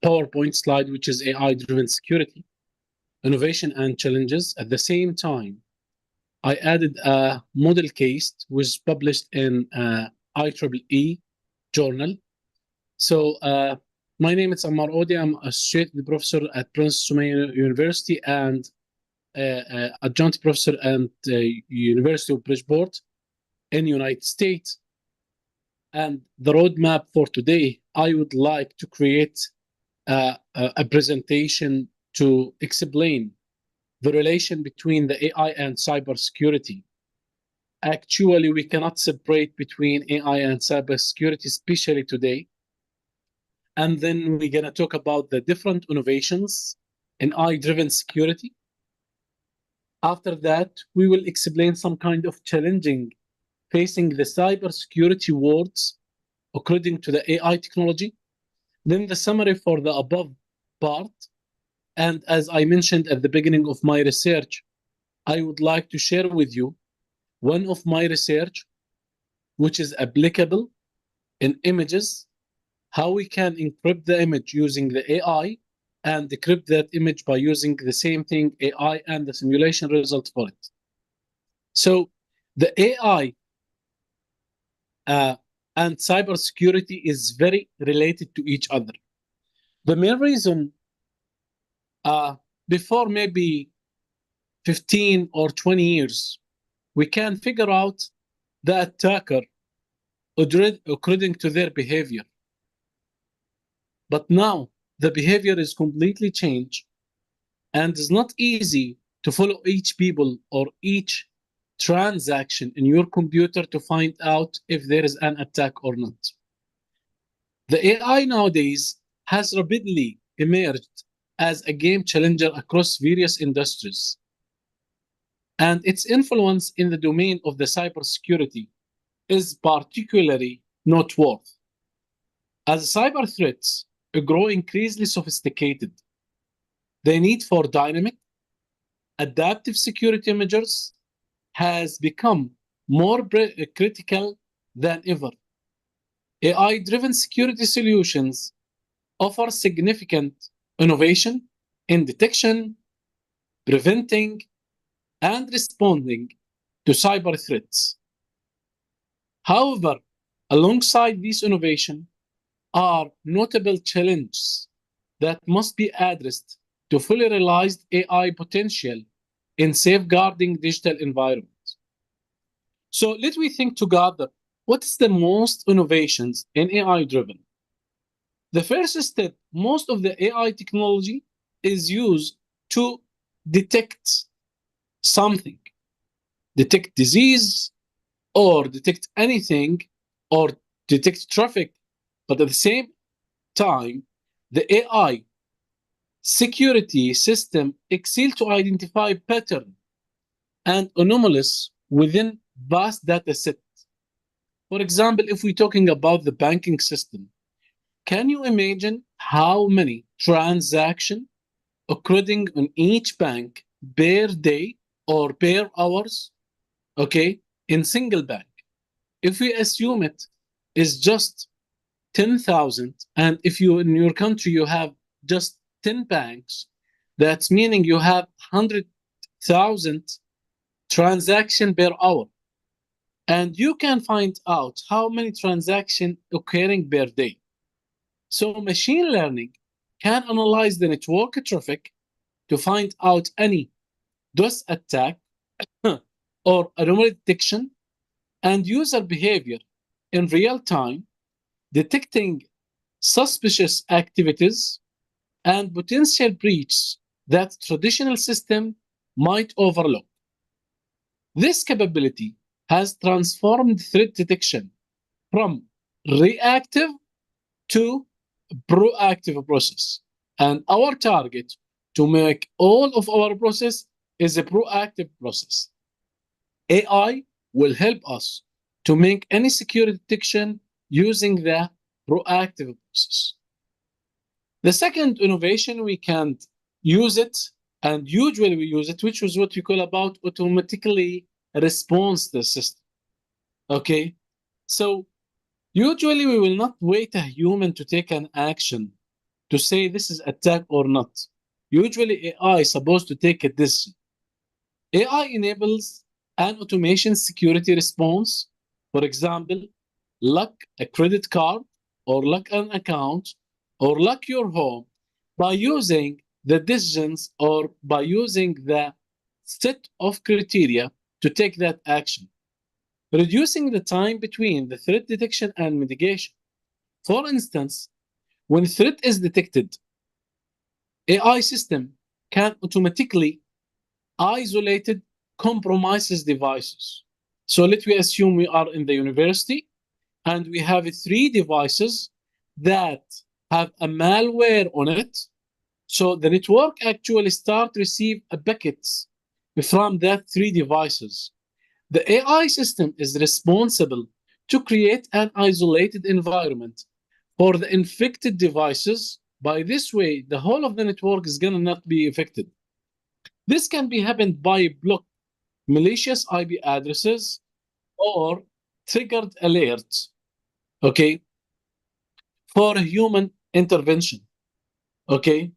PowerPoint slide, which is AI-driven security, innovation, and challenges. At the same time, I added a model case, which was published in IEEE journal. So my name is Ammar Odi. I'm associate professor at Princess Sumaya University and adjunct professor at University of Bridgeport in United States. And the roadmap for today, I would like to create a presentation to explain the relation between the AI and cybersecurity. Actually, we cannot separate between AI and cybersecurity, especially today. And then we're going to talk about the different innovations in AI-driven security. After that, we will explain some kind of challenging facing the cybersecurity worlds according to the AI technology. Then the summary for the above part. And as I mentioned at the beginning of my research, I would like to share with you one of my research, which is applicable in images, how we can encrypt the image using the AI and decrypt that image by using the same thing, AI, and the simulation result for it. So the AI and cybersecurity is very related to each other. The main reason before maybe 15 or 20 years, we can figure out the attacker according to their behavior. But now the behavior is completely changed and it's not easy to follow each people or each transaction in your computer to find out if there is an attack or not. The AI nowadays has rapidly emerged as a game challenger across various industries. And its influence in the domain of the cybersecurity is particularly noteworthy. As cyber threats grow increasingly sophisticated, the need for dynamic, adaptive security measures has become more critical than ever. AI-driven security solutions offer significant innovation in detection, preventing, and responding to cyber threats. However, alongside these innovations are notable challenges that must be addressed to fully realize AI potential in safeguarding digital environments. So let me think together, what is the most innovations in AI-driven? The first step, most of the AI technology is used to detect something, detect disease, or detect anything, or detect traffic. But at the same time, the AI security system excel to identify patterns and anomalies within vast data sets. For example, if we're talking about the banking system, can you imagine how many transactions occurring on each bank per day or per hours, okay, in single bank? If we assume it is just 10,000, and if you in your country you have just 10 banks, that's meaning you have 100,000 transactions per hour. And you can find out how many transactions occurring per day. So machine learning can analyze the network traffic to find out any DOS attack or anomaly detection and user behavior in real time, detecting suspicious activities and potential breaches that traditional system might overlook. This capability has transformed threat detection from reactive to proactive process. And our target to make all of our process is a proactive process. AI will help us to make any security detection using the proactive process. The second innovation, we can use it, and usually we use it, which is what we call about automatically response the system. Okay, so usually we will not wait a human to take an action to say this is attack or not. Usually AI is supposed to take a decision. AI enables an automation security response. For example, lock a credit card or lock an account or lock your home by using the decisions or by using the set of criteria to take that action, reducing the time between the threat detection and mitigation. For instance, when threat is detected, AI system can automatically isolate compromises devices. So let me assume we are in the university and we have 3 devices that have a malware on it. So the network actually start receive a packets from that 3 devices. The AI system is responsible to create an isolated environment for the infected devices. By this way, the whole of the network is gonna not be affected. This can be happened by block malicious IP addresses or triggered alerts, okay, for human intervention, okay?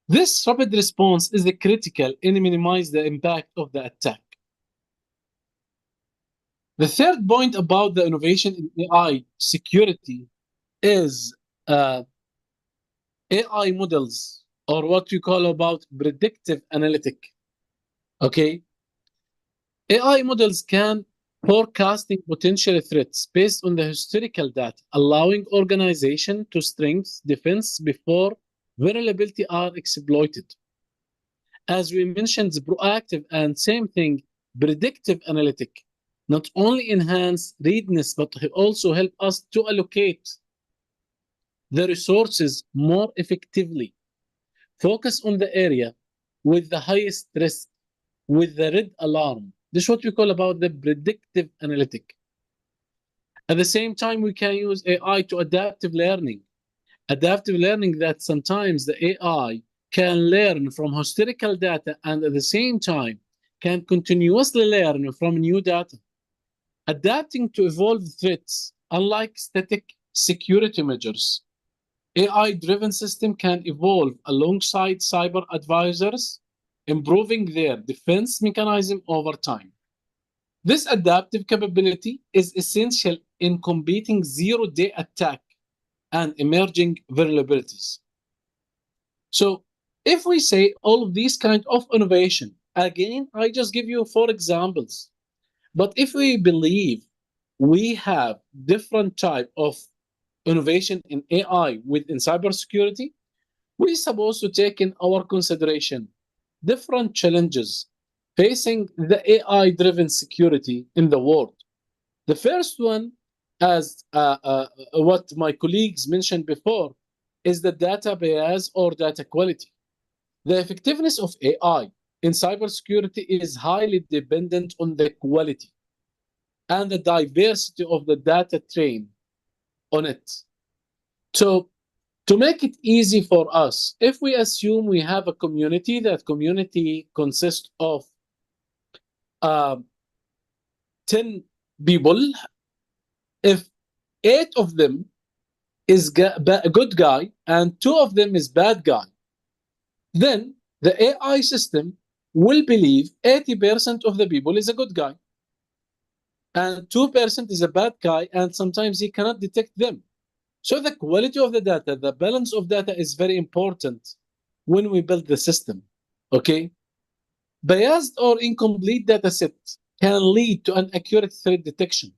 This rapid response is critical in minimize the impact of the attack. The third point about the innovation in AI security is AI models, or what we call about predictive analytic. Okay, AI models can forecasting potential threats based on the historical data, allowing organization to strengthen defense before vulnerability are exploited. As we mentioned, the proactive and same thing, predictive analytic, not only enhance readiness, but also help us to allocate the resources more effectively. Focus on the area with the highest risk, with the red alarm. This is what we call about the predictive analytic. At the same time, we can use AI to adaptive learning. Adaptive learning that sometimes the AI can learn from historical data and at the same time can continuously learn from new data. Adapting to evolved threats, unlike static security measures, AI-driven system can evolve alongside cyber advisors, improving their defense mechanism over time. This adaptive capability is essential in combating zero-day attack and emerging vulnerabilities. So if we say all of these kind of innovation, again, I just give you 4 examples. But if we believe we have different type of innovation in AI within cybersecurity, we're supposed to take in our consideration different challenges facing the AI-driven security in the world. The first one, as what my colleagues mentioned before, is the data bias or data quality. The effectiveness of AI in cybersecurity is highly dependent on the quality and the diversity of the data trained on it. So to make it easy for us, if we assume we have a community, that community consists of 10 people, if 8 of them is a good guy and 2 of them is bad guy, then the AI system will believe 80% of the people is a good guy and 2% is a bad guy, and sometimes he cannot detect them. So the quality of the data, the balance of data is very important when we build the system, okay? Biased or incomplete data set can lead to inaccurate threat detection.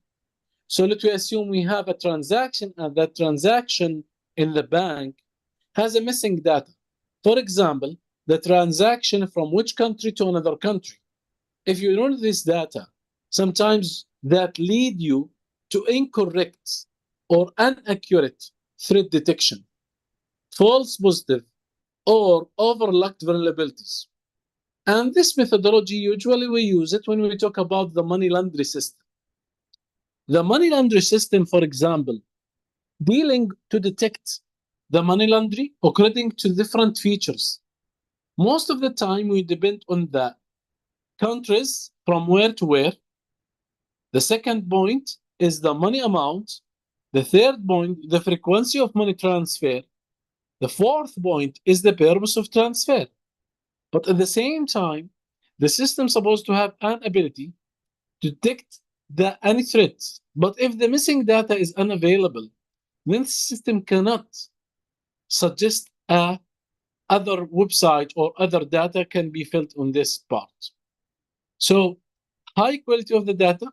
So let's assume we have a transaction and that transaction in the bank has a missing data. For example, the transaction from which country to another country. If you know this data, sometimes that lead you to incorrect or inaccurate threat detection, false positive, or overlooked vulnerabilities. And this methodology, usually we use it when we talk about the money laundry system. The money laundry system, for example, dealing to detect the money laundry according to different features. Most of the time, we depend on the countries from where to where. The second point is the money amount. The third point, the frequency of money transfer. The fourth point is the purpose of transfer. But at the same time, the system is supposed to have an ability to detect any threats. But if the missing data is unavailable, then the system cannot suggest other website or other data can be filled on this part. So high quality of the data,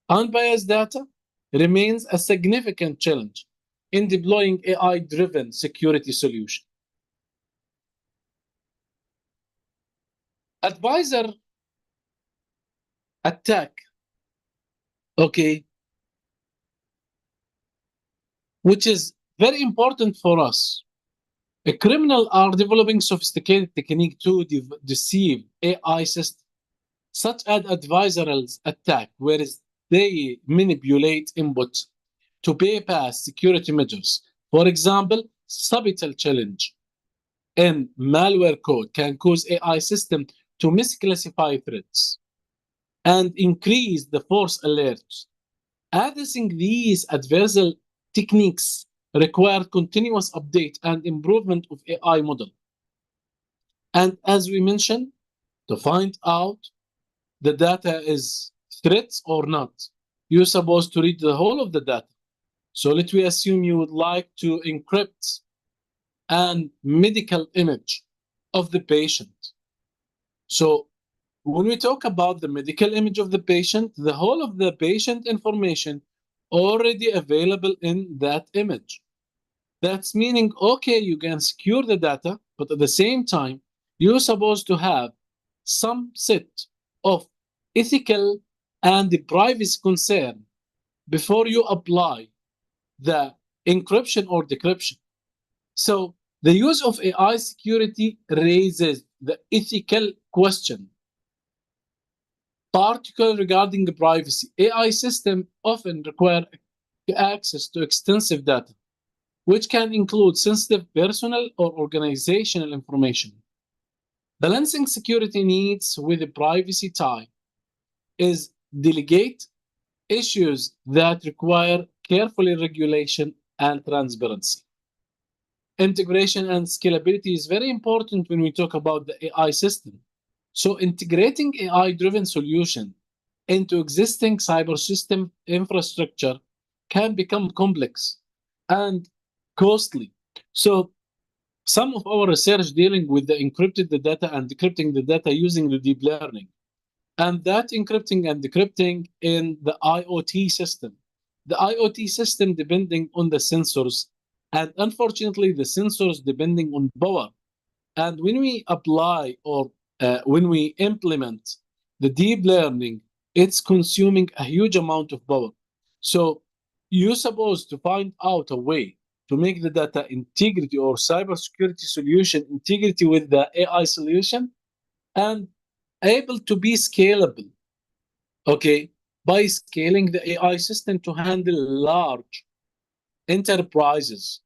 unbiased data remains a significant challenge in deploying AI-driven security solution. Advisor attack, okay, which is very important for us. A criminal are developing sophisticated technique to deceive AI systems, such as adversarial attack, where they manipulate input to bypass security measures. For example, subtle challenge in malware code can cause AI system to misclassify threats and increase the false alerts. Addressing these adversarial techniques require continuous update and improvement of AI model. And as we mentioned, to find out the data is threats or not, you're supposed to read the whole of the data. So let me assume you would like to encrypt a medical image of the patient. So when we talk about the medical image of the patient, the whole of the patient information already available in that image. That's meaning, okay, you can secure the data, but at the same time, you're supposed to have some set of ethical and privacy concern before you apply the encryption or decryption. So the use of AI security raises the ethical question, particularly regarding privacy. AI systems often require access to extensive data, which can include sensitive personal or organizational information. Balancing security needs with the privacy tie is delicate issues that require careful regulation and transparency. Integration and scalability is very important when we talk about the AI system. So integrating AI-driven solution into existing cyber system infrastructure can become complex and costly. So some of our research dealing with the encrypted the data and decrypting the data using the deep learning, and that encrypting and decrypting in the IoT system. The IoT system depending on the sensors, and unfortunately the sensors depending on power. And when we apply or when we implement the deep learning, it's consuming a huge amount of power. So you're supposed to find out a way to make the data integrity or cybersecurity solution integrity with the AI solution and able to be scalable, okay, by scaling the AI system to handle large enterprises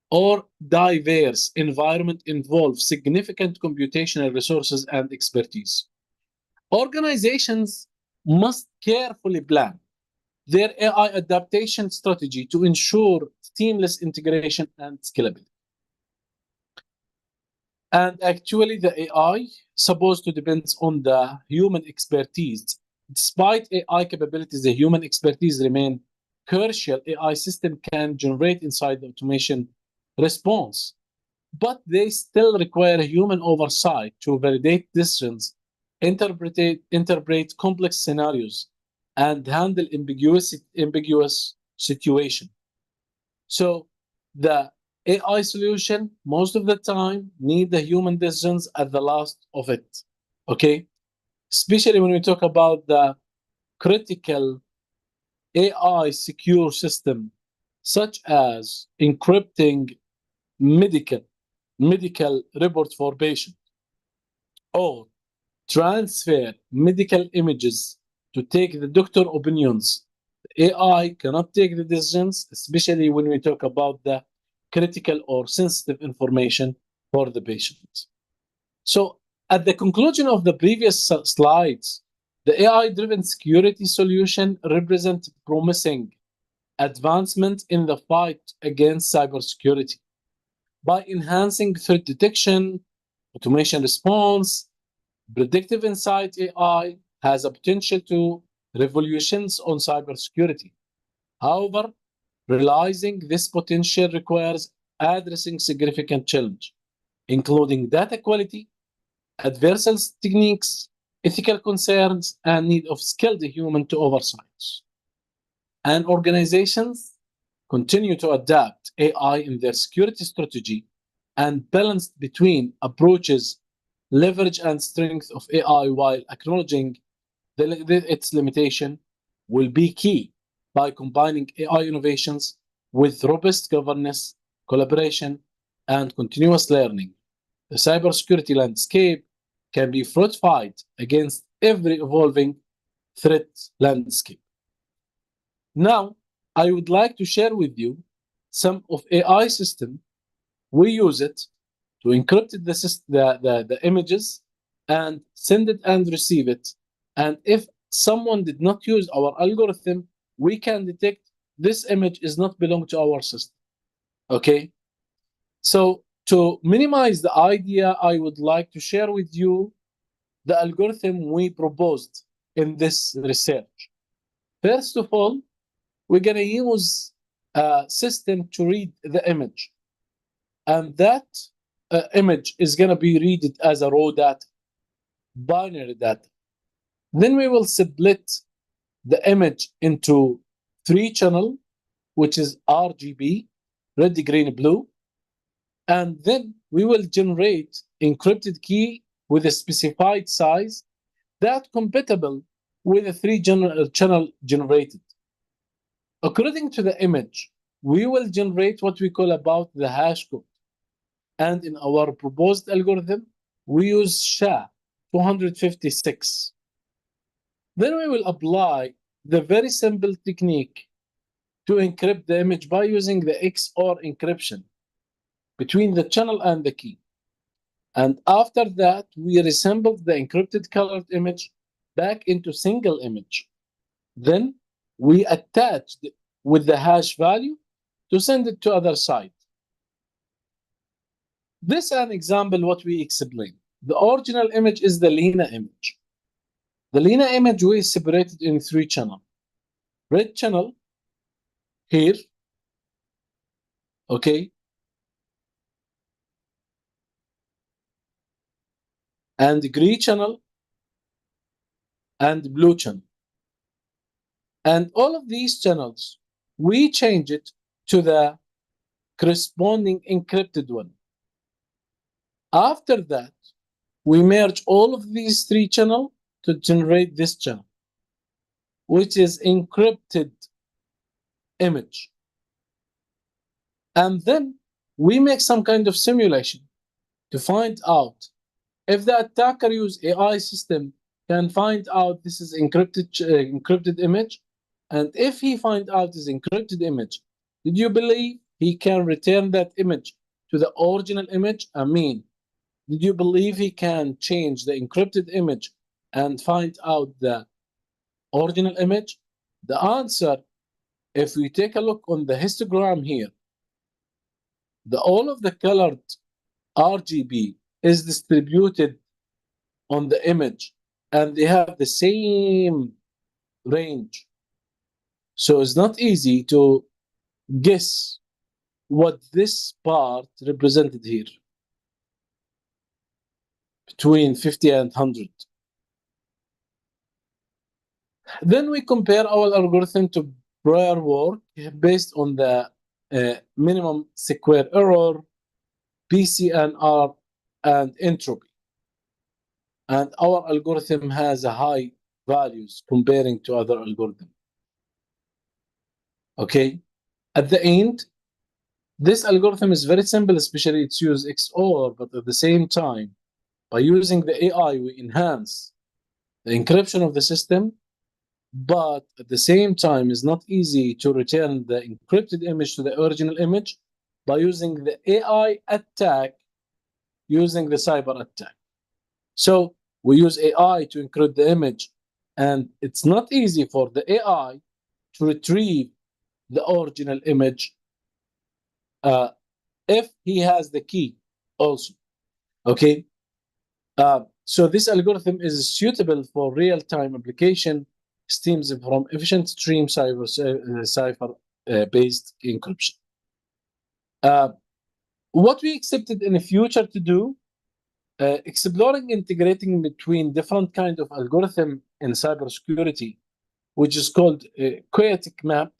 or diverse environment involve significant computational resources and expertise. Organizations must carefully plan their AI adaptation strategy to ensure seamless integration and scalability. And actually, the AI supposed to depend on the human expertise. Despite AI capabilities, the human expertise remain crucial AI system can generate inside the automation response, but they still require human oversight to validate decisions, interpret complex scenarios, and handle ambiguous situation. So the AI solution most of the time need the human decisions at the last of it. Okay, especially when we talk about the critical AI secure system, such as encrypting medical reports for patient, or transfer medical images to take the doctor opinions. AI cannot take the decisions, especially when we talk about the critical or sensitive information for the patient. So at the conclusion of the previous slides, the AI-driven security solution represents promising advancement in the fight against cybersecurity by enhancing threat detection, automation response. Predictive insight AI has a potential to revolutions on cybersecurity. However, realizing this potential requires addressing significant challenge, including data quality, adversarial techniques, ethical concerns, and need of skilled human to oversight. And organizations continue to adapt AI in their security strategy and balance between approaches, leverage and strength of AI while acknowledging its limitation will be key by combining AI innovations with robust governance, collaboration, and continuous learning. The cybersecurity landscape can be fortified against every evolving threat landscape. Now, I would like to share with you some of AI system. We use it to encrypt the images and send it and receive it. And if someone did not use our algorithm, we can detect this image is not belong to our system. Okay? So to minimize the idea, I would like to share with you the algorithm we proposed in this research. First of all, we're going to use a system to read the image. And that image is going to be read it as a raw data, binary data. Then we will split the image into 3 channels, which is RGB, red, green, blue. And then we will generate encrypted key with a specified size that compatible with the 3 channel generated. According to the image, we will generate what we call about the hash code. And in our proposed algorithm, we use SHA-256. Then we will apply the very simple technique to encrypt the image by using the XOR encryption between the channel and the key. And after that, we reassembled the encrypted colored image back into single image. Then we attached with the hash value to send it to other side. This is an example what we explained. The original image is the Lena image. The Lena image we separated in 3 channels. Red channel here, okay, and green channel and blue channel. And all of these channels, we change it to the corresponding encrypted one. After that, we merge all of these 3 channels to generate this channel, which is encrypted image. And then we make some kind of simulation to find out if the attacker use AI system can find out this is encrypted image. And if he find out this encrypted image, did you believe he can return that image to the original image? I mean, did you believe he can change the encrypted image and find out the original image? The answer, if we take a look on the histogram here, all of the colored RGB is distributed on the image and they have the same range. So it's not easy to guess what this part represented here between 50 and 100. Then we compare our algorithm to prior work based on the minimum square error, PCNR, and entropy. And our algorithm has a high values comparing to other algorithms. Okay, at the end, this algorithm is very simple, especially it's use XOR, but at the same time, by using the AI, we enhance the encryption of the system, but at the same time, it's not easy to return the encrypted image to the original image by using the AI attack, using the cyber attack. So we use AI to encrypt the image, and it's not easy for the AI to retrieve the original image if he has the key also. Okay, so this algorithm is suitable for real-time application, stems from efficient stream cipher-based encryption. What we expected in the future to do, exploring integrating between different kind of algorithm in cybersecurity, which is called a chaotic map,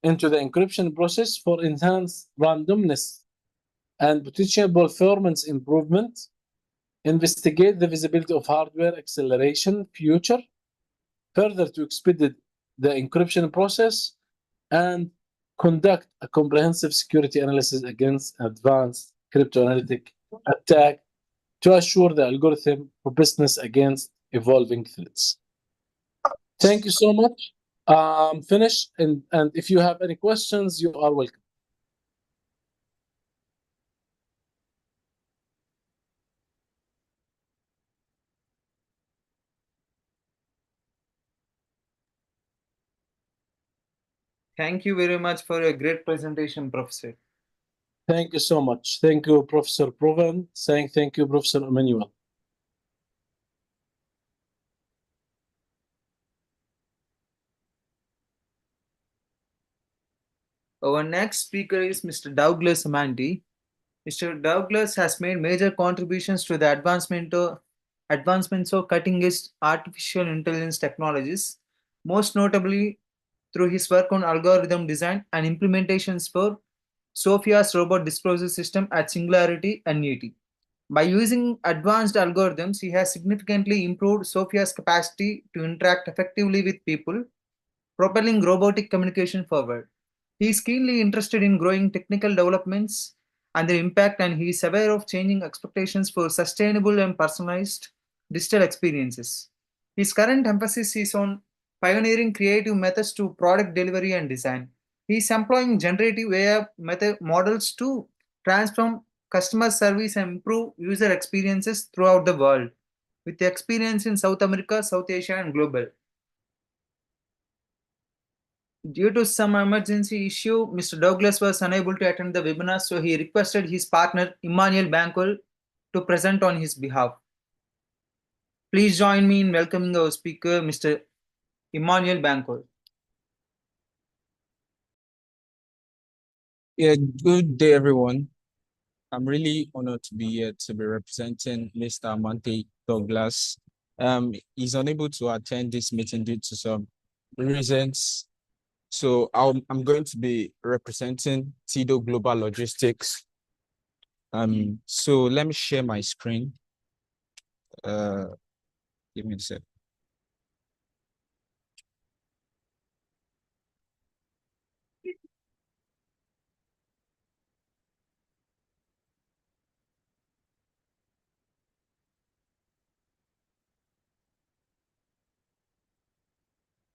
into the encryption process for enhanced randomness and potential performance improvement, investigate the visibility of hardware acceleration future, further to expedite the encryption process, and conduct a comprehensive security analysis against advanced cryptanalytic attack to assure the algorithm robustness against evolving threats. Thank you so much. Finished, and if you have any questions, you are welcome. Thank you very much for a great presentation, Professor. Thank you so much. Thank you, Professor Proven. Thank you, Professor Emmanuel. Our next speaker is Mr. Douglas Amanti. Mr. Douglas has made major contributions to the advancements of cutting-edge artificial intelligence technologies, most notably through his work on algorithm design and implementations for Sophia's robot disclosure system at Singularity and NET. By using advanced algorithms, he has significantly improved Sophia's capacity to interact effectively with people, propelling robotic communication forward. He is keenly interested in growing technical developments and their impact, and he is aware of changing expectations for sustainable and personalized digital experiences. His current emphasis is on pioneering creative methods to product delivery and design. He is employing generative AI models to transform customer service and improve user experiences throughout the world, with experience in South America, South Asia, and global. Due to some emergency issue, Mr. Douglas was unable to attend the webinar, so he requested his partner, Emmanuel Bancol, to present on his behalf. Please join me in welcoming our speaker, Mr. Emmanuel Bancol. Yeah, good day, everyone. I'm really honored to be here to be representing Mr. Monte Douglas. He's unable to attend this meeting due to some reasons. So I'm going to be representing TIDO Global Logistics. So let me share my screen. Give me a sec.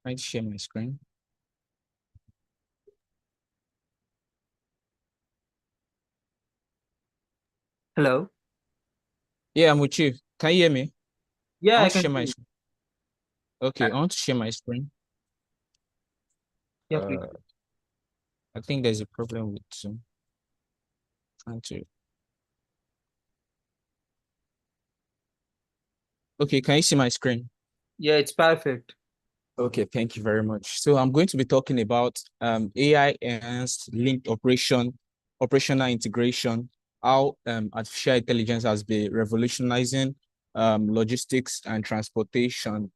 Trying to share my screen. Hello. Yeah, I'm with you. Can you hear me? Yeah, I can share my screen. Okay, I want to share my screen. Yeah, please. I think there's a problem with Zoom. Okay, can you see my screen? Yeah, it's perfect. Okay, thank you very much. So I'm going to be talking about AI-enhanced linked operational integration, how artificial intelligence has been revolutionizing logistics and transportation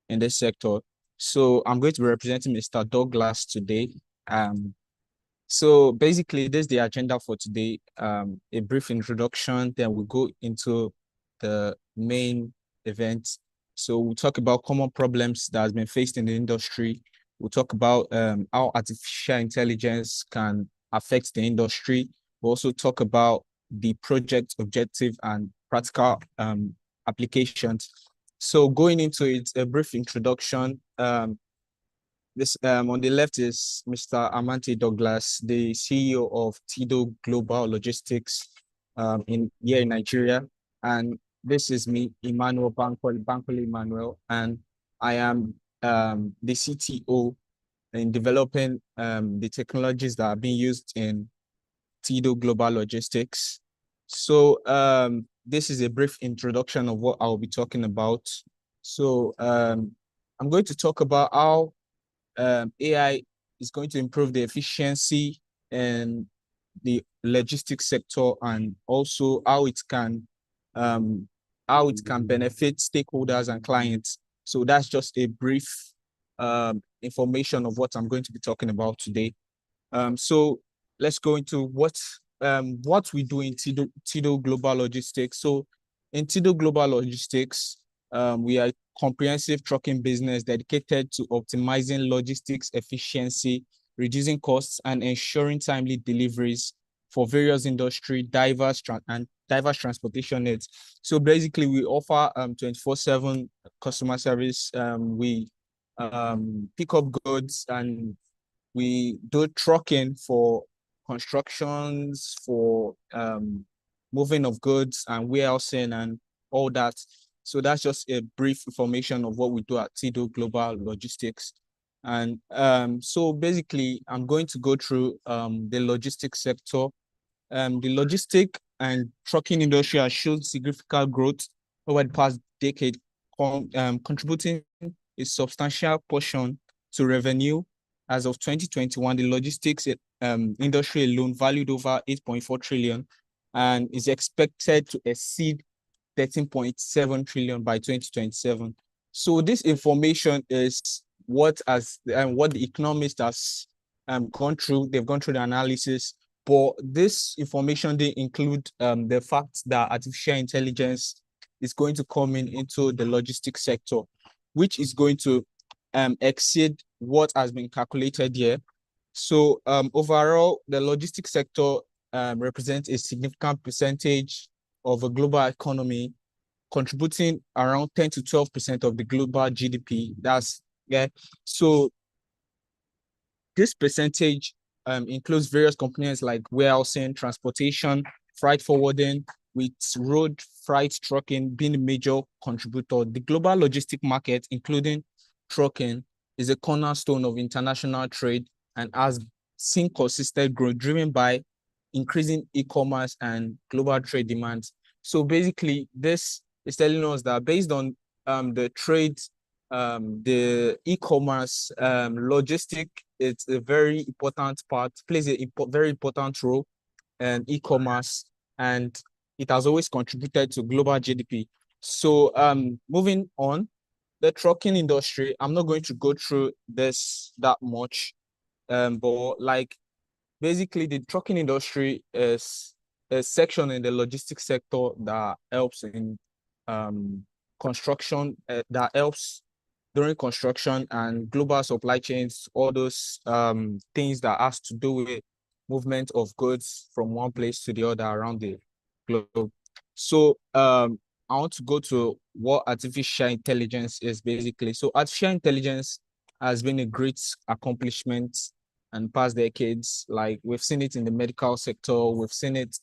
in this sector. So I'm going to be representing Mr. Douglas today. So basically, this is the agenda for today. A brief introduction, then we'll go into the main event. So we'll talk about common problems that has been faced in the industry. We'll talk about how artificial intelligence can affect the industry. We'll also talk about the project objective and practical applications. So going into it, a brief introduction. This on the left is Mr. Amante Douglas, the CEO of TIDO Global Logistics here in Nigeria. And this is me, Emmanuel Bankole Emmanuel, and I am the CTO in developing the technologies that are being used in TIDO Global Logistics. So this is a brief introduction of what I'll be talking about. So I'm going to talk about how AI is going to improve the efficiency in the logistics sector, and also how it can benefit stakeholders and clients. So that's just a brief information of what I'm going to be talking about today. So let's go into what we do in TIDO Global Logistics. So in TIDO Global Logistics, we are a comprehensive trucking business dedicated to optimizing logistics efficiency, reducing costs, and ensuring timely deliveries for various industry, diverse transportation needs. So basically, we offer 24/7 customer service. We pick up goods, and we do trucking for constructions, for moving of goods and warehousing and all that. So that's just a brief information of what we do at TIDO Global Logistics. And so basically, I'm going to go through the logistics sector. The logistic and trucking industry has shown significant growth over the past decade, contributing a substantial portion to revenue. As of 2021, the logistics industry alone valued over 8.4 trillion and is expected to exceed 13.7 trillion by 2027. So this information is what the economist has gone through. They've gone through the analysis, but this information didn't include the fact that artificial intelligence is going to come into the logistics sector, which is going to exceed what has been calculated here. So overall, the logistics sector represents a significant percentage of a global economy, contributing around 10 to 12% of the global GDP. So this percentage includes various components like warehousing, transportation, freight forwarding, with road freight trucking being a major contributor. The global logistic market, including trucking, is a cornerstone of international trade and has seen consistent growth driven by increasing e-commerce and global trade demands. So basically, this is telling us that based on the trade, the e-commerce, logistic, it's a very important part, plays a very important role in e-commerce, and it has always contributed to global GDP. So moving on, the trucking industry, I'm not going to go through this that much, but like basically the trucking industry is a section in the logistics sector that helps in construction, that helps during construction and global supply chains, all those things that has to do with movement of goods from one place to the other around the globe. So I want to go to what artificial intelligence is basically. So artificial intelligence has been a great accomplishment in past decades. Like we've seen it in the medical sector, we've seen it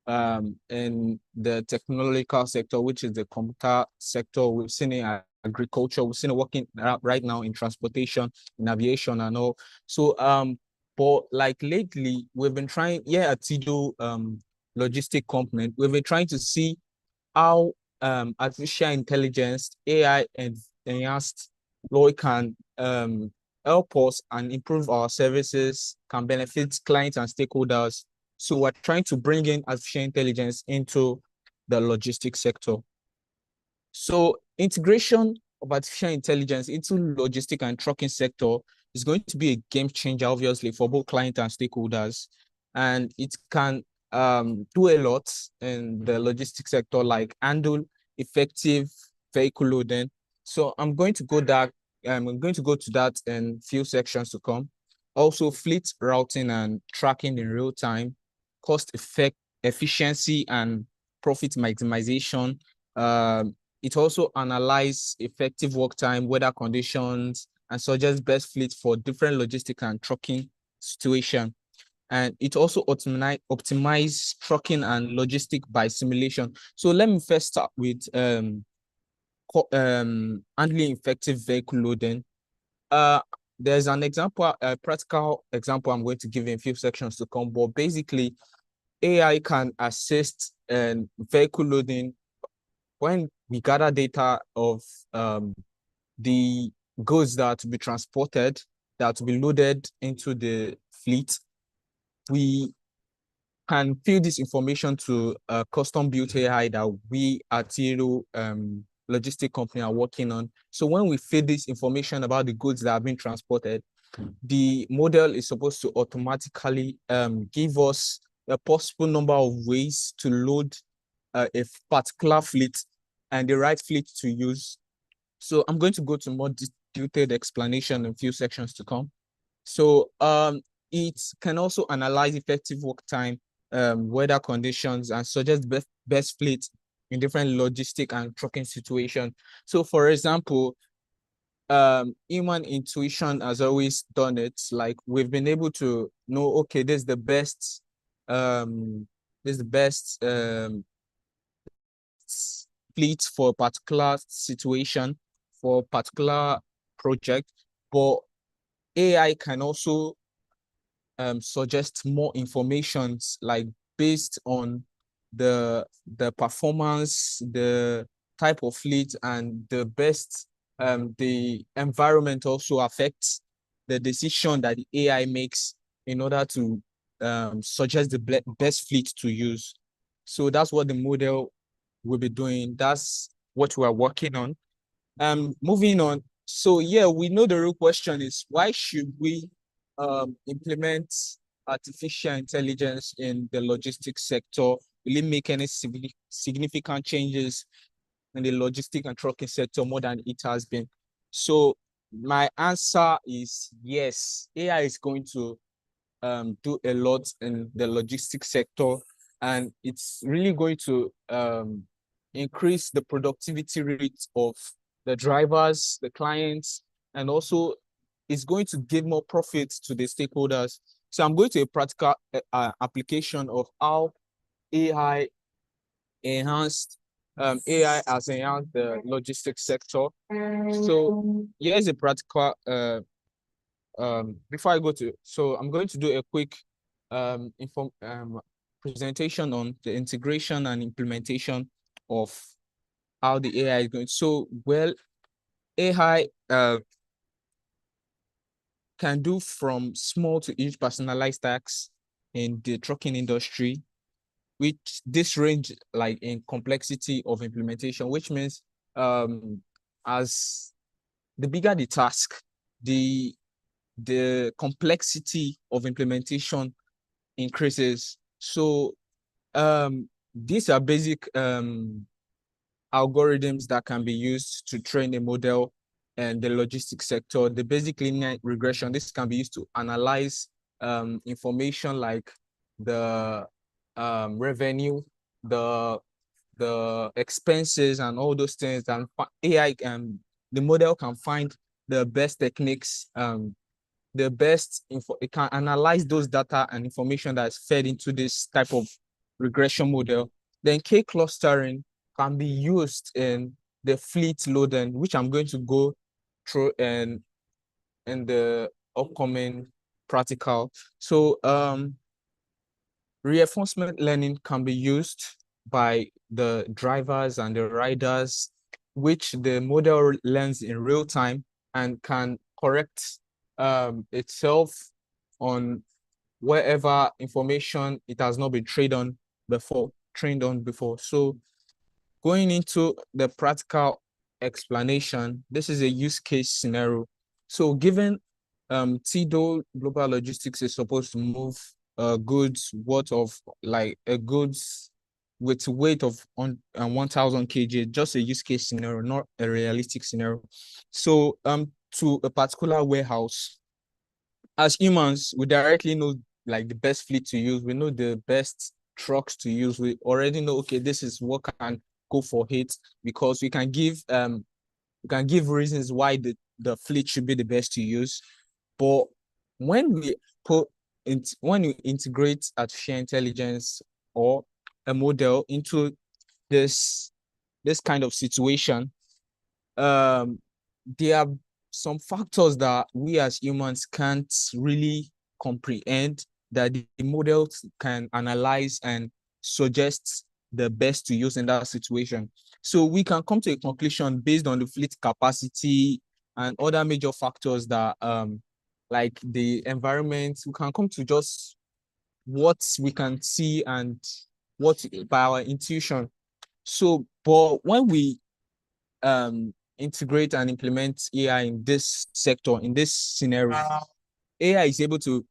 in the technological sector, which is the computer sector. We've seen it in agriculture. We've seen it working right now in transportation, in aviation and all. So but like lately, we've been trying, at TIDO logistic company, we've been trying to see how artificial intelligence, AI and enhanced law can help us and improve our services, can benefit clients and stakeholders. So we're trying to bring in artificial intelligence into the logistics sector. So integration of artificial intelligence into logistic and trucking sector is going to be a game changer, obviously, for both clients and stakeholders. And it can do a lot in the logistics sector, like handle effective vehicle loading. So I'm going to go to that in few sections to come. Also, fleet routing and tracking in real time, efficiency and profit maximization. It also analyzes effective work time, weather conditions, and suggests best fleet for different logistic and trucking situation. And it also optimize trucking and logistic by simulation. So let me first start with handling effective vehicle loading. There's an example, a practical example I'm going to give in a few sections to come, but basically AI can assist in vehicle loading when we gather data of the goods that to be transported, that to be loaded into the fleet. We can feed this information to a custom-built AI that we at Tiro logistic company are working on. So when we feed this information about the goods that have been transported, the model is supposed to automatically give us a possible number of ways to load a particular fleet and the right fleet to use. So I'm going to go to more detailed explanation in a few sections to come. So it can also analyze effective work time, weather conditions, and suggest best fleet in different logistic and trucking situations. So for example, human intuition has always done it. Like we've been able to know, okay, this is the best fleet for a particular situation, for a particular project, but AI can also suggest more information, like based on the performance, the type of fleet, and the best the environment also affects the decision that the AI makes in order to suggest the best fleet to use. So that's what the model will be doing. That's what we are working on. Moving on. So yeah, we know the real question is, why should we implement artificial intelligence in the logistics sector? Will it make any significant changes in the logistic and trucking sector more than it has been? So my answer is yes. AI is going to do a lot in the logistics sector, and it's really going to increase the productivity rate of the drivers, the clients, and also it's going to give more profits to the stakeholders. So I'm going to a practical application of how AI enhanced AI has enhanced the logistics sector. So here's a practical before I go to, so I'm going to do a quick presentation on the integration and implementation of how the AI is going. So, well, AI can do from small to huge personalized tasks in the trucking industry, which this range like in complexity of implementation, which means as the bigger the task, the complexity of implementation increases. So these are basic algorithms that can be used to train a model and the logistics sector. The basic linear regression, this can be used to analyze information like the revenue, the expenses, and all those things. And AI the model can find the best techniques, the best info. It can analyze those data and information that's fed into this type of regression model. Then K clustering can be used in the fleet loading, which I'm going to go through in the upcoming practical. So reinforcement learning can be used by the drivers and the riders, which the model learns in real time and can correct itself on wherever information it has not been trained on before. So going into the practical explanation, this is a use case scenario. So given TDO Global Logistics is supposed to move goods worth of like goods with weight of 1,000 kg, just a use case scenario, not a realistic scenario. So to a particular warehouse, as humans, we directly know like the best fleet to use. We know the best trucks to use. We already know, okay, this is what can go for it, because we can give reasons why the fleet should be the best to use. But when we integrate artificial intelligence or a model into this kind of situation, there are some factors that we as humans can't really comprehend, that the models can analyze and suggest the best to use in that situation. So we can come to a conclusion based on the fleet capacity and other major factors that like the environment. We can come to just what we can see and what by our intuition. So, but when we integrate and implement AI in this sector, in this scenario, AI is able to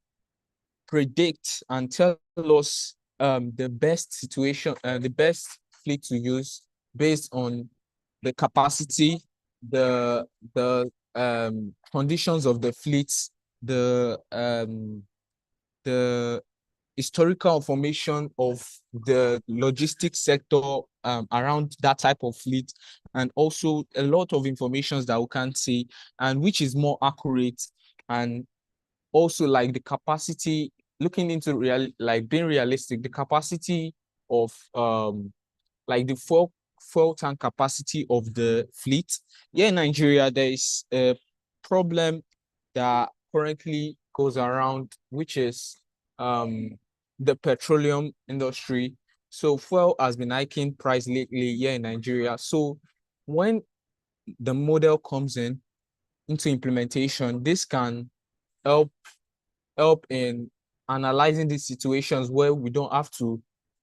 predict and tell us the best situation, the best fleet to use based on the capacity, the conditions of the fleets, the historical information of the logistics sector around that type of fleet, and also a lot of information that we can't see, and which is more accurate, and also like the capacity, looking into being realistic, the capacity of like the fuel tank capacity of the fleet. Here in Nigeria, there is a problem that currently goes around, which is the petroleum industry. So fuel has been hiking price lately here in Nigeria. So when the model comes into implementation, this can help in analyzing these situations where we don't have to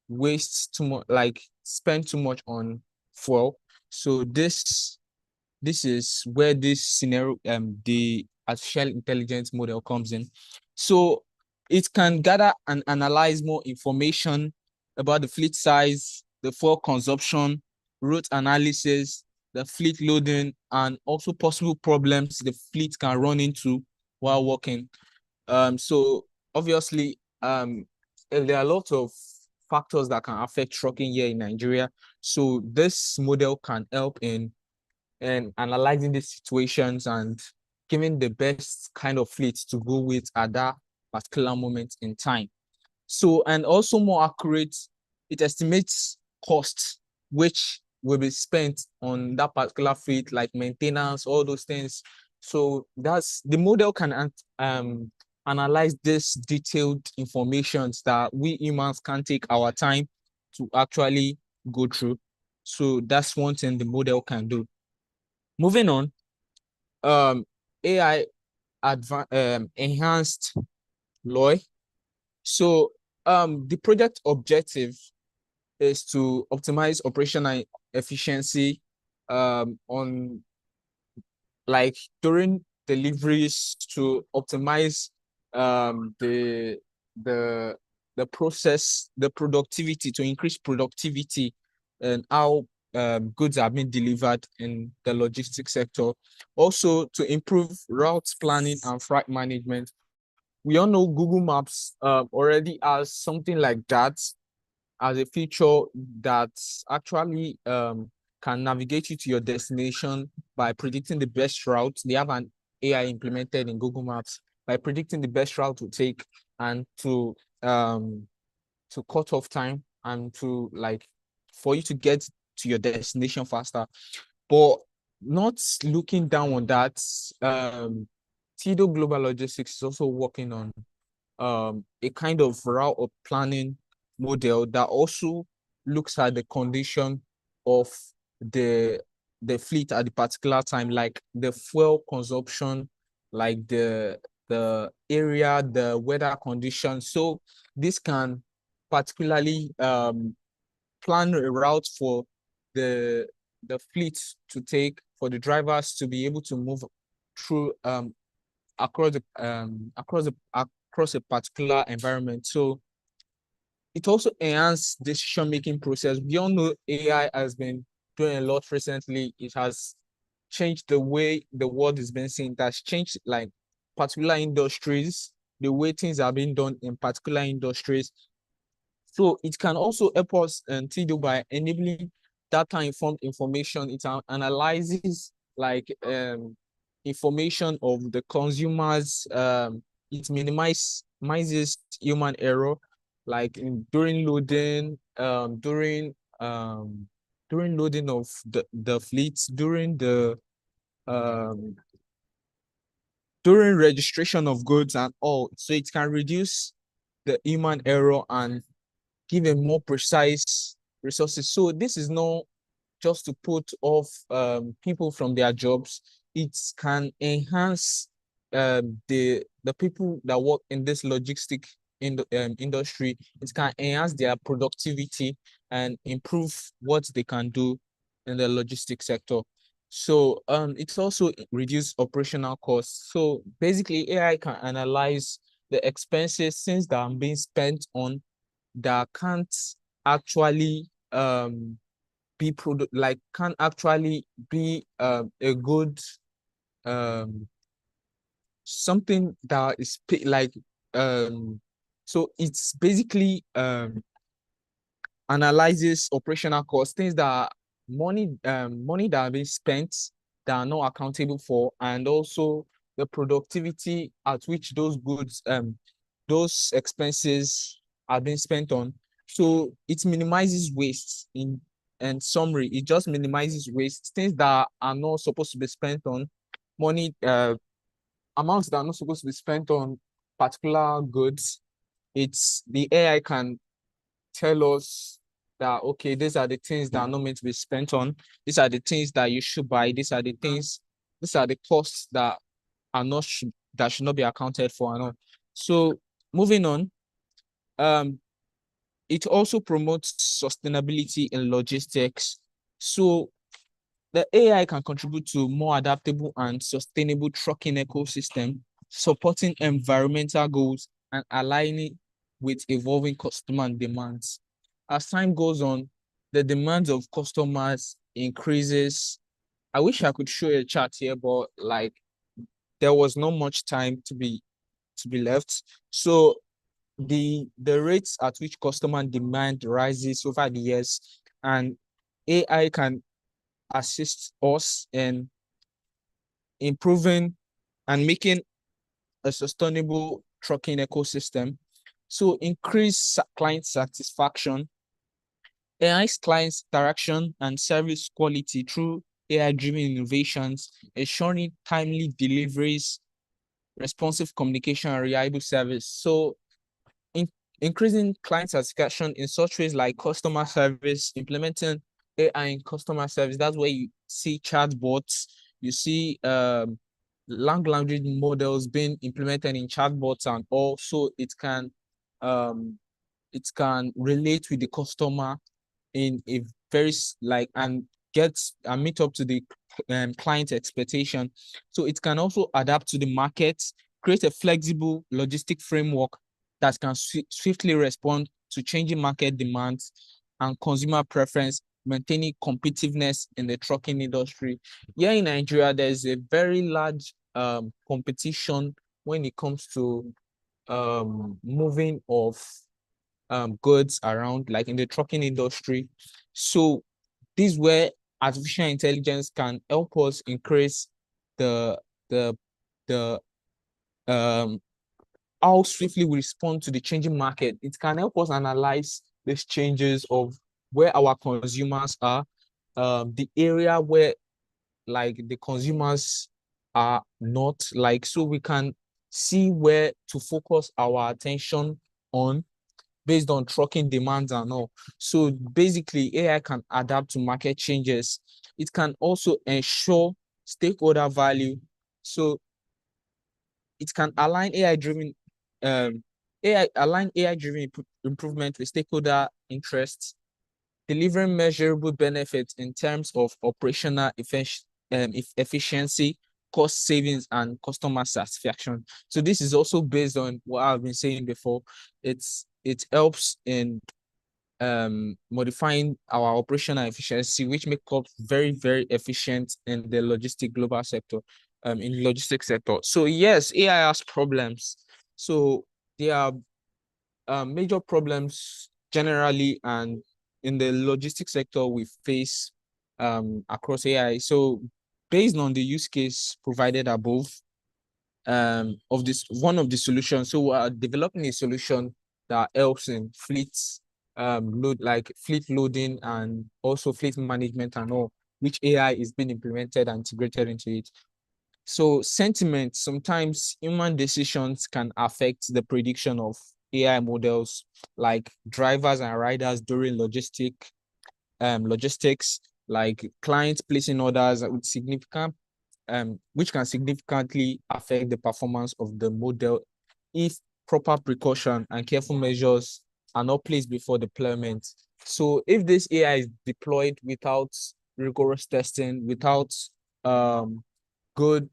waste too much, like spend too much on fuel. So this is where this scenario, the artificial intelligence model comes in. So it can gather and analyze more information about the fleet size, the fuel consumption, route analysis, the fleet loading, and also possible problems the fleet can run into while working. So obviously, there are a lot of factors that can affect trucking here in Nigeria. So this model can help in analyzing these situations and giving the best kind of fleet to go with at that particular moment in time. So, and also more accurate, it estimates costs which will be spent on that particular fleet, like maintenance, all those things. So that's the model can analyze this detailed information that we humans can take our time to actually go through. So that's one thing the model can do. Moving on, AI enhanced LOI. So the project objective is to optimize operational efficiency on like during deliveries, to optimize the process, the productivity, to increase productivity and how goods are being delivered in the logistics sector. Also to improve route planning and freight management. We all know Google Maps already has something like that as a feature that actually can navigate you to your destination by predicting the best route. They have an AI implemented in Google Maps by predicting the best route to take and to cut off time and to for you to get to your destination faster. But not looking down on that, TDO Global Logistics is also working on a kind of route planning model that also looks at the condition of the the fleet at the particular time, like the fuel consumption, like the area, the weather conditions. So this can particularly plan a route for the fleet to take, for the drivers to be able to move through across a particular environment. So it also enhanced decision-making process. We all know AI has been doing a lot recently. It has changed the way the world is being seen. It has changed like particular industries, the way things are being done in particular industries. So it can also help us and TDO by enabling data-informed information. It analyzes like information of the consumers. It minimizes human error, like during loading, during loading of the fleets, during registration of goods and all. So it can reduce the human error and give a more precise resources. So this is not just to put off people from their jobs. It can enhance the people that work in this logistic industry. It can enhance their productivity and improve what they can do in the logistic sector. So it's also reduce operational costs. So basically, AI can analyze the expenses since that are being spent on that can't actually be can't actually be a good something that is like so it's basically analyzes operational costs, things that are money that are being spent that are not accountable for, and also the productivity at which those goods those expenses are being spent on. So it minimizes waste. In summary, it just minimizes waste, things that are not supposed to be spent on money, amounts that are not supposed to be spent on particular goods. It's the AI can tell us that, okay, these are the things that are not meant to be spent on. These are the things that you should buy. These are the costs that are not that should not be accounted for and all. So moving on, it also promotes sustainability in logistics. So the AI can contribute to more adaptable and sustainable trucking ecosystem, supporting environmental goals and aligning with evolving customer demands. As time goes on, the demands of customers increases. I wish I could show you a chart here, but like there was not much time to be left. So the rates at which customer demand rises over the years, and AI can assist us in improving and making a sustainable trucking ecosystem. So increase client satisfaction, enhance client interaction and service quality through AI-driven innovations, ensuring timely deliveries, responsive communication, and reliable service. So increasing client satisfaction in such ways like customer service, implementing AI in customer service. That's where you see chatbots, you see language models being implemented in chatbots, and also it can relate with the customer in a very and meet up to the client expectation. So it can also adapt to the market, create a flexible logistic framework that can swiftly respond to changing market demands and consumer preference, maintaining competitiveness in the trucking industry. Here in Nigeria, there's a very large competition when it comes to moving of goods around, like in the trucking industry. So this is where artificial intelligence can help us increase the how swiftly we respond to the changing market. It can help us analyze these changes of where our consumers are, the area where like the consumers are not, like, so we can see where to focus our attention on. based on trucking demands and all. So basically, AI can adapt to market changes. It can also ensure stakeholder value. So it can align AI-driven improvement with stakeholder interests, delivering measurable benefits in terms of operational efficiency, cost savings, and customer satisfaction. So this is also based on what I've been saying before. It helps in modifying our operational efficiency, which make us very, very efficient in the global sector, in the logistics sector. So yes, AI has problems. So there are major problems generally, and in the logistics sector we face across AI. So based on the use case provided above, of this one of the solutions, so we are developing a solution that helps in fleets fleet loading and also fleet management and all, which AI is being implemented and integrated into it. So sentiment, sometimes human decisions can affect the prediction of AI models, like drivers and riders during logistics, like clients placing orders with significant, which can significantly affect the performance of the model if proper precaution and careful measures are not placed before deployment. So if this AI is deployed without rigorous testing, without good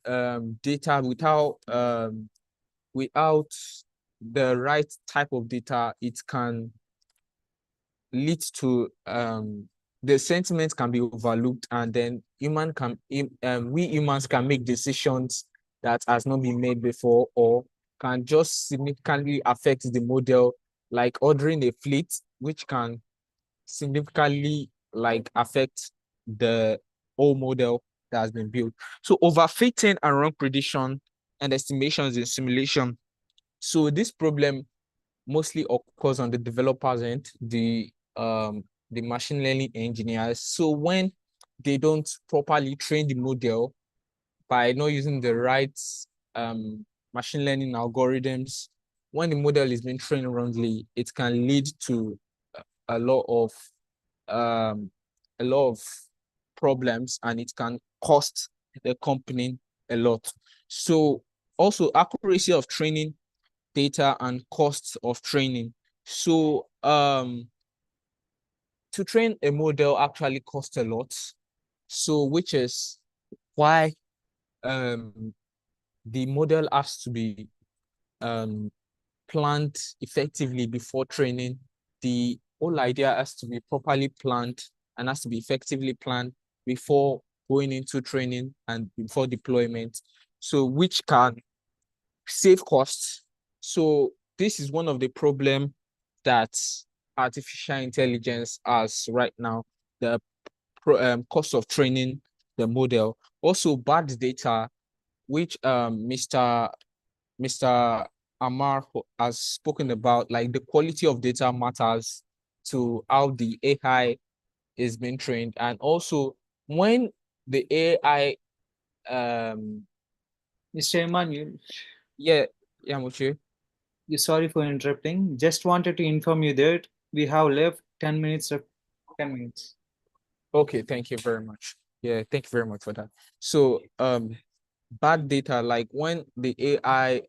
data, without the right type of data, it can lead to the sentiment can be overlooked, and then we humans can make decisions that has not been made before, or can just significantly affect the model, like ordering a fleet, which can significantly like affect the whole model that has been built. So overfitting and wrong prediction and estimations in simulation. So this problem mostly occurs on the developers end, the machine learning engineers. So when they don't properly train the model by not using the right machine learning algorithms, when the model is being trained wrongly, it can lead to a lot of problems, and it can cost the company a lot. So also accuracy of training data and costs of training. So to train a model actually costs a lot. So which is why the model has to be planned effectively before training. The whole idea has to be properly planned and has to be effectively planned before going into training and before deployment. So which can save costs. So this is one of the problems that artificial intelligence has right now, the cost of training the model. Also bad data, which Mr. Amar has spoken about, like the quality of data matters to how the AI is being trained. And also when the AI Mr. Emmanuel, yeah, Muchi. sorry for interrupting. Just wanted to inform you that we have left 10 minutes. 10 minutes. Okay, thank you very much. Yeah, thank you very much for that. So bad data, like when the AI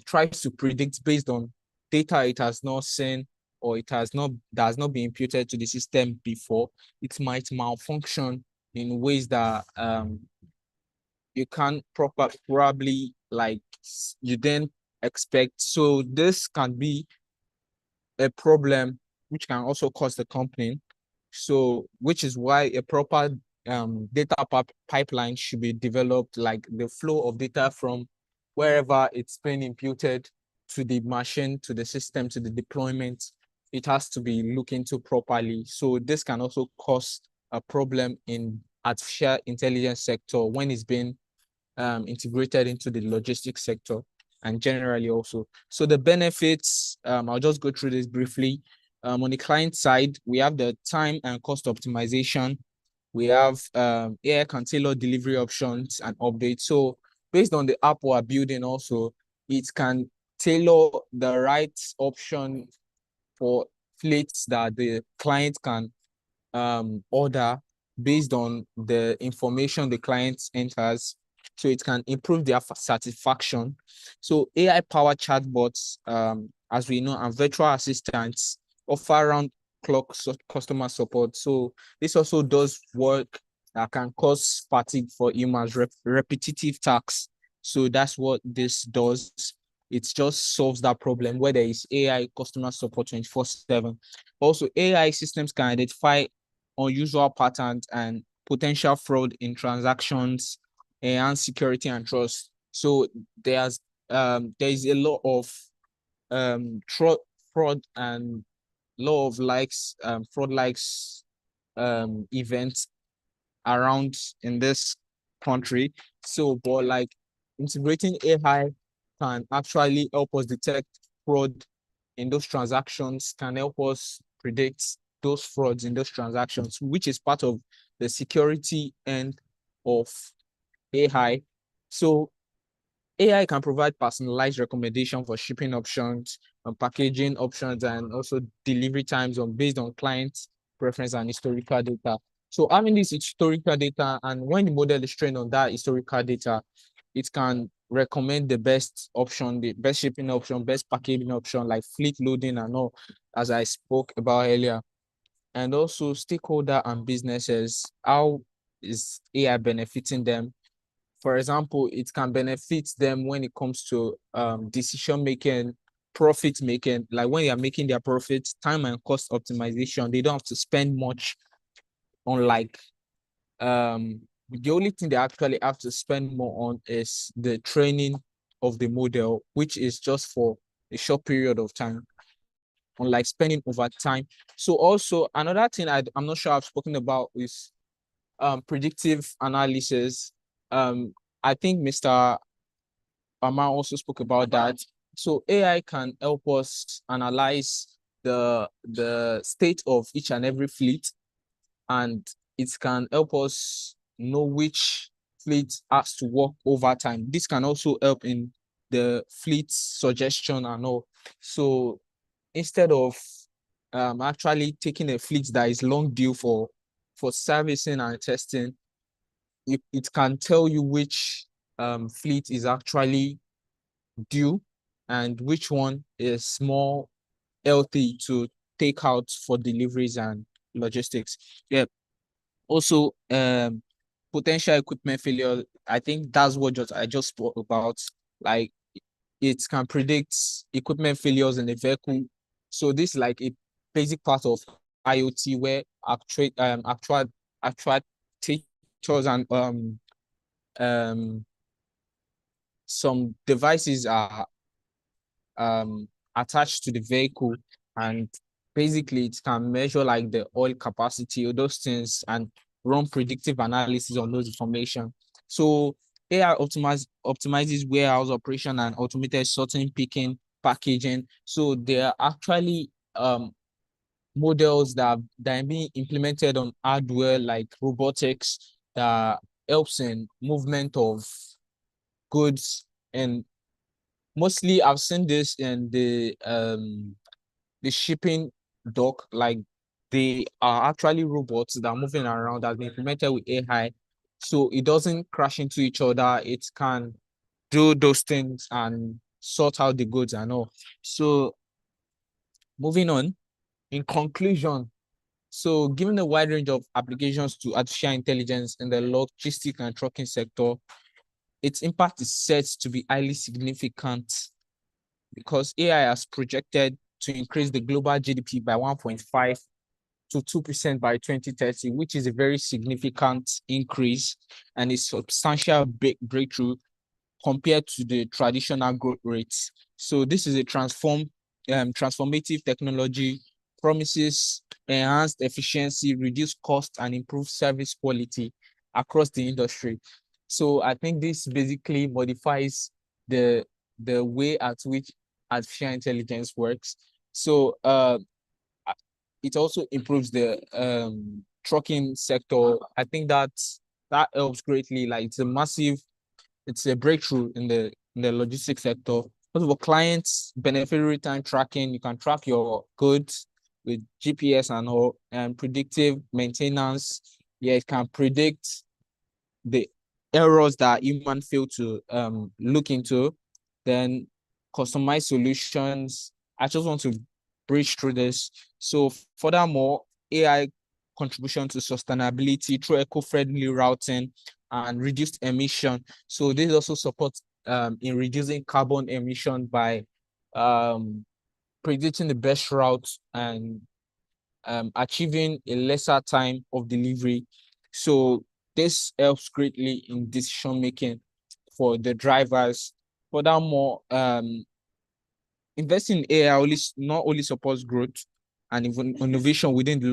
tries to predict based on data it has not seen, or it has not been imputed to the system before, it might malfunction in ways that you can't probably like you didn't expect. So this can be a problem which can also cost the company. So which is why a proper data pipeline should be developed, like the flow of data from wherever it's been imputed to the machine, to the system, to the deployment. It has to be looked into properly. So this can also cause a problem in artificial intelligence sector when it's been integrated into the logistics sector and generally also. So the benefits, I'll just go through this briefly. On the client side, we have the time and cost optimization. We have AI can tailor delivery options and updates. So based on the app we're building also, it can tailor the right option for fleets that the client can order based on the information the client enters, so it can improve their satisfaction. So AI-powered chatbots, as we know, and virtual assistants offer around clock customer support. So this also does work that can cause fatigue for humans, repetitive tasks. So that's what this does. It just solves that problem where there is AI customer support 24/7. Also, AI systems can identify unusual patterns and potential fraud in transactions, enhance security and trust. So there is a lot of fraud and law of likes fraud likes events around in this country. So, but like integrating AI can actually help us detect fraud in those transactions, can help us predict those frauds in those transactions, which is part of the security end of AI. So AI can provide personalized recommendation for shipping options, packaging options, and also delivery times based on client preference and historical data. So having this historical data, and when the model is trained on that historical data, it can recommend the best option, the best shipping option, best packaging option, like fleet loading and all, as I spoke about earlier. And also stakeholder and businesses, how is AI benefiting them? For example, it can benefit them when it comes to decision making, profit making, like when they are making their profits, time and cost optimization. They don't have to spend much on the only thing they actually have to spend more on is the training of the model, which is just for a short period of time, unlike spending over time. So also another thing I'm not sure I've spoken about is predictive analysis. I think Mr. Bama also spoke about that. So AI can help us analyze the state of each and every fleet, and it can help us know which fleet has to work over time. This can also help in the fleet suggestion and all. So instead of actually taking a fleet that is long due for servicing and testing, it can tell you which fleet is actually due and which one is more healthy to take out for deliveries and logistics. Yeah. Also, potential equipment failure. I think that's what I just spoke about. Like, it can predict equipment failures in the vehicle. So this is like a basic part of IoT where actuators and some devices are attached to the vehicle, and basically it can measure like the oil capacity or those things and run predictive analysis on those information. So AI optimizes warehouse operation and automated sorting, picking, packaging. So there are actually models that are being implemented on hardware like robotics that helps in movement of goods. And mostly I've seen this in the shipping dock. Like, they are actually robots that are moving around that have been implemented with AI, so it doesn't crash into each other. It can do those things and sort out the goods and all. So moving on, in conclusion, so given the wide range of applications to artificial intelligence in the logistics and trucking sector, its impact is set to be highly significant because AI has projected to increase the global GDP by 1.5 to 2% by 2030, which is a very significant increase and a substantial breakthrough compared to the traditional growth rates. So this is a transformative technology, promises enhanced efficiency, reduced cost, and improved service quality across the industry. So I think this basically modifies the way at which artificial intelligence works. So it also improves the trucking sector. I think that helps greatly. Like, it's a breakthrough in the logistics sector. But for clients, benefit return tracking, you can track your goods with GPS and all, and predictive maintenance. Yeah, it can predict the errors that human fail to look into. Then customized solutions. I just want to bridge through this. So furthermore, AI contribution to sustainability through eco-friendly routing and reduced emission. So this also supports in reducing carbon emission by predicting the best route and achieving a lesser time of delivery. So this helps greatly in decision making for the drivers. Furthermore, investing in AI not only supports growth and even innovation within the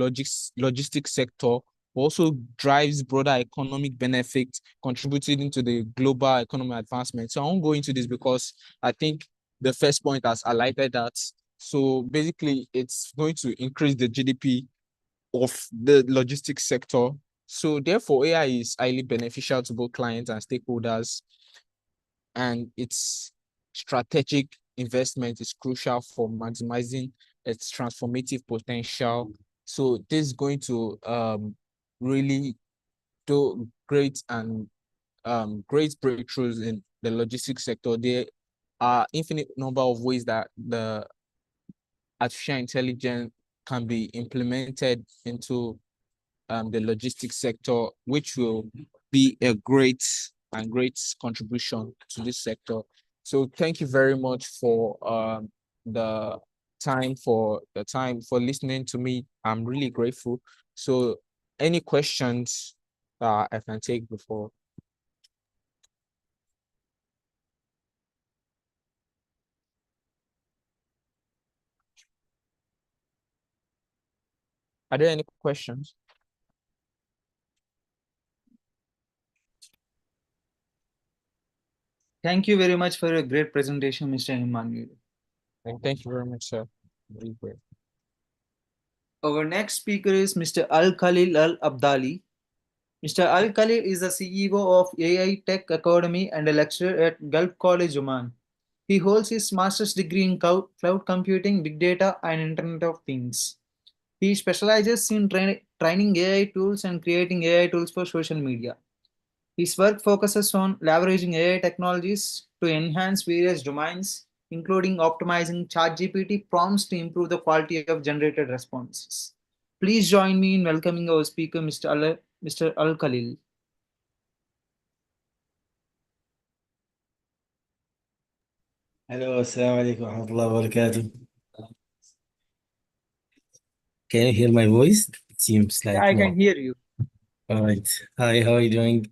logistics sector, but also drives broader economic benefits, contributing to the global economic advancement. So I won't go into this because I think the first point has highlighted that. So basically, it's going to increase the GDP of the logistics sector. So therefore, AI is highly beneficial to both clients and stakeholders, and its strategic investment is crucial for maximizing its transformative potential. So this is going to really do great and great breakthroughs in the logistics sector. There are infinite number of ways that the artificial intelligence can be implemented into the logistics sector, which will be a great contribution to this sector. So thank you very much for the time for listening to me. I'm really grateful. So any questions I can take before? Are there any questions? Thank you very much for a great presentation, Mr. Emmanuel. Thank you very much, sir. Very great. Our next speaker is Mr. Al Khalil Al Abdali. Mr. Al Khalil is the CEO of AI Tech Academy and a lecturer at Gulf College, Oman. He holds his master's degree in cloud computing, big data, and Internet of Things. He specializes in training AI tools and creating AI tools for social media. His work focuses on leveraging AI technologies to enhance various domains, including optimizing ChatGPT prompts to improve the quality of generated responses. Please join me in welcoming our speaker, Mr. Al Khalil. Hello, assalamu alaikum wa rahmatullahi wa barakatuh. Can you hear my voice? It seems like I no. can hear you. All right. Hi, how are you doing?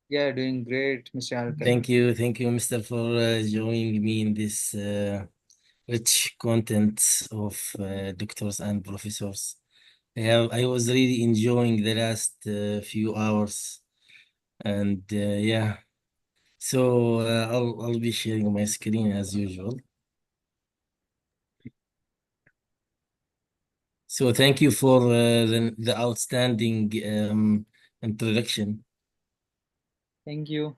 Yeah, doing great, Mr. Al Khalil. Thank you, Mr. for joining me in this rich content of doctors and professors. I was really enjoying the last few hours, and yeah. So I'll be sharing my screen as usual. So thank you for the outstanding introduction. Thank you.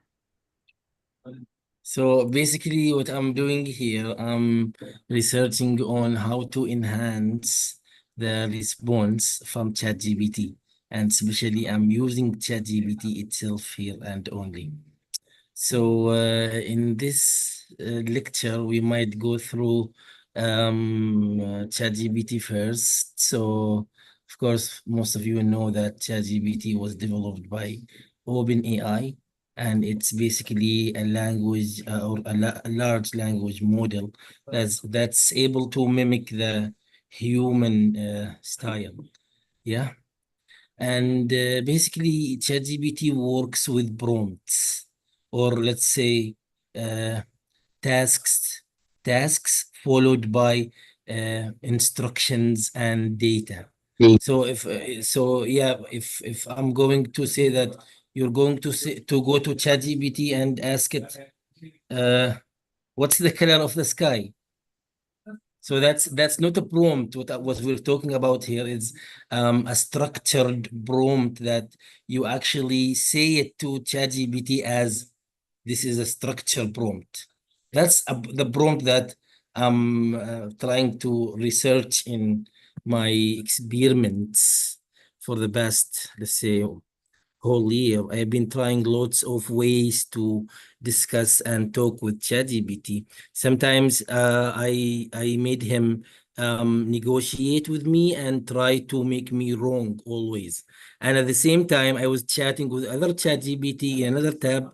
So basically what I'm doing here, I'm researching on how to enhance the response from ChatGPT. And especially I'm using ChatGPT itself here and only. So in this lecture, we might go through ChatGPT first. So of course, most of you know that ChatGPT was developed by OpenAI, and it's basically a language or a large language model that's able to mimic the human style. Yeah. And basically, ChatGPT works with prompts, or let's say tasks followed by instructions and data. So if I'm going to say that you're going to go to ChatGPT and ask it, what's the color of the sky? So that's not a prompt. What we're talking about here is a structured prompt that you actually say it to ChatGPT as this is a structured prompt. That's the prompt that I'm trying to research in my experiments for the past, let's say, whole year. I've been trying lots of ways to discuss and talk with ChatGPT. Sometimes I made him negotiate with me and try to make me wrong always. And at the same time, I was chatting with other ChatGPT in another tab,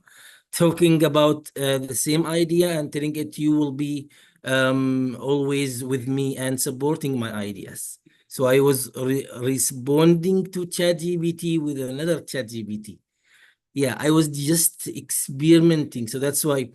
talking about the same idea and telling it you will be always with me and supporting my ideas. So I was responding to ChatGPT with another ChatGPT. Yeah, I was just experimenting. So that's why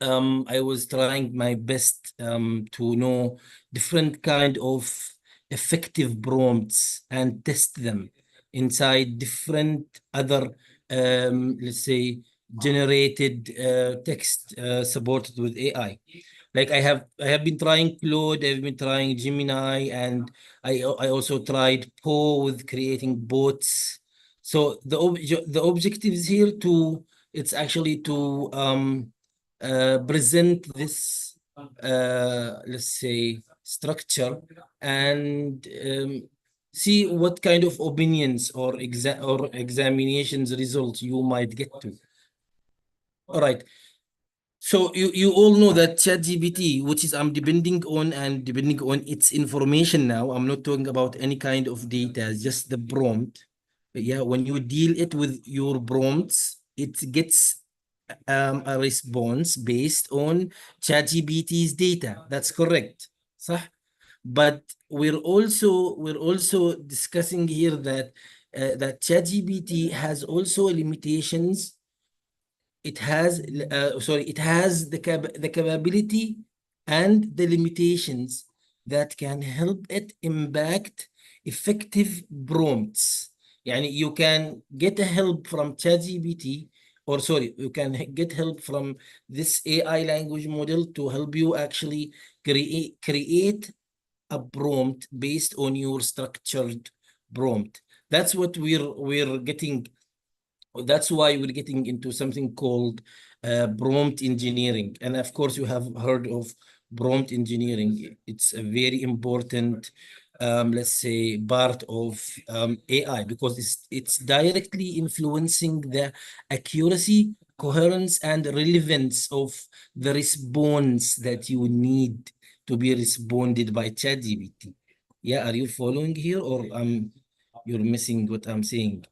I was trying my best to know different kind of effective prompts and test them inside different other, let's say, generated text supported with AI. Like I have been trying Claude, I've been trying Gemini, and I also tried Poe with creating bots. So the objectives here to it's actually to present this let's say structure and see what kind of opinions or examinations results you might get to. All right. So you all know that ChatGPT, which is I'm depending on its information now. I'm not talking about any kind of data, just the prompt. Yeah, when you deal it with your prompts, it gets a response based on ChatGPT's data. That's correct. صح? But we're also discussing here that that ChatGPT has also limitations. It has it has the capability and the limitations that can help it impact effective prompts. يعني you can get help from ChatGPT, or sorry, you can get help from this AI language model to help you actually create a prompt based on your structured prompt. That's what we're getting. That's why we're getting into something called prompt engineering. And of course, you have heard of prompt engineering. It's a very important, let's say, part of AI, because it's directly influencing the accuracy, coherence, and relevance of the response that you need to be responded by ChatGPT. Yeah, are you following here, or you're missing what I'm saying?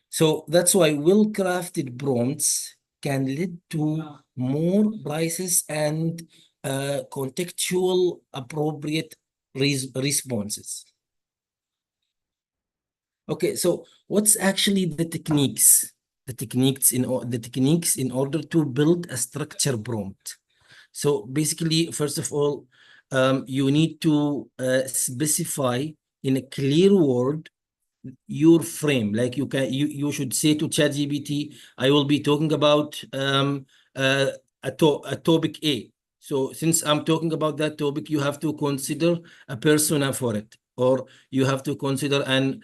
So that's why well-crafted prompts can lead to more precise and contextual appropriate responses. Okay, so what's actually the techniques? The techniques in order to build a structure prompt. So basically, first of all, you need to specify in a clear word your frame. Like you should say to ChatGPT, I will be talking about a topic A. So since I'm talking about that topic, you have to consider a persona for it, or you have to consider an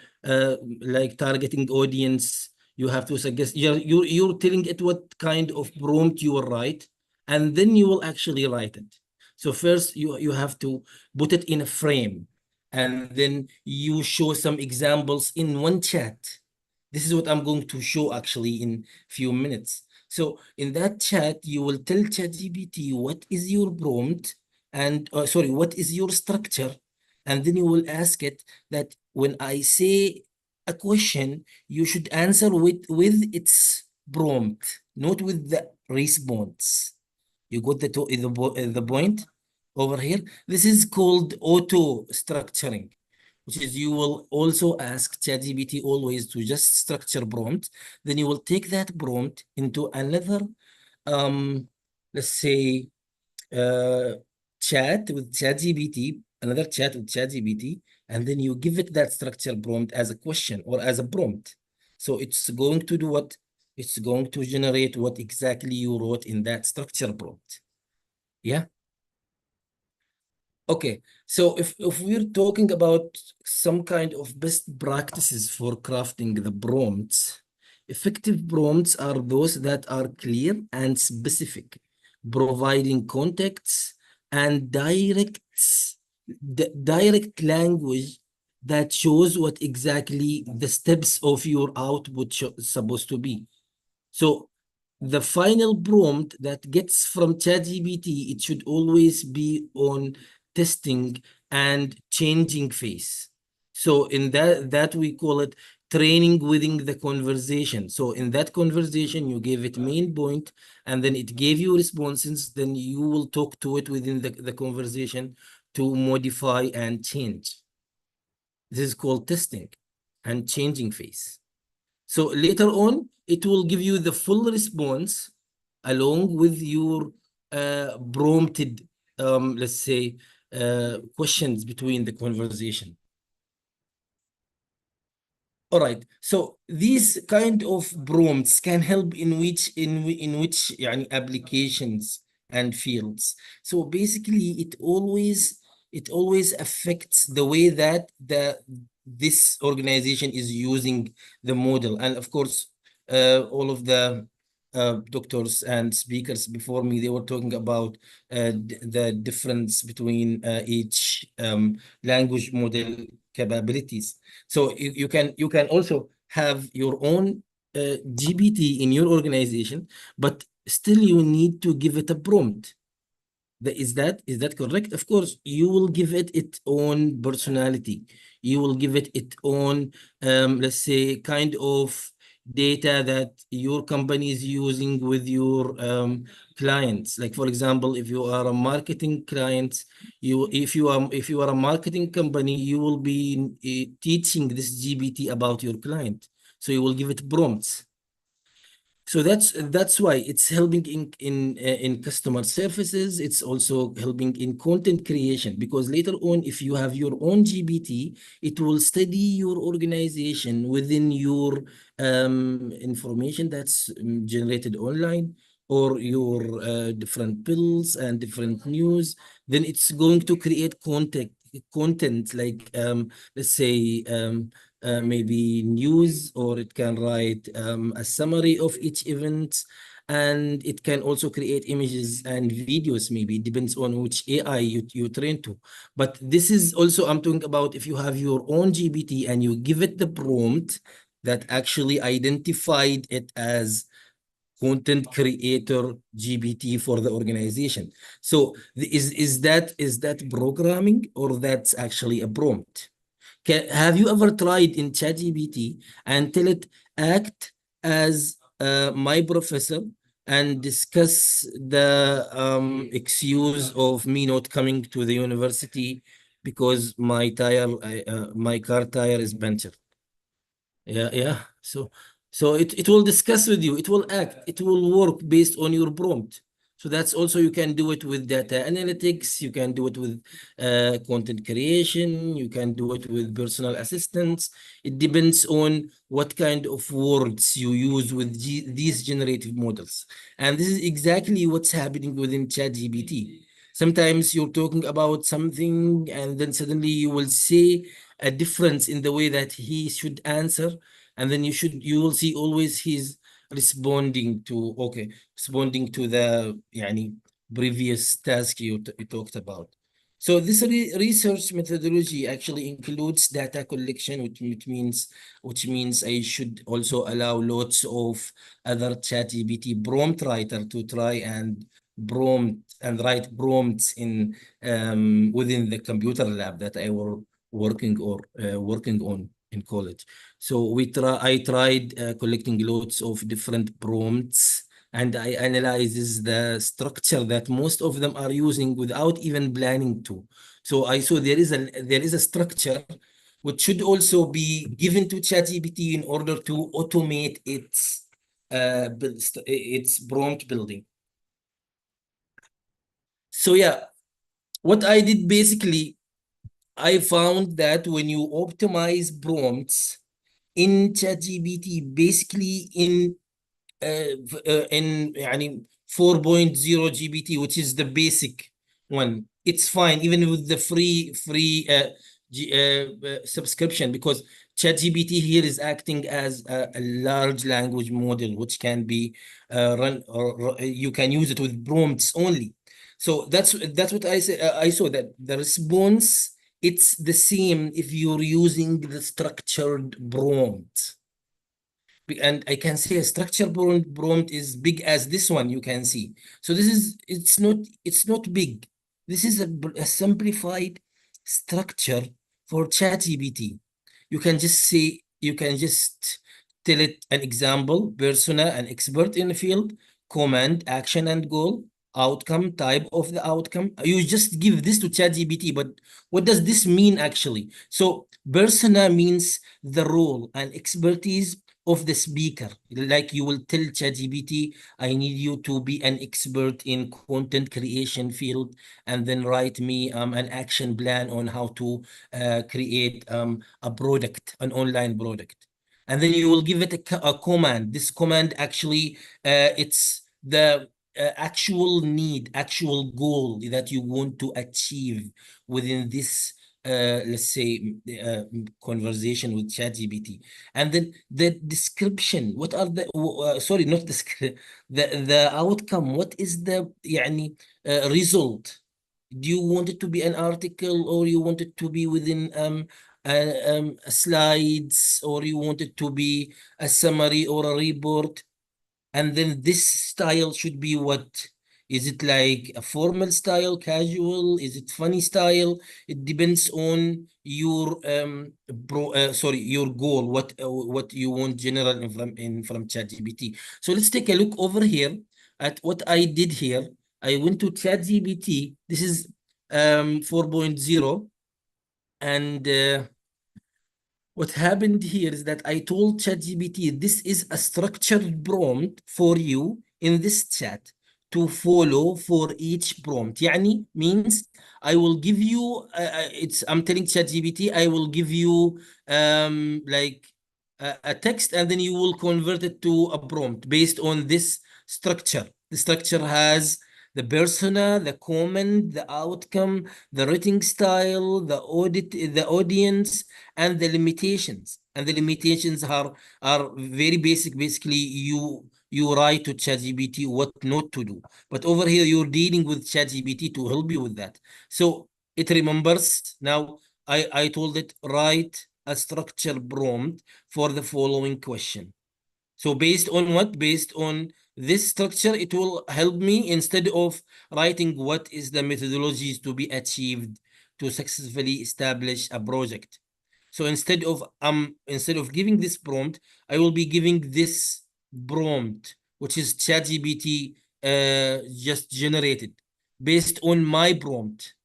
like targeting audience. You have to suggest you're telling it what kind of prompt you will write, and then you will actually write it. So first you have to put it in a frame, and then you show some examples in one chat. This is what I'm going to show actually in few minutes. So in that chat, you will tell ChatGPT what is your prompt and sorry, what is your structure, and then you will ask it that when I say a question, you should answer with its prompt, not with the response. You got the point over here? This is called auto structuring, which is you will also ask ChatGPT always to just structure prompt. Then you will take that prompt into another, let's say, chat with ChatGPT, another chat with ChatGPT, and then you give it that structure prompt as a question or as a prompt. So it's going to do what? It's going to generate what exactly you wrote in that structure prompt. Yeah. Okay, so if we're talking about some kind of best practices for crafting the prompts, effective prompts are those that are clear and specific, providing contexts and direct language that shows what exactly the steps of your output is supposed to be. So the final prompt that gets from ChatGPT, it should always be on testing and changing phase. So in that we call it training within the conversation. So in that conversation, you gave it main point, and then it gave you responses. Then you will talk to it within the conversation to modify and change. This is called testing and changing phase. So later on, it will give you the full response along with your prompted, let's say, questions between the conversation. All right. So these kind of prompts can help in which يعني, applications and fields. So basically, it always affects the way that this organization is using the model. And of course, all of the doctors and speakers before me, they were talking about the difference between each language model capabilities. So you can also have your own GPT in your organization, but still you need to give it a prompt. Is that correct? Of course, you will give it its own personality. You will give it its own, let's say, kind of data that your company is using with your clients. Like for example, if you are a marketing client, if you are a marketing company, you will be teaching this GPT about your client. So you will give it prompts. So that's why it's helping in customer services. It's also helping in content creation, because later on, if you have your own GPT, it will study your organization within your information that's generated online, or your different bills and different news. Then it's going to create content like let's say maybe news, or it can write a summary of each event, and it can also create images and videos. Maybe it depends on which AI you train to. But this is also, I'm talking about if you have your own GPT and you give it the prompt that actually identified it as content creator GPT for the organization. So is that programming, or that's actually a prompt? Have you ever tried in ChatGPT and tell it act as my professor and discuss the excuse of me not coming to the university because my car tire is punctured? Yeah. So it will discuss with you. It will act. It will work based on your prompt. So that's also, you can do it with data analytics. You can do it with content creation. You can do it with personal assistants. It depends on what kind of words you use with these generative models. And this is exactly what's happening within ChatGPT. Sometimes you're talking about something, and then suddenly you will say a difference in the way that he should answer, and then you will see always he's responding to the previous task you talked about. So this research methodology actually includes data collection, which means I should also allow lots of other ChatGPT prompt writer to try and write prompts in within the computer lab that I were working on in college. So I tried collecting lots of different prompts, and I analyzes the structure that most of them are using without even planning to. So I saw there is a structure which should also be given to ChatGPT in order to automate its prompt building. So yeah, what I did basically, I found that when you optimize prompts in ChatGPT, basically in 4.0 GPT, which is the basic one, it's fine even with the free subscription, because ChatGPT here is acting as a large language model, which can be run, or you can use it with prompts only. So that's what I say. I saw that the response, it's the same if you're using the structured prompt. And I can say a structured prompt is big as this one, you can see. So this is, it's not big. This is a simplified structure for ChatGPT. You can just say, you can just tell it an example, persona, an expert in the field, command, action and goal, outcome, type of the outcome. You just give this to ChatGPT, but what does this mean actually? So persona means the role and expertise of the speaker. Like you will tell ChatGPT, I need you to be an expert in content creation field, and then write me an action plan on how to create a product, an online product. And then you will give it a command. This command actually, it's the actual need, actual goal that you want to achieve within this let's say conversation with ChatGPT. And then the description, what are the sorry, not the outcome, what is the يعني result? Do you want it to be an article, or you want it to be within slides, or you want it to be a summary or a report? And then this style should be what? Is it like a formal style, casual? Is it funny style? It depends on your your goal, what you want general from ChatGPT. So let's take a look over here at what I did here. I went to ChatGPT. This is 4.0, and what happened here is that I told ChatGPT, this is a structured prompt for you in this chat to follow for each prompt. Yani means I will give you, I'm telling ChatGPT, I will give you like a text, and then you will convert it to a prompt based on this structure. The structure has the persona, the comment, the outcome, the writing style, the audience, and the limitations. And the limitations are very basic. Basically, you write to ChatGPT what not to do. But over here, you're dealing with ChatGPT to help you with that. So it remembers. Now, I told it, write a structured prompt for the following question. So based on what? Based on this structure, it will help me, instead of writing what is the methodologies to be achieved to successfully establish a project. So instead of giving this prompt, I will be giving this prompt, which is ChatGPT just generated based on my prompt.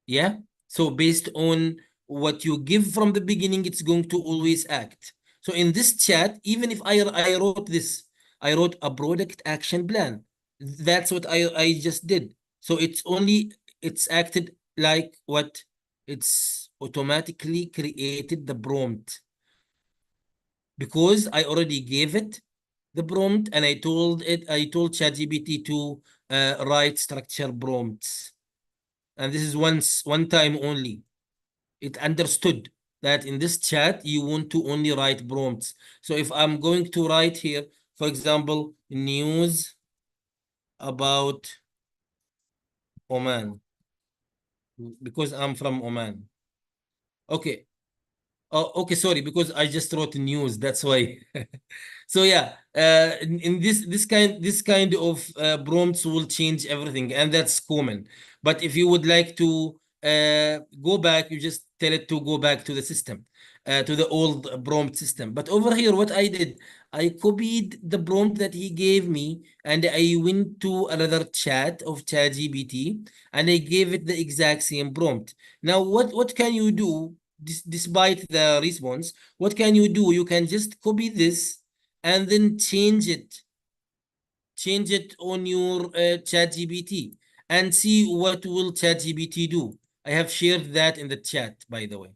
Yeah. So based on what you give from the beginning, it's going to always act. So in this chat, even if I wrote this, I wrote a product action plan. That's what I just did. So it's acted like what? It's automatically created the prompt, because I already gave it the prompt, and I told ChatGPT to write structure prompts. And this is one time only. It understood that in this chat, you want to only write prompts. So if I'm going to write here, for example, news about Oman, because I'm from Oman. Okay. Oh, okay, sorry, because I just wrote news, that's why. So yeah, in this kind of prompts will change everything, and that's common. But if you would like to go back, you just tell it to go back to the system, to the old prompt system. But over here, what I did, I copied the prompt that he gave me, and I went to another chat of ChatGPT, and I gave it the exact same prompt. Now, what can you do? Despite the response, what can you do? You can just copy this and then change it on your ChatGPT, and see what will ChatGPT do. I have shared that in the chat, by the way.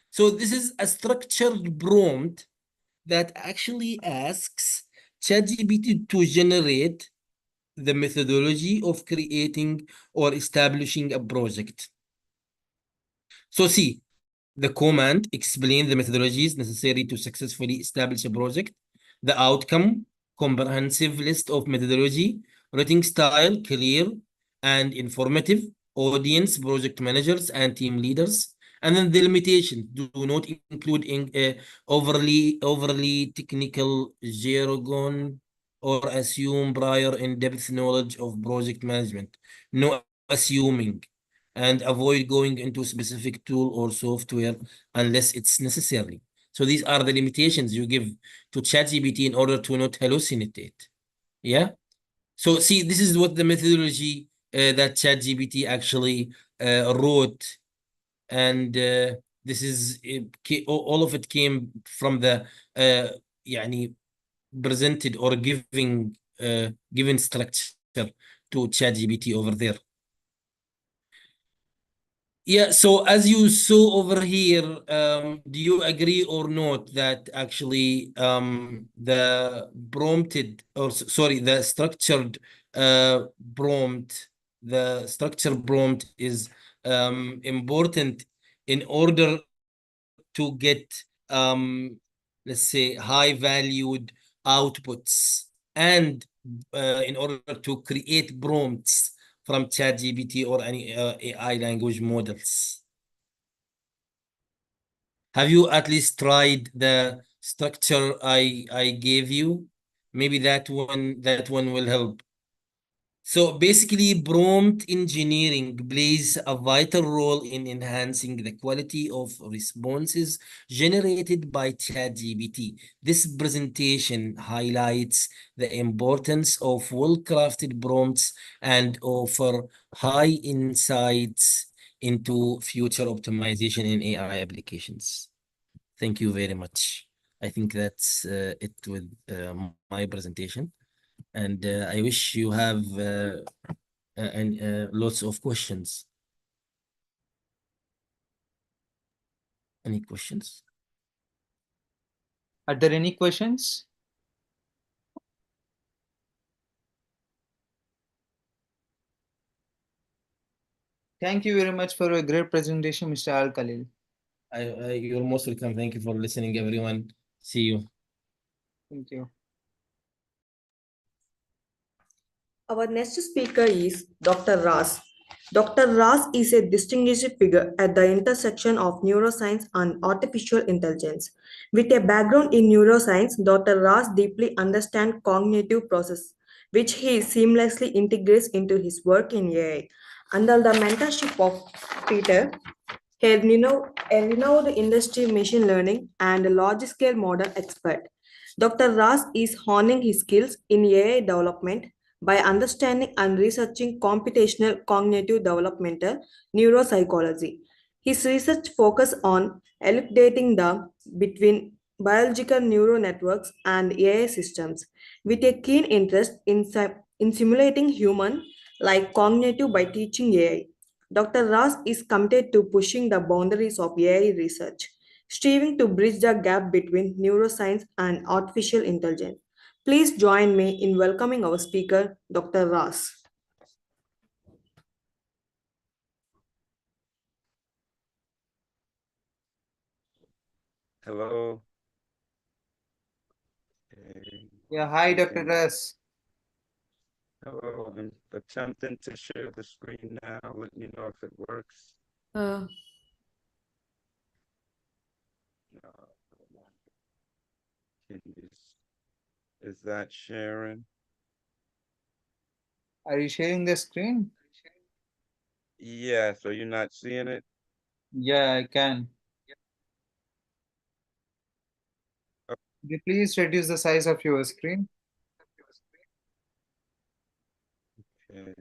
So this is a structured prompt that actually asks ChatGPT to generate the methodology of creating or establishing a project. So see, The command explains the methodologies necessary to successfully establish a project. The outcome, comprehensive list of methodology, writing style, clear and informative, audience, project managers and team leaders. And then the limitations do not include overly technical jargon or assume prior in-depth knowledge of project management. No assuming, and avoid going into specific tool or software unless it's necessary. So these are the limitations you give to ChatGPT in order to not hallucinate it. Yeah. So see, this is what the methodology that ChatGPT actually wrote, and this is all of it came from the يعني presented or given structure to ChatGPT over there. Yeah, so as you saw over here, do you agree or not that actually the prompted, or sorry, the structured prompt, the structured prompt is important in order to get, let's say, high valued outputs, and in order to create prompts from ChatGPT or any AI language models? Have you at least tried the structure I gave you? Maybe that one will help. So basically, prompt engineering plays a vital role in enhancing the quality of responses generated by ChatGPT. This presentation highlights the importance of well-crafted prompts and offer high insights into future optimization in AI applications. Thank you very much. I think that's it with my presentation. And I wish you have lots of questions. Any questions? Are there any questions? Thank you very much for a great presentation, Mr. Al Khalil. You're most welcome. Thank you for listening, everyone. See you. Thank you. Our next speaker is Dr. Ras. Dr. Ras is a distinguished figure at the intersection of neuroscience and artificial intelligence. With a background in neuroscience, Dr. Ras deeply understands cognitive process, which he seamlessly integrates into his work in AI. Under the mentorship of Peter, a renowned industry machine learning and large-scale model expert, Dr. Ras is honing his skills in AI development by understanding and researching computational cognitive developmental neuropsychology. His research focuses on elucidating the between biological neural networks and AI systems, with a keen interest in simulating human-like cognitive by teaching AI. Dr. Ras is committed to pushing the boundaries of AI research, striving to bridge the gap between neuroscience and artificial intelligence. Please join me in welcoming our speaker, Dr. Ras. Hello. Okay. Yeah, hi, Dr. Ras. Hello, I'm attempting to share the screen now. Let me know if it works. Uh, No. Is that sharing? Are you sharing the screen? Yeah, so you're not seeing it? Yeah, I can. Could you please reduce the size of your screen? Okay.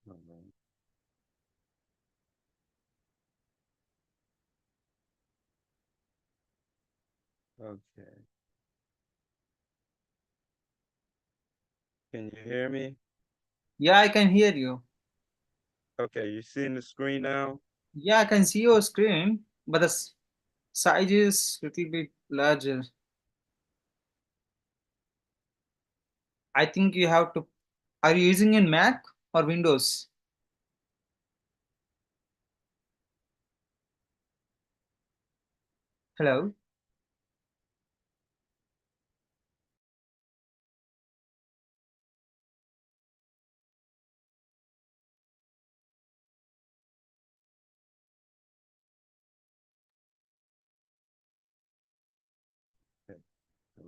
All right. Okay. Can you hear me? Yeah, I can hear you. Okay, you seeing the screen now? Yeah, I can see your screen, but the size is a little bit larger. I think you have to. Are you using in Mac or Windows? Hello?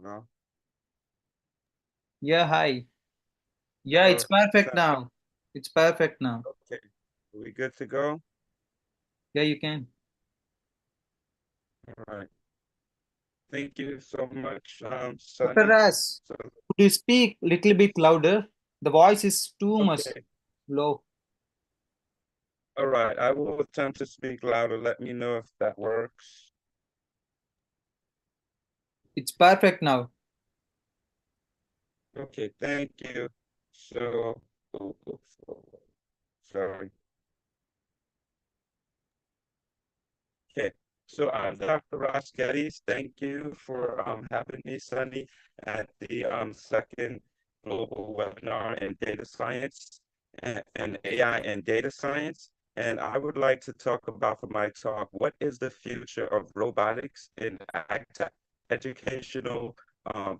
Hello? Yeah, hi. Yeah, it's perfect now. It's perfect now. Okay, are we good to go? Yeah, you can. All right. Thank you so much, Dr. Sunny. Ras, So, could you speak a little bit louder? The voice is too much okay, low. all right. I will attempt to speak louder. Let me know if that works. It's perfect now. Okay, thank you. So, sorry. Okay, so I'm Dr. Ross Geddes. Thank you for having me, Sunny, at the second global webinar in data science and AI and data science. And I would like to talk about for my talk, what is the future of robotics in ag tech, educational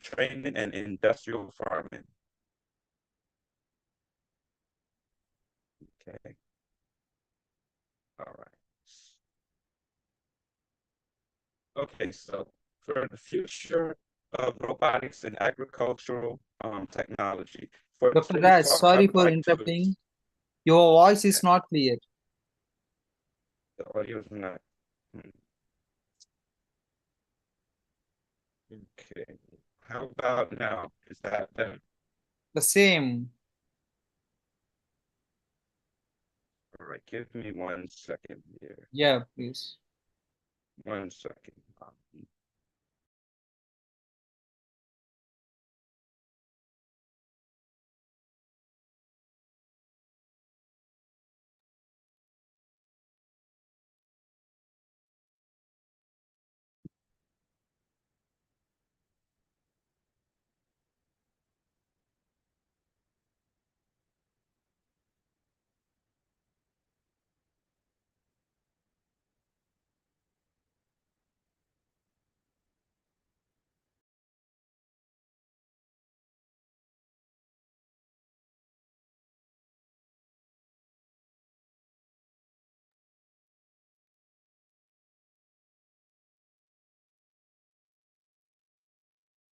training and industrial farming? Okay, all right. Okay, so for the future of robotics and agricultural technology, for Dr. today's Ras, talk, I sorry would for like to, interrupting. Your voice is not clear. the audio is not, okay. How about now? Is that better? The same. All right, give me 1 second here. Yeah, please. 1 second.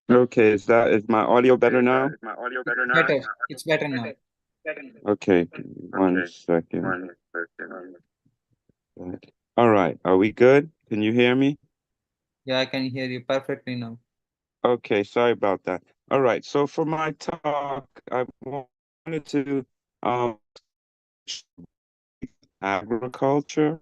Okay, is my audio better now? Better. It's better now. Okay, 1 second. All right, are we good? Can you hear me? Yeah, I can hear you perfectly now. Okay, sorry about that. All right, so for my talk, I wanted to agriculture,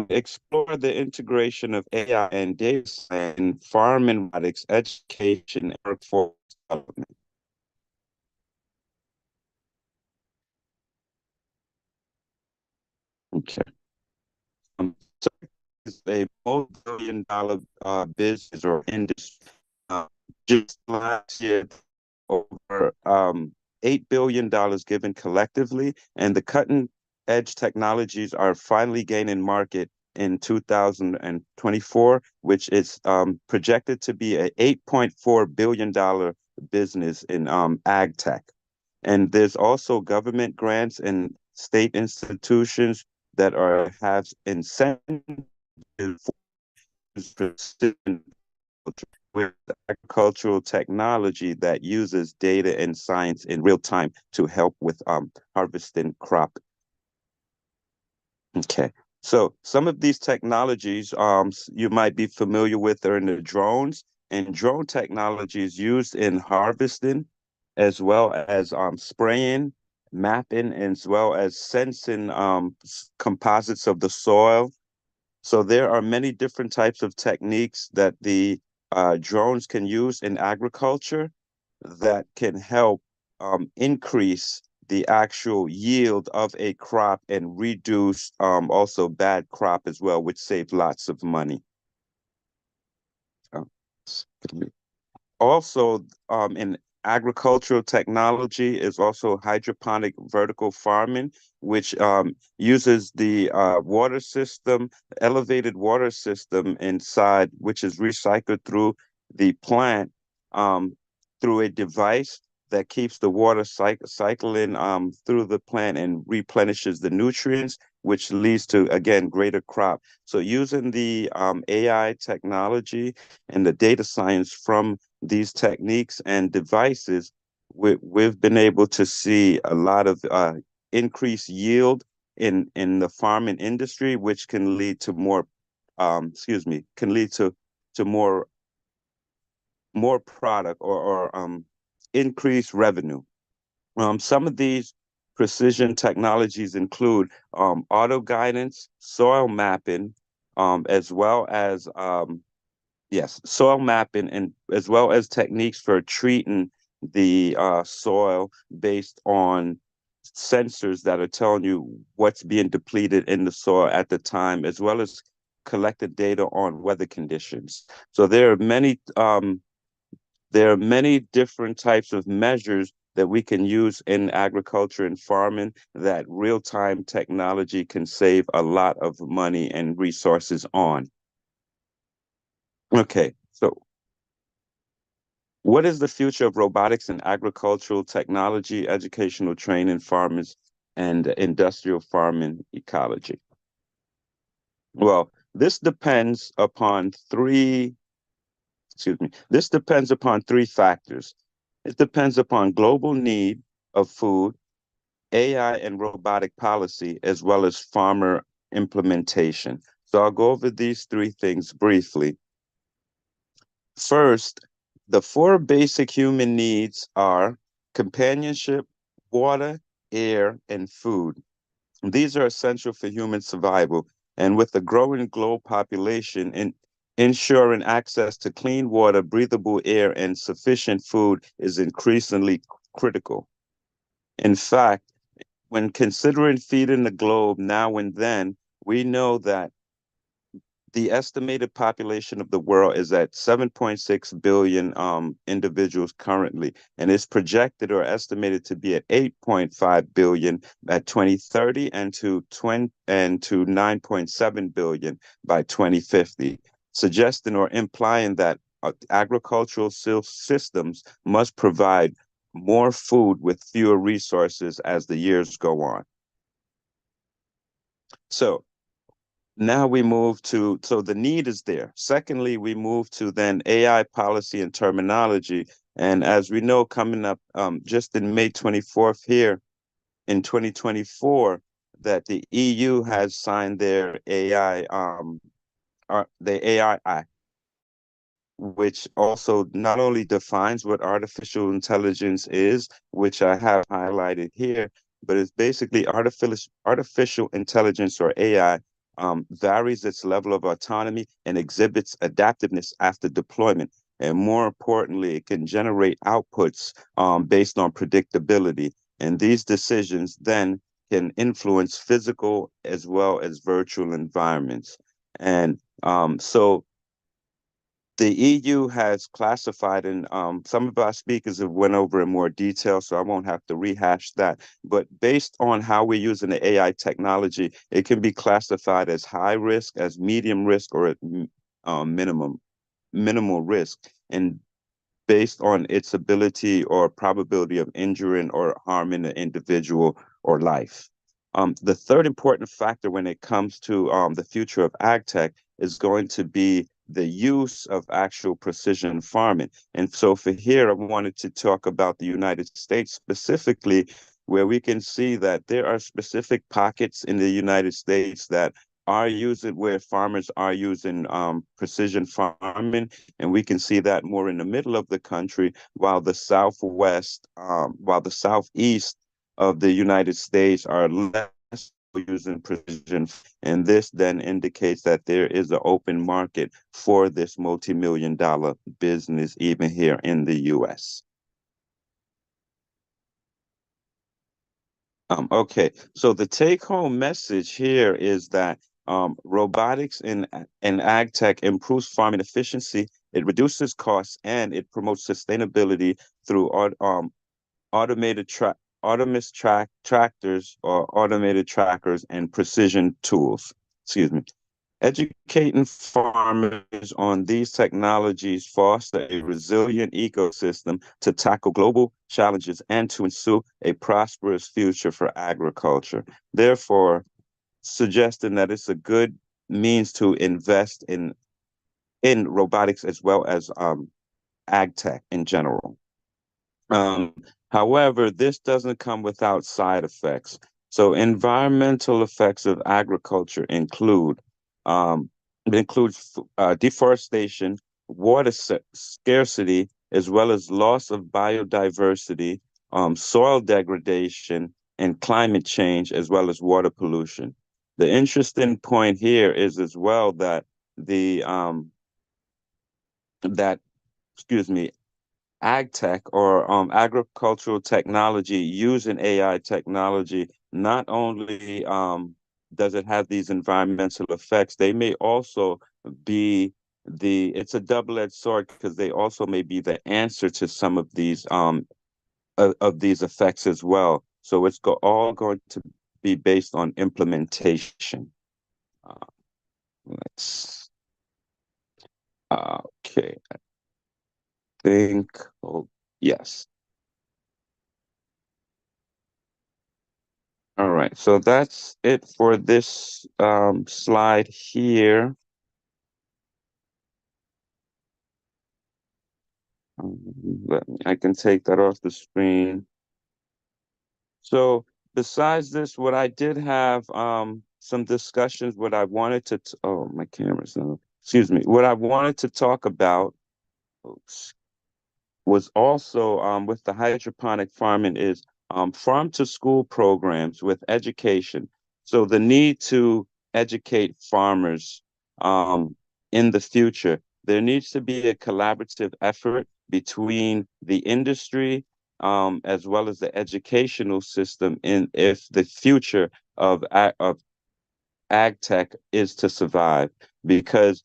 explore the integration of AI and data science in farm and robotics education and workforce development. Okay. So it's a multi-billion-dollar business or industry. Just last year, over $8 billion given collectively, and the cutting edge technologies are finally gaining market in 2024, which is projected to be a $8.4 billion business in ag tech. And there's also government grants and state institutions that have incentives for precision with agricultural technology that uses data and science in real time to help with harvesting crop. Okay, so some of these technologies you might be familiar with are in the drones, and drone technology is used in harvesting as well as spraying, mapping, as well as sensing composites of the soil. So there are many different types of techniques that the drones can use in agriculture that can help increase the actual yield of a crop and reduce also bad crop as well, which saves lots of money. Also, in agricultural technology is also hydroponic vertical farming, which uses the water system, elevated water system inside, which is recycled through the plant through a device that keeps the water cycling through the plant and replenishes the nutrients, which leads to, again, greater crop. So using the AI technology and the data science from these techniques and devices, we've been able to see a lot of increased yield in the farming industry, which can lead to more, can lead to more product or increased revenue. Some of these precision technologies include auto guidance, soil mapping, as well as soil mapping, and as well as techniques for treating the soil based on sensors that are telling you what's being depleted in the soil at the time, as well as collected data on weather conditions. So there are many different types of measures that we can use in agriculture and farming that real-time technology can save a lot of money and resources on. Okay, so what is the future of robotics in agricultural technology, educational training, farmers, and industrial farming ecology? Well, this depends upon three factors. It depends upon global need of food, AI and robotic policy, as well as farmer implementation. So I'll go over these three things briefly. First, the four basic human needs are companionship, water, air, and food. These are essential for human survival, and with the growing global population, ensuring access to clean water, breathable air, and sufficient food is increasingly critical. In fact, when considering feeding the globe now and then, we know that the estimated population of the world is at 7.6 billion individuals currently, and it's projected or estimated to be at 8.5 billion by 2030 and to 9.7 billion by 2050, suggesting or implying that agricultural systems must provide more food with fewer resources as the years go on. So now we move to, so the need is there. Secondly, we move to then AI policy and terminology. And as we know, coming up just in May 24th here in 2024, that the EU has signed their AI, the AI Act, which also not only defines what artificial intelligence is, which I have highlighted here, but it's basically artificial intelligence, or AI, varies its level of autonomy and exhibits adaptiveness after deployment. And more importantly, it can generate outputs based on predictability. And these decisions then can influence physical as well as virtual environments. And so the EU has classified, and some of our speakers have went over in more detail, so I won't have to rehash that. But based on how we're using the AI technology, it can be classified as high risk, as medium risk, or at minimal risk, and based on its ability or probability of injuring or harming the individual or life. The third important factor when it comes to the future of ag tech is going to be the use of actual precision farming. And so for here, I wanted to talk about the United States specifically, where we can see that there are specific pockets in the United States that are using, where farmers are using precision farming, and we can see that more in the middle of the country, while the southeast of the United States are less using precision, and this then indicates that there is an open market for this multi-million-dollar business, even here in the U.S. Okay, so the take-home message here is that robotics and ag tech improves farming efficiency, it reduces costs, and it promotes sustainability through automated tractors or automated trackers and precision tools. Excuse me. Educating farmers on these technologies foster a resilient ecosystem to tackle global challenges and to ensure a prosperous future for agriculture. Therefore, suggesting that it's a good means to invest in robotics as well as ag tech in general. However, this doesn't come without side effects. So environmental effects of agriculture um, includes deforestation, water scarcity, as well as loss of biodiversity, soil degradation, and climate change, as well as water pollution. The interesting point here is as well that the that excuse me ag tech or agricultural technology using AI technology, not only does it have these environmental effects, they may also be it's a double-edged sword because they also may be the answer to some of these effects as well. So it's all going to be based on implementation. Let's okay, I think, oh yes. All right, so that's it for this slide here. I can take that off the screen. So besides this, what I did have some discussions, what I wanted to, oh, my camera's not, excuse me, what I wanted to talk about, oops, was also with the hydroponic farming is farm to school programs with education. So the need to educate farmers in the future, there needs to be a collaborative effort between the industry as well as the educational system in if the future of ag tech is to survive because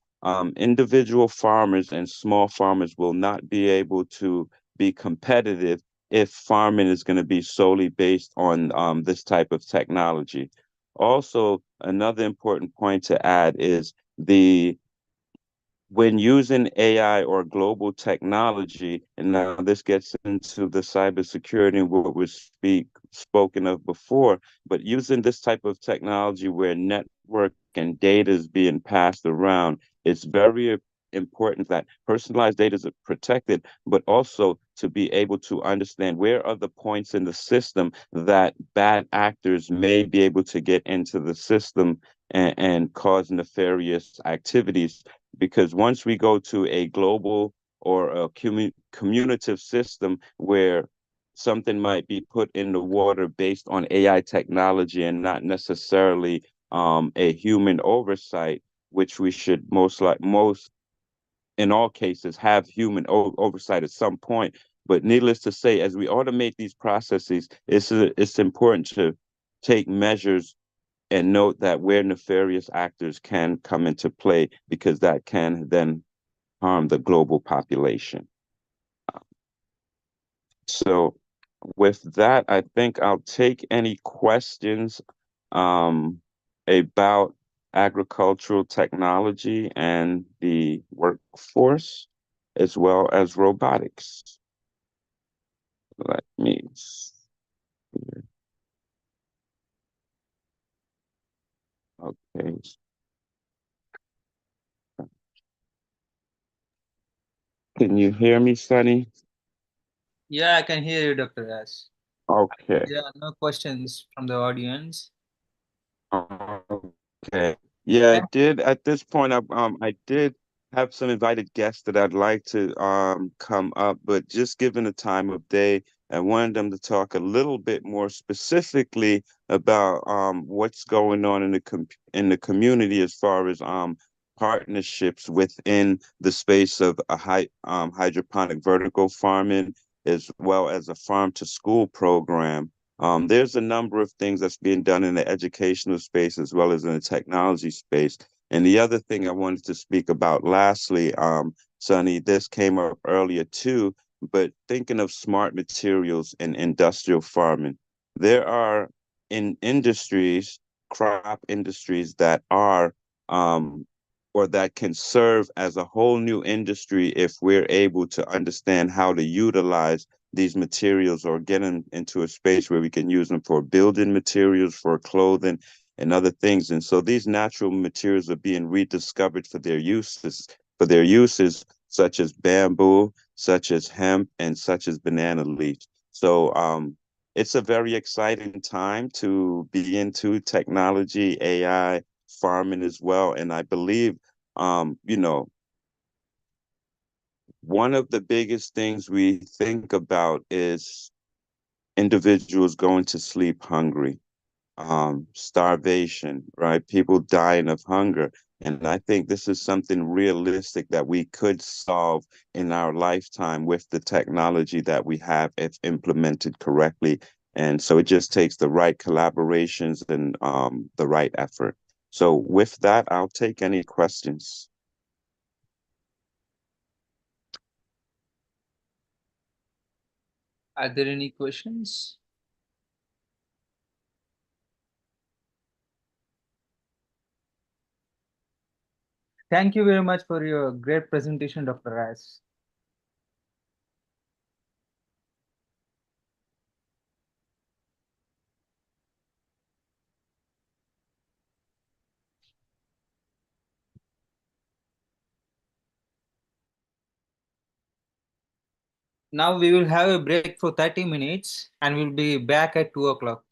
individual farmers and small farmers will not be able to be competitive if farming is going to be solely based on this type of technology. Also, another important point to add is when using AI or global technology, and now this gets into the cybersecurity and what was spoken of before, but using this type of technology where network and data is being passed around, it's very important that personalized data is protected, but also to be able to understand where are the points in the system that bad actors may be able to get into the system and cause nefarious activities because once we go to a global or a communicative system where something might be put in the water based on AI technology and not necessarily a human oversight, which we should most in all cases have human oversight at some point. But needless to say, as we automate these processes, it's important to take measures and note that where nefarious actors can come into play because that can then harm the global population. So with that, I think I'll take any questions about agricultural technology and the workforce, as well as robotics. Let me see. Okay. Can you hear me, Sunny? Yeah, I can hear you, Dr. S. Okay. There are no questions from the audience. Okay. Yeah, I did. At this point, I did have some invited guests that I'd like to come up, but just given the time of day, I wanted them to talk a little bit more specifically about what's going on in the community as far as partnerships within the space of a hydroponic vertical farming, as well as a farm to school program. There's a number of things that's being done in the educational space as well as in the technology space. And the other thing I wanted to speak about lastly, Sonny, this came up earlier too, but thinking of smart materials in industrial farming, there are in industries, crop industries that are or that can serve as a whole new industry if we're able to understand how to utilize these materials or get them into a space where we can use them for building materials, for clothing, and other things. And so these natural materials are being rediscovered for their uses, such as bamboo, such as hemp, and such as banana leaf. So it's a very exciting time to be into technology, AI, farming as well. And I believe, you know, one of the biggest things we think about is individuals going to sleep hungry, starvation, right? People dying of hunger. And I think this is something realistic that we could solve in our lifetime with the technology that we have if implemented correctly. And so it just takes the right collaborations and the right effort. So with that, I'll take any questions. Are there any questions? Thank you very much for your great presentation, Dr. Ras. Now we will have a break for 30 minutes and we'll be back at 2 o'clock.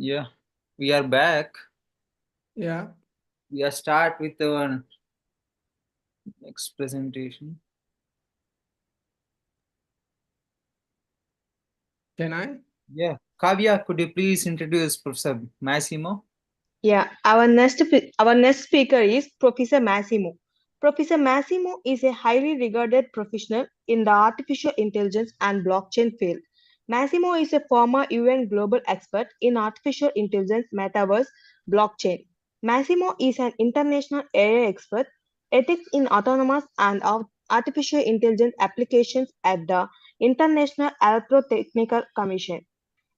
Yeah, we are back. Yeah. We are start with our next presentation. Can I? Yeah, Kavya, could you please introduce Professor Massimo? Yeah, our next speaker is Professor Massimo. Professor Massimo is a highly regarded professional in the artificial intelligence and blockchain field. Massimo is a former UN global expert in artificial intelligence, metaverse, blockchain. Massimo is an international area expert, ethics in autonomous and artificial intelligence applications at the International Electrotechnical Commission.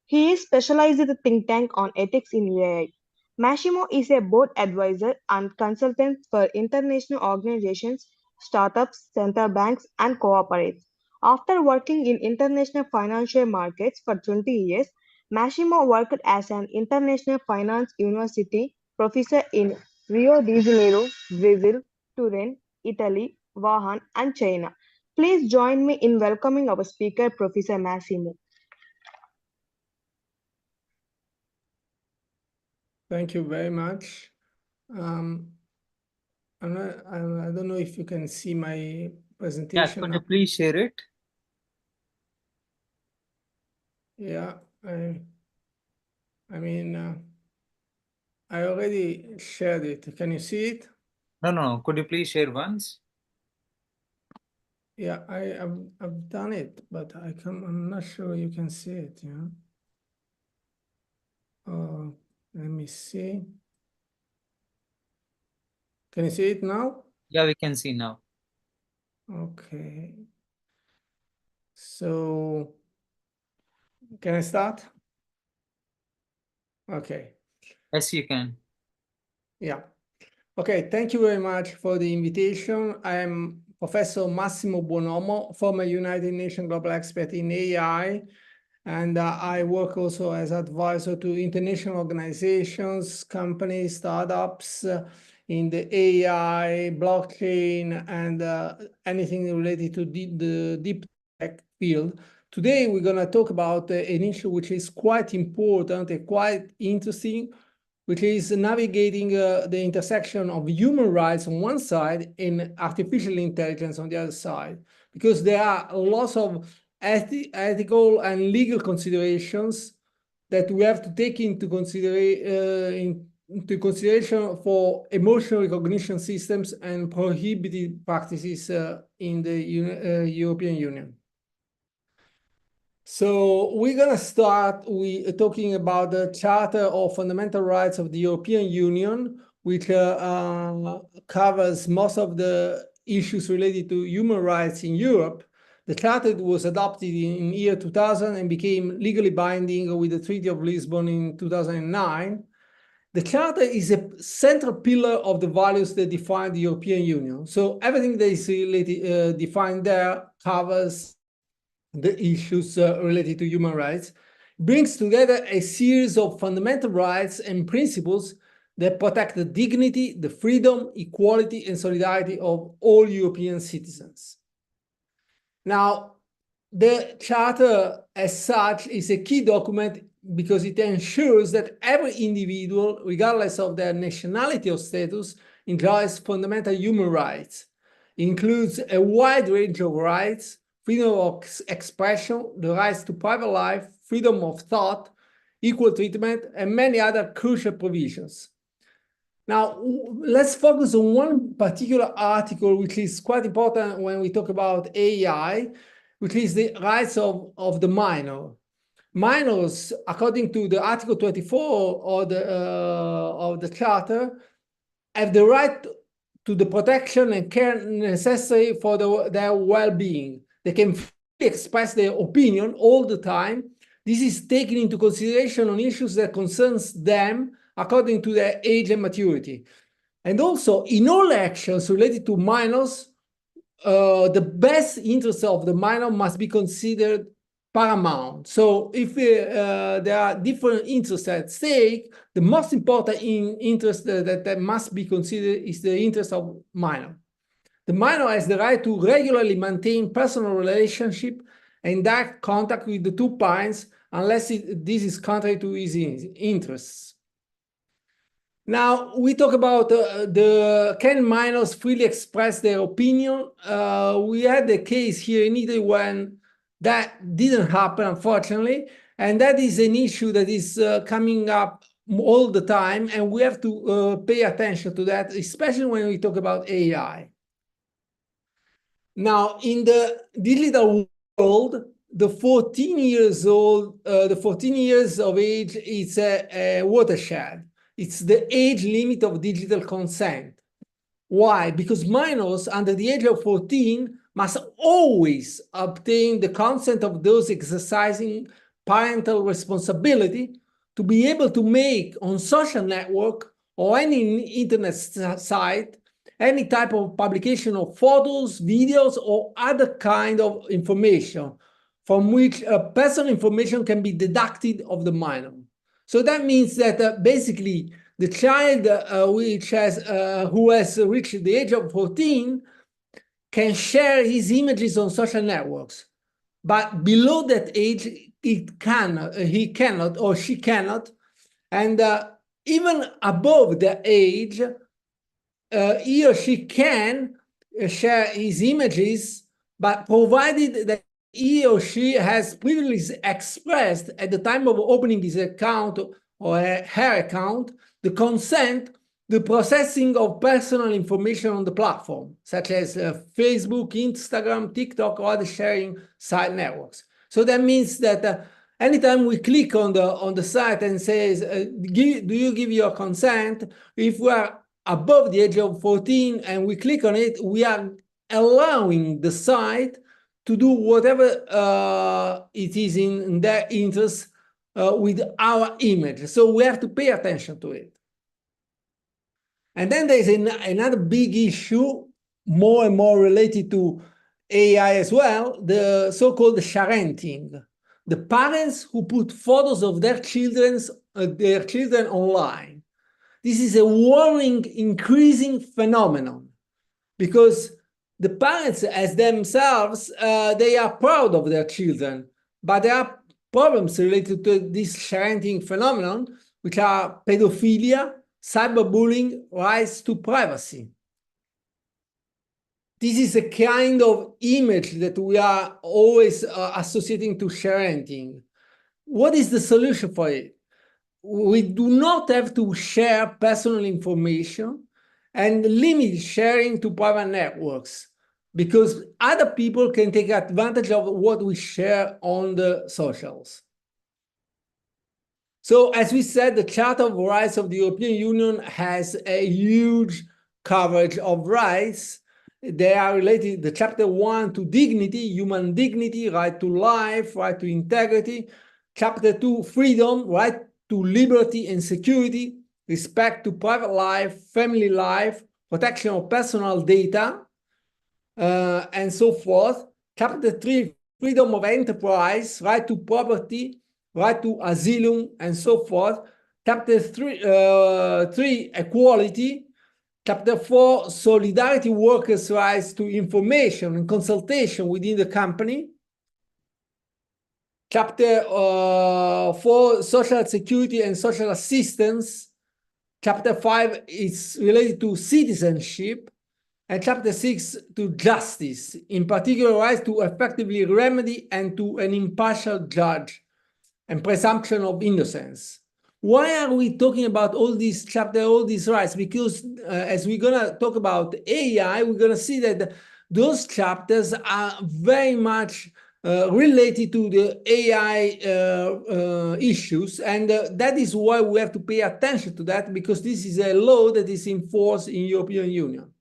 He is specialized in the think tank on ethics in AI. Massimo is a board advisor and consultant for international organizations, startups, central banks, and cooperates. After working in international financial markets for 20 years, Massimo worked as an international finance university professor in Rio de Janeiro, Brazil, Turin, Italy, Wuhan, and China. Please join me in welcoming our speaker, Professor Massimo. Thank you very much. I don't know if you can see my Yeah, presentation. could you please share it? Yeah, I mean, I already shared it. Can you see it? No. Could you please share once? Yeah, I've done it, but I'm not sure you can see it. Yeah. Let me see. Can you see it now? Yeah, we can see now. Okay. So, can I start? Okay. Yes, you can. Yeah. Okay, thank you very much for the invitation. I am Professor Massimo Buonomo, former United Nations Global Expert in AI, and I work also as advisor to international organizations, companies, startups in the AI, blockchain, and anything related to the deep tech field. Today, we're going to talk about an issue which is quite important and quite interesting, which is navigating the intersection of human rights on one side and artificial intelligence on the other side, because there are lots of ethical and legal considerations that we have to take into consideration for emotional recognition systems and prohibited practices in the European Union. So we're going to start with talking about the Charter of Fundamental Rights of the European Union, which covers most of the issues related to human rights in Europe. The Charter was adopted in year 2000 and became legally binding with the Treaty of Lisbon in 2009. The Charter is a central pillar of the values that define the European Union. So everything that is related, defined there covers the issues related to human rights, brings together a series of fundamental rights and principles that protect the dignity, the freedom, equality, and solidarity of all European citizens. Now, the Charter as such is a key document because it ensures that every individual, regardless of their nationality or status, enjoys fundamental human rights. It includes a wide range of rights: freedom of expression, the rights to private life, freedom of thought, equal treatment, and many other crucial provisions. Now, let's focus on one particular article, which is quite important when we talk about AI, which is the rights of the minor. Minors, according to the Article 24 of the Charter, have the right to the protection and care necessary for their well-being. They can freely express their opinion all the time. This is taken into consideration on issues that concerns them according to their age and maturity. And also, in all actions related to minors, the best interest of the minor must be considered paramount. So if there are different interests at stake, the most important interest that must be considered is the interest of minor. The minor has the right to regularly maintain personal relationship and direct contact with the two parents, unless this is contrary to his interests. Now, we talk about can minors freely express their opinion? We had a case here in Italy when that didn't happen, unfortunately, and that is an issue that is coming up all the time, and we have to pay attention to that, especially when we talk about AI. Now, in the digital world, the 14 years of age is a watershed. It's the age limit of digital consent. Why? Because minors under the age of 14 must always obtain the consent of those exercising parental responsibility to be able to make on social network or any internet site any type of publication of photos, videos, or other kind of information from which personal information can be deducted of the minor. So that means that basically the child who has reached the age of 14 can share his images on social networks, but below that age he cannot or she cannot, and even above the age he or she can share his images, but provided that he or she has previously expressed at the time of opening his account or her account the consent, the processing of personal information on the platform, such as Facebook, Instagram, TikTok, or other sharing site networks. So that means that anytime we click on the site and says, do you give your consent? If we are above the age of 14 and we click on it, we are allowing the site to do whatever it is in their interest with our image. So we have to pay attention to it. And then there's another big issue, more and more related to AI as well, the so-called sharenting. The parents who put photos of their children online. This is a worrying, increasing phenomenon because the parents as themselves, they are proud of their children, but there are problems related to this sharenting phenomenon, which are pedophilia, cyberbullying, rights to privacy. This is a kind of image that we are always associating to sharenting. What is the solution for it? We do not have to share personal information and limit sharing to private networks because other people can take advantage of what we share on the socials. So as we said, the Charter of Rights of the European Union has a huge coverage of rights. They are related, the chapter 1 to dignity, human dignity, right to life, right to integrity. Chapter 2, freedom, right to liberty and security, respect to private life, family life, protection of personal data, and so forth. Chapter 3, freedom of enterprise, right to property, right to asylum, and so forth. Chapter 3, equality. Chapter 4, solidarity workers' rights to information and consultation within the company. Chapter 4, social security and social assistance. Chapter 5 is related to citizenship. And Chapter 6 to justice, in particular rights to effectively remedy and to an impartial judge and presumption of innocence. Why are we talking about all these chapters, all these rights? Because as we're going to talk about AI, we're going to see that those chapters are very much related to the AI issues. And that is why we have to pay attention to that, because this is a law that is enforced in European Union.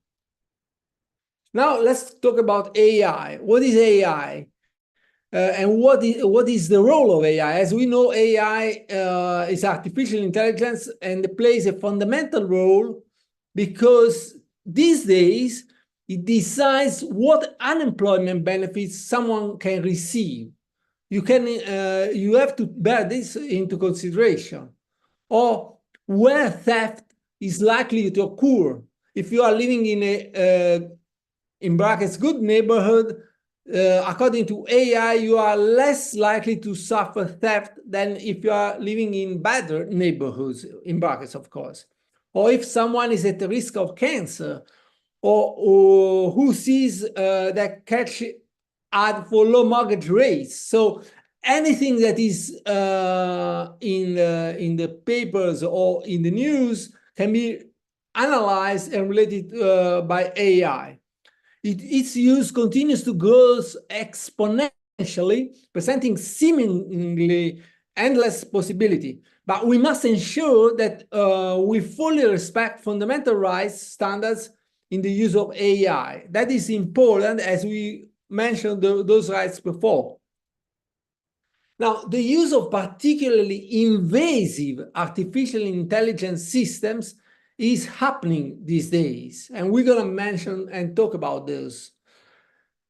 Now let's talk about AI. What is AI? And what is the role of AI? As we know, AI is artificial intelligence and plays a fundamental role because these days it decides what unemployment benefits someone can receive. You have to bear this into consideration. Or where theft is likely to occur. If you are living in a in brackets good neighborhood, according to AI, you are less likely to suffer theft than if you are living in better neighborhoods, in brackets, of course. Or if someone is at the risk of cancer, or who sees that catch ad for low mortgage rates. So anything that is in the papers or in the news can be analyzed and related by AI. Its use continues to grow exponentially, presenting seemingly endless possibility. But we must ensure that we fully respect fundamental rights standards in the use of AI. That is important, as we mentioned those rights before. Now, the use of particularly invasive artificial intelligence systems is happening these days, and we're going to mention and talk about those.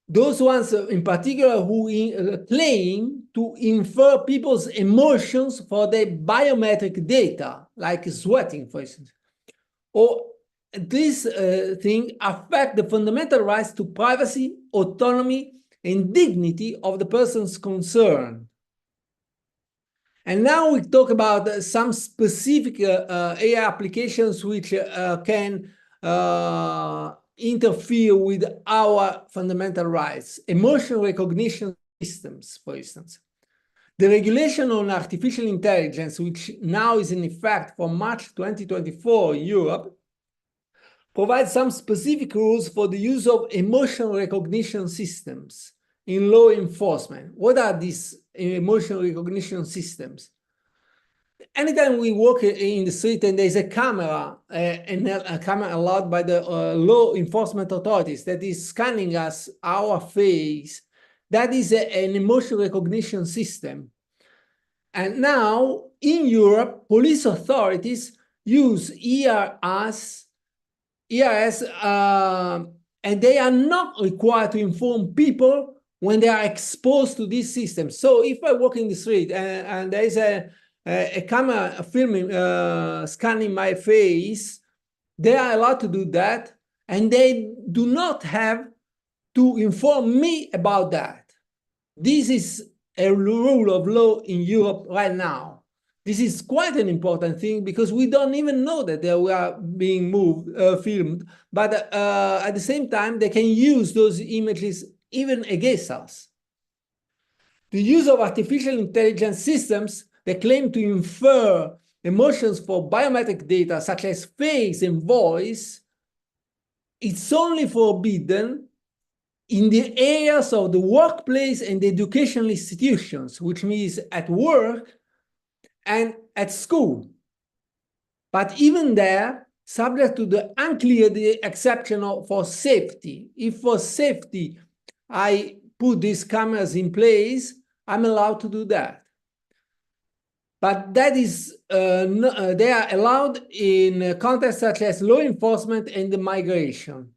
Those ones in particular who claim to infer people's emotions for their biometric data, like sweating, for instance. Or this thing affect the fundamental rights to privacy, autonomy, and dignity of the persons concerned. And now we talk about some specific AI applications which can interfere with our fundamental rights. Emotion recognition systems, for instance. The regulation on artificial intelligence, which now is in effect from March 2024 in Europe, provides some specific rules for the use of emotion recognition systems in law enforcement. What are these emotion recognition systems? Anytime we walk in the street and there's a camera, and a camera allowed by the law enforcement authorities that is scanning us, our face, that is an emotion recognition system. And now in Europe, police authorities use ERS, and they are not required to inform people when they are exposed to these systems. So if I walk in the street and there is a camera filming, scanning my face, they are allowed to do that, and they do not have to inform me about that. This is a rule of law in Europe right now. This is quite an important thing because we don't even know that we are being filmed, but at the same time, they can use those images even against us. The use of artificial intelligence systems that claim to infer emotions for biometric data, such as face and voice, it's only forbidden in the areas of the workplace and educational institutions, which means at work and at school. But even there, subject to the unclear exception for safety. If for safety I put these cameras in place, I'm allowed to do that. But that is, they are allowed in contexts such as law enforcement and the migration.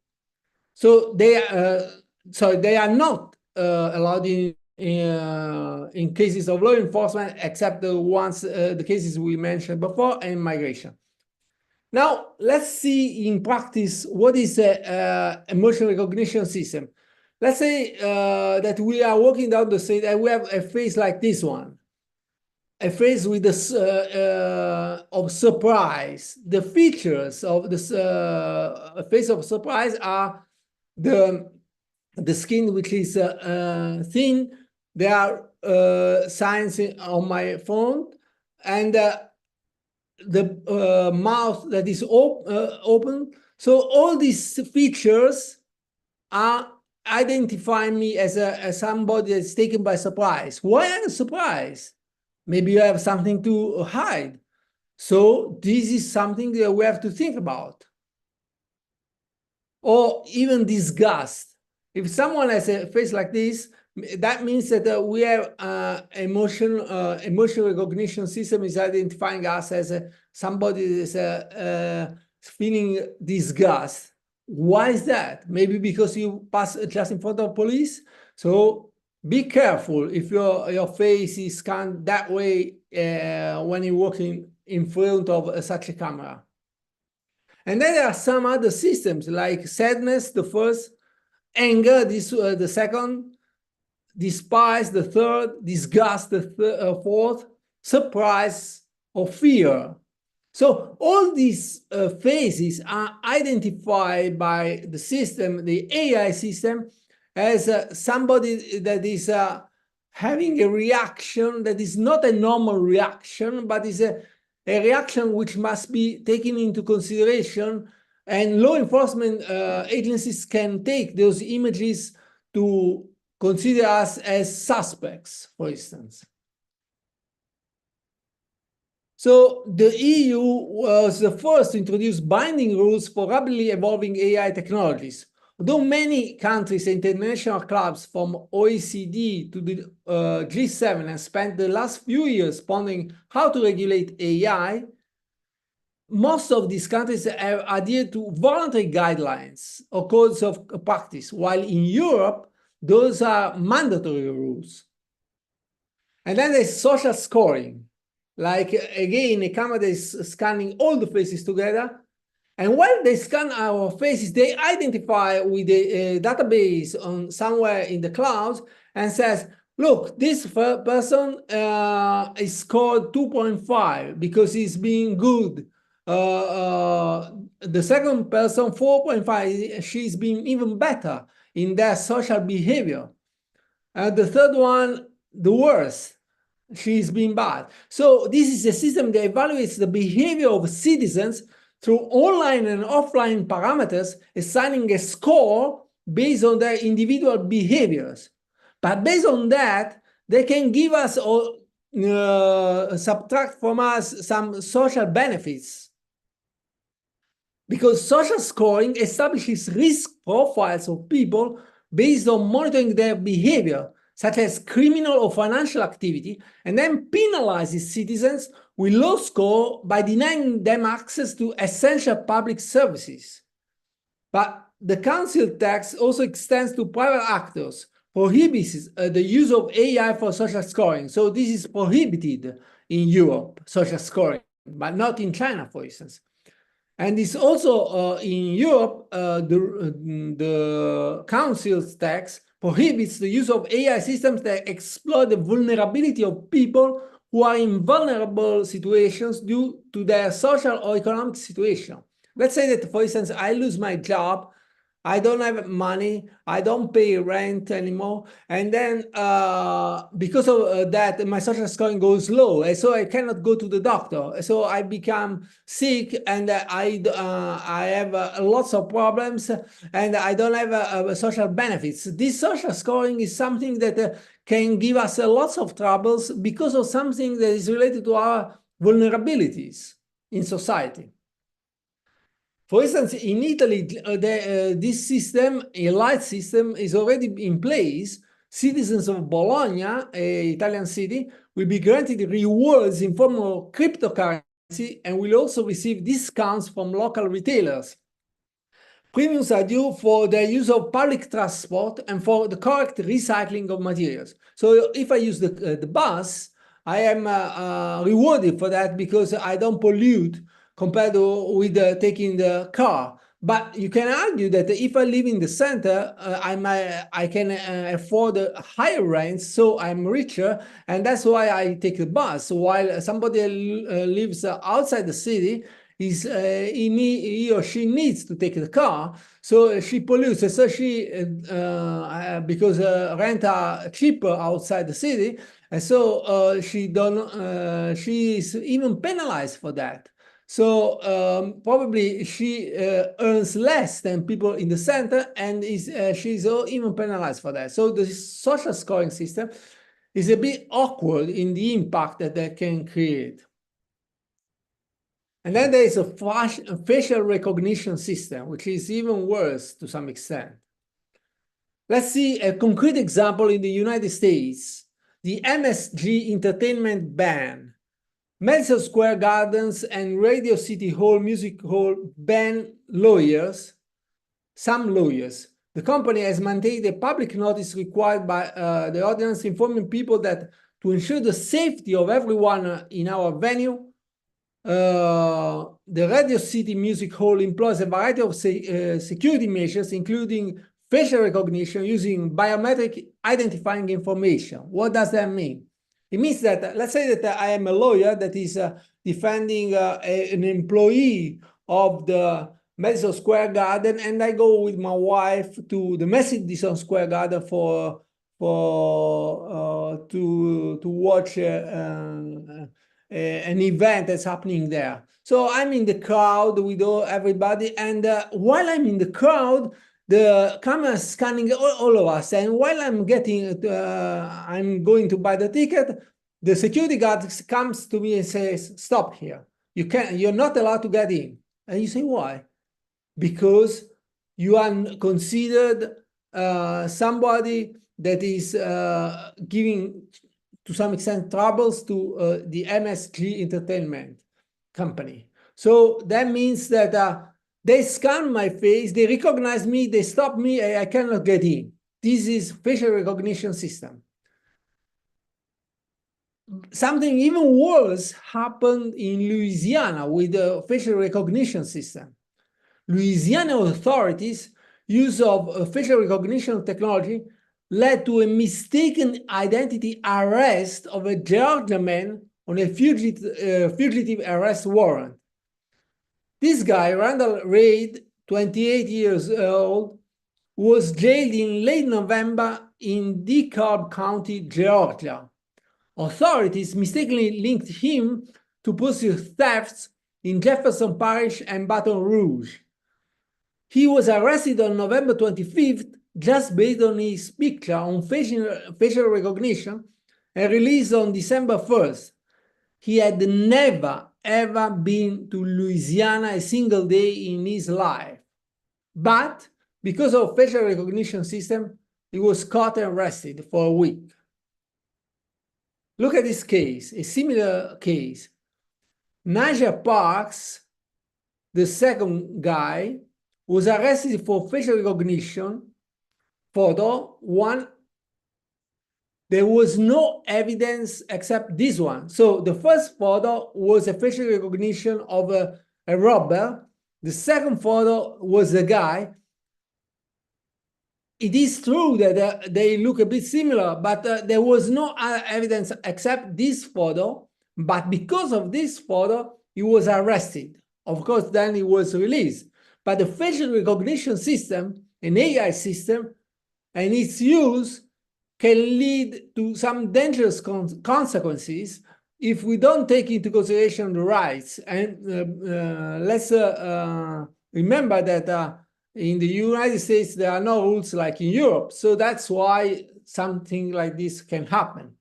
So they are not allowed in cases of law enforcement, except the ones, the cases we mentioned before, and migration. Now, let's see in practice what is an emotion recognition system. Let's say that we are walking down the street and we have a face like this one, a face with of surprise. The features of this face of surprise are the skin, which is thin. There are signs on my phone, and the mouth that is open. So all these features are identifying me as somebody that's taken by surprise. Why am I surprised? Maybe you have something to hide. So this is something that we have to think about. Or even disgust. If someone has a face like this, that means that we have emotion recognition system is identifying us as somebody that's feeling disgust. Why is that? Maybe because you pass just in front of police. So be careful if your face is scanned that way when you're walking in front of such a camera. And then there are some other systems like sadness, the first, anger, the second, despise the third, disgust the fourth, surprise or fear. So all these phases are identified by the system, the AI system, as somebody that is having a reaction that is not a normal reaction, but is a reaction which must be taken into consideration, and law enforcement agencies can take those images to consider us as suspects, for instance. So the EU was the first to introduce binding rules for rapidly evolving AI technologies. Although many countries and international clubs from OECD to the G7 have spent the last few years pondering how to regulate AI, most of these countries have adhered to voluntary guidelines or codes of practice, while in Europe, those are mandatory rules. And then there's social scoring. Like, again, a camera that is scanning all the faces together. And when they scan our faces, they identify with the database on somewhere in the cloud and says, look, this person is scored 2.5 because he's being good. The second person, 4.5, she's being even better in their social behavior. And the third one, the worst. She's being bad. So this is a system that evaluates the behavior of citizens through online and offline parameters, assigning a score based on their individual behaviors. But based on that, they can give us or subtract from us some social benefits. Because social scoring establishes risk profiles of people based on monitoring their behavior, such as criminal or financial activity, and then penalizes citizens with low score by denying them access to essential public services. But the Council text also extends to private actors, prohibits the use of AI for social scoring. So this is prohibited in Europe, social scoring, but not in China, for instance. And it's also in Europe, the Council's text prohibits the use of AI systems that exploit the vulnerability of people who are in vulnerable situations due to their social or economic situation. Let's say that, for instance, I lose my job, I don't have money, I don't pay rent anymore, and then because of that, my social scoring goes low, and so I cannot go to the doctor. So I become sick, and I have lots of problems, and I don't have social benefits. This social scoring is something that can give us lots of troubles because of something that is related to our vulnerabilities in society. For instance, in Italy, this system, a light system, is already in place. Citizens of Bologna, an Italian city, will be granted rewards in form of cryptocurrency and will also receive discounts from local retailers. Premiums are due for the use of public transport and for the correct recycling of materials. So if I use the bus, I am rewarded for that because I don't pollute compared with taking the car. But you can argue that if I live in the center, I can afford higher rents, so I'm richer, and that's why I take the bus. While somebody lives outside the city, he or she needs to take the car, so she pollutes. So she, because rent are cheaper outside the city, and so she is even penalized for that. So probably she earns less than people in the center, and she's even penalized for that. So the social scoring system is a bit awkward in the impact that they can create. And then there is a facial recognition system, which is even worse to some extent. Let's see a concrete example in the United States. The MSG entertainment ban. Madison Square Gardens and Radio City Hall Music Hall ban some lawyers. The company has maintained a public notice required by the ordinance informing people that to ensure the safety of everyone in our venue, the Radio City Music Hall employs a variety of security measures, including facial recognition using biometric identifying information. What does that mean? It means that, let's say that I am a lawyer that is defending an employee of the Madison Square Garden, and I go with my wife to the Madison Square Garden to watch an event that's happening there. So I'm in the crowd with everybody, and while I'm in the crowd, the camera is scanning all of us. And while I'm I'm going to buy the ticket, the security guard comes to me and says, "Stop here. You're not allowed to get in." And you say, "Why?" Because you are considered somebody that is giving, to some extent, troubles to the MSG Entertainment company. So that means that they scan my face, they recognize me, they stop me, I cannot get in. This is facial recognition system. Something even worse happened in Louisiana with the facial recognition system. Louisiana authorities' use of facial recognition technology led to a mistaken identity arrest of a Georgia man on a fugitive arrest warrant. This guy, Randall Reid, 28 years old, was jailed in late November in DeKalb County, Georgia. Authorities mistakenly linked him to pursue thefts in Jefferson Parish and Baton Rouge. He was arrested on November 25th just based on his picture on facial recognition and released on December 1st. He had never, ever been to Louisiana a single day in his life. But because of facial recognition system, he was caught and arrested for a week. Look at this case, a similar case. Naja Parks, the second guy, was arrested for facial recognition photo. There was no evidence except this one. So the first photo was a facial recognition of a robber. The second photo was a guy. It is true that they look a bit similar, but there was no evidence except this photo. But because of this photo, he was arrested. Of course, then he was released. But the facial recognition system, an AI system, and its use can lead to some dangerous consequences if we don't take into consideration the rights. And let's remember that in the United States, there are no rules like in Europe. So that's why something like this can happen.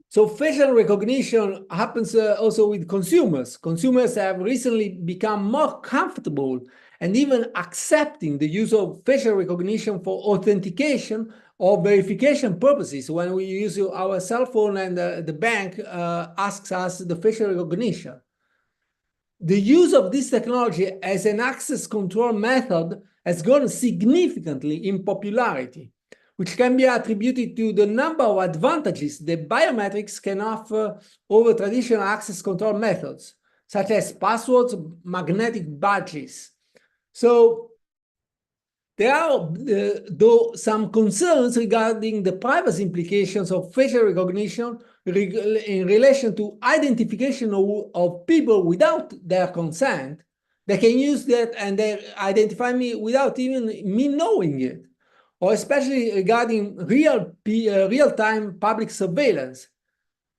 So facial recognition happens also with consumers. Consumers have recently become more comfortable and even accepting the use of facial recognition for authentication or verification purposes when we use our cell phone and the bank asks us the facial recognition. The use of this technology as an access control method has grown significantly in popularity, which can be attributed to the number of advantages that biometrics can offer over traditional access control methods, such as passwords, magnetic badges. So there are, though, some concerns regarding the privacy implications of facial recognition in relation to identification of people without their consent. They can use that and they identify me without even me knowing it, or especially regarding real-time public surveillance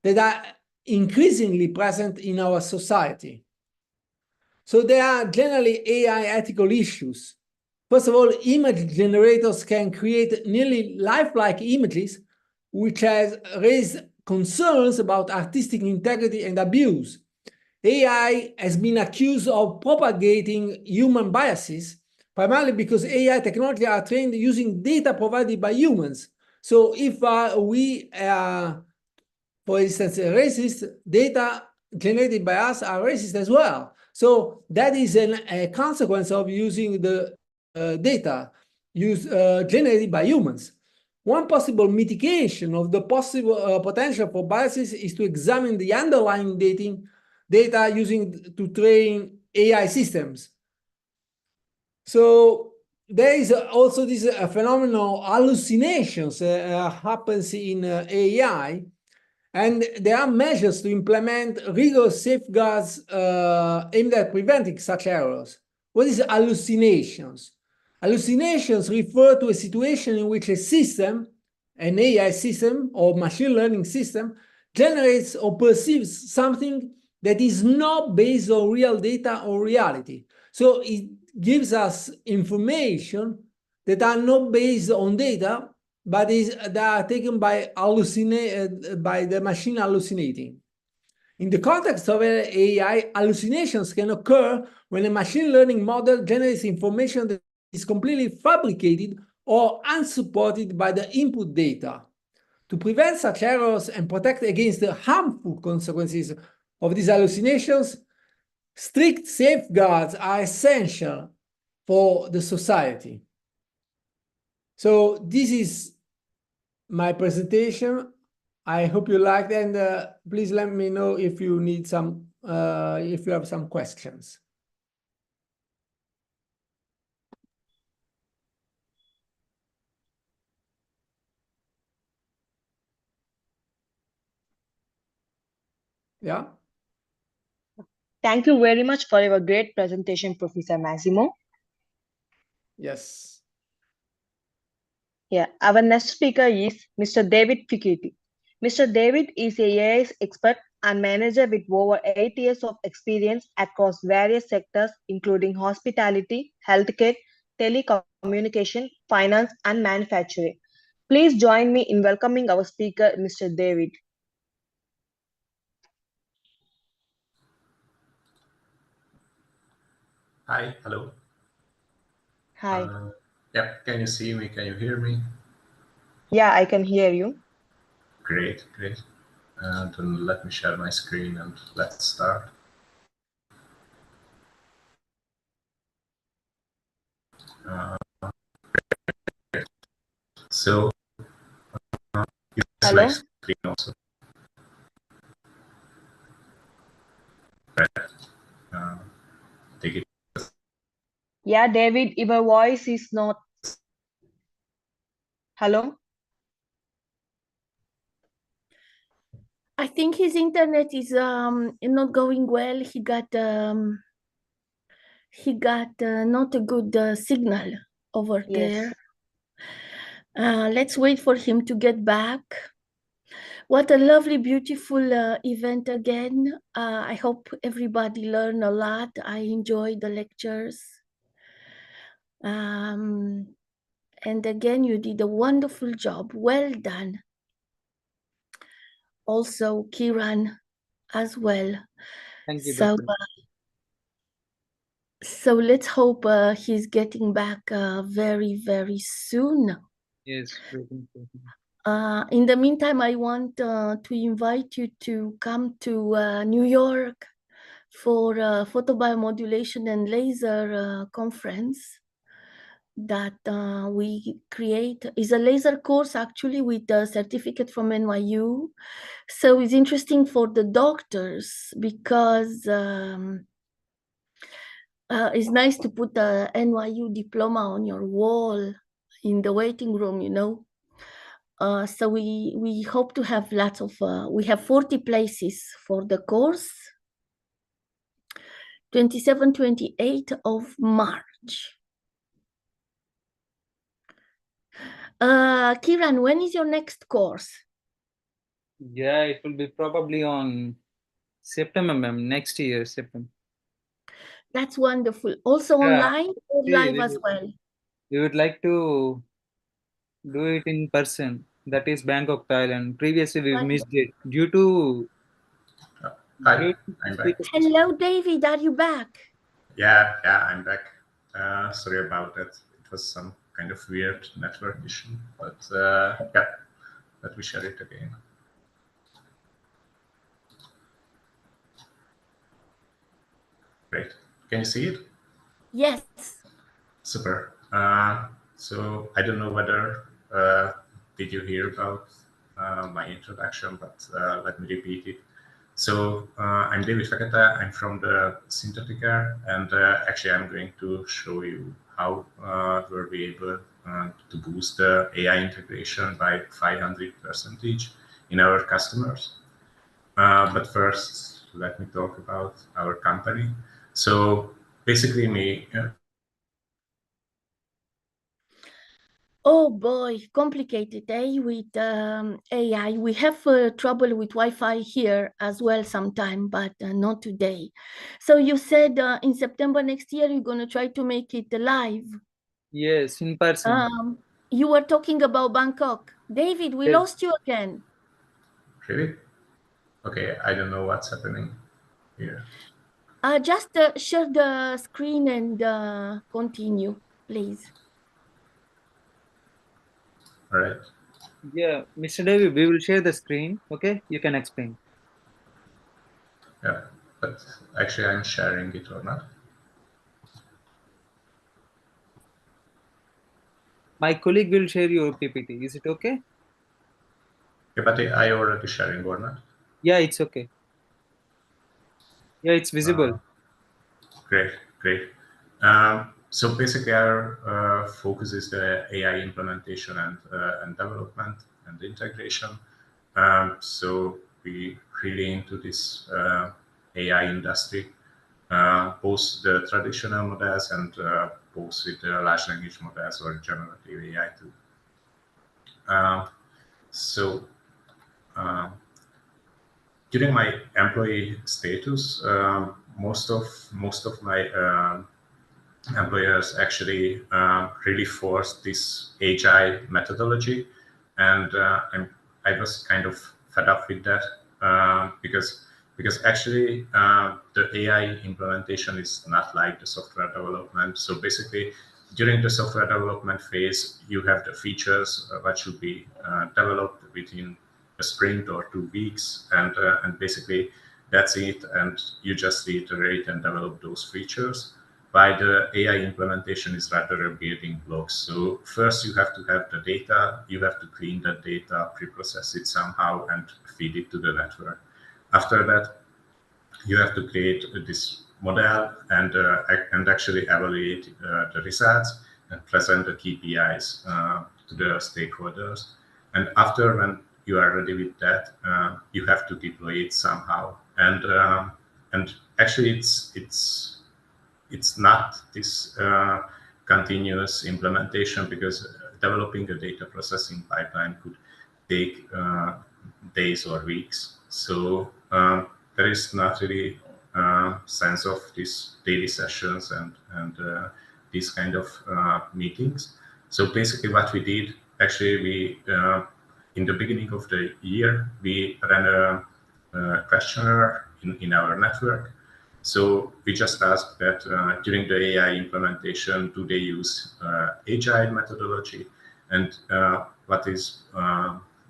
that are increasingly present in our society. So there are generally AI ethical issues. First of all, image generators can create nearly lifelike images, which has raised concerns about artistic integrity and abuse. AI has been accused of propagating human biases, primarily because AI technology are trained using data provided by humans. So if we are, for instance, racist, data generated by us are racist as well. So that is a consequence of using the data generated by humans. One possible mitigation of the possible potential for biases is to examine the underlying data using to train AI systems. So there is also this phenomenon hallucinations happens in AI, and there are measures to implement rigorous safeguards aimed at preventing such errors. What is hallucinations? Hallucinations refer to a situation in which a system, an AI system or machine learning system, generates or perceives something that is not based on real data or reality. So it gives us information that are not based on data, but that are taken by by the machine hallucinating. In the context of AI, hallucinations can occur when a machine learning model generates information that is completely fabricated or unsupported by the input data. To prevent such errors and protect against the harmful consequences of these hallucinations, strict safeguards are essential for the society. So this is my presentation. I hope you liked, and please let me know if you need some, if you have some questions. Yeah. Thank you very much for your great presentation, Professor Massimo. Yes. Yeah, our next speaker is Mr. David Piketty. Mr. David is a AI expert and manager with over 8 years of experience across various sectors, including hospitality, healthcare, telecommunication, finance, and manufacturing. Please join me in welcoming our speaker, Mr. David. Hi, hello. Hi. Yep, can you see me? Can you hear me? Yeah, I can hear you. Great, great. Then let me share my screen and let's start. So, Hello? my screen also. Take it. Yeah, David, your voice is not. Hello? I think his internet is not going well. He got not a good signal over there. Let's wait for him to get back. What a lovely, beautiful event again. I hope everybody learned a lot. I enjoyed the lectures. And again, you did a wonderful job. Well done. Also, Kiran as well. Thank you, So, Dr. so let's hope he's getting back very, very soon. Yes, waiting for him. In the meantime, I want to invite you to come to New York for photobiomodulation and laser conference that we create. Is a laser course actually with a certificate from NYU. So it's interesting for the doctors because it's nice to put a NYU diploma on your wall in the waiting room, you know. So we hope to have lots of, we have 40 places for the course, 27, 28 of March. Kiran, when is your next course? Yeah, it will be probably on September, ma'am, next year, September. That's wonderful. Also online or live as well? We would like to do it in person. That is Bangkok, Thailand. Previously, we missed it due to. Hi, I'm back. Hello, David. Are you back? Yeah, I'm back. Sorry about that. It was some kind of weird network issue, but yeah, let me share it again. Great. Can you see it? Yes. Super. So I don't know whether did you hear about my introduction, but let me repeat it. So I'm David Fekete. I'm from the Synthetica, and actually I'm going to show you how were we able to boost the AI integration by 500% in our customers. But first, let me talk about our company. So basically, Oh boy, complicated, eh? With AI. We have trouble with Wi-Fi here as well sometime, but not today. So you said in September next year, you're going to try to make it live. Yes, in person. You were talking about Bangkok. David, we Yes. lost you again. Really? Okay, I don't know what's happening here. Just share the screen and continue, please. All right. Yeah, Mr. David, we will share the screen. Okay, you can explain. Yeah, but actually I'm sharing it or not. My colleague will share your PPT. Is it okay? Yeah, but I already sharing or not? Yeah, it's okay. Yeah, it's visible. Great, great. So basically our focus is the AI implementation and development and integration. So we really into this AI industry, both the traditional models and both with the large language models or generative AI too. So during my employee status, most of my employers actually really forced this agile methodology, and I was kind of fed up with that because actually the AI implementation is not like the software development. So basically, during the software development phase, you have the features that should be developed within a sprint or 2 weeks, and basically that's it, and you just iterate and develop those features. By the AI implementation is rather a building blocks. So first you have to have the data, you have to clean that data, pre-process it somehow, and feed it to the network. After that, you have to create this model and actually evaluate the results and present the KPIs to the stakeholders. And after, when you are ready with that, you have to deploy it somehow. And actually, it's not this continuous implementation, because developing a data processing pipeline could take days or weeks. So there is not really sense of these daily sessions and these kind of meetings. So basically what we did, actually we, in the beginning of the year, we ran a questionnaire in our network. So we just asked that during the AI implementation, do they use agile methodology, and what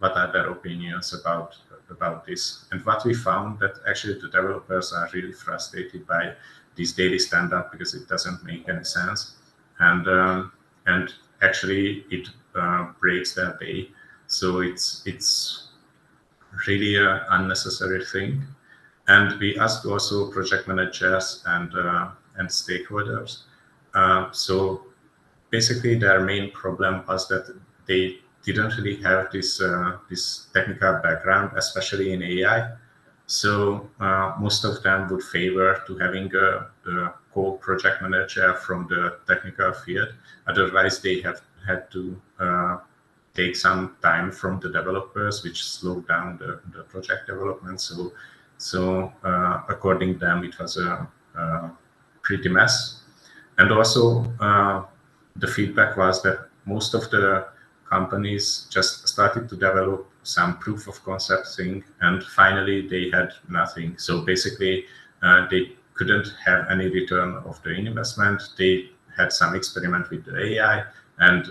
are their opinions about this? And what we found, that actually the developers are really frustrated by this daily stand-up because it doesn't make any sense, and actually it breaks their day. So it's really an unnecessary thing. And we asked also project managers and stakeholders. So basically, their main problem was that they didn't really have this this technical background, especially in AI. So most of them would favor to having a co-project manager from the technical field. Otherwise, they have had to take some time from the developers, which slowed down the project development. So according to them, it was a pretty mess. And also the feedback was that most of the companies just started to develop some proof of concept thing, and finally they had nothing. So basically they couldn't have any return of the investment. They had some experiment with the AI, and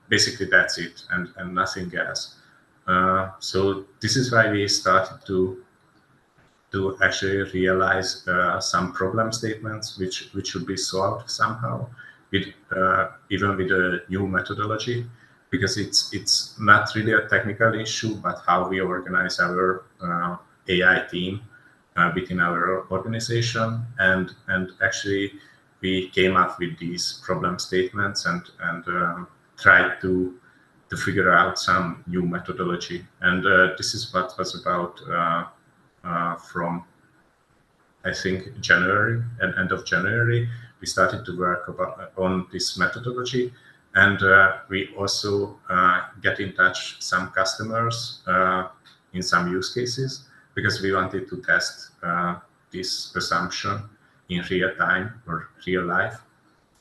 basically that's it, and nothing else. So this is why we started to actually realize some problem statements which should be solved somehow, with even with a new methodology, because it's not really a technical issue, but how we organize our AI team within our organization, and actually we came up with these problem statements and tried to figure out some new methodology. And this is what was about from, I think, January, and end of January, we started to work on this methodology. And we also get in touch some customers in some use cases, because we wanted to test this assumption in real time or real life.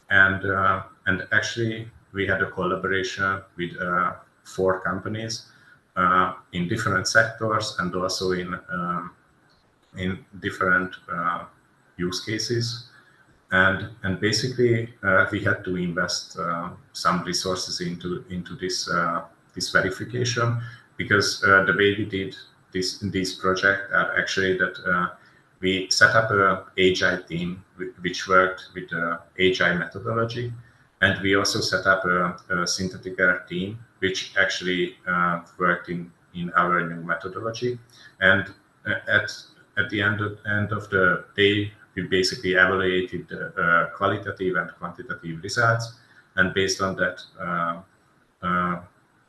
And actually, we had a collaboration with 4 companies in different sectors and also in different use cases. And basically, we had to invest some resources into this verification, because the way we did this project are actually that we set up an agile team which worked with the agile methodology, and we also set up a synthetic error team which actually worked in our new methodology. And at the end of the day, we basically evaluated the qualitative and quantitative results, and based on that,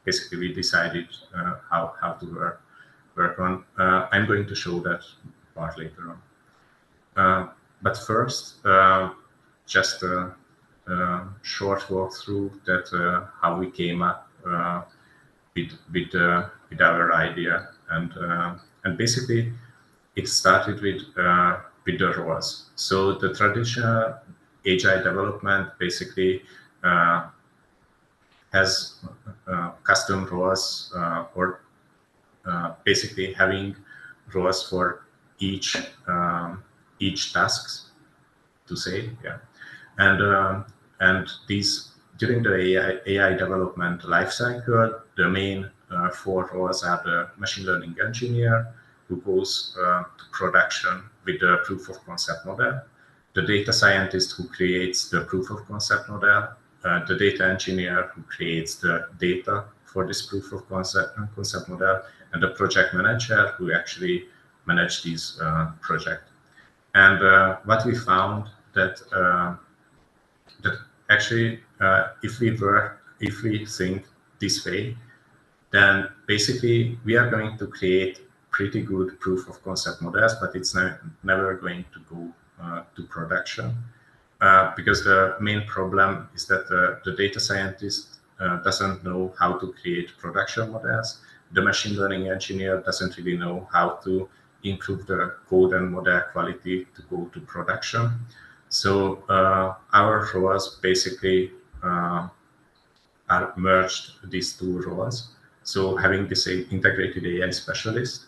basically we decided how to work on. I'm going to show that part later on. But first, just a short walkthrough that how we came up with our idea, and basically it started with the ROAS. So the traditional agile development basically has custom ROAS, or basically having ROAS for each tasks, to say, yeah. And these, during the AI development lifecycle, the main 4 ROAS are the machine learning engineer, who goes to production with the proof of concept model, the data scientist who creates the proof of concept model, the data engineer who creates the data for this proof of concept model, and the project manager who actually manage this project. And what we found that actually, if we think this way, then basically we are going to create pretty good proof of concept models, but it's never going to go to production, because the main problem is that the data scientist doesn't know how to create production models. The machine learning engineer doesn't really know how to improve the code and model quality to go to production. So our ROAS basically are merged, these 2 ROAS. So having this integrated AI specialist,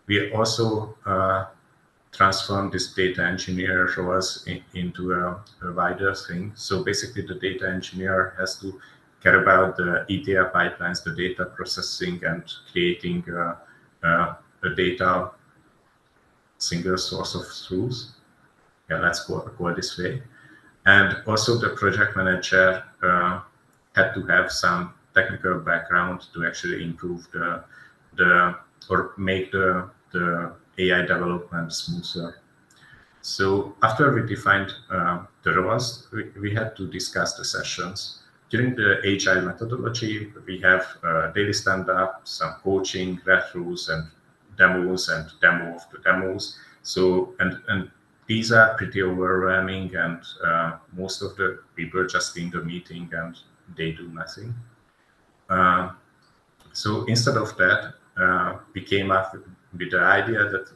we also transform this data engineer ROAS into a wider thing. So basically the data engineer has to care about the ETL pipelines, the data processing, and creating a data single source of truth. Yeah, let's go this way. And also the project manager had to have some technical background to actually improve or make the AI development smoother. So after we defined the ROAS, we had to discuss the sessions. During the agile methodology, we have daily stand-up, some coaching, retros, and demos, and demo of the demos. So, and these are pretty overwhelming, and most of the people just in the meeting and they do nothing. So instead of that, we came up with the idea that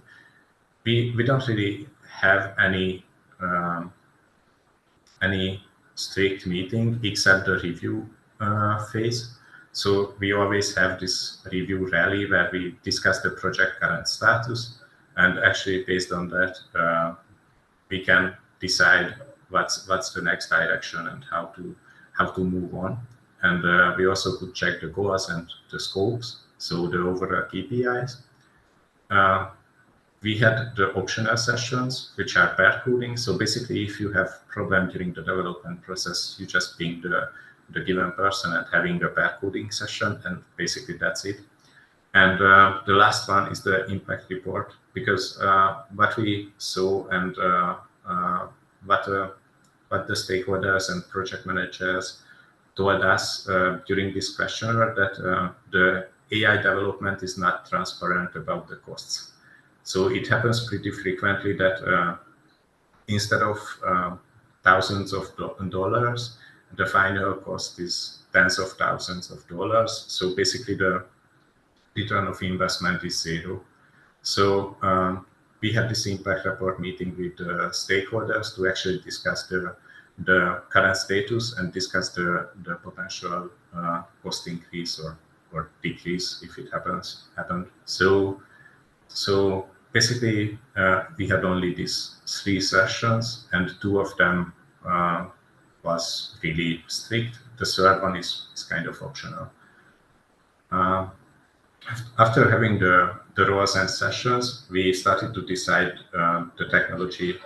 we don't really have any strict meeting except the review phase. So we always have this review rally where we discuss the project current status, and actually based on that, we can decide what's the next direction and how to move on. And we also could check the goals and the scopes, so the overall KPIs. We had the optional sessions, which are pair coding. So basically, if you have problem during the development process, you just ping the given person and having a pair coding session, and basically that's it. And the last one is the impact report, because what we saw and what what the stakeholders and project managers told us during this questionnaire, that the AI development is not transparent about the costs. So it happens pretty frequently that instead of thousands of dollars, the final cost is tens of thousands of dollars. So basically the return of investment is zero. So we had this impact report meeting with stakeholders to actually discuss the current status and discuss the potential cost increase or decrease if it happened. So basically we had only these 3 sessions, and 2 of them was really strict. The third one is kind of optional. After having the roles and sessions, we started to decide the technology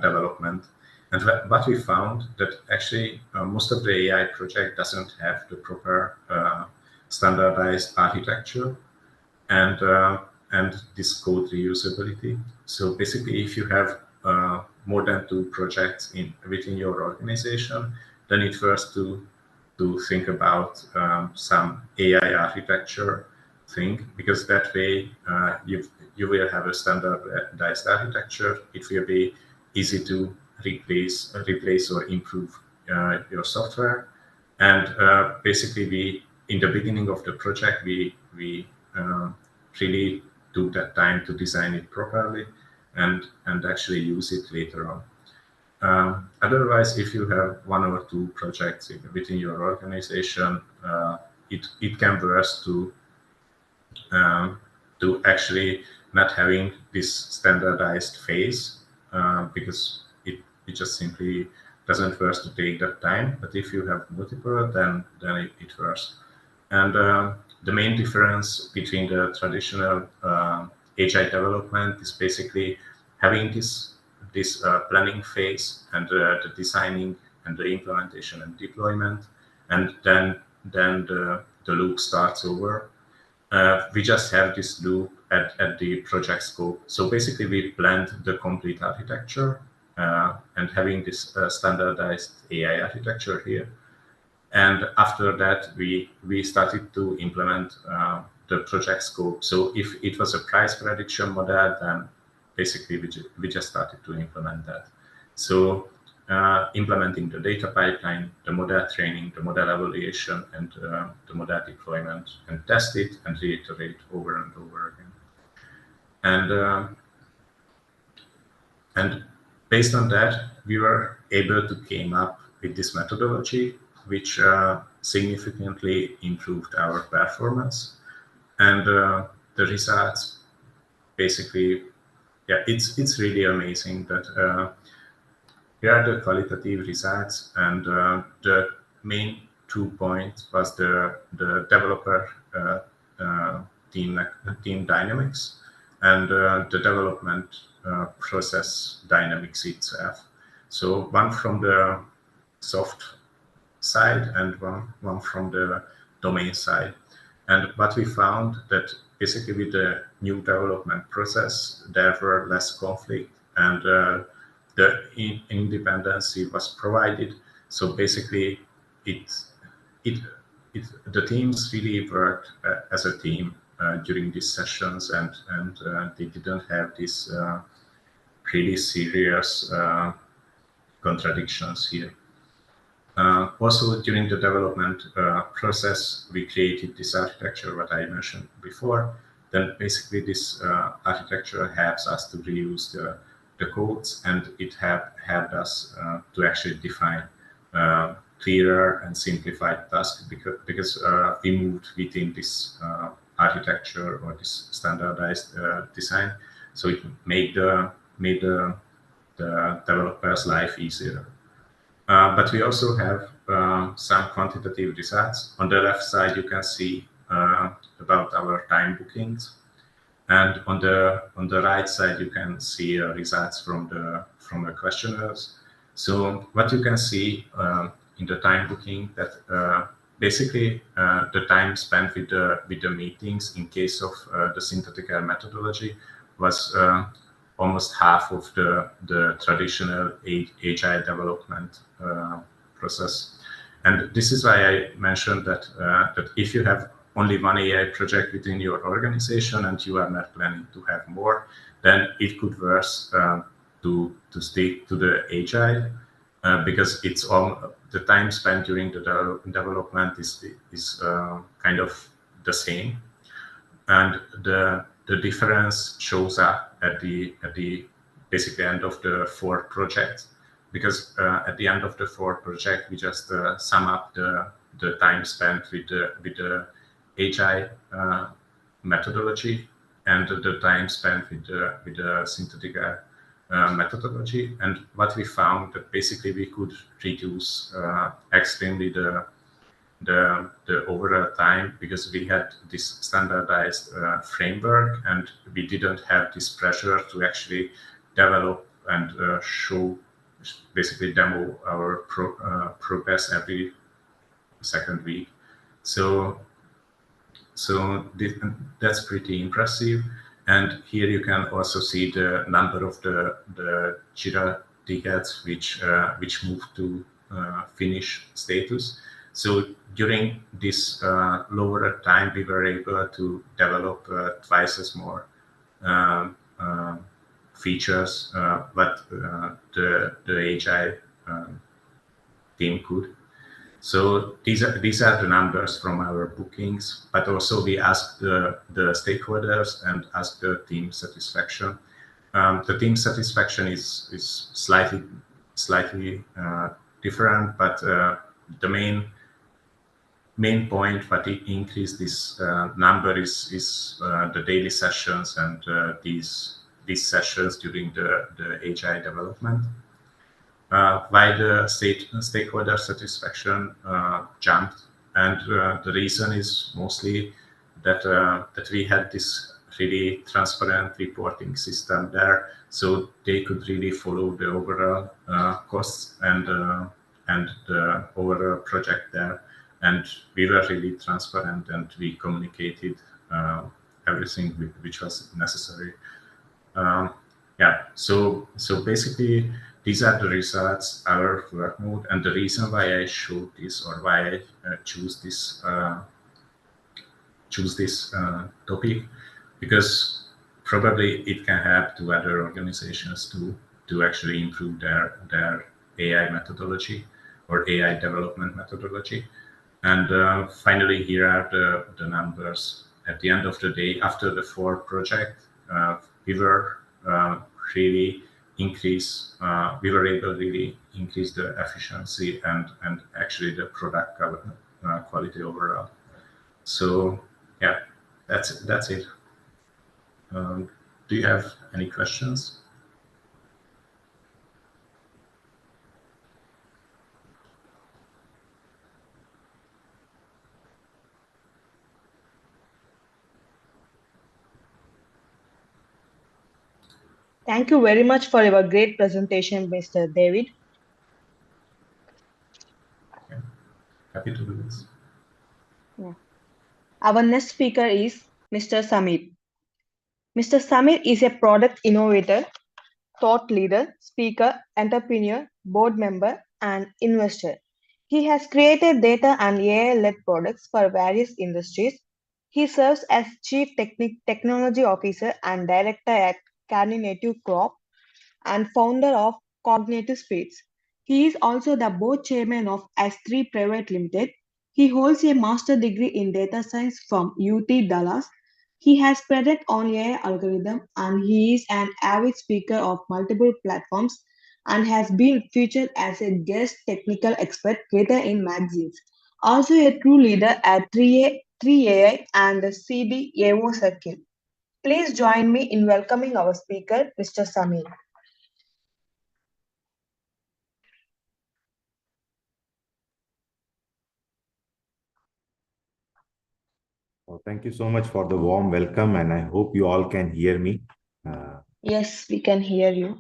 development. And what we found that actually most of the AI project doesn't have the proper standardized architecture and this code reusability. So basically, if you have more than 2 projects within your organization, then it's first to think about some AI architecture thing, because that way you will have a standardized architecture. It will be easy to replace or improve your software. And basically, in the beginning of the project, we really took that time to design it properly and actually use it later on. Otherwise, if you have 1 or 2 projects within your organization, it can worse to actually not having this standardized phase because it just simply doesn't work to take that time. But if you have multiple, then it works. And the main difference between the traditional AI development is basically having this planning phase and the designing and the implementation and deployment, and then the loop starts over. We just have this loop at the project scope. So basically, we planned the complete architecture and having this standardized AI architecture here. And after that, we started to implement the project scope. So if it was a price prediction model, then basically we just started to implement that. So implementing the data pipeline, the model training, the model evaluation, and the model deployment, and test it and reiterate over and over again. And based on that, we were able to came up with this methodology, which significantly improved our performance. And the results, basically, yeah, it's really amazing that here are the qualitative results, and the main 2 points was the developer team dynamics and the development process dynamics itself. So one from the soft side and one from the domain side. And what we found that basically with the new development process, there were less conflict, and the independency was provided. So basically, the teams really worked as a team during these sessions, and they didn't have these really serious contradictions here. Also, during the development process, we created this architecture, what I mentioned before. Then basically this architecture helps us to reuse the codes, and it helped us to actually define clearer and simplified tasks, because we moved within this architecture or this standardized design. So it made the developer's life easier. But we also have some quantitative results. On the left side, you can see about our time bookings, and on the right side, you can see results from the questionnaires. So what you can see in the time booking, that basically the time spent with the meetings in case of the synthetical methodology was almost half of the traditional agile development process. And this is why I mentioned that that if you have only one AI project within your organization and you are not planning to have more, then it could worse to stick to the agile because it's all the time spent during the development is kind of the same, and the difference shows up at the basically end of the 4 projects, because at the end of the 4 project we just sum up the time spent with the agile methodology and the time spent with the synthetic methodology. And what we found that basically we could reduce extremely the overall time, because we had this standardized framework and we didn't have this pressure to actually develop and show, basically demo our progress every second week. So that's pretty impressive. And here you can also see the number of the Jira tickets which moved to finish status. So during this lower time, we were able to develop twice as more features, but the agile team could. So these are the numbers from our bookings, but also we asked the stakeholders and asked the team satisfaction. The team satisfaction is slightly different, but the main point what increased this number is the daily sessions and these sessions during the agile development. Why the stakeholder satisfaction jumped, and the reason is mostly that we had this really transparent reporting system there, so they could really follow the overall costs and the overall project there, and we were really transparent and we communicated everything which was necessary. Yeah, so basically these are the results, our work mode, and the reason why I showed this, or why I choose this topic, because probably it can help to other organizations to actually improve their AI methodology or AI development methodology. And finally, here are the numbers. At the end of the day, after the 4 project, we were really we were able to really increase the efficiency and actually the product quality overall. So yeah, that's it. Do you have any questions? Thank you very much for your great presentation, Mr. David. Yeah. Happy to do this. Yeah. Our next speaker is Mr. Samir. Mr. Samir is a product innovator, thought leader, speaker, entrepreneur, board member, and investor. He has created data and AI-led products for various industries. He serves as Chief Technology Officer and Director at Cognitive Crop and founder of Cognitive Space. He is also the board chairman of S3 Private Limited. He holds a master degree in data science from UT Dallas. He has spread on AI algorithm, and he is an avid speaker of multiple platforms and has been featured as a guest technical expert later in magazines. Also a true leader at 3AI and the CDAO Circle. Please join me in welcoming our speaker, Mr. Samir. Well, thank you so much for the warm welcome, and I hope you all can hear me. Yes, we can hear you.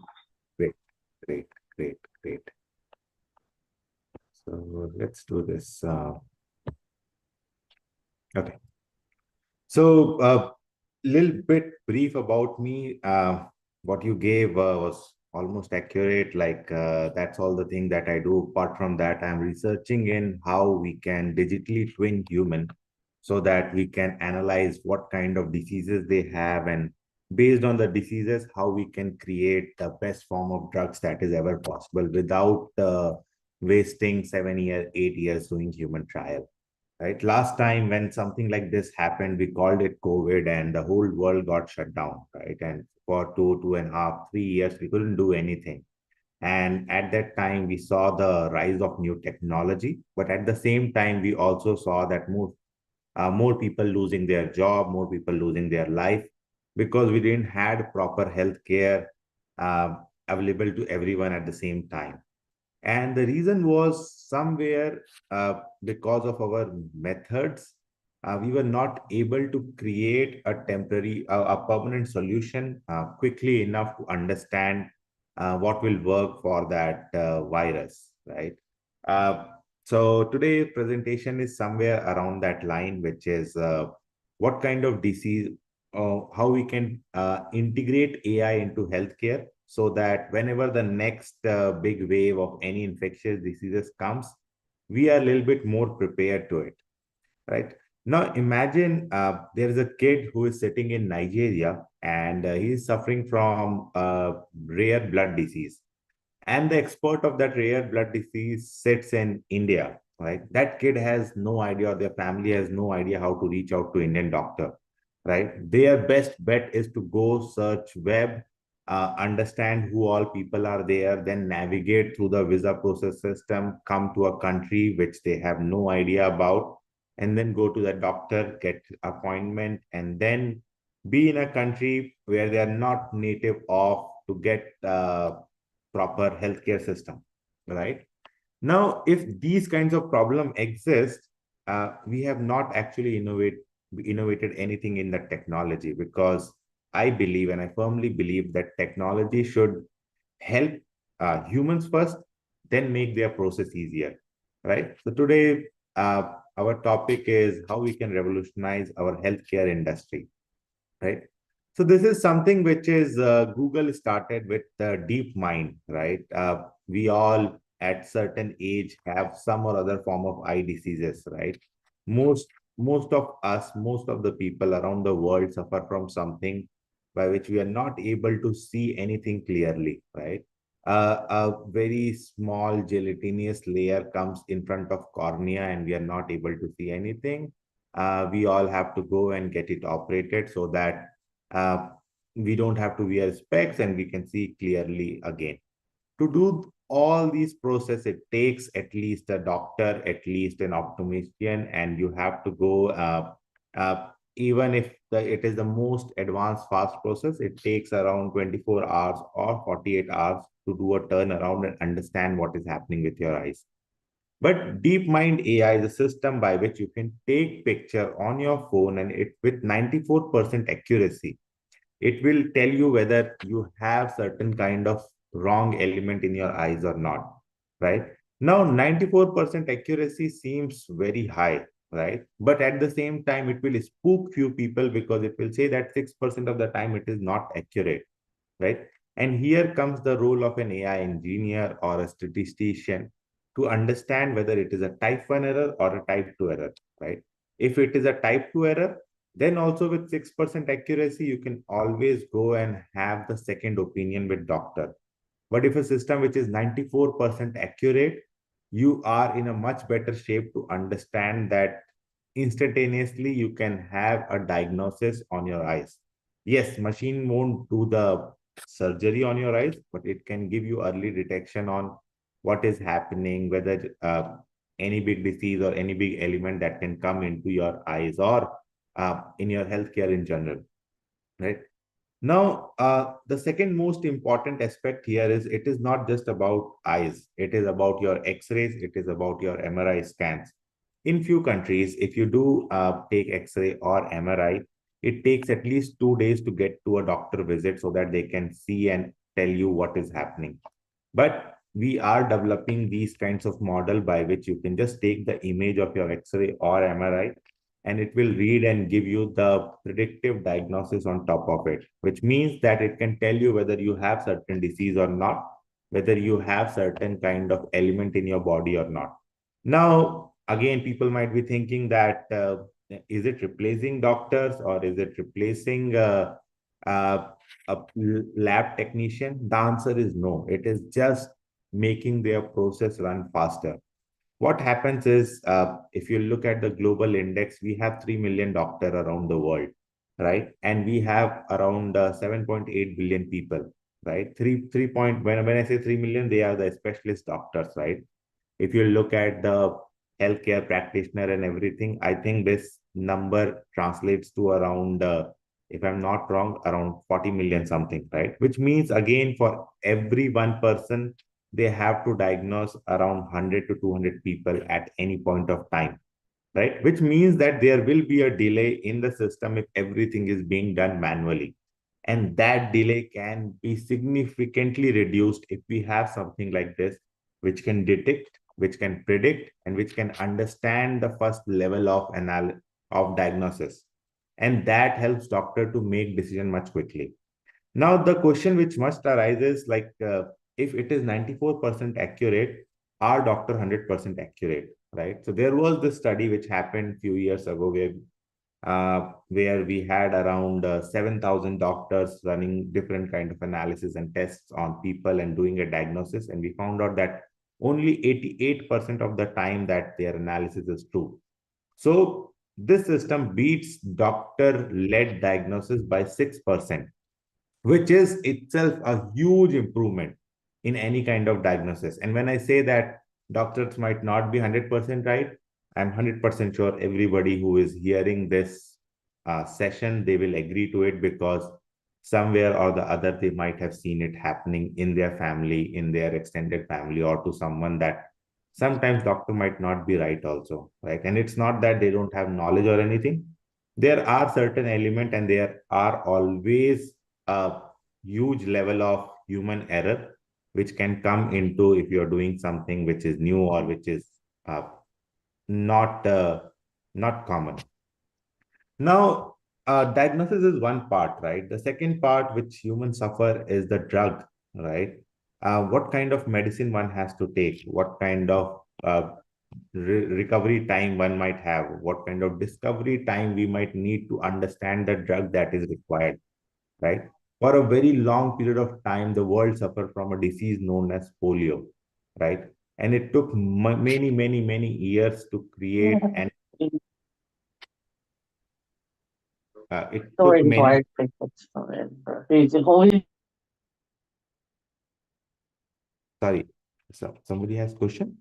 Great. So let's do this. Okay. So a little bit brief about me. what you gave was almost accurate. Like that's all the thing that I do. Apart from that, I'm researching in how we can digitally twin human so that we can analyze what kind of diseases they have, and based on the diseases, how we can create the best form of drugs that is ever possible without wasting 7 years, 8 years doing human trial. Right. Last time when something like this happened, we called it COVID and the whole world got shut down. Right. And for 2.5, 3 years, we couldn't do anything. And at that time, we saw the rise of new technology. But at the same time, we also saw that more people losing their job, more people losing their life because we didn't had proper health care available to everyone at the same time. And the reason was somewhere because of our methods, we were not able to create a a permanent solution quickly enough to understand what will work for that virus, right? Uh, so today presentation is somewhere around that line, which is what kind of disease, how we can integrate AI into healthcare so that whenever the next big wave of any infectious diseases comes, we are a little bit more prepared to it, right? Now, imagine there is a kid who is sitting in Nigeria and he is suffering from rare blood disease. And the expert of that rare blood disease sits in India, right? That kid has no idea, or their family has no idea how to reach out to Indian doctor, right? Their best bet is to go search web, understand who all people are there, then navigate through the visa process system, come to a country which they have no idea about, and then go to the doctor, get appointment, and then be in a country where they are not native of to get proper healthcare system, right? Now, if these kinds of problem exist, we have not actually innovated anything in the technology, because I believe, and I firmly believe, that technology should help humans first, then make their process easier, right? So today, our topic is how we can revolutionize our healthcare industry, right? So this is something which is Google started with DeepMind, right? We all at certain age have some or other form of eye diseases, right? Most most of us, most of the people around the world suffer from something by which we are not able to see anything clearly, right? A very small gelatinous layer comes in front of cornea and we are not able to see anything. We all have to go and get it operated so that uh, we don't have to wear specs and we can see clearly again. To do all these process, it takes at least a doctor, at least an optometrician, and you have to go, even if it is the most advanced fast process, it takes around 24 hours or 48 hours to do a turnaround and understand what is happening with your eyes. But DeepMind AI is a system by which you can take picture on your phone, and it with 94% accuracy, it will tell you whether you have certain kind of wrong element in your eyes or not, right? Now, 94% accuracy seems very high, right? But at the same time, it will spook few people because it will say that 6% of the time it is not accurate, right? And here comes the role of an AI engineer or a statistician to understand whether it is a type 1 error or a type 2 error, right? If it is a type 2 error, then also with 6% accuracy, you can always go and have the second opinion with doctor. But if a system which is 94% accurate, you are in a much better shape to understand that instantaneously you can have a diagnosis on your eyes. Yes, machine won't do the surgery on your eyes, but it can give you early detection on what is happening, whether any big disease or any big element that can come into your eyes or in your healthcare in general, right? Now, the second most important aspect here is it is not just about eyes. It is about your X-rays. It is about your MRI scans. In few countries, if you do take X-ray or MRI, it takes at least 2 days to get to a doctor visit so that they can see and tell you what is happening. But we are developing these kinds of model by which you can just take the image of your X-ray or MRI and it will read and give you the predictive diagnosis on top of it, which means that it can tell you whether you have certain disease or not, whether you have certain kind of element in your body or not. Now, again, people might be thinking that is it replacing doctors or is it replacing uh, a lab technician? The answer is no. It is just making their process run faster. What happens is, if you look at the global index, we have 3 million doctors around the world, right? And we have around 7.8 billion people, right? When I say 3 million, they are the specialist doctors, right? If you look at the healthcare practitioner and everything, I think this number translates to around, if I'm not wrong, around 40 million something, right? Which means, again, for every one person, they have to diagnose around 100 to 200 people at any point of time, right? Which means that there will be a delay in the system if everything is being done manually. And that delay can be significantly reduced if we have something like this, which can detect, which can predict, and which can understand the first level of diagnosis. And that helps doctor to make decision much quickly. Now, the question which must arise is like, if it is 94% accurate, are doctor 100% accurate, right? So there was this study which happened a few years ago where we had around 7,000 doctors running different kind of analysis and tests on people and doing a diagnosis. And we found out that only 88% of the time that their analysis is true. So this system beats doctor-led diagnosis by 6%, which is itself a huge improvement in any kind of diagnosis. And when I say that doctors might not be 100% right, I'm 100% sure everybody who is hearing this session, they will agree to it, because somewhere or the other, they might have seen it happening in their family, in their extended family, or to someone that sometimes doctor might not be right also, right? And it's not that they don't have knowledge or anything. There are certain elements and there are always a huge level of human error, which can come into if you're doing something which is new or which is not common. Now, diagnosis is one part, right? The second part which humans suffer is the drug, right? What kind of medicine one has to take, what kind of recovery time one might have, what kind of discovery time we might need to understand the drug that is required, right? For a very long period of time, the world suffered from a disease known as polio, right? And it took many, many, many years to create and it took many. Sorry, so somebody has question?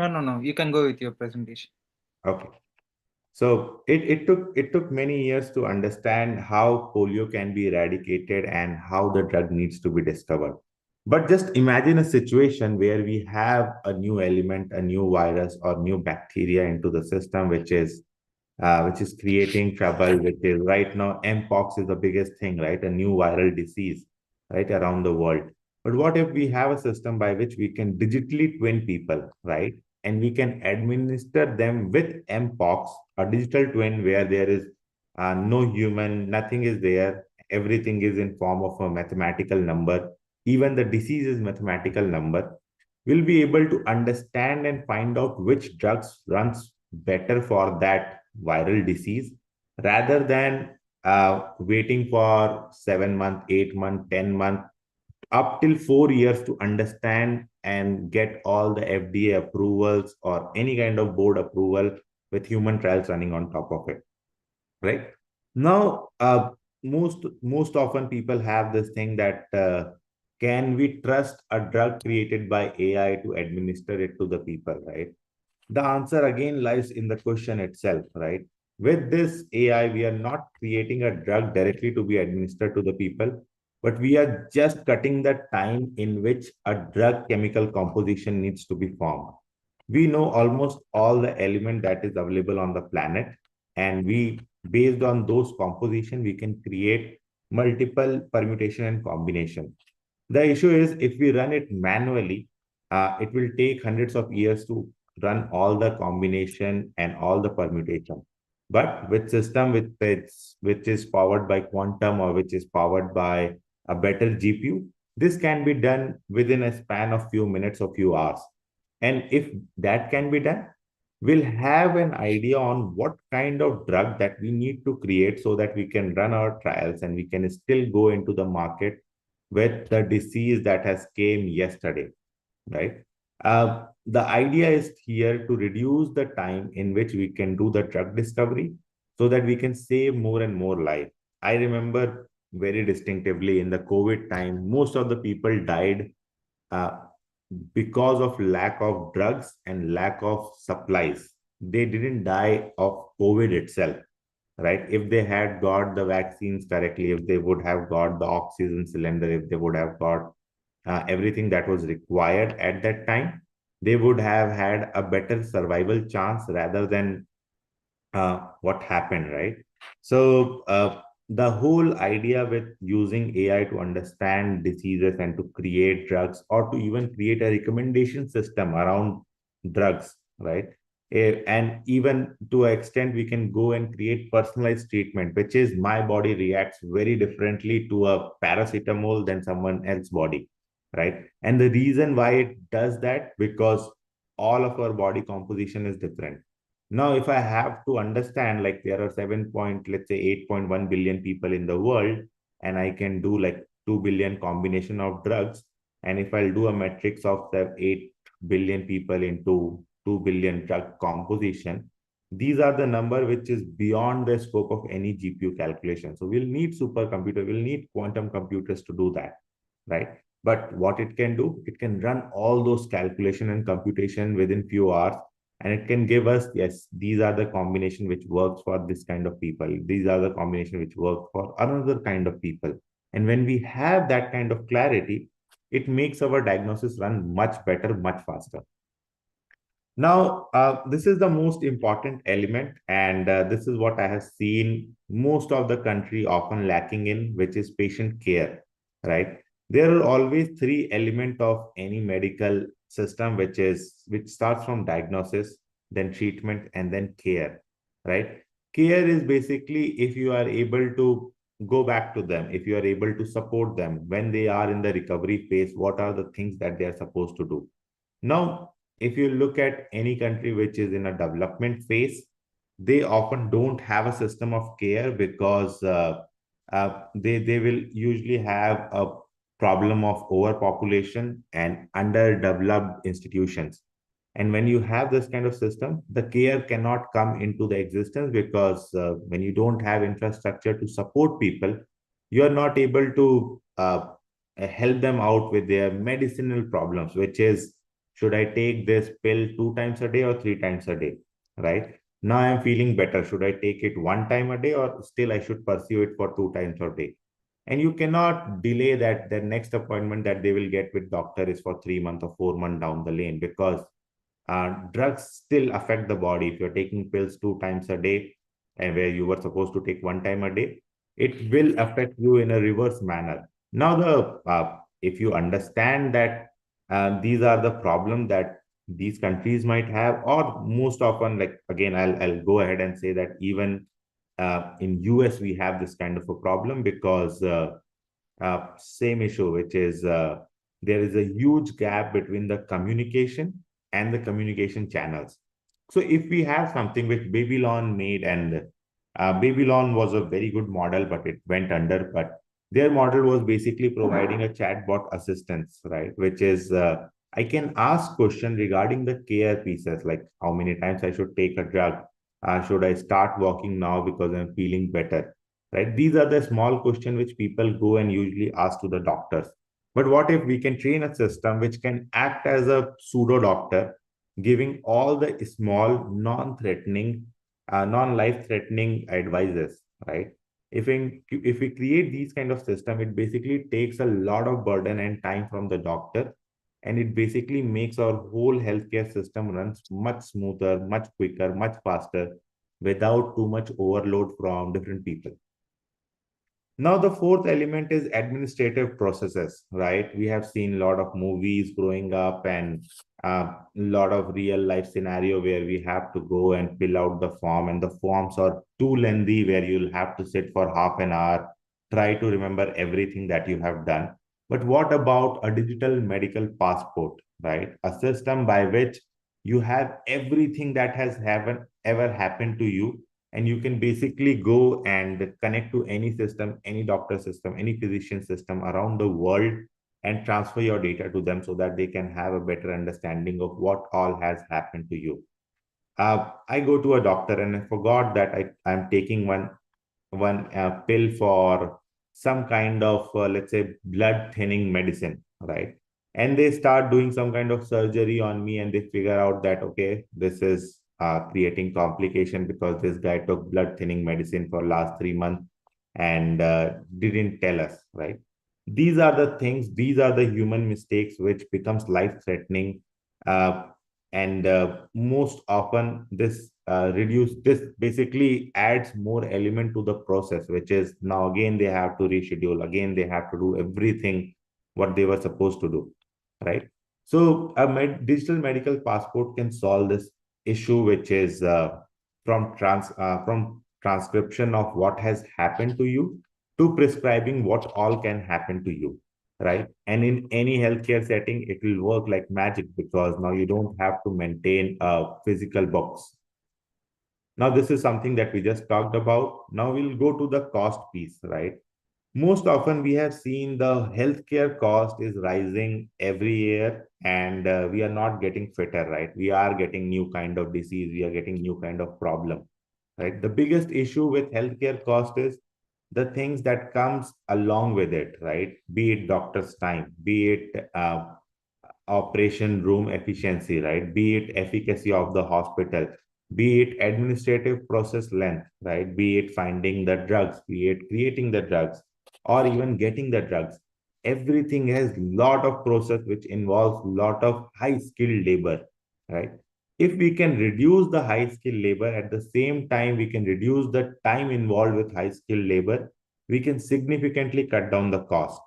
No. You can go with your presentation. Okay. So it took many years to understand how polio can be eradicated and how the drug needs to be discovered. But just imagine a situation where we have a new element, a new virus or new bacteria into the system, which is creating trouble, which is right now, Mpox is the biggest thing, right? A new viral disease, right, around the world. But what if we have a system by which we can digitally twin people, right? And we can administer them with Mpox, a digital twin where there is no human, nothing is there. Everything is in form of a mathematical number. Even the disease is mathematical number. We'll be able to understand and find out which drugs runs better for that viral disease, rather than waiting for 7 months, 8 months, 10 months, up till 4 years to understand and get all the FDA approvals or any kind of board approval with human trials running on top of it, right? Now, most often people have this thing that can we trust a drug created by AI to administer it to the people, right? The answer again lies in the question itself, right? With this AI, we are not creating a drug directly to be administered to the people, but we are just cutting the time in which a drug chemical composition needs to be formed. We know almost all the element that is available on the planet, and based on those composition, we can create multiple permutation and combination. The issue is if we run it manually, it will take hundreds of years to run all the combination and all the permutation. But with system which is powered by quantum or which is powered by a better GPU, this can be done within a span of few minutes or few hours. And if that can be done, we'll have an idea on what kind of drug that we need to create so that we can run our trials and we can still go into the market with the disease that has came yesterday, right? The idea is here to reduce the time in which we can do the drug discovery so that we can save more and more life. I remember very distinctively in the COVID time, most of the people died uh, because of lack of drugs and lack of supplies. They didn't die of COVID itself, right? If they had got the vaccines correctly, if they would have got the oxygen cylinder, if they would have got everything that was required at that time, they would have had a better survival chance rather than what happened, right? So the whole idea with using AI to understand diseases and to create drugs or to even create a recommendation system around drugs, right? And even to an extent, we can go and create personalized treatment, which is my body reacts very differently to a paracetamol than someone else's body, right? And the reason why it does that, because all of our body composition is different. Now, if I have to understand, like there are 7 point, let's say 8.1 billion people in the world, and I can do like 2 billion combination of drugs. And if I'll do a matrix of the 8 billion people into 2 billion drug composition, these are the number which is beyond the scope of any GPU calculation. So we'll need supercomputer, we'll need quantum computers to do that, right? But what it can do, it can run all those calculation and computation within few hours, and it can give us, yes, these are the combination which works for this kind of people, these are the combination which work for another kind of people. And when we have that kind of clarity, it makes our diagnosis run much better, much faster. Now, this is the most important element, and this is what I have seen most of the country often lacking in, which is patient care, right? There are always three elements of any medical system, which starts from diagnosis, then treatment, and then care, right? Care is basically if you are able to go back to them, if you are able to support them when they are in the recovery phase, what are the things that they are supposed to do? Now, if you look at any country which is in a development phase, they often don't have a system of care because they will usually have a problem of overpopulation and underdeveloped institutions. And when you have this kind of system, the care cannot come into the existence because when you don't have infrastructure to support people, you are not able to help them out with their medicinal problems, which is, should I take this pill 2 times a day or 3 times a day, right? Now I'm feeling better. Should I take it 1 time a day or still I should pursue it for 2 times a day? And you cannot delay that. The next appointment that they will get with doctor is for 3 months or 4 months down the lane, because drugs still affect the body. If you're taking pills 2 times a day and where you were supposed to take 1 time a day, it will affect you in a reverse manner. Now, if you understand that these are the problems that these countries might have, or most often, like again, I'll go ahead and say that even in US we have this kind of a problem because same issue, which is there is a huge gap between the communication and the communication channels. So if we have something which Babylon made, and Babylon was a very good model, but it went under. But their model was basically providing a chatbot assistance, right? Which is I can ask questions regarding the care pieces, like how many times I should take a drug, should I start walking now because I'm feeling better, right? These are the small questions which people go and usually ask to the doctors. But what if we can train a system which can act as a pseudo doctor, giving all the small, non-threatening, non-life-threatening advices, right? If we create these kind of system, it basically takes a lot of burden and time from the doctor, and it basically makes our whole healthcare system runs much smoother, much quicker, much faster, without too much overload from different people. Now, the fourth element is administrative processes, right? We have seen a lot of movies growing up and a lot of real life scenario where we have to go and fill out the form, and the forms are too lengthy where you'll have to sit for half an hour, try to remember everything that you have done. But what about a digital medical passport, right? A system by which you have everything that has ever happened to you, and you can basically go and connect to any system, any doctor system, any physician system around the world, and transfer your data to them so that they can have a better understanding of what all has happened to you. I go to a doctor and I forgot that I'm taking one pill for some kind of, let's say, blood thinning medicine, right? And they start doing some kind of surgery on me, and they figure out that, okay, this is creating complication because this guy took blood thinning medicine for last 3 months and didn't tell us, right? These are the things, these are the human mistakes which becomes life threatening. And most often this basically adds more element to the process, which is now again they have to reschedule, again they have to do everything what they were supposed to do, right? So a digital medical passport can solve this issue, which is from transcription of what has happened to you to prescribing what all can happen to you, right? And in any healthcare setting, it will work like magic because now you don't have to maintain a physical box. Now, this is something that we just talked about. Now we'll go to the cost piece, right? Most often we have seen the healthcare cost is rising every year, and we are not getting fitter, right? We are getting new kind of disease, we are getting new kind of problem, right? The biggest issue with healthcare cost is the things that comes along with it, right? Be it doctor's time, be it operation room efficiency, right? Be it efficacy of the hospital, be it administrative process length, right? Be it finding the drugs, be it creating the drugs, or even getting the drugs. Everything has lot of process which involves lot of high skilled labor, right? If we can reduce the high skilled labor, at the same time we can reduce the time involved with high skilled labor, we can significantly cut down the cost,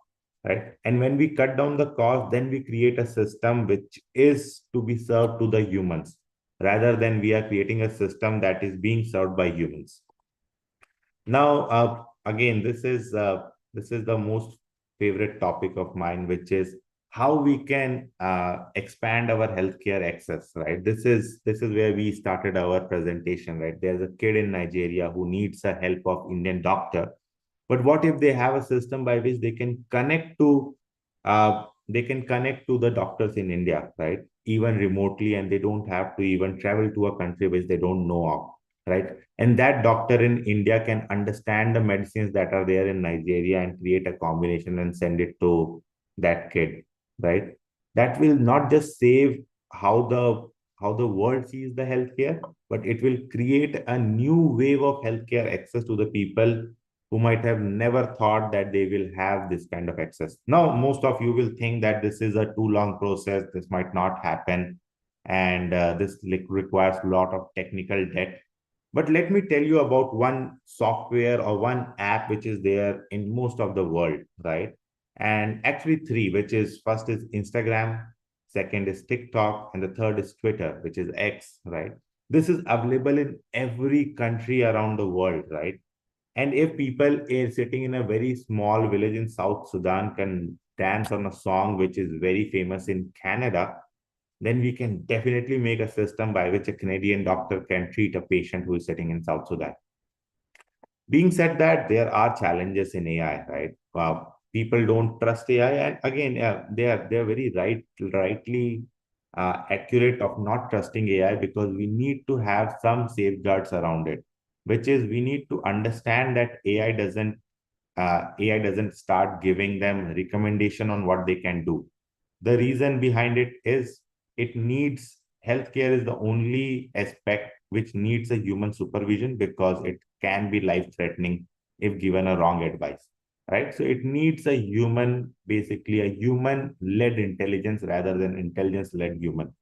right? And when we cut down the cost, then we create a system which is to be served to the humans, rather than we are creating a system that is being served by humans. Now, again, this is the most favorite topic of mine, which is how we can expand our healthcare access, right? This is where we started our presentation, right? There's a kid in Nigeria who needs the help of Indian doctor. But what if they have a system by which they can connect to the doctors in India, right? Even remotely, and they don't have to even travel to a country which they don't know of, right? And that doctor in India can understand the medicines that are there in Nigeria and create a combination and send it to that kid, right? That will not just save how the world sees the healthcare, but it will create a new wave of healthcare access to the people who might have never thought that they will have this kind of access. Now, most of you will think that this is a too long process, this might not happen, and this requires a lot of technical debt. But let me tell you about one software or one app which is there in most of the world, right? And actually three, which is first is Instagram, second is TikTok, and the third is Twitter, which is X, right? This is available in every country around the world, right? And if people are sitting in a very small village in South Sudan can dance on a song which is very famous in Canada, then we can definitely make a system by which a Canadian doctor can treat a patient who is sitting in South Sudan. Being said that, there are challenges in AI, right? People don't trust AI, and again, they are very rightly accurate of not trusting AI, because we need to have some safeguards around it, which is we need to understand that AI doesn't start giving them recommendation on what they can do. The reason behind it is healthcare is the only aspect which needs a human supervision, because it can be life-threatening if given a wrong advice, right? So it needs basically a human-led intelligence rather than intelligence-led human,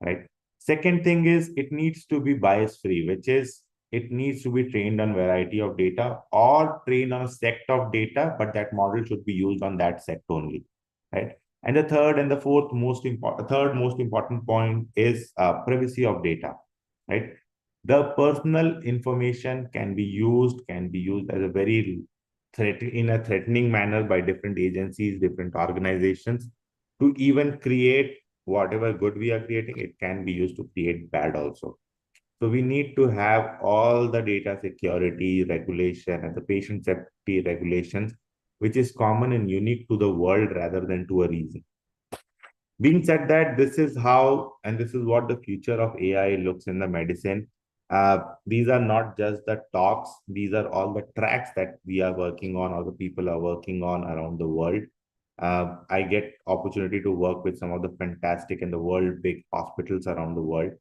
right? Second thing is it needs to be bias-free, which is it needs to be trained on variety of data or trained on a set of data, but that model should be used on that set only, right? And the third and the most important point is privacy of data, right? The personal information can be used as a very in a threatening manner by different agencies, different organizations to even create whatever good we are creating. It can be used to create bad also. So we need to have all the data security regulation and the patient safety regulations, which is common and unique to the world rather than to a region. Being said that, this is how, and this is what the future of AI looks in the medicine. These are not just the talks, these are all the tracks that we are working on, or the people are working on around the world. I get opportunity to work with some of the fantastic and the world big hospitals around the world.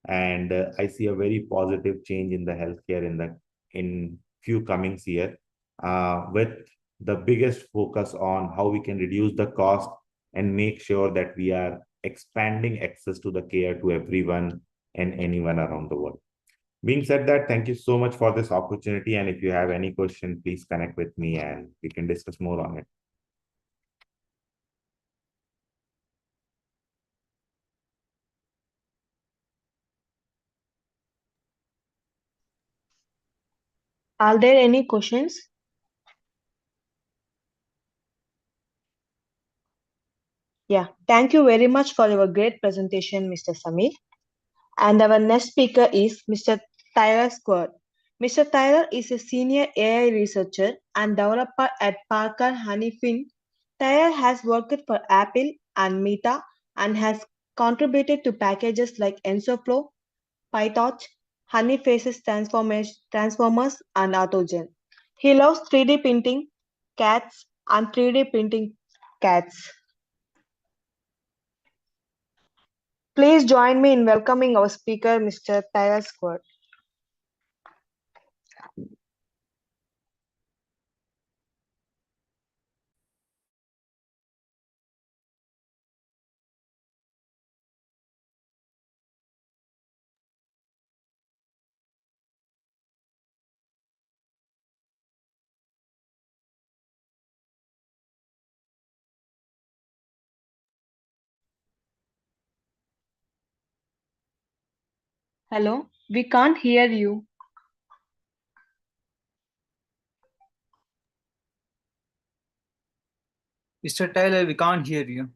And I see a very positive change in the healthcare in few coming year, with the biggest focus on how we can reduce the cost and make sure that we are expanding access to the care to everyone and anyone around the world. Being said that, thank you so much for this opportunity. And if you have any question, please connect with me and we can discuss more on it. Are there any questions? Yeah, thank you very much for your great presentation, Mr. Samir. And our next speaker is Mr. Tyler Square. Mr. Tyler is a senior AI researcher and developer at Parker Hannifin. Tyler has worked for Apple and Meta and has contributed to packages like EnsoFlow, PyTorch, Honeyfaces Transformers, and Autogen. He loves 3D printing cats and 3D printing cats. Please join me in welcoming our speaker, Mr. Tyler Square. Hello, we can't hear you. Mr. Tyler, we can't hear you.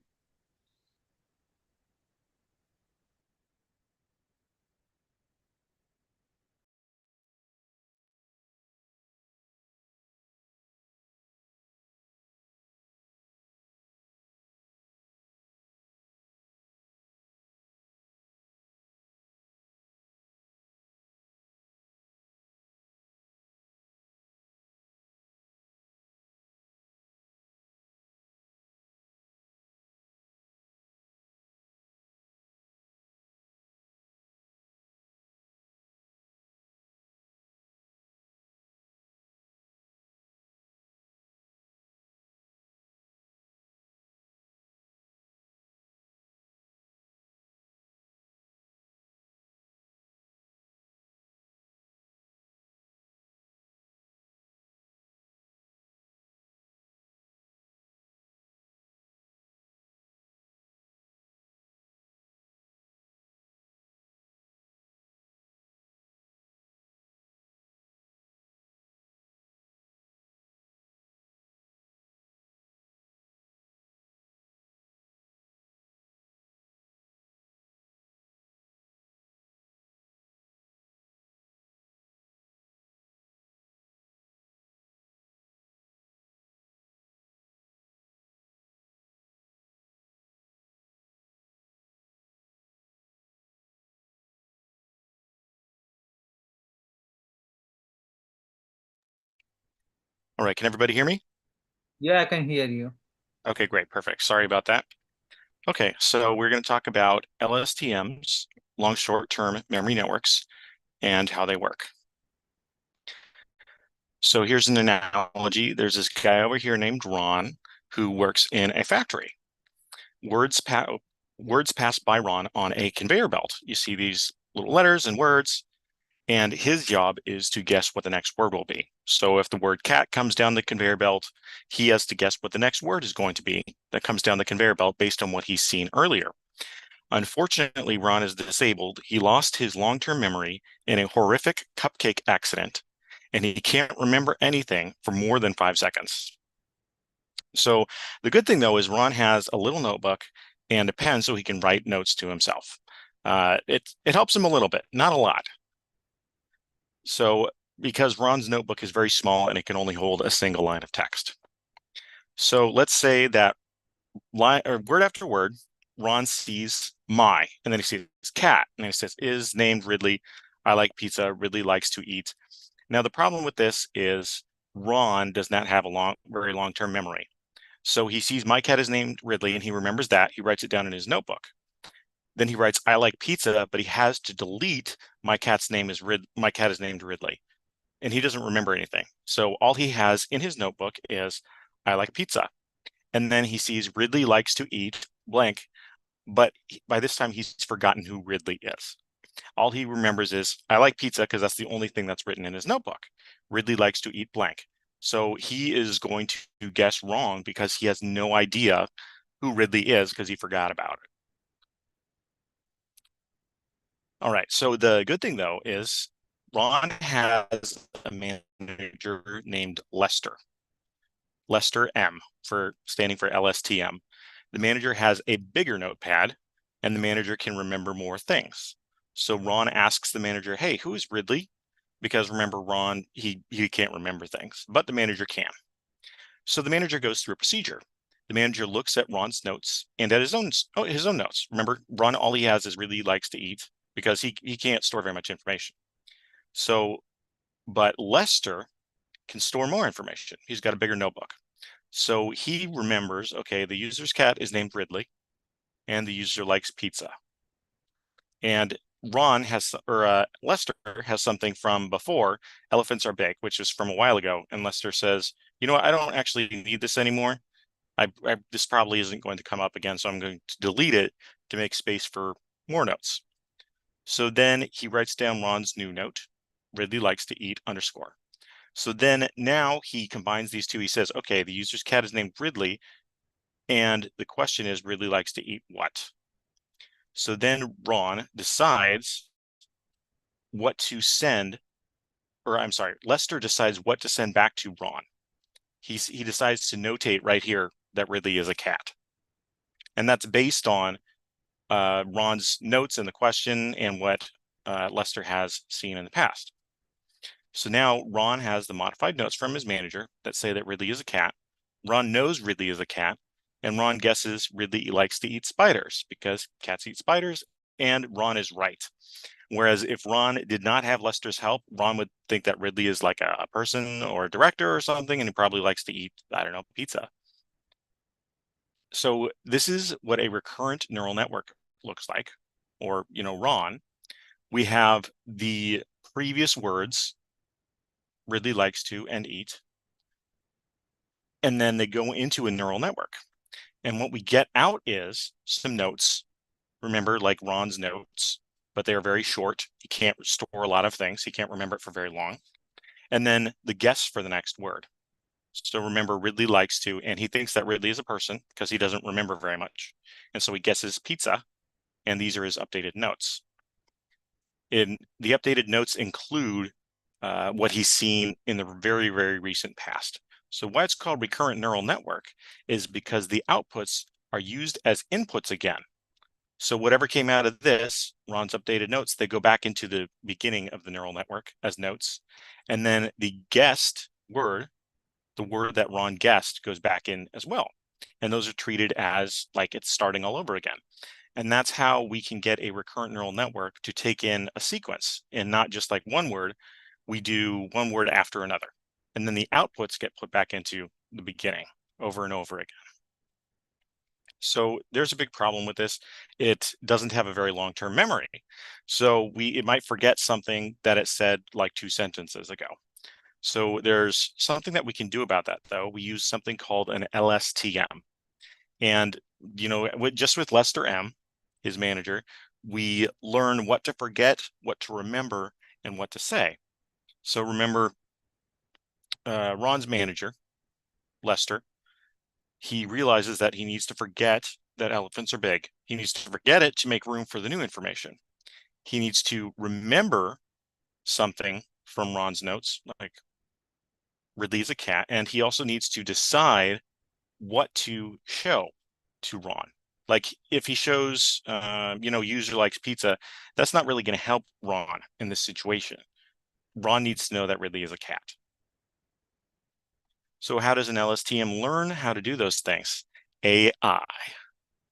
All right, can everybody hear me? Yeah, I can hear you. Okay, great, perfect. Sorry about that. Okay, so we're going to talk about LSTMs, long short-term memory networks, and how they work. So here's an analogy. There's this guy over here named Ron who works in a factory. Words pass by Ron on a conveyor belt. You see these little letters and words, And his job is to guess what the next word will be. So if the word cat comes down the conveyor belt, he has to guess what the next word is going to be that comes down the conveyor belt based on what he's seen earlier. Unfortunately, Ron is disabled. He lost his long-term memory in a horrific cupcake accident, and he can't remember anything for more than 5 seconds. So the good thing, though, is Ron has a little notebook and a pen so he can write notes to himself. It helps him a little bit, not a lot. So because Ron's notebook is very small and it can only hold a single line of text. So let's say that line or word after word, Ron sees my, and then he sees cat, and then he says, is named Ridley. I like pizza. Ridley likes to eat. Now, the problem with this is Ron does not have a very long-term memory. So he sees my cat is named Ridley, and he remembers that. He writes it down in his notebook. Then he writes, I like pizza, but he has to delete my cat is named Ridley. And he doesn't remember anything. So all he has in his notebook is, I like pizza. And then he sees Ridley likes to eat blank, but by this time he's forgotten who Ridley is. All he remembers is, I like pizza, because that's the only thing that's written in his notebook. Ridley likes to eat blank. So he is going to guess wrong because he has no idea who Ridley is because he forgot about it. All right, so the good thing, though, is Ron has a manager named Lester. Lester M, standing for LSTM. The manager has a bigger notepad, and the manager can remember more things. So Ron asks the manager, hey, who is Ridley? Because remember, Ron, he can't remember things, but the manager can. So the manager goes through a procedure. The manager looks at Ron's notes and at his own notes. Remember, Ron, all he has is Ridley likes to eat because he can't store very much information. So, but Lester can store more information. He's got a bigger notebook. So he remembers, okay, the user's cat is named Ridley and the user likes pizza. And Lester has something from before, elephants are big, which is from a while ago. And Lester says, you know what, I don't actually need this anymore. This probably isn't going to come up again, so I'm going to delete it to make space for more notes. So then he writes down Ron's new note, Ridley likes to eat _. So then now he combines these two. He says, okay, the user's cat is named Ridley, and the question is, Ridley likes to eat what? So then Ron decides what to send, or I'm sorry, Lester decides what to send back to Ron. He decides to notate right here that Ridley is a cat. And that's based on Ron's notes in the question and what Lester has seen in the past. So now Ron has the modified notes from his manager that say that Ridley is a cat. Ron knows Ridley is a cat, and Ron guesses Ridley likes to eat spiders because cats eat spiders, and Ron is right. Whereas if Ron did not have Lester's help, Ron would think that Ridley is like a person or a director or something, and he probably likes to eat, I don't know, pizza. So this is what a recurrent neural network looks like, or, Ron. We have the previous words, Ridley likes to and eat, and then they go into a neural network. And what we get out is some notes, remember, like Ron's notes, but they're very short. He can't store a lot of things. He can't remember it for very long. And then the guess for the next word. So remember, Ridley likes to, and he thinks that Ridley is a person because he doesn't remember very much. And so he guesses pizza, and these are his updated notes. The updated notes include what he's seen in the very, very recent past. So why it's called recurrent neural network is because the outputs are used as inputs again. So whatever came out of this, Ron's updated notes, they go back into the beginning of the neural network as notes. And then the guessed word, the word that Ron guessed, goes back in as well. And those are treated as like it's starting all over again. And that's how we can get a recurrent neural network to take in a sequence and not just like one word. We do one word after another. And then the outputs get put back into the beginning over and over again. So there's a big problem with this. It doesn't have a very long-term memory. So it might forget something that it said like 2 sentences ago. So there's something that we can do about that, though. We use something called an LSTM. And, just with Lester M, his manager, we learn what to forget, what to remember, and what to say. So remember, Ron's manager, Lester, he realizes that he needs to forget that elephants are big. He needs to forget it to make room for the new information. He needs to remember something from Ron's notes, like Ridley's a cat, and he also needs to decide what to show to Ron. Like if he shows, user likes pizza, that's not really going to help Ron in this situation. Ron needs to know that Ridley is a cat. So how does an LSTM learn how to do those things? AI.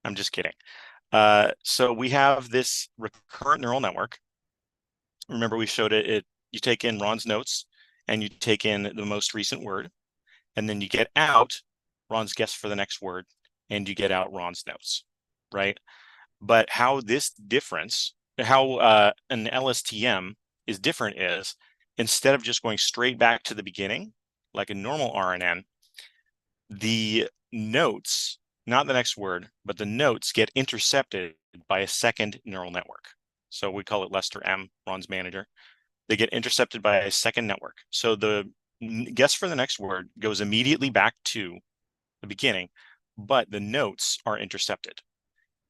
I'm just kidding. So we have this recurrent neural network. Remember, we showed it. You take in Ron's notes and you take in the most recent word, and then you get out Ron's guess for the next word, and you get out Ron's notes, right? But how this difference, how an LSTM is different is, instead of just going straight back to the beginning, like a normal RNN, the notes, not the next word, but the notes get intercepted by a second neural network. So we call it Lester M, Ron's manager. They get intercepted by a second network. So the guess for the next word goes immediately back to the beginning, but the notes are intercepted.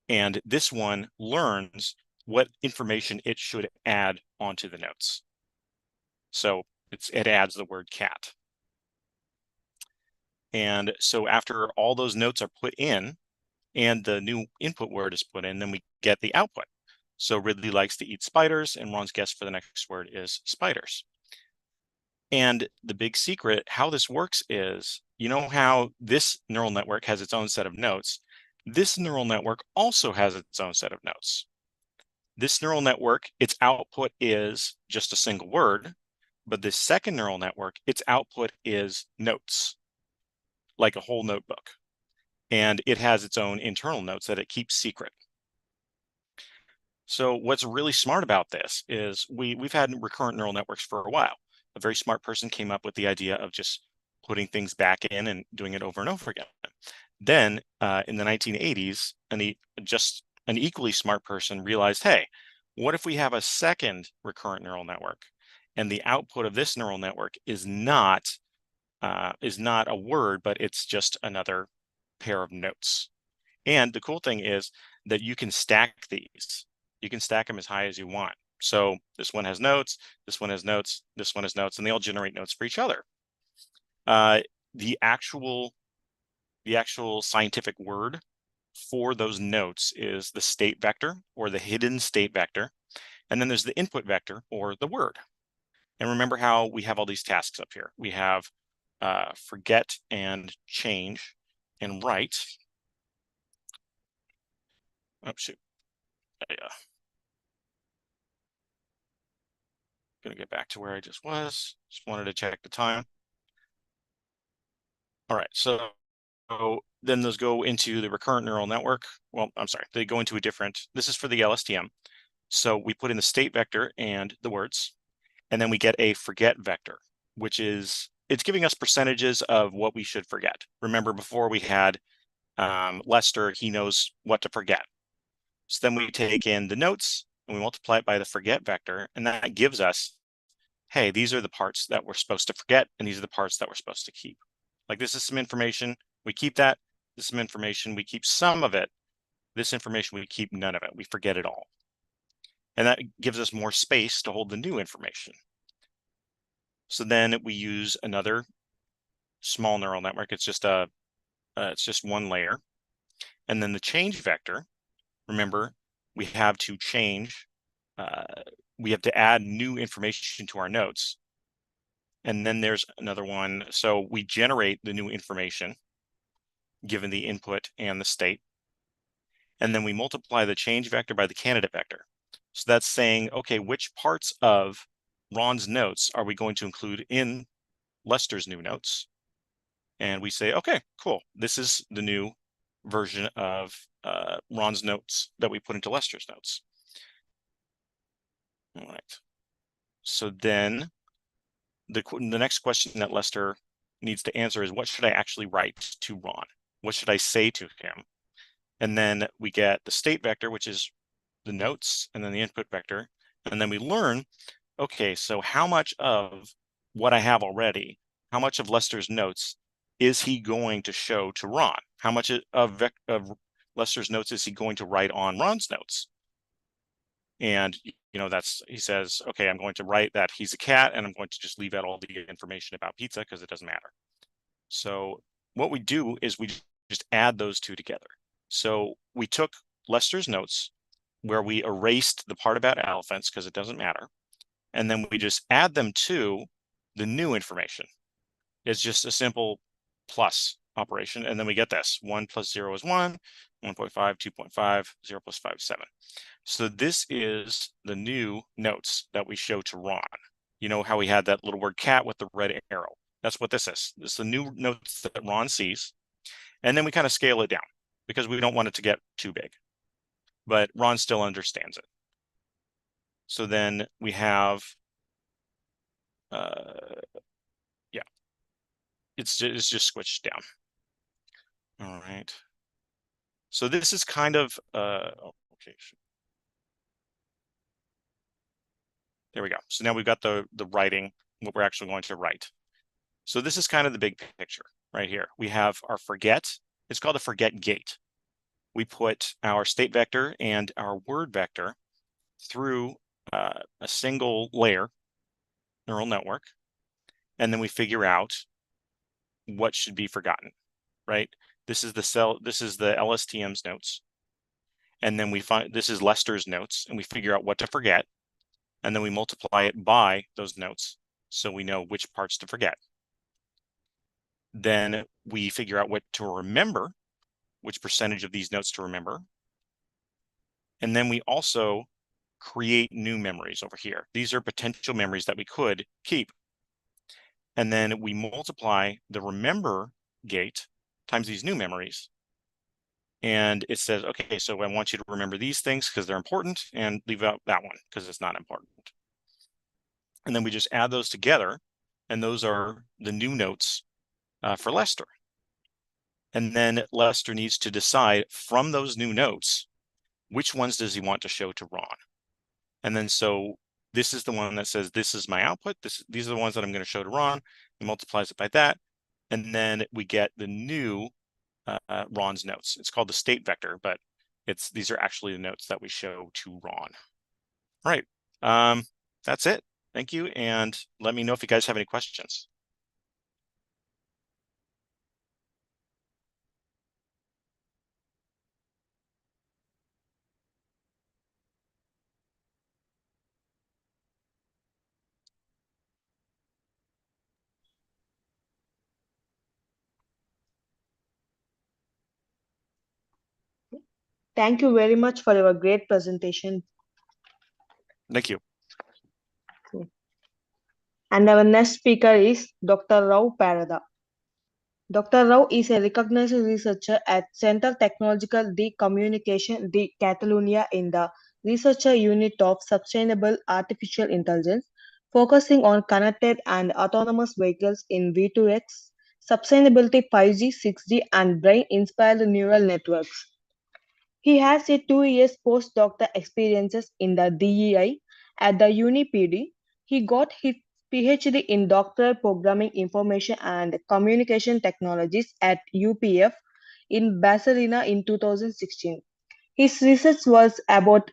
And this one learns what information it should add onto the notes. So it adds the word cat. And so after all those notes are put in and the new input word is put in, then we get the output. So Ridley likes to eat spiders, and Ron's guess for the next word is spiders. And the big secret, how this works is, you know how this neural network has its own set of notes? This neural network also has its own set of notes. This neural network, its output is just a single word, but this second neural network, its output is notes, like a whole notebook. And it has its own internal notes that it keeps secret. So what's really smart about this is we've had recurrent neural networks for a while. A very smart person came up with the idea of just putting things back in and doing it over and over again. Then in the 1980s, an equally smart person realized, hey, what if we have a second recurrent neural network, and the output of this neural network is not a word, but it's just another pair of notes. And the cool thing is that you can stack these. You can stack them as high as you want. So this one has notes, this one has notes, this one has notes, and they all generate notes for each other. The actual scientific word for those notes is the state vector, or the hidden state vector. And then there's the input vector, or the word. And remember how we have all these tasks up here. We have forget and change and write. Oh, shoot. Gonna get back to where I just was. Just wanted to check the time. All right, so then those go into the recurrent neural network. Well, I'm sorry, they go into a different, this is for the LSTM. So we put in the state vector and the words, and then we get a forget vector, which is, it's giving us percentages of what we should forget. Remember before we had Lester, he knows what to forget. So then we take in the notes and we multiply it by the forget vector, and that gives us, hey, these are the parts that we're supposed to forget, and these are the parts that we're supposed to keep. Like this is some information, we keep that. This is some information, we keep some of it. This information, we keep none of it. We forget it all. And that gives us more space to hold the new information. So then we use another small neural network. It's just one layer. And then the change vector, remember, we have to change, we have to add new information to our notes. And then there's another one. So we generate the new information given the input and the state. And then we multiply the change vector by the candidate vector. So that's saying, okay, which parts of Ron's notes are we going to include in Lester's new notes? And we say, okay, cool. This is the new version of Ron's notes that we put into Lester's notes. All right. So then the next question that Lester needs to answer is, what should I actually write to Ron? What should I say to him? And then we get the state vector, which is the notes, and then the input vector. And then we learn okay, so how much of what I have already, how much of Lester's notes is he going to show to Ron? How much of Lester's notes is he going to write on Ron's notes? And, he says, okay, I'm going to write that he's a cat, and I'm going to just leave out all the information about pizza because it doesn't matter. So what we do is we just add those two together. So we took Lester's notes where we erased the part about elephants because it doesn't matter. And then we just add them to the new information. It's just a simple plus operation. And then we get this 1 plus 0 is 1, 1.5, 2.5, 0 plus 5 is 7. So this is the new notes that we show to Ron. You know how we had that little word cat with the red arrow? That's what this is. This is the new notes that Ron sees. And then we kind of scale it down because we don't want it to get too big. But Ron still understands it. So then we have, yeah, it's just switched down. All right. So this is kind of, okay. There we go. So now we've got the writing, what we're actually going to write. So this is kind of the big picture right here. We have our forget. It's called a forget gate. We put our state vector and our word vector through a single layer neural network, and then we figure out what should be forgotten, right? This is the LSTM's notes, and then we find this is Lester's notes, and we figure out what to forget, and then we multiply it by those notes so we know which parts to forget. Then we figure out what to remember, which percentage of these notes to remember. And then we also create new memories over here. These are potential memories that we could keep. And then we multiply the remember gate times these new memories. And it says, okay, so I want you to remember these things because they're important, and leave out that one because it's not important. And then we just add those together, and those are the new notes for Lester. And then Lester needs to decide from those new notes, which ones does he want to show to Ron? And then so this is the one that says, this is my output. These are the ones that I'm going to show to Ron. He multiplies it by that. And then we get the new Ron's notes. It's called the state vector, but these are actually the notes that we show to Ron. All right. That's it. Thank you. And let me know if you guys have any questions. Thank you very much for your great presentation. Thank you. And our next speaker is Dr. Rao Parada. Dr. Rao is a recognized researcher at Centre Technological de Communication de Catalunya in the Researcher Unit of Sustainable Artificial Intelligence, focusing on connected and autonomous vehicles in V2X, sustainability 5G, 6G, and brain-inspired neural networks. He has a 2 year postdoctoral experiences in the DEI at the UniPD. He got his PhD in Doctoral Programming Information and Communication Technologies at UPF in Barcelona in 2016. His research was about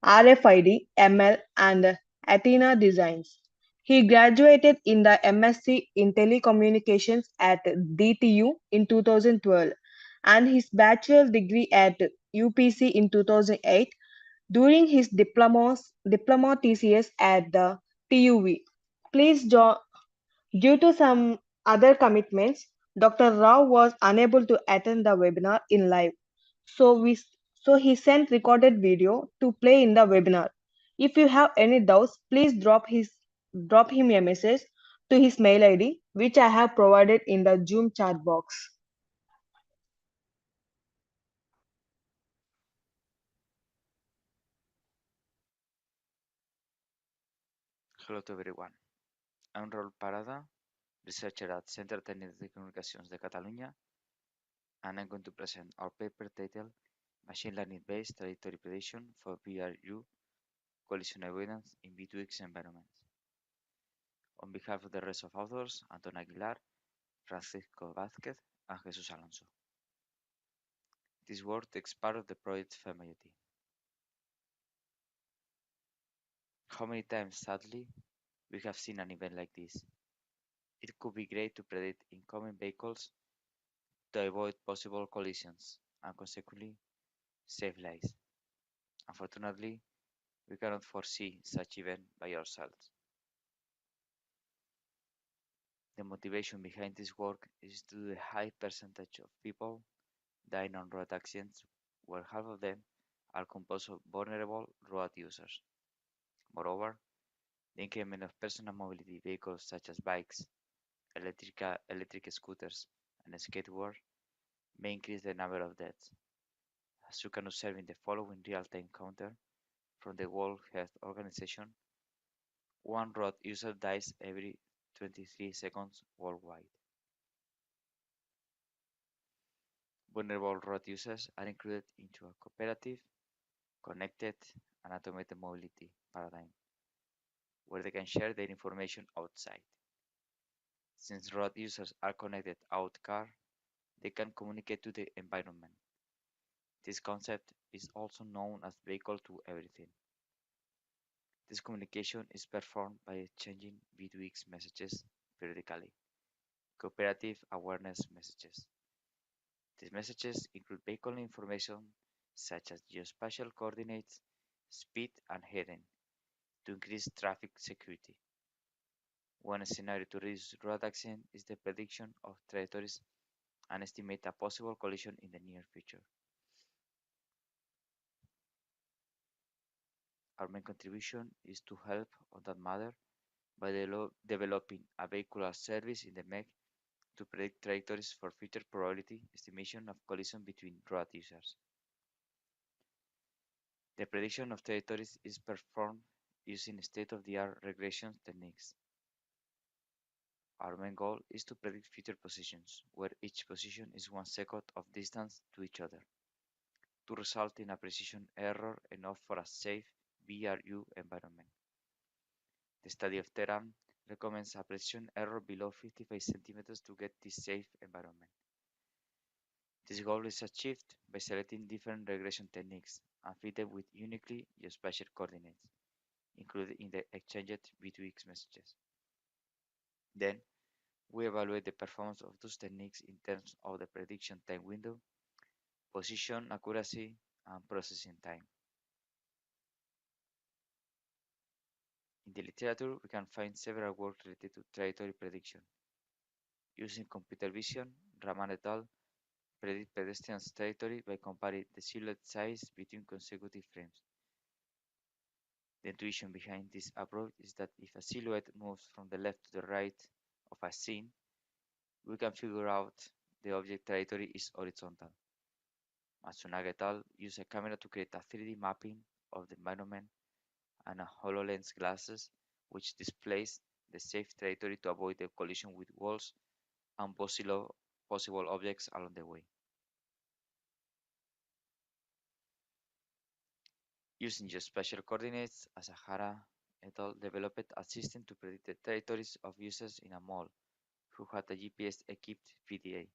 RFID, ML, and Athena designs. He graduated in the MSc in Telecommunications at DTU in 2012 and his bachelor degree at UPC in 2008 during his diploma thesis at the TUV. Due to some other commitments, Dr. Rao was unable to attend the webinar in live. So he sent recorded video to play in the webinar. If you have any doubts, please drop him a message to his mail ID, which I have provided in the Zoom chat box. Hello to everyone. I'm Raúl Parada, researcher at Centre Tècnic de Comunicacions de Catalunya, and I'm going to present our paper titled Machine Learning-Based Trajectory Prediction for VRU collision avoidance in V2X environments. On behalf of the rest of authors, Anton Aguilar, Francisco Vázquez, and Jesus Alonso. This work takes part of the project Femiety. How many times, sadly, we have seen an event like this? It could be great to predict incoming vehicles to avoid possible collisions and consequently save lives. Unfortunately, we cannot foresee such event by ourselves. The motivation behind this work is due to the high percentage of people dying on road accidents, where half of them are composed of vulnerable road users. Moreover, the increment of personal mobility vehicles such as bikes, electric scooters, and skateboards may increase the number of deaths. As you can observe in the following real-time counter from the World Health Organization, one road user dies every 23 seconds worldwide. Vulnerable road users are included into a cooperative, connected, and automated mobility paradigm, where they can share their information outside. Since road users are connected out car, they can communicate to the environment. This concept is also known as vehicle to everything. This communication is performed by exchanging V2X messages periodically, cooperative awareness messages. These messages include vehicle information such as geospatial coordinates, speed, and heading to increase traffic security. One scenario to reduce road accident is the prediction of trajectories and estimate a possible collision in the near future. Our main contribution is to help on that matter by developing a vehicular service in the MEC to predict trajectories for future probability estimation of collision between road users. The prediction of trajectories is performed using state-of-the-art regression techniques. Our main goal is to predict future positions, where each position is 1 second of distance to each other, to result in a precision error enough for a safe VRU environment. The study of terrain recommends a precision error below 55 centimeters to get this safe environment. This goal is achieved by selecting different regression techniques and fit them with uniquely geospatial coordinates, included in the exchanged V2X messages. Then, we evaluate the performance of those techniques in terms of the prediction time window, position accuracy, and processing time. In the literature, we can find several work related to trajectory prediction. Using computer vision, Raman et al. Predict pedestrians' trajectory by comparing the silhouette size between consecutive frames. The intuition behind this approach is that if a silhouette moves from the left to the right of a scene, we can figure out the object trajectory is horizontal. Matsunaga et al. Use a camera to create a 3D mapping of the environment and a HoloLens glasses which displays the safe trajectory to avoid the collision with walls and possible objects along the way. Using geospatial coordinates, Asahara et al. Developed a system to predict the trajectories of users in a mall who had a GPS-equipped PDA.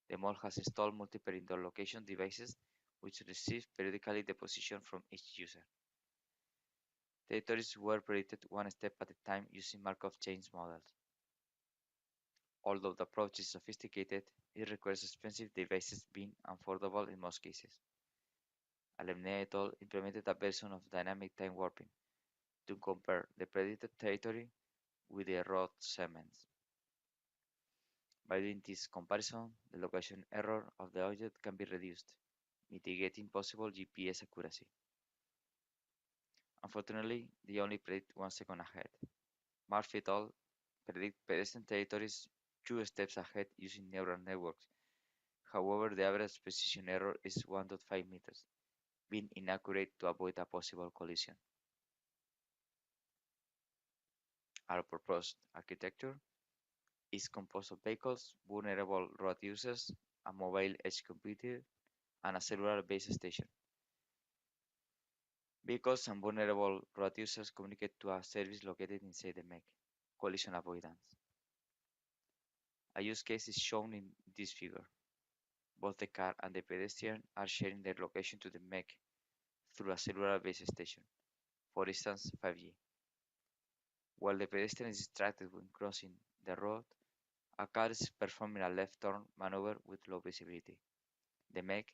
The mall has installed multiple indoor location devices which receive periodically the position from each user. Trajectories were predicted one step at a time using Markov chains models. Although the approach is sophisticated, it requires expensive devices being affordable in most cases. Alemne et al. Implemented a version of dynamic time warping to compare the predicted trajectory with the road segments. By doing this comparison, the location error of the object can be reduced, mitigating possible GPS accuracy. Unfortunately, they only predict 1 second ahead. Murphy et al. Predict pedestrian trajectories 2 steps ahead using neural networks. However, the average precision error is 1.5 meters, being inaccurate to avoid a possible collision. Our proposed architecture is composed of vehicles, vulnerable road users, a mobile edge computer, and a cellular base station. Vehicles and vulnerable road users communicate to a service located inside the MEC, collision avoidance. A use case is shown in this figure. Both the car and the pedestrian are sharing their location to the MEC through a cellular base station, for instance 5G. While the pedestrian is distracted when crossing the road, a car is performing a left turn maneuver with low visibility. The MEC,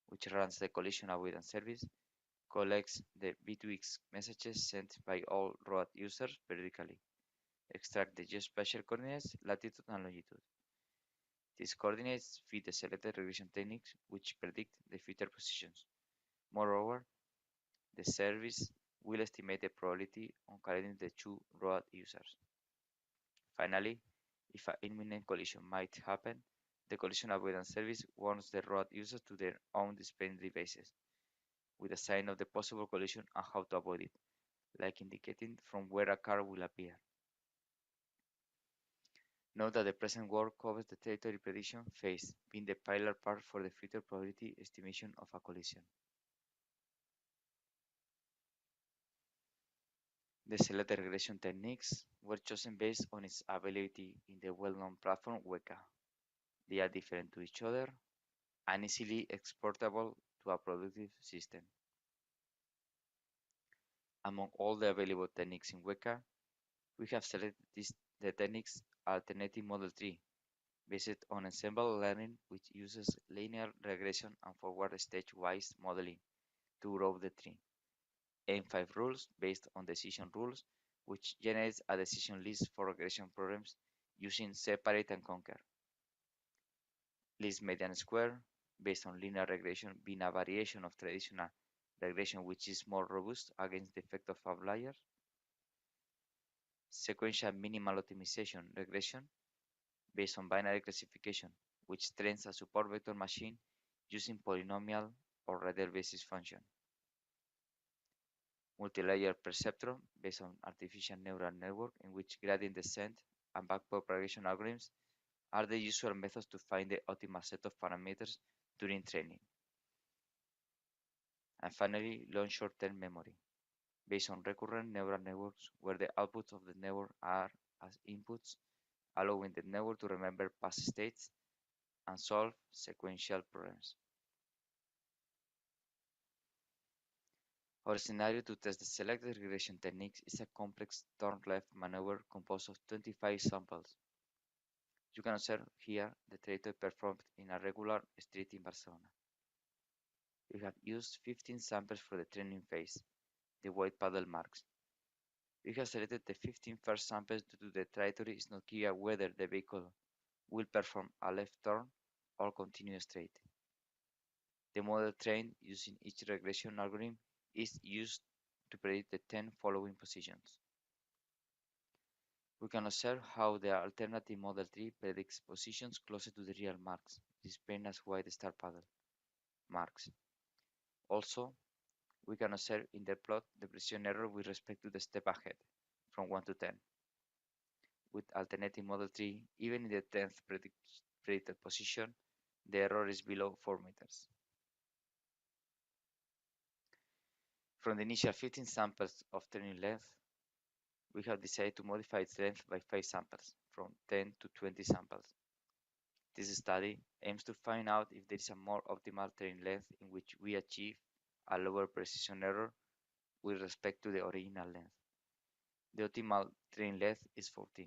which runs the collision avoidance service, collects the V2X messages sent by all road users periodically, extract the geospatial coordinates, latitude and longitude. These coordinates feed the selected regression techniques which predict the future positions. Moreover, the service will estimate the probability on colliding the two road users. Finally, if an imminent collision might happen, the collision avoidance service warns the road users to their own display devices, with a sign of the possible collision and how to avoid it, like indicating from where a car will appear. Note that the present work covers the territory prediction phase, being the pillar part for the future probability estimation of a collision. The selected regression techniques were chosen based on its availability in the well-known platform Weka. They are different to each other and easily exportable to a productive system. Among all the available techniques in Weka, we have selected the techniques Alternative Model Tree, based on ensemble learning which uses linear regression and forward stage-wise modeling to grow the tree. M5 rules, based on decision rules, which generates a decision list for regression problems using separate and conquer. Least median square, based on linear regression being a variation of traditional regression which is more robust against the effect of outliers. Sequential minimal optimization regression, based on binary classification, which trains a support vector machine using polynomial or radar basis function. Multilayer perceptron, based on artificial neural network in which gradient descent and backpropagation algorithms are the usual methods to find the optimal set of parameters during training. And finally, long short-term memory, based on recurrent neural networks where the outputs of the network are as inputs, allowing the network to remember past states and solve sequential problems. Our scenario to test the selected regression techniques is a complex turn-left maneuver composed of 25 samples. You can observe here the trajectory performed in a regular street in Barcelona. We have used 15 samples for the training phase, the white paddle marks. We have selected the 15 first samples due to the trajectory is not clear whether the vehicle will perform a left turn or continue straight. The model trained using each regression algorithm is used to predict the 10 following positions. We can observe how the alternative model tree predicts positions closer to the real marks, displayed as white star paddle marks. Also, we can observe in the plot the precision error with respect to the step ahead, from 1 to 10. With alternative model tree, even in the 10th predicted position, the error is below 4 meters. From the initial 15 samples of training length, we have decided to modify its length by 5 samples, from 10 to 20 samples. This study aims to find out if there is a more optimal training length in which we achieve a lower precision error with respect to the original length. The optimal training length is 14.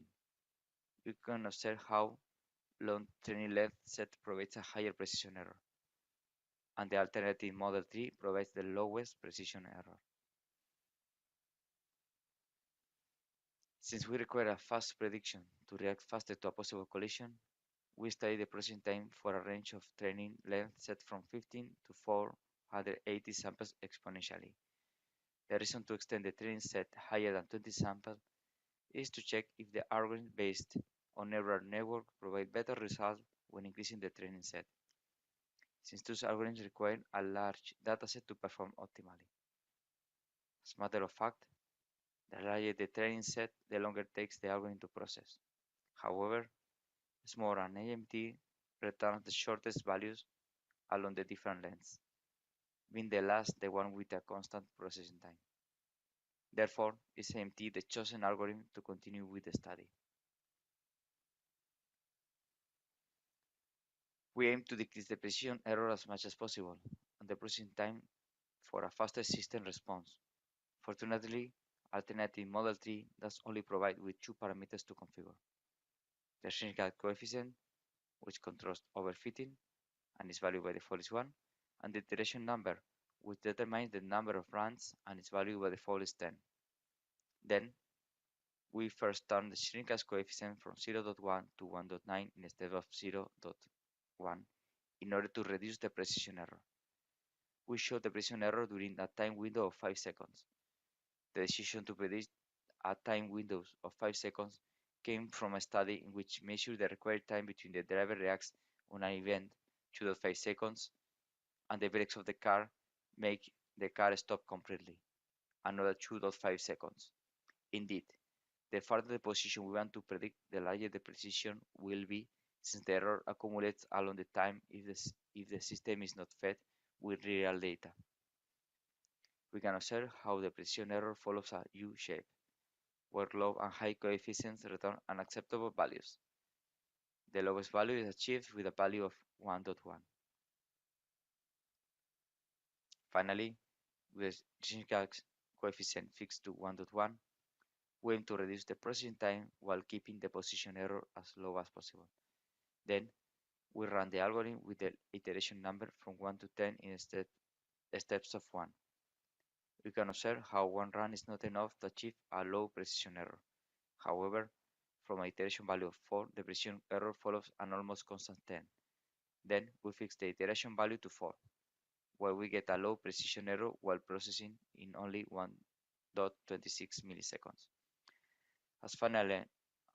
We can observe how long training length set provides a higher precision error, and the alternative model tree provides the lowest precision error. Since we require a fast prediction to react faster to a possible collision, we study the processing time for a range of training length set from 15 to 480 samples exponentially. The reason to extend the training set higher than 20 samples is to check if the algorithm based on neural network provide better results when increasing the training set, since those algorithms require a large dataset to perform optimally. As a matter of fact, the larger the training set, the longer it takes the algorithm to process. However, SMORE and AMT returns the shortest values along the different lengths. being the last the one with a constant processing time. Therefore, is AMT the chosen algorithm to continue with the study. We aim to decrease the precision error as much as possible and the processing time for a faster system response. Fortunately, alternative Model 3 does only provide with two parameters to configure: the Shinkat coefficient, which controls overfitting and its value by default is 1, and the iteration number, which determines the number of runs and its value by default is 10. Then, we first turn the shrinkage coefficient from 0.1 to 1.9 instead of 0.1 in order to reduce the precision error. We show the precision error during a time window of 5 seconds. The decision to predict a time window of 5 seconds came from a study in which measured the required time between the driver reacts on an event, 2.5 seconds, and the brakes of the car make the car stop completely, another 2.5 seconds. Indeed, the farther the position we want to predict, the larger the precision will be, since the error accumulates along the time if the system is not fed with real data. We can observe how the precision error follows a U shape, where low and high coefficients return unacceptable values. The lowest value is achieved with a value of 1.1. Finally, with Shinkat coefficient fixed to 1.1, we aim to reduce the processing time while keeping the position error as low as possible. Then, we run the algorithm with the iteration number from 1 to 10 in steps of 1. We can observe how one run is not enough to achieve a low precision error. However, from an iteration value of 4, the precision error follows an almost constant 10. Then, we fix the iteration value to 4, where we get a low precision error while processing in only 1.26 milliseconds. As finally,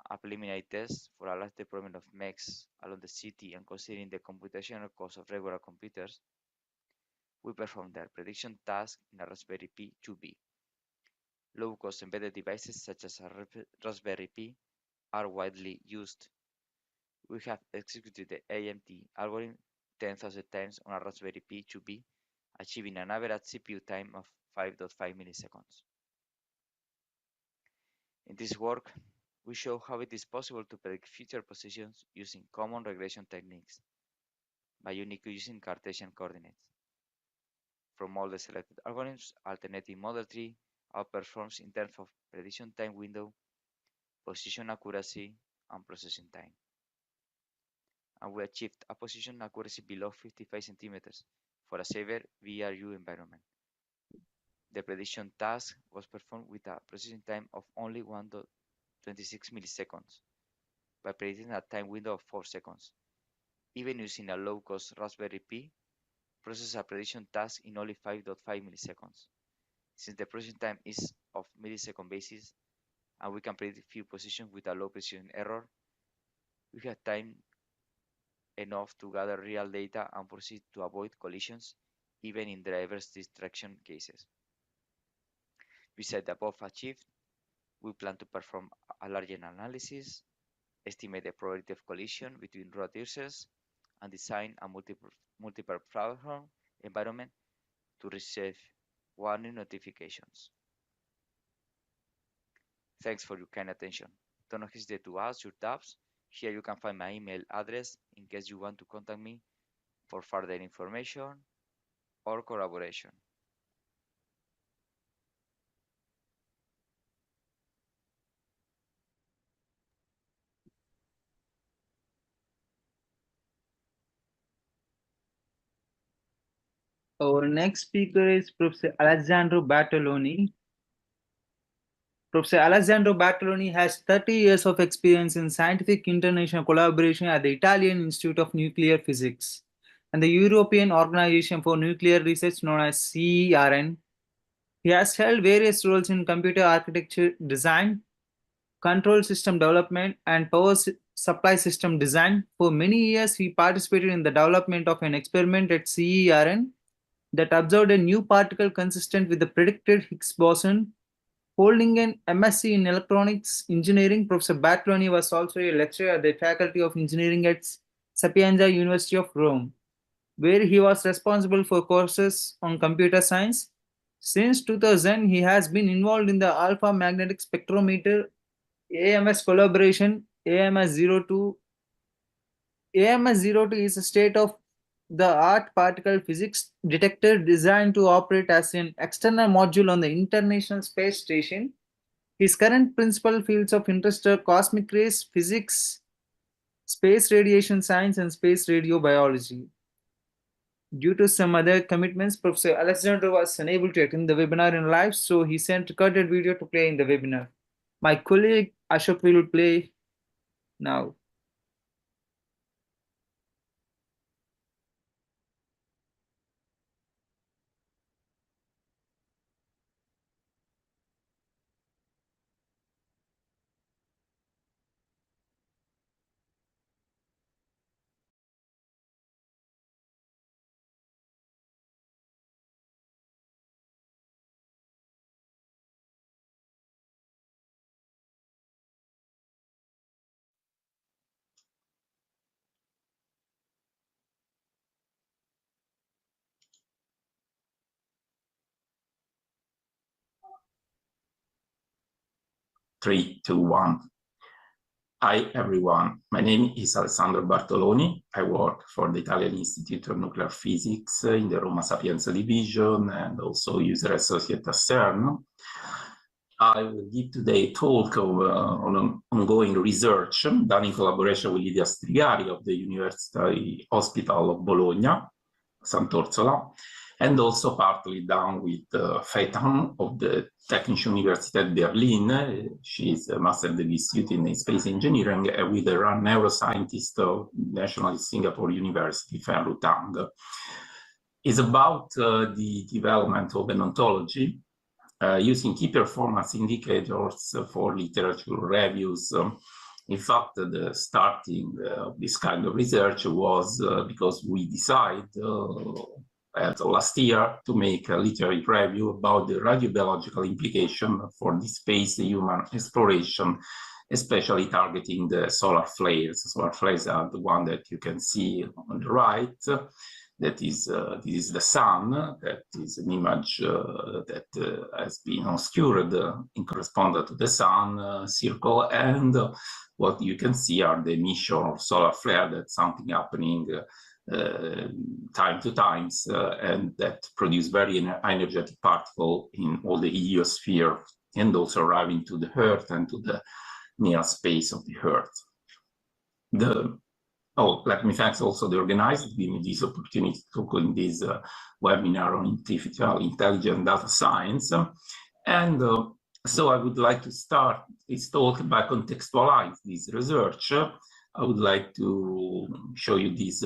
a preliminary test for a large deployment of MECs along the city and considering the computational cost of regular computers, we performed their prediction task in a Raspberry Pi 2B. Low-cost embedded devices such as a Raspberry Pi are widely used. We have executed the AMT algorithm 10,000 times on a Raspberry Pi 2B, achieving an average CPU time of 5.5 milliseconds. In this work, we show how it is possible to predict future positions using common regression techniques by uniquely using Cartesian coordinates. From all the selected algorithms, alternative Model 3 outperforms in terms of prediction time window, position accuracy, and processing time. And we achieved a position accuracy below 55 centimeters for a safer VRU environment. The prediction task was performed with a processing time of only 1.26 milliseconds by predicting a time window of 4 seconds. Even using a low-cost Raspberry Pi, process a prediction task in only 5.5 milliseconds. Since the processing time is of millisecond basis, and we can predict few positions with a low precision error, we have time enough to gather real data and proceed to avoid collisions, even in driver's distraction cases. Besides the above achieved, we plan to perform a larger analysis, estimate the probability of collision between road users, and design a multiple platform environment to receive warning notifications. Thanks for your kind attention. Don't hesitate to ask your doubts. Here you can find my email address in case you want to contact me for further information or collaboration. Our next speaker is Professor Alessandro Bartoloni. Professor Alessandro Bartoloni has 30 years of experience in scientific international collaboration at the Italian Institute of Nuclear Physics and the European Organization for Nuclear Research known as CERN. He has held various roles in computer architecture design, control system development, and power supply system design. For many years, he participated in the development of an experiment at CERN that observed a new particle consistent with the predicted Higgs boson. Holding an MSc in Electronics Engineering, Professor Bartoloni was also a lecturer at the Faculty of Engineering at Sapienza University of Rome. where he was responsible for courses on computer science. Since 2000, he has been involved in the alpha magnetic spectrometer, AMS collaboration, AMS-02. AMS-02 is a state-of-the-art particle physics detector designed to operate as an external module on the International Space Station. His current principal fields of interest are cosmic rays, physics, space radiation science, and space radio biology. Due to some other commitments, Professor Alexander was unable to attend the webinar in live, so he sent recorded video to play in the webinar. My colleague Ashok will play now. Three, two, one. Hi, everyone. My name is Alessandro Bartoloni. I work for the Italian Institute of Nuclear Physics in the Roma Sapienza division and also user associate at CERN. I will give today a talk on ongoing research done in collaboration with Lidia Strigari of the University Hospital of Bologna, Sant'Orsola, and also partly done with Feitan of the Technische Universität Berlin. She is a master degree student in space engineering with a neuroscientist of National Singapore University, Fen Rutang. It's about the development of an ontology using key performance indicators for literature reviews. In fact, the starting of this kind of research was because we decided last year to make a literary review about the radiobiological implication for the space human exploration, especially targeting the solar flares. Solar flares are the one that you can see on the right. That is, this is the sun. That is an image that has been obscured in correspondence to the sun circle. And what you can see are the emission of solar flare. That's something happening time to times, and that produce very energetic particle in all the heliosphere and also arriving to the Earth and to the near space of the Earth. Let me thank also the organizers for giving me this opportunity to talk in this webinar on artificial intelligence data science. And so I would like to start this talk by contextualize this research. I would like to show you this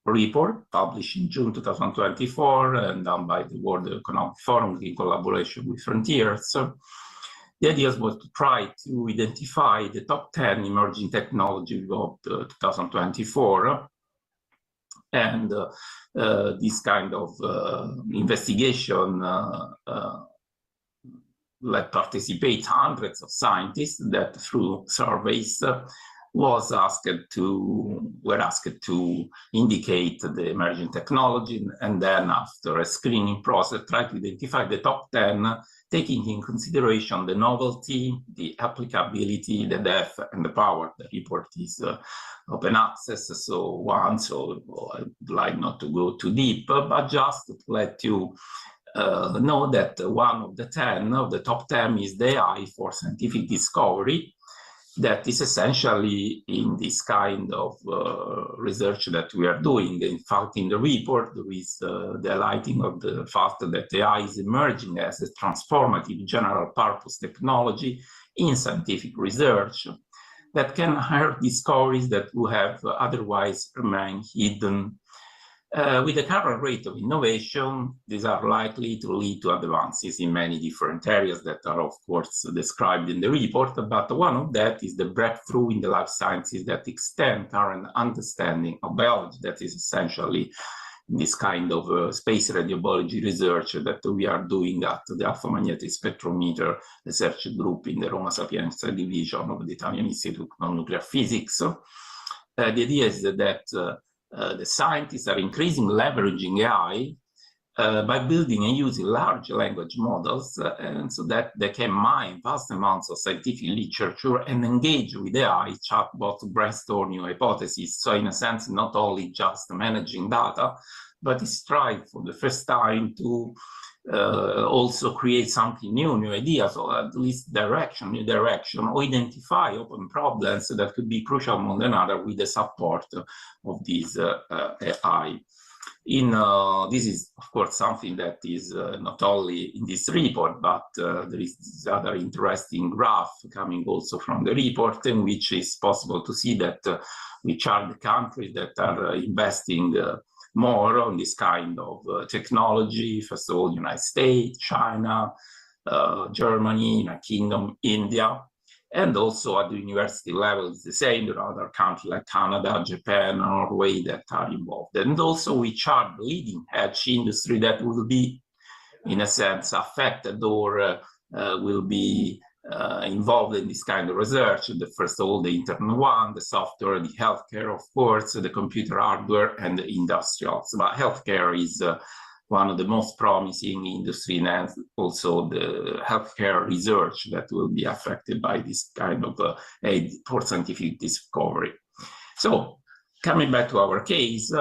report published in June 2024 and done by the World Economic Forum in collaboration with Frontiers. The idea was to try to identify the top 10 emerging technologies of 2024. And this kind of investigation let participate hundreds of scientists that through surveys were asked to indicate the emerging technology, and then after a screening process, try to identify the top 10, taking in consideration the novelty, the applicability, the depth, and the power. The report is open access, so I would like not to go too deep, but just to let you know that one of the 10, of the top 10, is the AI for scientific discovery. That is essentially in this kind of research that we are doing. In fact, in the report, there is the highlighting of the fact that AI is emerging as a transformative general purpose technology in scientific research that can help discoveries that would have otherwise remained hidden. With the current rate of innovation, these are likely to lead to advances in many different areas that are, of course, described in the report, but one of that is the breakthrough in the life sciences that extend our understanding of biology. That is essentially this kind of space radiobiology research that we are doing at the Alpha Magnetic Spectrometer Research Group in the Roma Sapienza division of the Italian Institute of Nuclear Physics. The idea is that the scientists are increasingly leveraging AI by building and using large language models, and so that they can mine vast amounts of scientific literature and engage with AI chatbot to brainstorm new hypotheses. So in a sense, not only just managing data, but it's tried for the first time to also create something new ideas, or at least new direction, or identify open problems that could be crucial among another with the support of this AI. This is, of course, something that is not only in this report, but there is this other interesting graph coming also from the report, in which is possible to see that which are the countries that are investing more on this kind of technology. First of all, United States, China, Germany, United Kingdom, India. And also at the university level, it's the same. There are other countries like Canada, Japan, Norway that are involved. And also which are the leading edge industry that will be, in a sense, affected or will be involved in this kind of research. First of all, the internet one, the software, the healthcare, of course, the computer hardware, and the industrials. But healthcare is one of the most promising industry, and also the healthcare research that will be affected by this kind of aid for scientific discovery. So coming back to our case,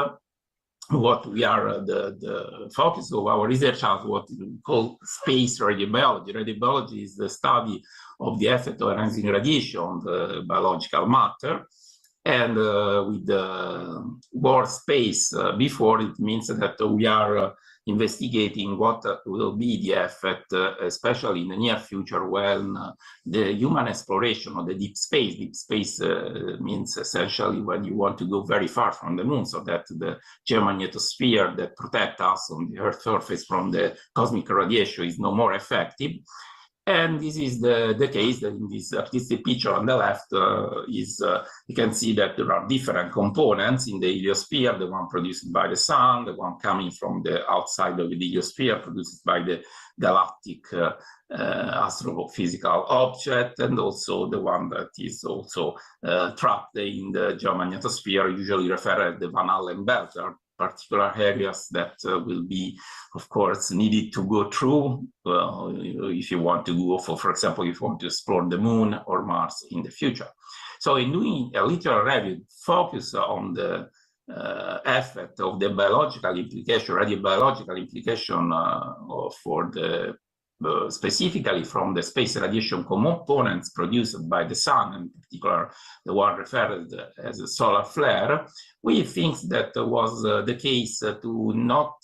what we are, the focus of our research is what we call space radiobiology. Radiobiology is the study of the effect of ionizing radiation on the biological matter. And with the word space before, it means that we are investigating what will be the effect, especially in the near future, when the human exploration of the deep space means essentially when you want to go very far from the moon, so that the geomagnetosphere that protects us on the Earth's surface from the cosmic radiation is no more effective. And this is the case that in this artistic picture on the left you can see that there are different components in the heliosphere, the one produced by the sun, the one coming from the outside of the heliosphere produced by the galactic astrophysical object, and also the one that is also trapped in the geomagnetosphere, usually referred as the Van Allen belt. There are particular areas that will be, of course, needed to go through if you want to go for example, if you want to explore the moon or Mars in the future. So in doing a literal review, focus on the effect of the biological implication, radiobiological implication for the specifically from the space radiation components produced by the sun, in particular the one referred as a solar flare, we think that was the case to not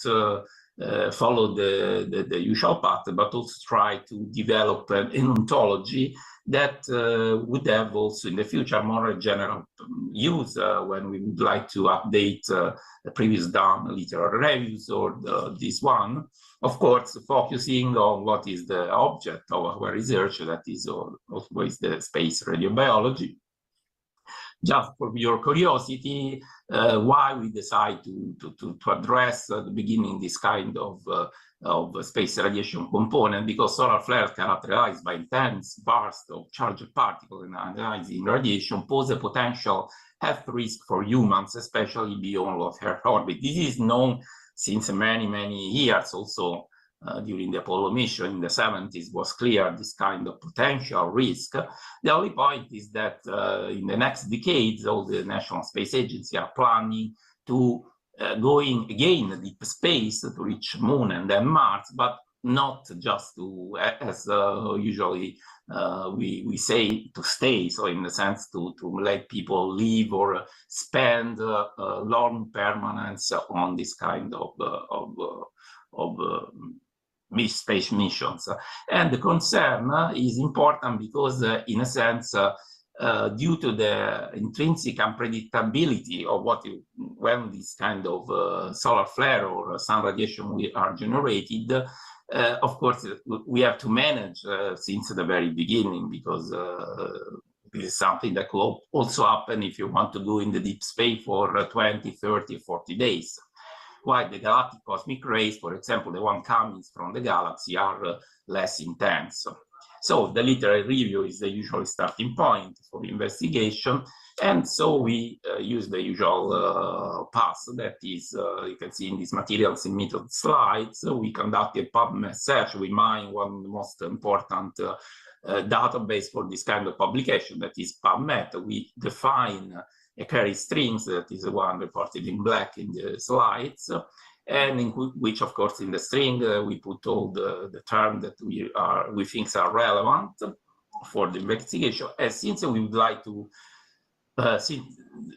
follow the usual path, but also try to develop an ontology that would have also in the future more general use when we would like to update the previous done literary reviews or this one. Of course, focusing on what is the object of our research, that is always the space radiobiology. Just for your curiosity, why we decide to address at the beginning this kind of space radiation component, because solar flares characterized by intense bursts of charged particles and ionizing radiation pose a potential health risk for humans, especially beyond low Earth orbit. This is known since many years. Also during the Apollo mission in the 70s was clear this kind of potential risk. The only point is that in the next decades, all the National Space Agency are planning to going again deep space to reach Moon and then Mars, but not just to, as usually we say, to stay, so in the sense to let people live or spend long permanence on this kind of space missions. And the concern is important because in a sense, due to the intrinsic unpredictability of when this kind of solar flare or sun radiation are generated, of course, we have to manage since the very beginning, because this is something that could also happen if you want to go in the deep space for 20, 30, 40 days. While the galactic cosmic rays, for example, the one coming from the galaxy, are less intense. So the literary review is the usual starting point for investigation. And so we use the usual path that is, you can see in these materials and method slides. We conduct a PubMed search. We mine one of the most important database for this kind of publication, that is PubMed. We define a query strings, that is the one reported in black in the slides, and in which, of course, in the string we put all the terms that we think are relevant for the investigation. And since we would like to, since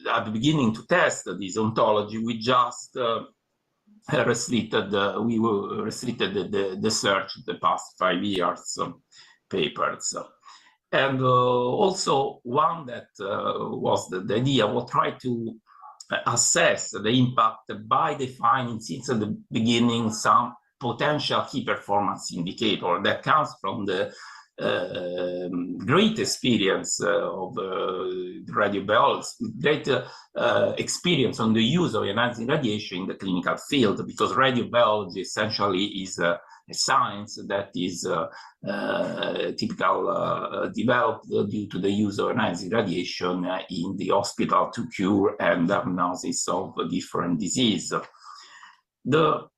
at the beginning to test this ontology, we just restricted the search the past 5 years papers. And also one that was the idea, we'll try to assess the impact by defining since the beginning some potential key performance indicator that comes from the great experience of radiobiologists, great experience on the use of ionizing radiation in the clinical field, because radiobiology essentially is a science that is developed due to the use of ionizing radiation in the hospital to cure and diagnosis of different disease. The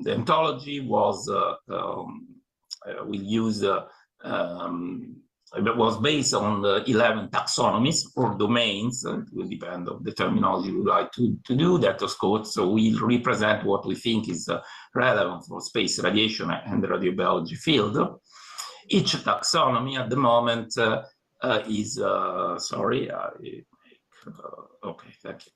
ontology was it was based on 11 taxonomies or domains. It will depend on the terminology we would like to do that, of course. So we represent what we think is relevant for space radiation and the radiobiology field. Each taxonomy at the moment is, okay, thank you.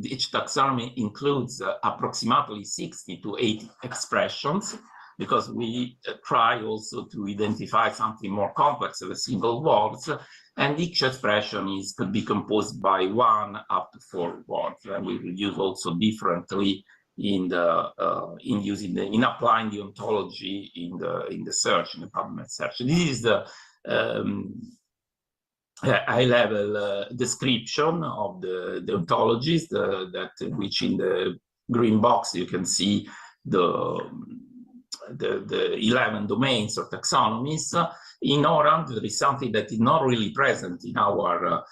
Each taxonomy includes approximately 60 to 80 expressions, because we try also to identify something more complex of a single words, and each expression could be composed by 1 up to 4 words, and we will use also differently in applying the ontology in the search, in the PubMed search. This is the high-level description of the ontologies, which in the green box you can see the 11 domains or taxonomies. In orange, there is something that is not really present in our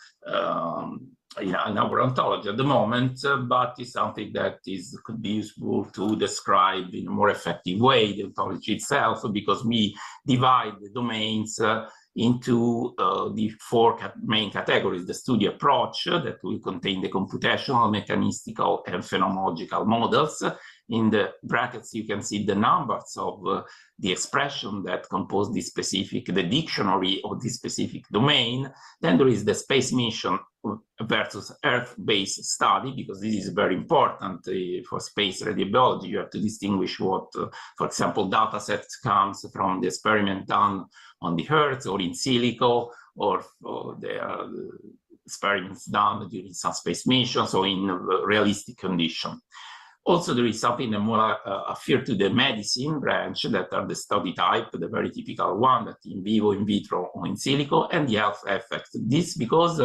ontology at the moment, but is something that could be useful to describe in a more effective way the ontology itself, because we divide the domains into the 4 main categories: the study approach, that will contain the computational, mechanistical, and phenomenological models. In the brackets, you can see the numbers of the expression that compose the dictionary of this specific domain. Then there is the space mission versus Earth-based study, because this is very important for space radiobiology. You have to distinguish what, for example, data sets comes from the experiment done on the Earth or in silico, or the experiments done during some space missions or in realistic conditions. Also, there is something that more after to the medicine branch, that are the study type, the very typical one, that in vivo, in vitro, or in silico, and the health effect. This because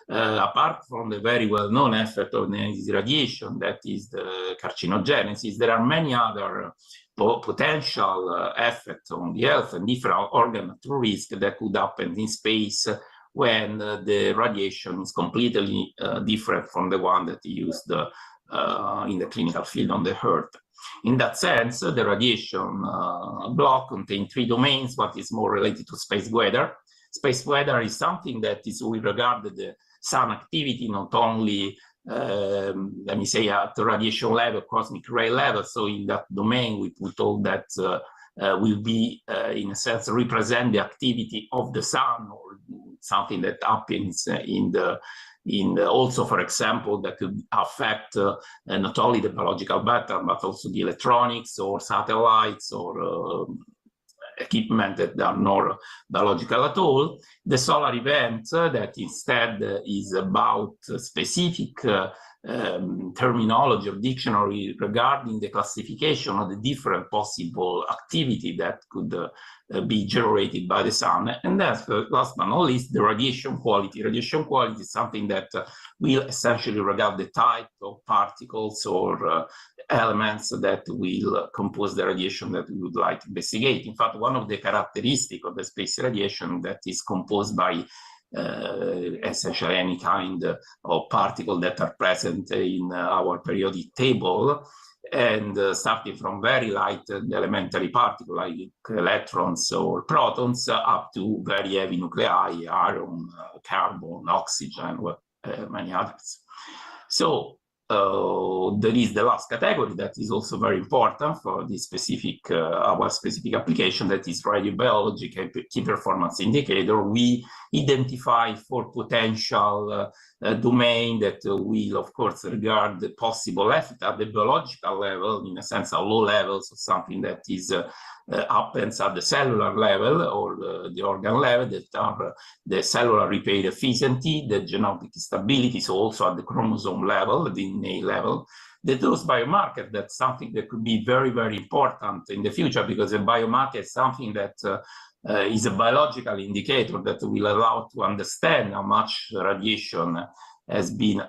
apart from the very well-known effect of the radiation, that is the carcinogenesis, there are many other potential effects on the health and different organ at risk that could happen in space when the radiation is completely different from the one that used in the clinical field on the Earth. In that sense, the radiation block contains 3 domains. What is more related to space weather. Space weather is something that is, we regard the sun activity not only, let me say, at the radiation level, cosmic ray level. So in that domain, we put all that will be, in a sense, represent the activity of the sun, or something that happens also, for example, that could affect not only the biological pattern, but also the electronics or satellites or equipment that are not biological at all. The solar event that instead is about specific terminology or dictionary regarding the classification of the different possible activity that could be generated by the sun. And that's last but not least, the radiation quality. Radiation quality is something that will essentially regard the type of particles or elements that will compose the radiation that we would like to investigate. In fact, one of the characteristics of the space radiation that is composed by essentially any kind of particle that are present in our periodic table, and starting from very light elementary particles like electrons or protons up to very heavy nuclei, iron, carbon, oxygen, many others. So there is the last category that is also very important for this specific, our specific application, that is radiobiology key performance indicator. We identify 4 potential domain that will, of course, regard the possible effect at the biological level, in a sense, at low levels of something that is happens at the cellular level or the organ level, that are the cellular repair efficiency, the genomic stability, so also at the chromosome level, the DNA level. Those biomarkers, that's something that could be very, very important in the future, because a biomarker is something that is a biological indicator that will allow to understand how much radiation has been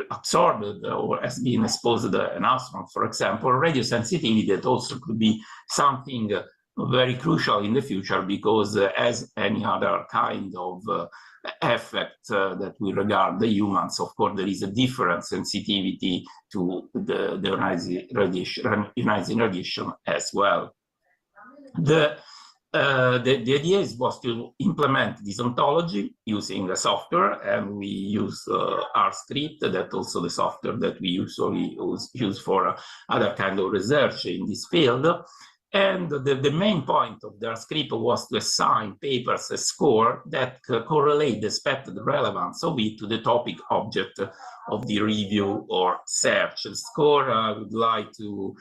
absorbed or has been exposed to an astronaut, for example. Radio sensitivity, that also could be something very crucial in the future, because as any other kind of effect that we regard the humans, of course, there is a different sensitivity to the ionizing radiation as well. The idea was to implement this ontology using a software, and we use RScript, that also the software that we usually use for other kind of research in this field. And the main point of the RScript was to assign papers a score that correlate the expected relevance of it to the topic object of the review or search. The score, I would like to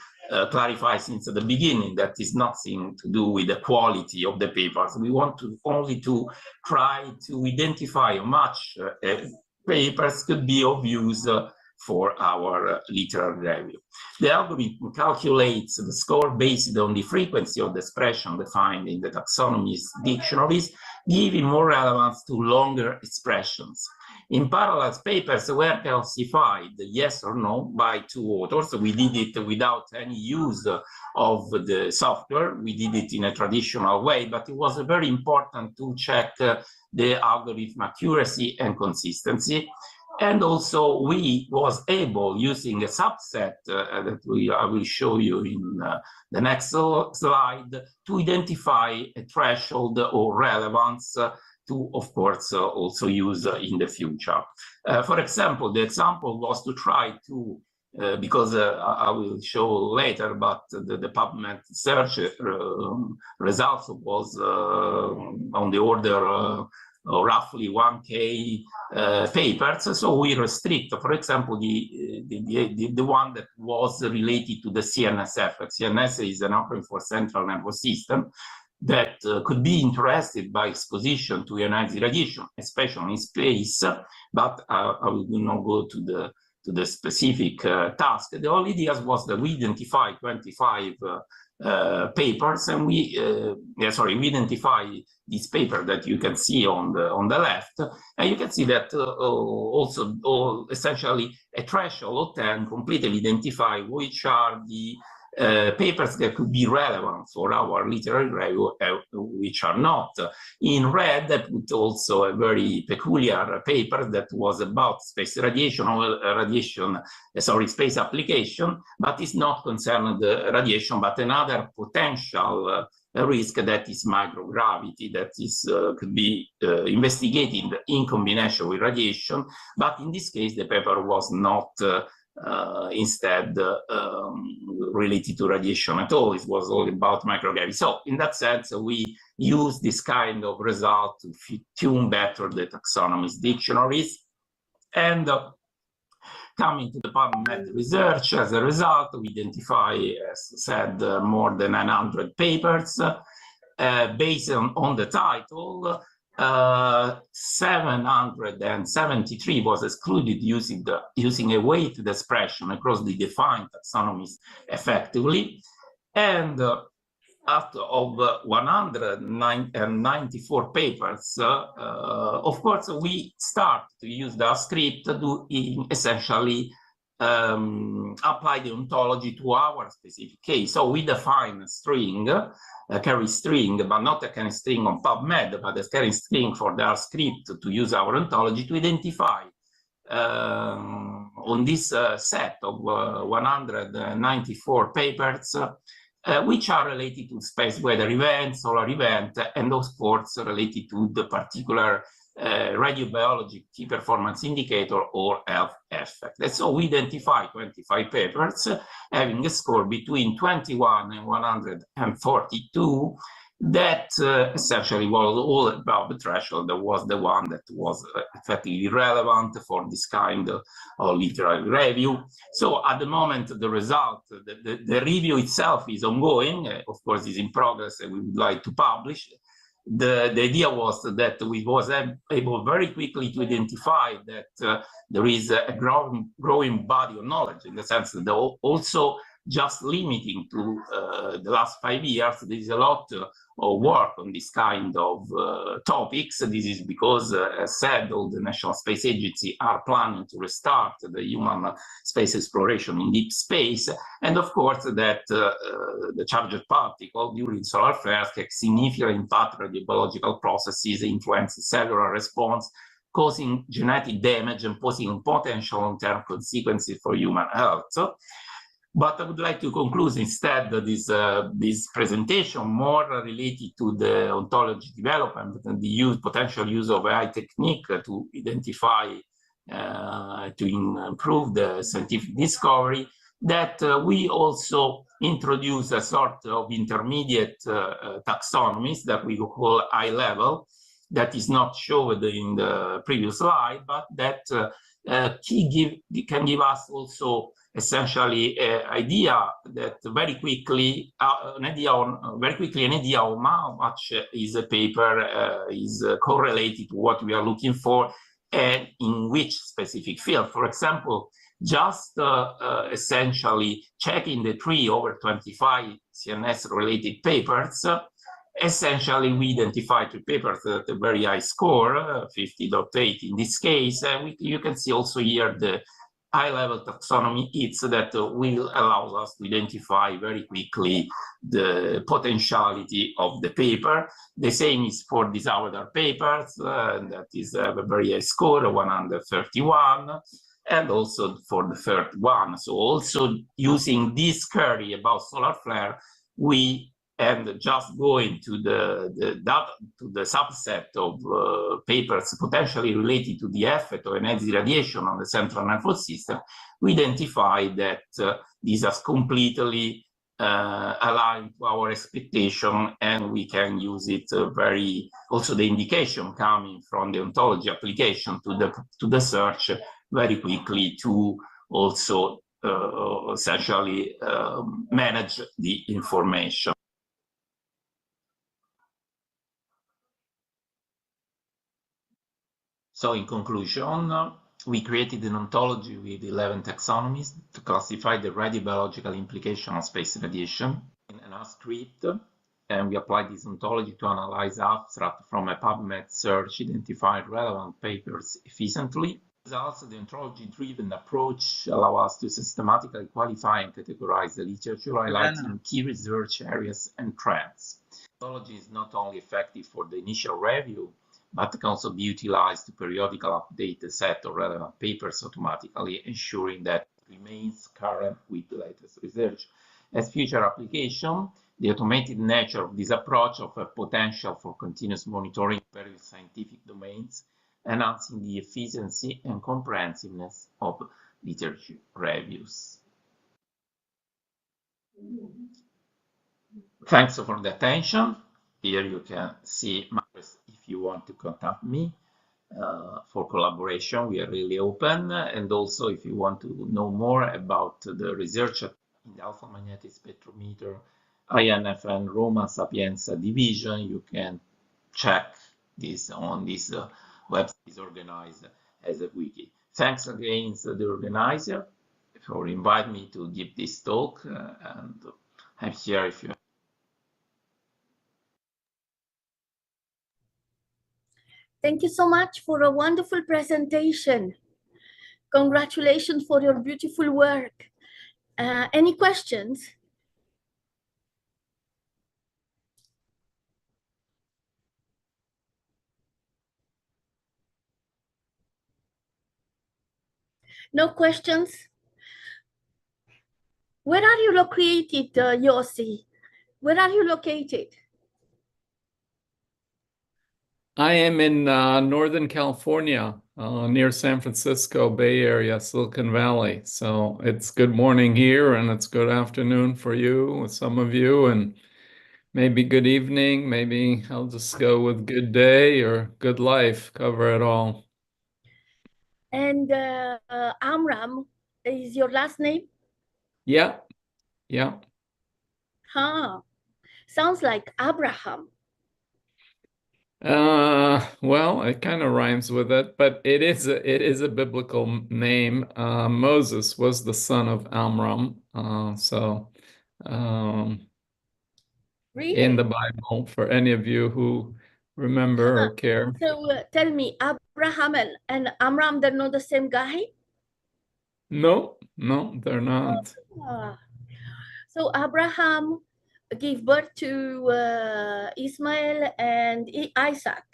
clarify since the beginning, that is nothing to do with the quality of the papers. We want to only to try to identify how much papers could be of use for our literary review. The algorithm calculates the score based on the frequency of the expression defined in the taxonomy's dictionaries, giving more relevance to longer expressions. In parallel, papers were classified yes or no by 2 authors. We did it without any use of the software. We did it in a traditional way, but it was very important to check the algorithm accuracy and consistency. And also we was able, using a subset that I will show you in the next slide, to identify a threshold or relevance to, of course, also use in the future. For example, the example was to try to, because I will show later, but the PubMed search results was on the order roughly 1K papers. So we restrict, for example, the one that was related to the CNS effect. CNS is an acronym for Central Nervous System, that could be interested by exposition to ionizing radiation, especially in space. But I will not go to the specific task. The whole idea was that we identify 25 papers, and we identify this paper that you can see on the left, and you can see that also essentially a threshold of 10 completely identify which are the papers that could be relevant for our literary review, which are not. In red, I put also a very peculiar paper that was about space radiation, space application, but it's not concerned the radiation, but another potential risk, that is microgravity, that is could be investigated in combination with radiation. But in this case, the paper was not instead related to radiation at all. It was all about microgravity. So in that sense, we use this kind of result to tune better the taxonomy's dictionaries. And coming to the PubMed research, as a result, we identify, as said, more than 900 papers. Based on the title, 773 was excluded using a weighted expression across the defined taxonomies effectively. And out of 194 papers, of course, we start to use the script to do essentially apply the ontology to our specific case. So we define a string, a carry string, but not a carry string on PubMed, but a carry string for the R script to use our ontology to identify on this set of 194 papers, which are related to space weather event, solar event, and of course related to the particular radiobiologic key performance indicator or health effect. And so we identify 25 papers having a score between 21 and 142 that essentially was all above the threshold. That was the one that was effectively relevant for this kind of literary review. So at the moment, the result, the review itself is ongoing, of course, is in progress, and we would like to publish. The idea was that we was able very quickly to identify that there is a growing body of knowledge, in the sense that also just limiting to the last 5 years, there is a lot of work on this kind of topics. This is because, as said, all the National Space Agency are planning to restart the human space exploration in deep space, and of course that the charged particle during solar flares can significantly impact radiobiological processes, influence cellular response, causing genetic damage and posing potential long-term consequences for human health. But I would like to conclude instead this presentation more related to the ontology development and the potential use of AI technique to identify, to improve the scientific discovery, that we also introduce a sort of intermediate taxonomies that we call high level, that is not shown in the previous slide, but that can give us also essentially an idea that very quickly an idea on how much is a paper is correlated to what we are looking for and in which specific field. For example, just essentially checking the 3 over 25 CNS related papers, essentially we identify 3 papers at a very high score, 50.8 in this case. You can see also here the high-level taxonomy hits that will allow us to identify very quickly the potentiality of the paper. The same is for these other papers, that is a very high score, 131, and also for the third one. So also using this query about solar flare, and just going to the subset of papers potentially related to the effect of energy radiation on the central nervous system, we identify that these are completely aligned to our expectation, and we can use it also the indication coming from the ontology application to the search very quickly to also essentially manage the information. So in conclusion, we created an ontology with 11 taxonomies to classify the radiobiological implication of space radiation in an R script, and we applied this ontology to analyze abstract from a PubMed search, identified relevant papers efficiently. Results of the ontology-driven approach allow us to systematically qualify and categorize the literature, highlighting key research areas and trends. Ontology is not only effective for the initial review, but can also be utilized to periodically update the set of relevant papers automatically, ensuring that it remains current with the latest research. As future application, the automated nature of this approach offers potential for continuous monitoring of various scientific domains, enhancing the efficiency and comprehensiveness of literature reviews. Thanks for the attention. Here you can see my address if you want to contact me for collaboration. We are really open, and also if you want to know more about the research in the alpha magnetic spectrometer, INFN Roma Sapienza division, you can check this on this website. Is organized as a wiki. Thanks again to the organizer for inviting me to give this talk, and I'm here if you. Thank you so much for a wonderful presentation. Congratulations for your beautiful work. Any questions? No questions? Where are you located, Yossi? Where are you located? I am in Northern California, near San Francisco Bay Area, Silicon Valley. So it's good morning here and it's good afternoon for you, with some of you, and maybe good evening. Maybe I'll just go with good day or good life, cover it all. And Amram is your last name? Yeah, yeah. Huh. Sounds like Abraham. Well, it kind of rhymes with it, but it is a biblical name. Moses was the son of Amram. Really? In the Bible, for any of you who remember or care. So tell me, Abraham and Amram, they're not the same guy? No, they're not. So Abraham gave birth to Ismail and Isaac.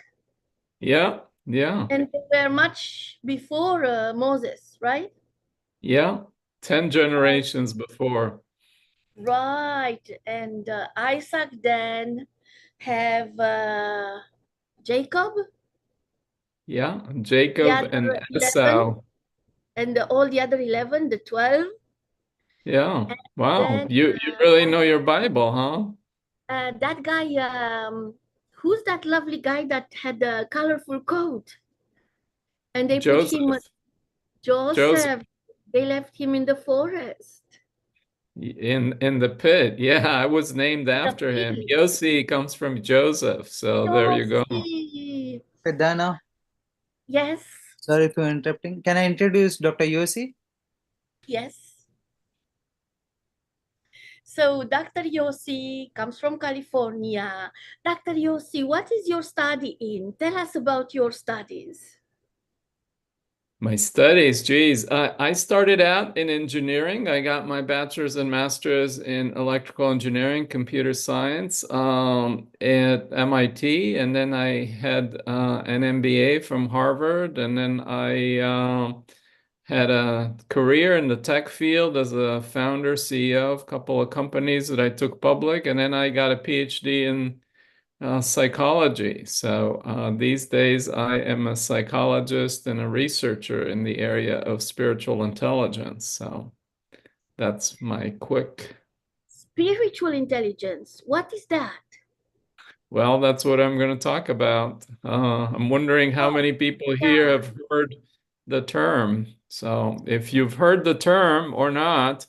Yeah. And they were much before Moses, right? Yeah, 10 generations before. Right. And Isaac then have Jacob. Yeah, Jacob and 11, Esau. and all the other 11, the 12. Yeah. Wow. Then, You really know your Bible, huh? that guy, who's that lovely guy that had a colorful coat? And they put him, Joseph. They left him in the forest. In the pit. Yeah, I was named after him. Yossi comes from Joseph. So there you go. Vedana. Yes. Sorry for interrupting. Can I introduce Dr. Yossi? Yes. So Dr. Yossi comes from California. Dr. Yossi, what is your study in? Tell us about your studies. My studies, geez, I started out in engineering. I got my bachelor's and master's in electrical engineering, computer science at MIT, and then I had an MBA from Harvard, and then I had a career in the tech field as a founder, CEO of a couple of companies that I took public, and then I got a PhD in psychology. So these days I am a psychologist and a researcher in the area of spiritual intelligence. So that's my quick. Spiritual intelligence, what is that? Well, that's what I'm going to talk about. I'm wondering how many people here have heard the term. So if you've heard the term or not,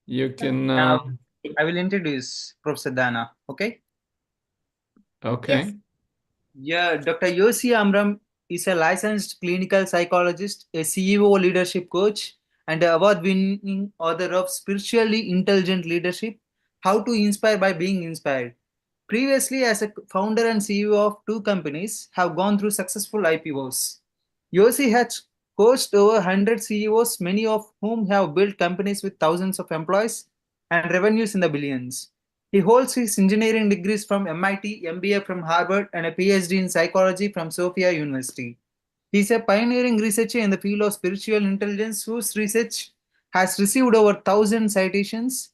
you can. I will introduce Professor Dana. Okay. Okay. Yes. Yeah, Dr. Yossi Amram is a licensed clinical psychologist, a CEO leadership coach, and an award-winning author of Spiritually Intelligent Leadership: How to Inspire by Being Inspired. Previously, as a founder and CEO of 2 companies, have gone through successful IPOs. Yossi has coached over 100 CEOs, many of whom have built companies with thousands of employees and revenues in the billions. He holds his engineering degrees from MIT, MBA from Harvard, and a PhD in psychology from Sophia University. He is a pioneering researcher in the field of spiritual intelligence, whose research has received over 1,000 citations.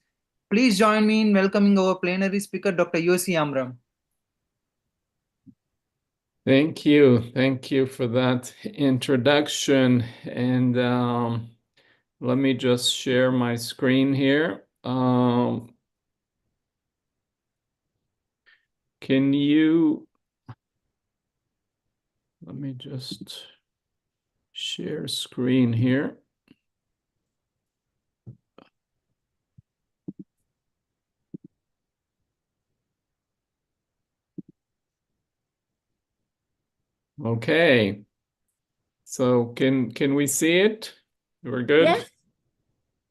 Please join me in welcoming our plenary speaker, Dr. Yossi Amram. Thank you. Thank you for that introduction. And let me just share my screen here. Can you, let me just share screen here. Okay. So can we see it? We're good? Yes.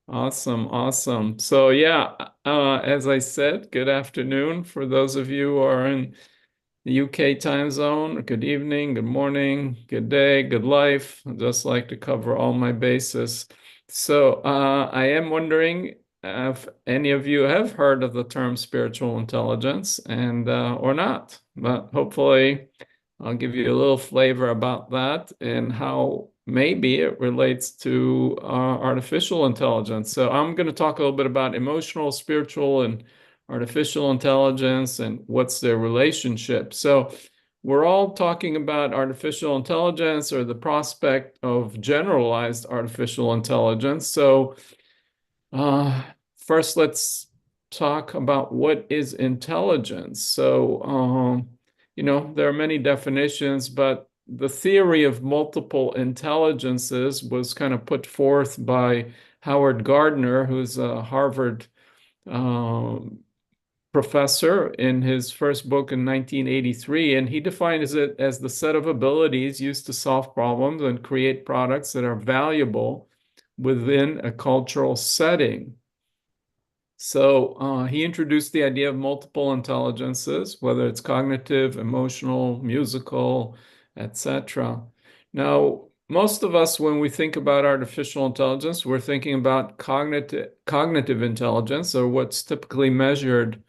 Awesome. So yeah, as I said, good afternoon for those of you who are in the UK time zone. Good evening, good morning, good day, good life. I just like to cover all my bases. So I am wondering if any of you have heard of the term spiritual intelligence and or not, but hopefully I'll give you a little flavor about that and how maybe it relates to artificial intelligence. So I'm going to talk a little bit about emotional, spiritual, and artificial intelligence and what's their relationship. So we're all talking about artificial intelligence or the prospect of generalized artificial intelligence. So first, let's talk about what is intelligence. So, there are many definitions, but the theory of multiple intelligences was kind of put forth by Howard Gardner, who's a Harvard professor, in his first book in 1983, and he defines it as the set of abilities used to solve problems and create products that are valuable within a cultural setting. So he introduced the idea of multiple intelligences, whether it's cognitive, emotional, musical, etc. Now, most of us, when we think about artificial intelligence, we're thinking about cognitive intelligence, or what's typically measured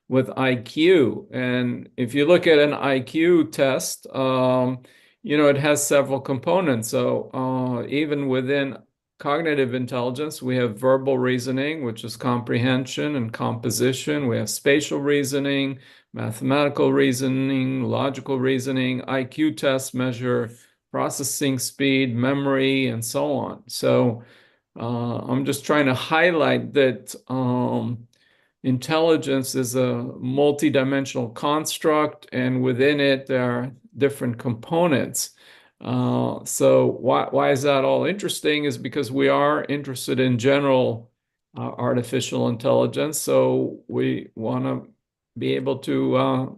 with IQ. And if you look at an IQ test, it has several components. So even within cognitive intelligence, we have verbal reasoning, which is comprehension and composition. We have spatial reasoning, mathematical reasoning, logical reasoning. IQ tests measure processing speed, memory, and so on. So I'm just trying to highlight that intelligence is a multidimensional construct, and within it, there are different components. So why is that all interesting is because we are interested in general artificial intelligence. So we want to be able to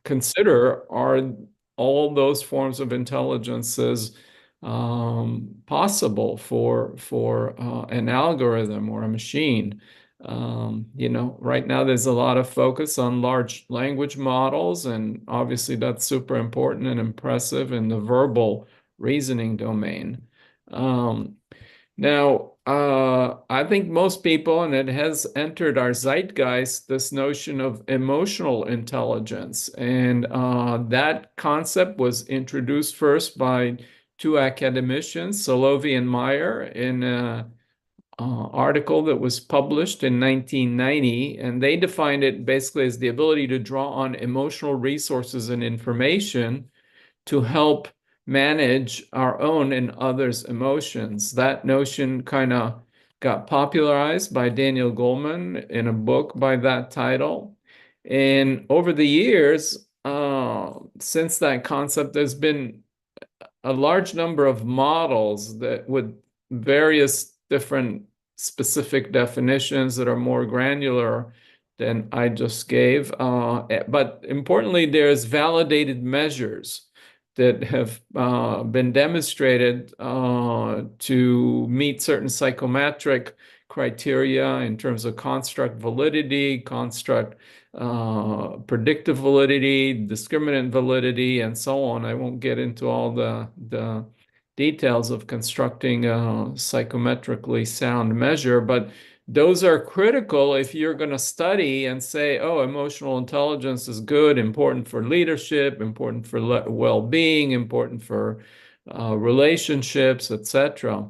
consider, are all those forms of intelligences possible for an algorithm or a machine? Right now there's a lot of focus on large language models, and obviously that's super important and impressive in the verbal reasoning domain. Now, I think most people, and it has entered our zeitgeist, this notion of emotional intelligence. And that concept was introduced first by two academicians, Solovey and Meyer, in an article that was published in 1990. And they defined it basically as the ability to draw on emotional resources and information to help manage our own and others' emotions. That notion kind of got popularized by Daniel Goleman in a book by that title. And over the years, since that concept, there's been a large number of models that with various different specific definitions that are more granular than I just gave. But importantly, there's validated measures that have been demonstrated to meet certain psychometric criteria in terms of construct validity, construct predictive validity, discriminant validity, and so on. I won't get into all the details of constructing a psychometrically sound measure, but those are critical if you're going to study and say, oh, emotional intelligence is good, important for leadership, important for well-being, important for relationships, etc.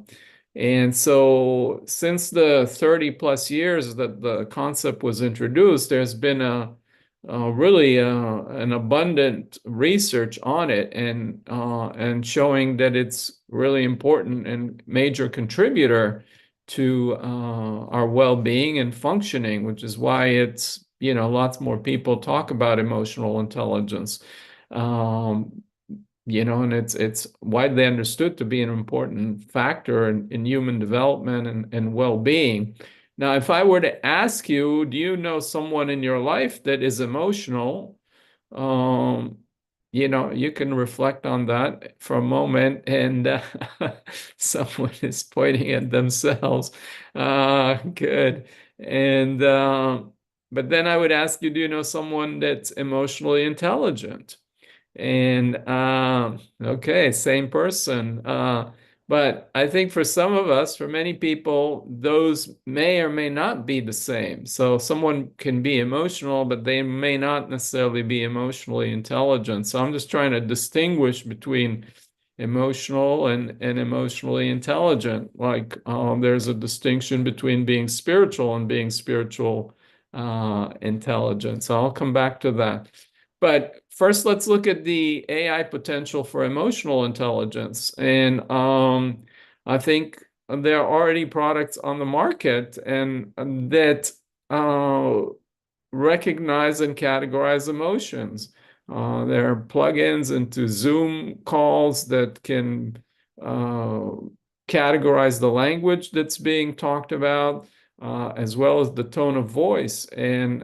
And so since the 30 plus years that the concept was introduced, there's been really an abundant research on it, and showing that it's really important and major contributor to our well-being and functioning, which is why it's, lots more people talk about emotional intelligence. And it's widely understood to be an important factor in human development and well-being. Now, if I were to ask you, do you know someone in your life that is emotional? You can reflect on that for a moment, and someone is pointing at themselves. Good. And but then I would ask you, do you know someone that's emotionally intelligent? And okay, same person. But I think for some of us, for many people, those may or may not be the same. So someone can be emotional, but they may not necessarily be emotionally intelligent. So I'm just trying to distinguish between emotional and emotionally intelligent. Like there's a distinction between being spiritual and being spiritual intelligent. So I'll come back to that. But first, let's look at the AI potential for emotional intelligence. And I think there are already products on the market and that recognize and categorize emotions. There are plugins into Zoom calls that can categorize the language that's being talked about, as well as the tone of voice. And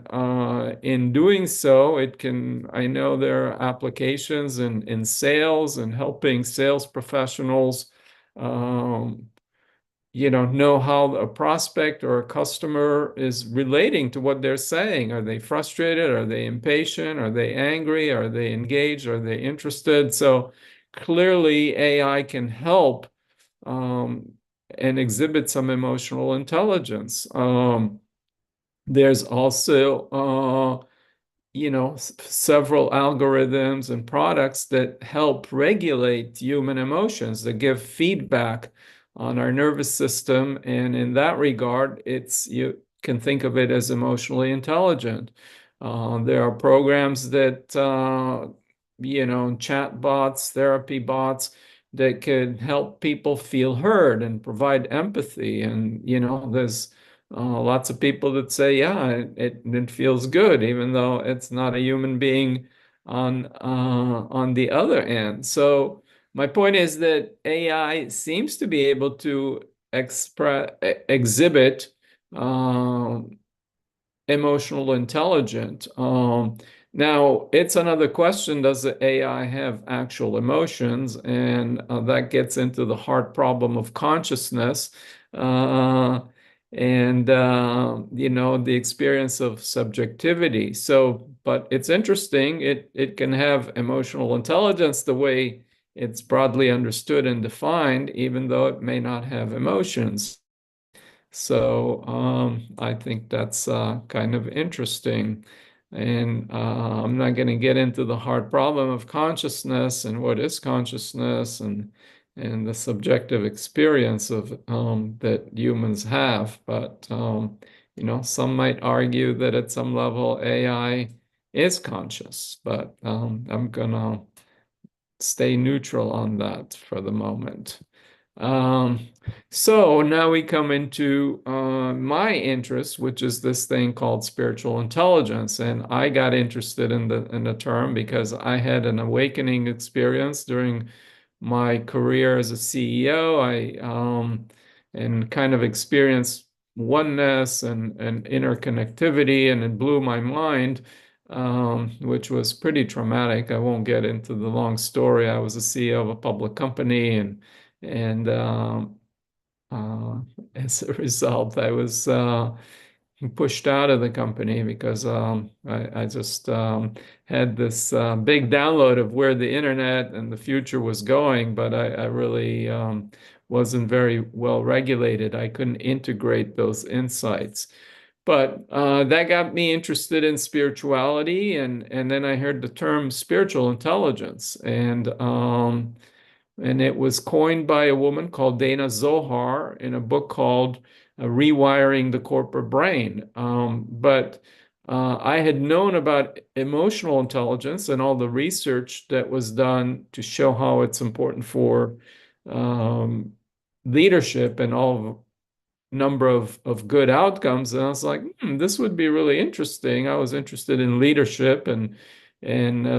in doing so, it can, I know there are applications in sales and helping sales professionals know how a prospect or a customer is relating to what they're saying. Are they frustrated? Are they impatient? Are they angry? Are they engaged? Are they interested? So clearly AI can help and exhibit some emotional intelligence. There's also several algorithms and products that help regulate human emotions, that give feedback on our nervous system. And in that regard, you can think of it as emotionally intelligent. There are programs that, chat bots, therapy bots, that could help people feel heard and provide empathy. And, there's lots of people that say, yeah, it feels good, even though it's not a human being on the other end. So my point is that AI seems to be able to exhibit emotional intelligence. Now, it's another question, does the AI have actual emotions? And that gets into the hard problem of consciousness. And the experience of subjectivity. So, but it's interesting, it can have emotional intelligence the way it's broadly understood and defined, even though it may not have emotions. So I think that's kind of interesting. And I'm not going to get into the hard problem of consciousness and what is consciousness and the subjective experience of that humans have. But some might argue that at some level AI is conscious. But I'm gonna stay neutral on that for the moment. So now we come into my interest, which is this thing called spiritual intelligence. And I got interested in the term because I had an awakening experience during my career as a CEO. And kind of experienced oneness and interconnectivity, and it blew my mind, which was pretty traumatic. I won't get into the long story. I was a CEO of a public company, and as a result, I was pushed out of the company because I just had this big download of where the internet and the future was going, but I really wasn't very well regulated. I couldn't integrate those insights. But that got me interested in spirituality, and then I heard the term spiritual intelligence, and it was coined by a woman called Dana Zohar in a book called Rewiring the Corporate Brain. But I had known about emotional intelligence and all the research that was done to show how it's important for leadership and all number of good outcomes. And I was like, this would be really interesting. I was interested in leadership and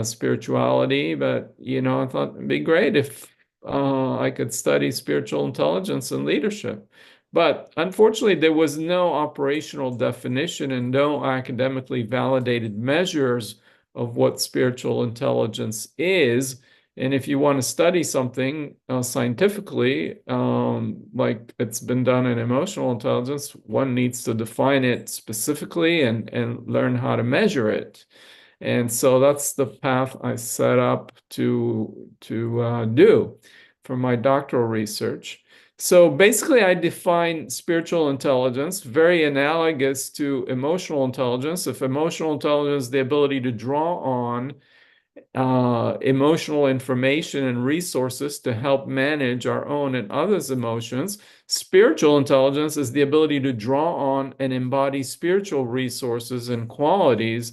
spirituality, but I thought it'd be great if I could study spiritual intelligence and leadership. But unfortunately, there was no operational definition and no academically validated measures of what spiritual intelligence is. And if you want to study something scientifically, like it's been done in emotional intelligence, one needs to define it specifically and learn how to measure it. And so that's the path I set up to do for my doctoral research. So basically, I define spiritual intelligence very analogous to emotional intelligence. If emotional intelligence is the ability to draw on emotional information and resources to help manage our own and others' emotions, spiritual intelligence is the ability to draw on and embody spiritual resources and qualities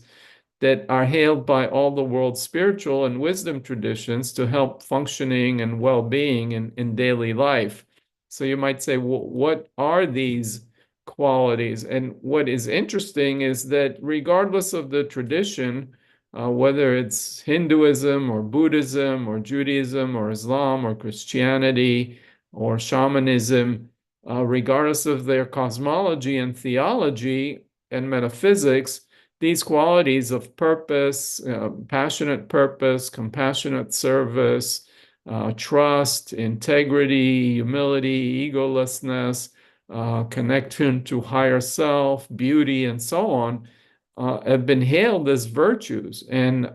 that are hailed by all the world's spiritual and wisdom traditions to help functioning and well-being in daily life. So you might say, well, what are these qualities? And what is interesting is that regardless of the tradition, whether it's Hinduism or Buddhism or Judaism or Islam or Christianity or shamanism, regardless of their cosmology and theology and metaphysics, these qualities of purpose, passionate purpose, compassionate service, trust, integrity, humility, egolessness, connection to higher self, beauty, and so on, have been hailed as virtues. And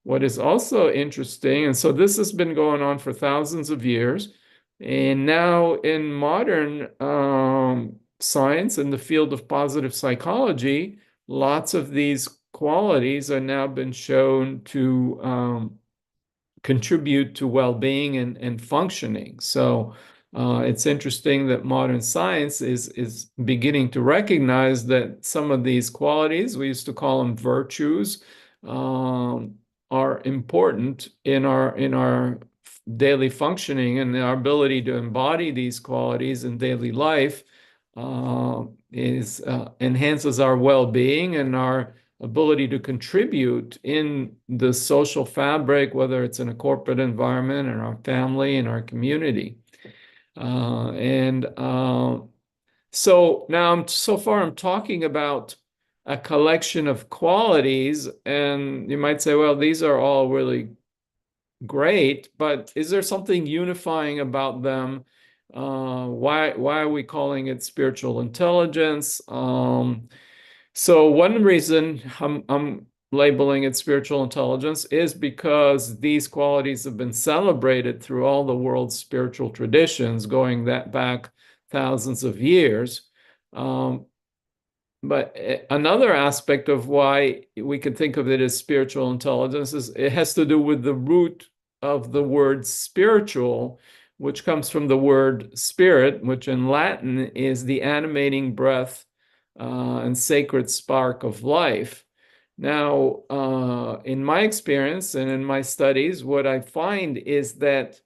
what is also interesting, and so this has been going on for thousands of years, and now in modern science, in the field of positive psychology, lots of these qualities are now been shown to contribute to well-being and functioning. So it's interesting that modern science is beginning to recognize that some of these qualities, we used to call them virtues, are important in our daily functioning, and our ability to embody these qualities in daily life enhances our well-being and our ability to contribute in the social fabric, whether it's in a corporate environment, in our family, in our community. So now so far I'm talking about a collection of qualities, and you might say, well, these are all really great, but is there something unifying about them? Why are we calling it spiritual intelligence? So one reason I'm labeling it spiritual intelligence is because these qualities have been celebrated through all the world's spiritual traditions, going back thousands of years. But another aspect of why we can think of it as spiritual intelligence is it has to do with the root of the word spiritual, which comes from the word spirit, which in Latin is the animating breath and sacred spark of life. Now, in my experience and in my studies, what I find is that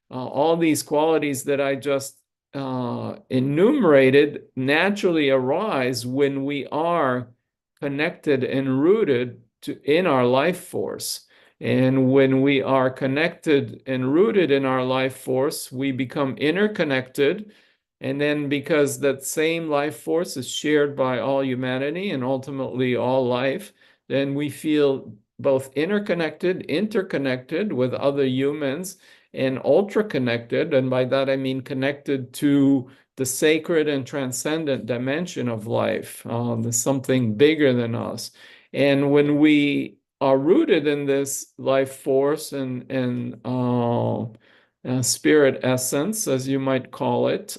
all these qualities that I just enumerated naturally arise when we are connected and rooted in our life force. And when we are connected and rooted in our life force, we become interconnected. And then because that same life force is shared by all humanity and ultimately all life, then we feel both interconnected with other humans, and ultra connected. And by that, I mean connected to the sacred and transcendent dimension of life. There's something bigger than us. And when we are rooted in this life force and spirit essence, as you might call it,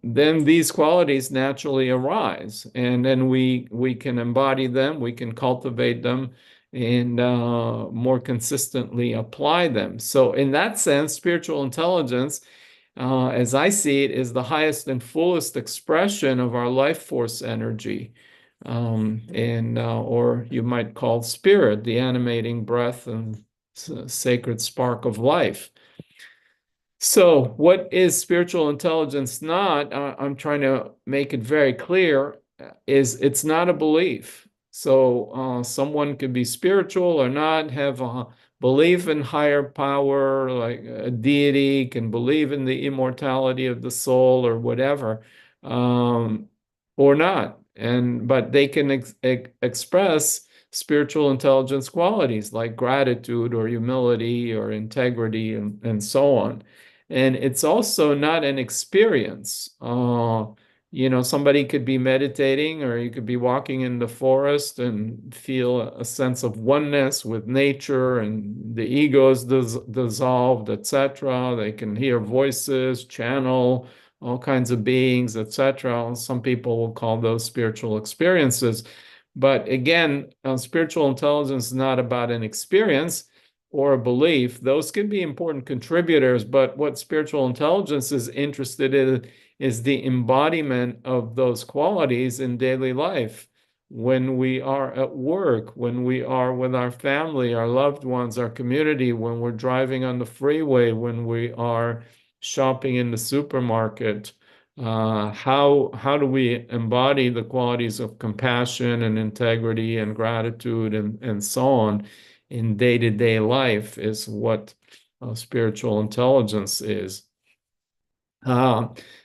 then these qualities naturally arise. And then we can embody them, we can cultivate them, and more consistently apply them. So in that sense, spiritual intelligence, as I see it, is the highest and fullest expression of our life force energy. Or you might call spirit, the animating breath and sacred spark of life. So what is spiritual intelligence not? I'm trying to make it very clear, is it's not a belief. So someone could be spiritual or not, have a belief in higher power, like a deity, can believe in the immortality of the soul or whatever, or not. But they can express spiritual intelligence qualities like gratitude or humility or integrity and so on. And it's also not an experience. You know, somebody could be meditating, or you could be walking in the forest and feel a sense of oneness with nature, and the ego is dissolved, etc. They can hear voices, channel all kinds of beings, etc. Some people will call those spiritual experiences. But again, spiritual intelligence is not about an experience or a belief. Those can be important contributors, but what spiritual intelligence is interested in is the embodiment of those qualities in daily life. When we are at work, when we are with our family, our loved ones, our community, when we're driving on the freeway, when we are shopping in the supermarket, how do we embody the qualities of compassion and integrity and gratitude and so on in day-to-day life is what spiritual intelligence is.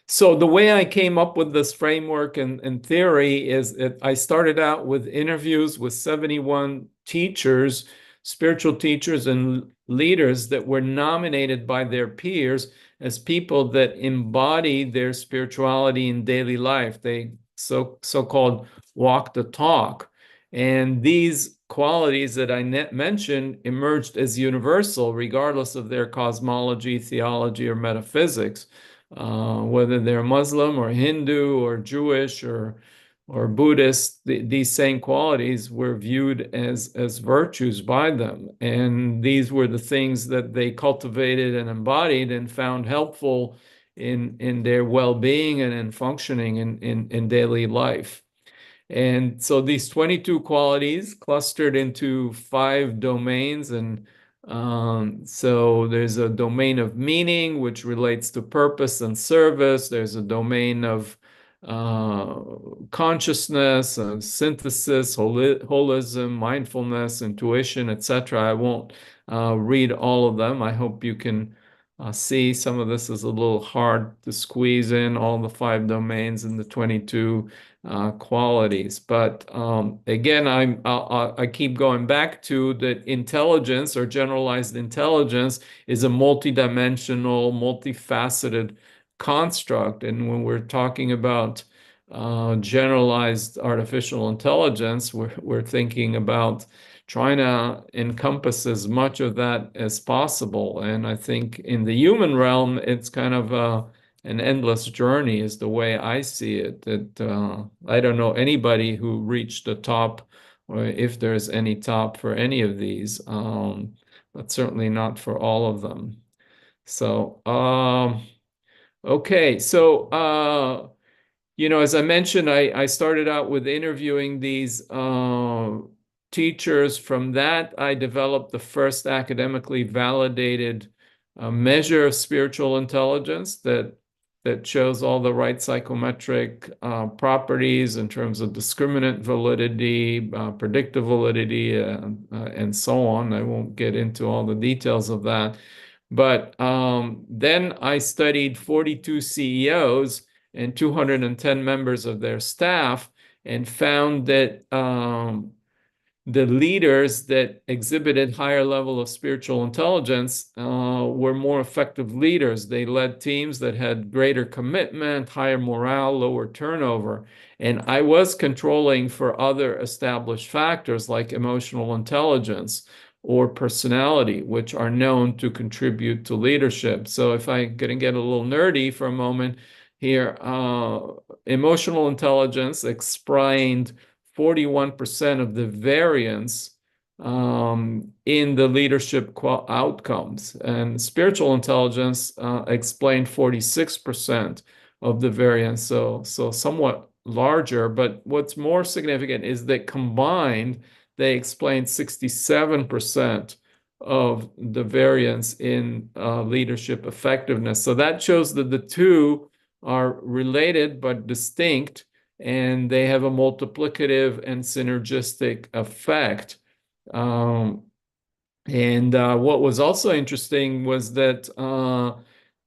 So the way I came up with this framework and theory is that I started out with interviews with 71 teachers, spiritual teachers and leaders that were nominated by their peers as people that embody their spirituality in daily life. They so-called walk the talk. And these qualities that I mentioned emerged as universal, regardless of their cosmology, theology, or metaphysics. Whether they're Muslim or Hindu or Jewish or Buddhist, these same qualities were viewed as virtues by them. And these were the things that they cultivated and embodied and found helpful in their well-being and in functioning in daily life. And so these 22 qualities clustered into 5 domains. And so there's a domain of meaning, which relates to purpose and service. There's a domain of consciousness, synthesis, holism, mindfulness, intuition, etc. I won't read all of them. I hope you can see some of this is a little hard to squeeze in all the 5 domains and the 22 qualities. But again, I keep going back to that intelligence or generalized intelligence is a multidimensional, multifaceted construct. And when we're talking about generalized artificial intelligence, we're thinking about trying to encompass as much of that as possible. And I think in the human realm, it's kind of an endless journey is the way I see it. That I don't know anybody who reached the top, or if there's any top for any of these, but certainly not for all of them. So, okay. So, you know, as I mentioned, I started out with interviewing these teachers. From that, I developed the first academically validated measure of spiritual intelligence that shows all the right psychometric properties in terms of discriminant validity, predictive validity, and so on. I won't get into all the details of that. But then I studied 42 CEOs and 210 members of their staff and found that the leaders that exhibited higher level of spiritual intelligence were more effective leaders. They led teams that had greater commitment, higher morale, lower turnover. And I was controlling for other established factors like emotional intelligence or personality, which are known to contribute to leadership. So if I'm going to get a little nerdy for a moment here, emotional intelligence explained 41% of the variance in the leadership outcomes. And spiritual intelligence explained 46% of the variance, so somewhat larger. But what's more significant is that combined, they explained 67% of the variance in leadership effectiveness. So that shows that the two are related but distinct, and they have a multiplicative and synergistic effect. And what was also interesting was that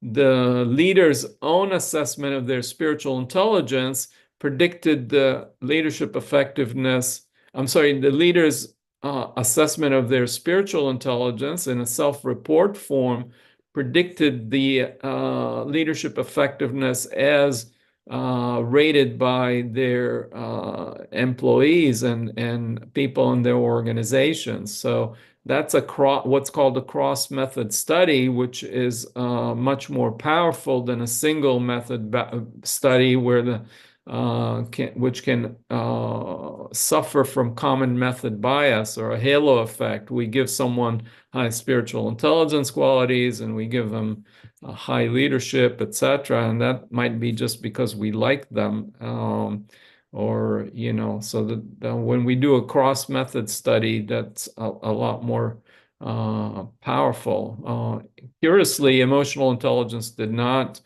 the leader's own assessment of their spiritual intelligence predicted the leadership effectiveness I'm sorry, the leaders' assessment of their spiritual intelligence in a self-report form predicted the leadership effectiveness as rated by their employees and people in their organizations. So that's what's called a cross-method study, which is much more powerful than a single method study where which can suffer from common method bias or a halo effect. We give someone high spiritual intelligence qualities and we give them high leadership, etc. And that might be just because we like them. Or, so that when we do a cross-method study, that's a lot more powerful. Curiously, emotional intelligence did not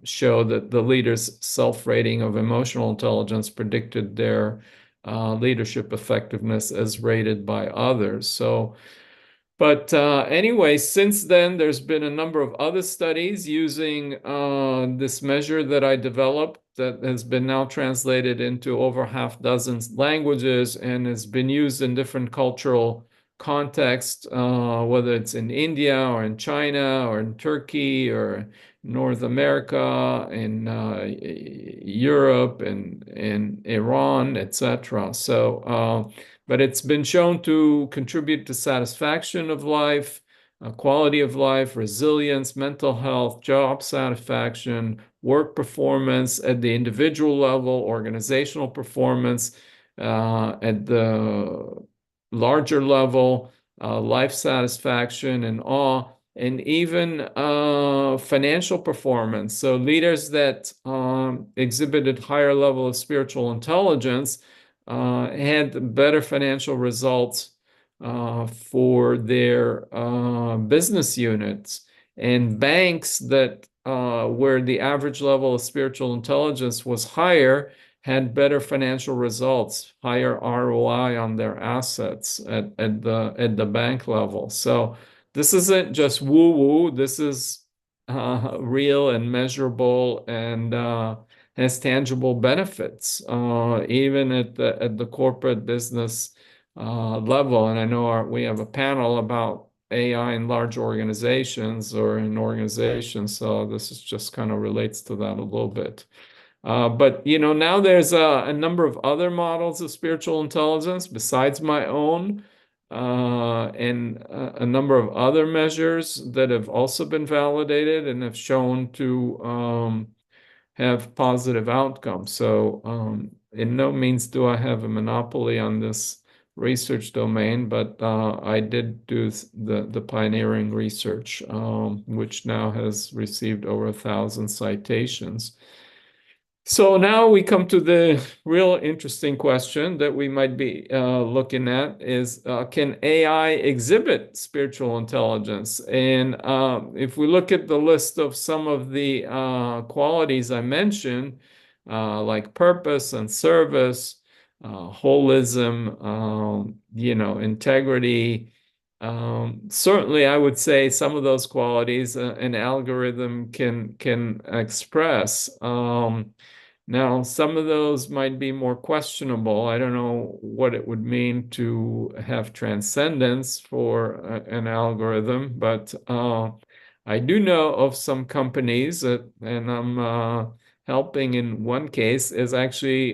show that the leaders' self-rating of emotional intelligence predicted their leadership effectiveness as rated by others. So, but anyway, since then, there's been a number of other studies using this measure that I developed that has been now translated into over half dozen languages and has been used in different cultural contexts, whether it's in India or in China or in Turkey or North America, in Europe and in Iran, etc. So, but it's been shown to contribute to satisfaction of life, quality of life, resilience, mental health, job satisfaction, work performance at the individual level, organizational performance at the larger level, life satisfaction and awe, and even financial performance. So leaders that exhibited higher level of spiritual intelligence had better financial results for their business units. And banks that where the average level of spiritual intelligence was higher had better financial results, higher ROI on their assets at the bank level. So this isn't just woo-woo. This is real and measurable and has tangible benefits, even at the corporate business level. And I know we have a panel about AI in large organizations or in organizations, so this is just kind of relates to that a little bit. But now there's a number of other models of spiritual intelligence besides my own, and a number of other measures that have also been validated and have shown to have positive outcomes. So in no means do I have a monopoly on this research domain, but I did do the pioneering research, which now has received over 1,000 citations. So now we come to the real interesting question that we might be looking at is, can AI exhibit spiritual intelligence? And if we look at the list of some of the qualities I mentioned, like purpose and service, holism, integrity, certainly I would say some of those qualities an algorithm can express. Now, some of those might be more questionable. I don't know what it would mean to have transcendence for an algorithm, but I do know of some companies that, and I'm helping in one case, is actually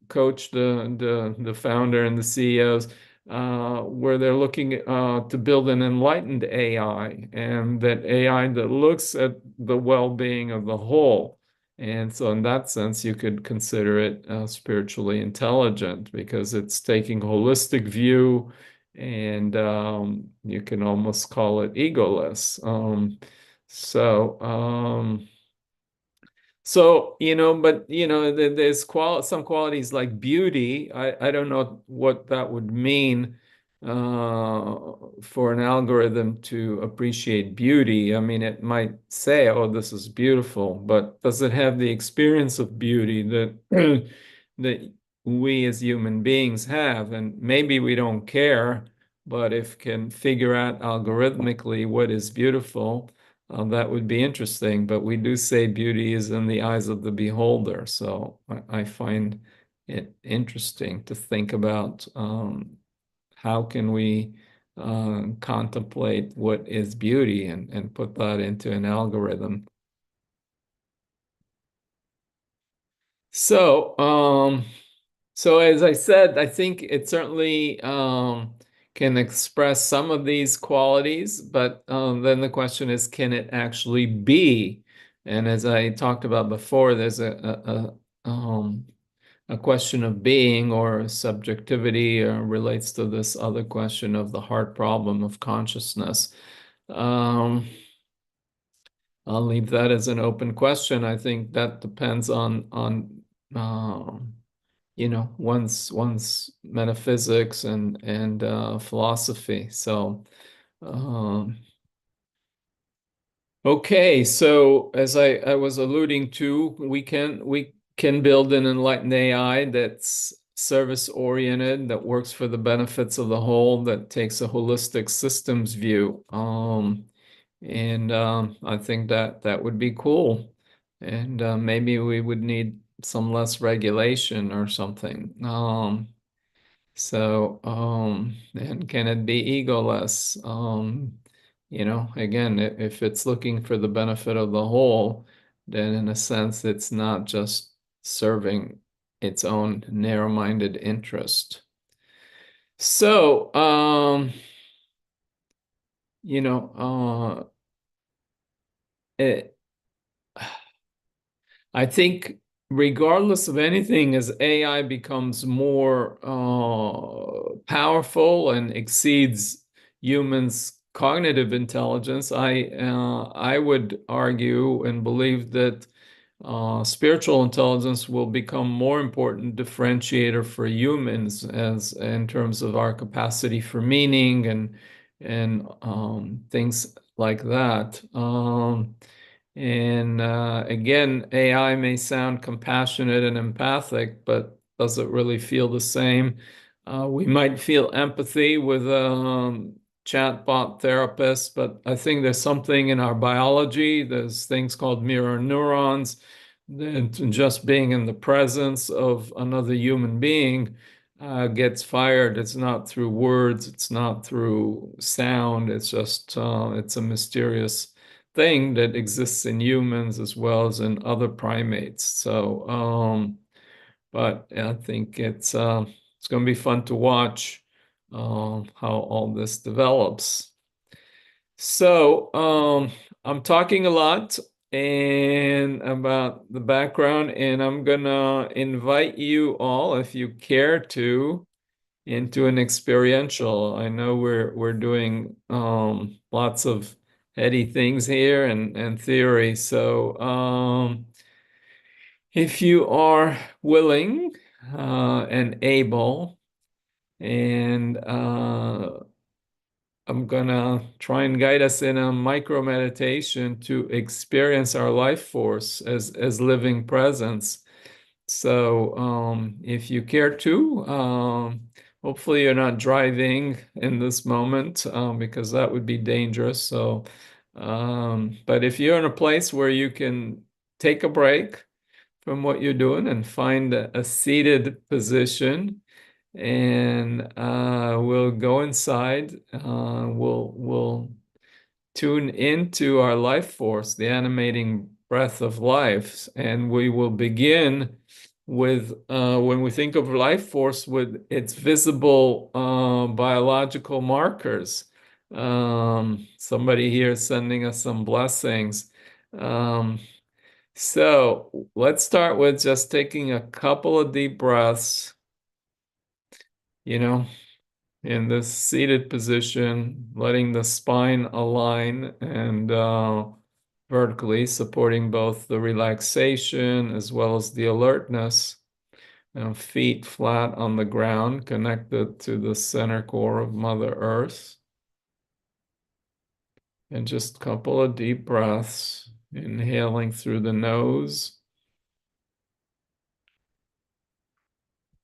coach the founder and the CEOs where they're looking to build an enlightened AI, and that AI that looks at the well-being of the whole. And so in that sense, you could consider it spiritually intelligent because it's taking a holistic view, and you can almost call it egoless. But there's some qualities like beauty. I don't know what that would mean for an algorithm to appreciate beauty. I mean, it might say, "Oh, this is beautiful," but does it have the experience of beauty that that we as human beings have? And maybe we don't care, but if it can figure out algorithmically what is beautiful, that would be interesting. But we do say beauty is in the eyes of the beholder. So I find interesting to think about how can we contemplate what is beauty and put that into an algorithm. So, so as I said, I think it certainly can express some of these qualities, but then the question is, can it actually be? And as I talked about before, there's a question of being or subjectivity relates to this other question of the hard problem of consciousness. I'll leave that as an open question. I think that depends on you know, one's metaphysics and philosophy. So okay, so as I was alluding to, we can build an enlightened AI that's service-oriented, that works for the benefits of the whole, that takes a holistic systems view. I think that would be cool. And maybe we would need some less regulation or something. And can it be egoless? You know, again, if it's looking for the benefit of the whole, then in a sense, it's not just serving its own narrow-minded interest. So, you know, I think regardless of anything, as AI becomes more powerful and exceeds humans' cognitive intelligence, I would argue and believe that spiritual intelligence will become more important differentiator for humans as in terms of our capacity for meaning and things like that. Again, AI may sound compassionate and empathic, but does it really feel the same? We might feel empathy with chatbot therapists, but I think there's something in our biology. There's things called mirror neurons. That just being in the presence of another human being gets fired. It's not through words. It's not through sound. It's just it's a mysterious thing that exists in humans as well as in other primates. So, but I think it's going to be fun to watch how all this develops. So, I'm talking a lot and about the background, and I'm gonna invite you all, if you care to, into an experiential. I know we're doing lots of heady things here and theory. So if you are willing and able, and I'm gonna try and guide us in a micro meditation to experience our life force as living presence. So if you care to, hopefully you're not driving in this moment because that would be dangerous. So, but if you're in a place where you can take a break from what you're doing and find a seated position, and we'll go inside. We'll tune into our life force, the animating breath of life, and we will begin with when we think of life force with its visible biological markers. Somebody here is sending us some blessings. So let's start with just taking a couple of deep breaths, you know, in this seated position, letting the spine align and vertically, supporting both the relaxation as well as the alertness. And feet flat on the ground, connected to the center core of Mother Earth. And just a couple of deep breaths, inhaling through the nose.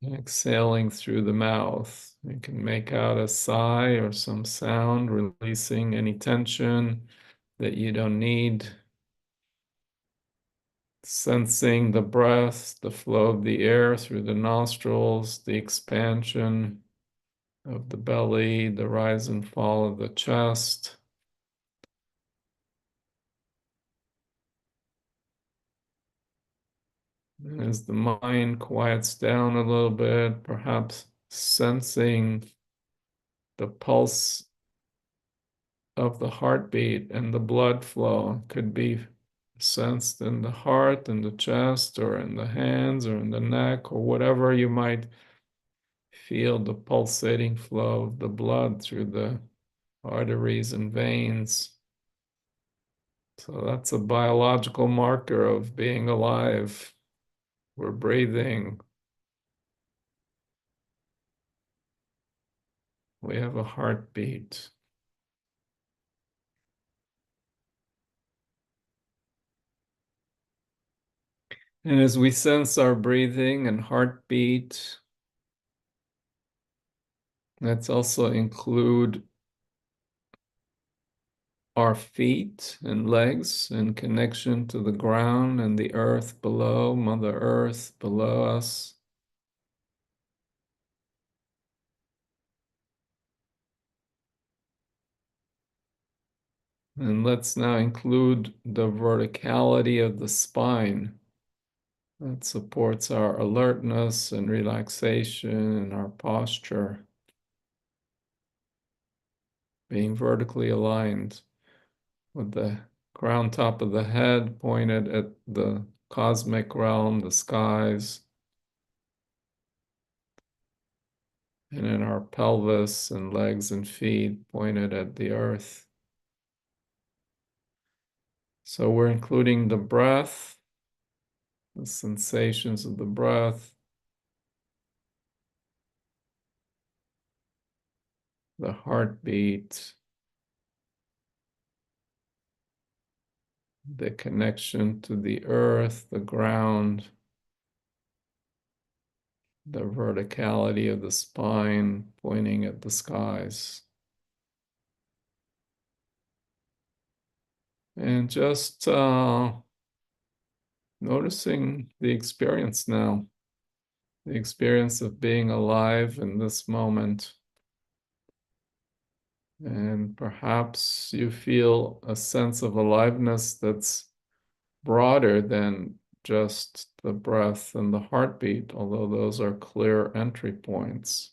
Exhaling through the mouth. You can make out a sigh or some sound, releasing any tension that you don't need. sensing the breath, the flow of the air through the nostrils, the expansion of the belly, the rise and fall of the chest. And as the mind quiets down a little bit, perhaps sensing the pulse of the heartbeat and the blood flow could be sensed in the heart, in the chest, or in the hands, or in the neck, or whatever you might feel the pulsating flow of the blood through the arteries and veins. So that's a biological marker of being alive. We're breathing. We have a heartbeat. And as we sense our breathing and heartbeat, let's also include our feet and legs in connection to the ground and the earth below, Mother Earth below us. And let's now include the verticality of the spine that supports our alertness and relaxation and our posture, being vertically aligned with the crown top of the head pointed at the cosmic realm, the skies, and in our pelvis and legs and feet pointed at the earth. So we're including the breath, the sensations of the breath, the heartbeat, the connection to the earth, the ground, the verticality of the spine pointing at the skies. And just noticing the experience now, the experience of being alive in this moment. And perhaps you feel a sense of aliveness that's broader than just the breath and the heartbeat, although those are clear entry points.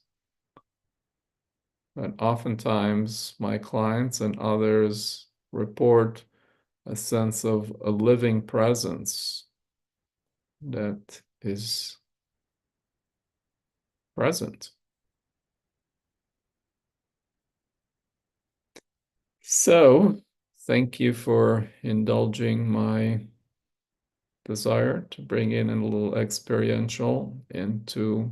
But oftentimes my clients and others report a sense of a living presence that is present. So, thank you for indulging my desire to bring in a little experiential into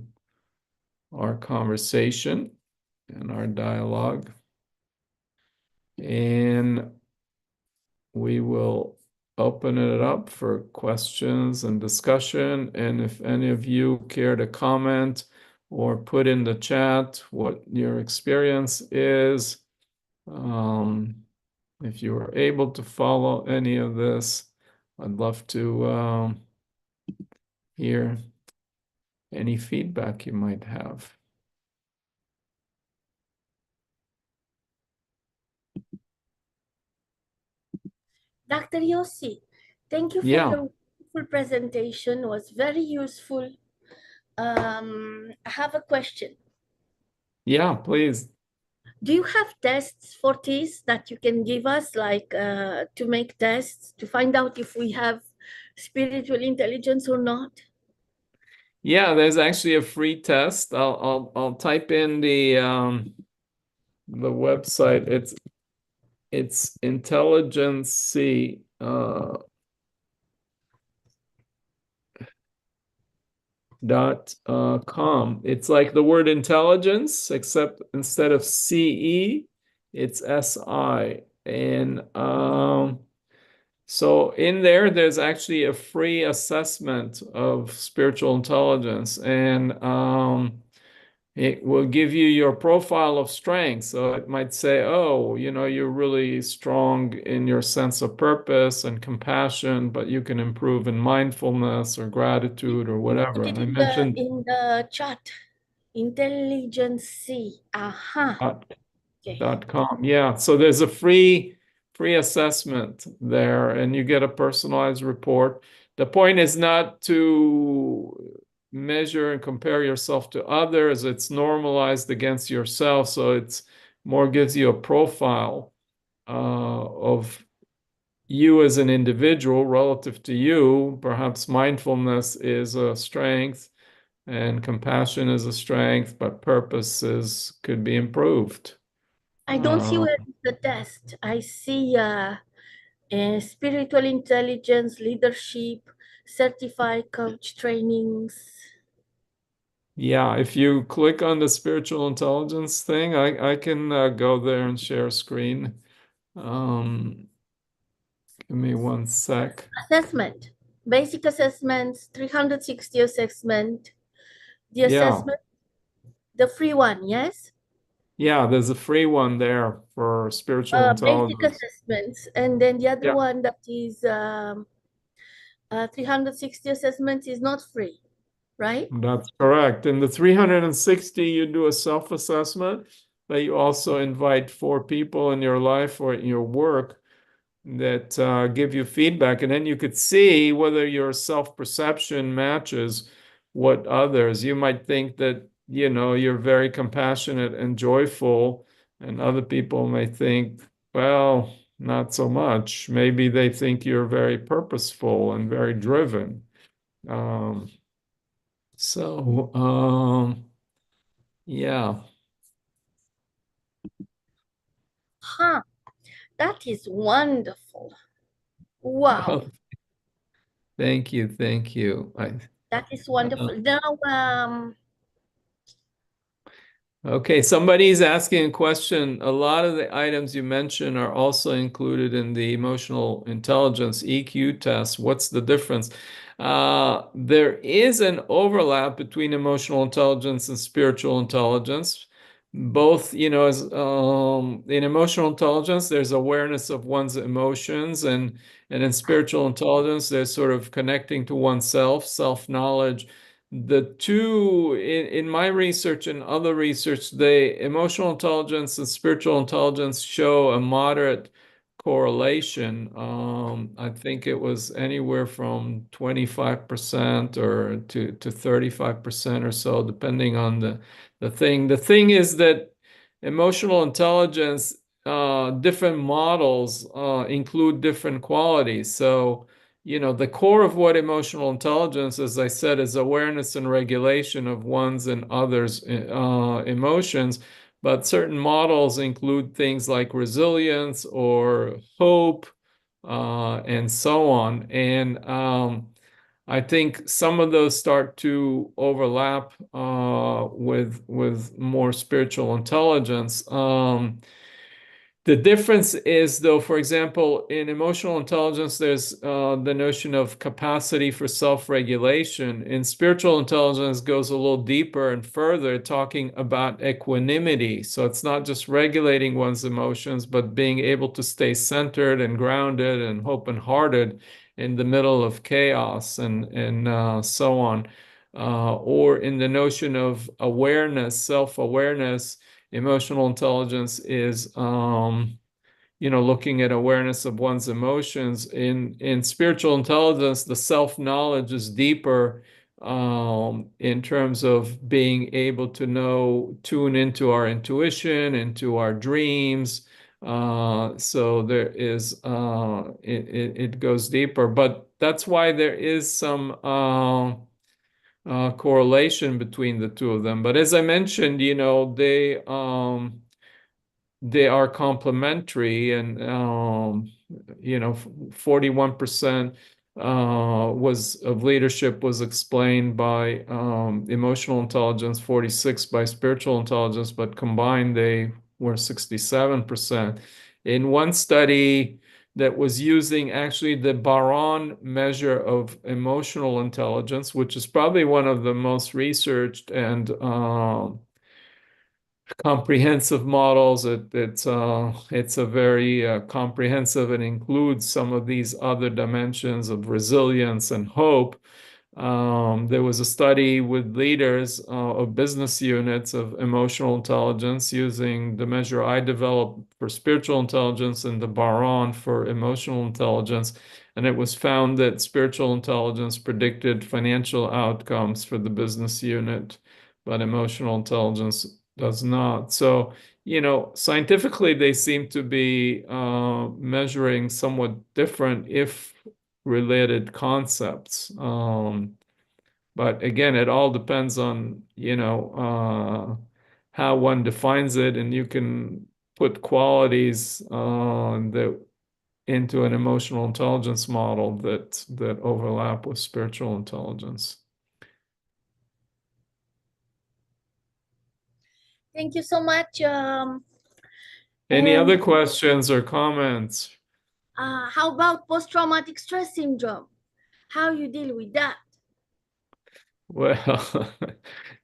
our conversation and our dialogue. And we will open it up for questions and discussion. And if any of you care to comment or put in the chat what your experience is, if you are able to follow any of this, I'd love to hear any feedback you might have. Dr. Yossi, thank you for Yeah. your wonderful presentation. It was very useful. I have a question. Yeah, please. Do you have tests for this that you can give us, like to make tests to find out if we have spiritual intelligence or not? Yeah, there's actually a free test. I'll type in the website. It's intelligency .com. It's like the word intelligence, except instead of CE, it's SI. And so in there's actually a free assessment of spiritual intelligence. And it will give you your profile of strength. So it might say, oh, you're really strong in your sense of purpose and compassion, but you can improve in mindfulness or gratitude or whatever. Put it And I in mentioned in the chat. Intelligence. Aha. Okay. .com. Yeah. So there's a free assessment there, and you get a personalized report. The point is not to measure and compare yourself to others. It's normalized against yourself. So it's more gives you a profile of you as an individual relative to you. Perhaps mindfulness is a strength and compassion is a strength, but could be improved. I don't see where is the test. I see spiritual intelligence, leadership, certified coach trainings. Yeah, if you click on the spiritual intelligence thing, I can go there and share screen. Give me one sec. Assessment, basic assessments, 360 assessment. The assessment, the free one, yes? Yeah, there's a free one there for spiritual Basic intelligence. assessments, and then the other one that is 360 assessments is not free, right? That's correct. In the 360, you do a self-assessment, but you also invite 4 people in your life or in your work that give you feedback, and then you could see whether your self-perception matches what others. You might think that, you're very compassionate and joyful, and other people may think, well, not so much. Maybe they think you're very purposeful and very driven. Yeah. Huh. That is wonderful. Wow. Well, thank you. That is wonderful. Now, okay, somebody's asking a question. A lot of the items you mentioned are also included in the emotional intelligence EQ test. What's the difference? There is an overlap between emotional intelligence and spiritual intelligence. Both, in emotional intelligence, there's awareness of one's emotions, and in spiritual intelligence, there's sort of connecting to oneself, self-knowledge. The two, in my research and other research, the emotional intelligence and spiritual intelligence show a moderate correlation. I think it was anywhere from 25% or to 35% or so, depending on the thing. The thing is that emotional intelligence, different models include different qualities. So, the core of what emotional intelligence, as I said, is awareness and regulation of one's and others' emotions. But certain models include things like resilience or hope, and so on. And I think some of those start to overlap with more spiritual intelligence. The difference is, though, for example, in emotional intelligence, there's the notion of capacity for self-regulation. In spiritual intelligence, goes a little deeper and further, talking about equanimity. So it's not just regulating one's emotions, but being able to stay centered and grounded and open-hearted in the middle of chaos and so on. Or in the notion of awareness, self-awareness, emotional intelligence is, looking at awareness of one's emotions. In spiritual intelligence, the self-knowledge is deeper in terms of being able to tune into our intuition, into our dreams. So there is, it goes deeper, but that's why there is some correlation between the two of them. But as I mentioned, they are complementary, and 41% of leadership was explained by emotional intelligence, 46 by spiritual intelligence, but combined they were 67%. In one study that was using actually the Baron measure of emotional intelligence, which is probably one of the most researched and comprehensive models. It's a very comprehensive and includes some of these other dimensions of resilience and hope. There was a study with leaders of business units of emotional intelligence using the measure I developed for spiritual intelligence and the Baron for emotional intelligence. And it was found that spiritual intelligence predicted financial outcomes for the business unit, but emotional intelligence does not. So, scientifically, they seem to be measuring somewhat different, if related concepts. But again, it all depends on, how one defines it, and you can put qualities that into an emotional intelligence model that overlap with spiritual intelligence. Thank you so much. Any And other questions or comments? how about post-traumatic stress syndrome? How you deal with that? Well,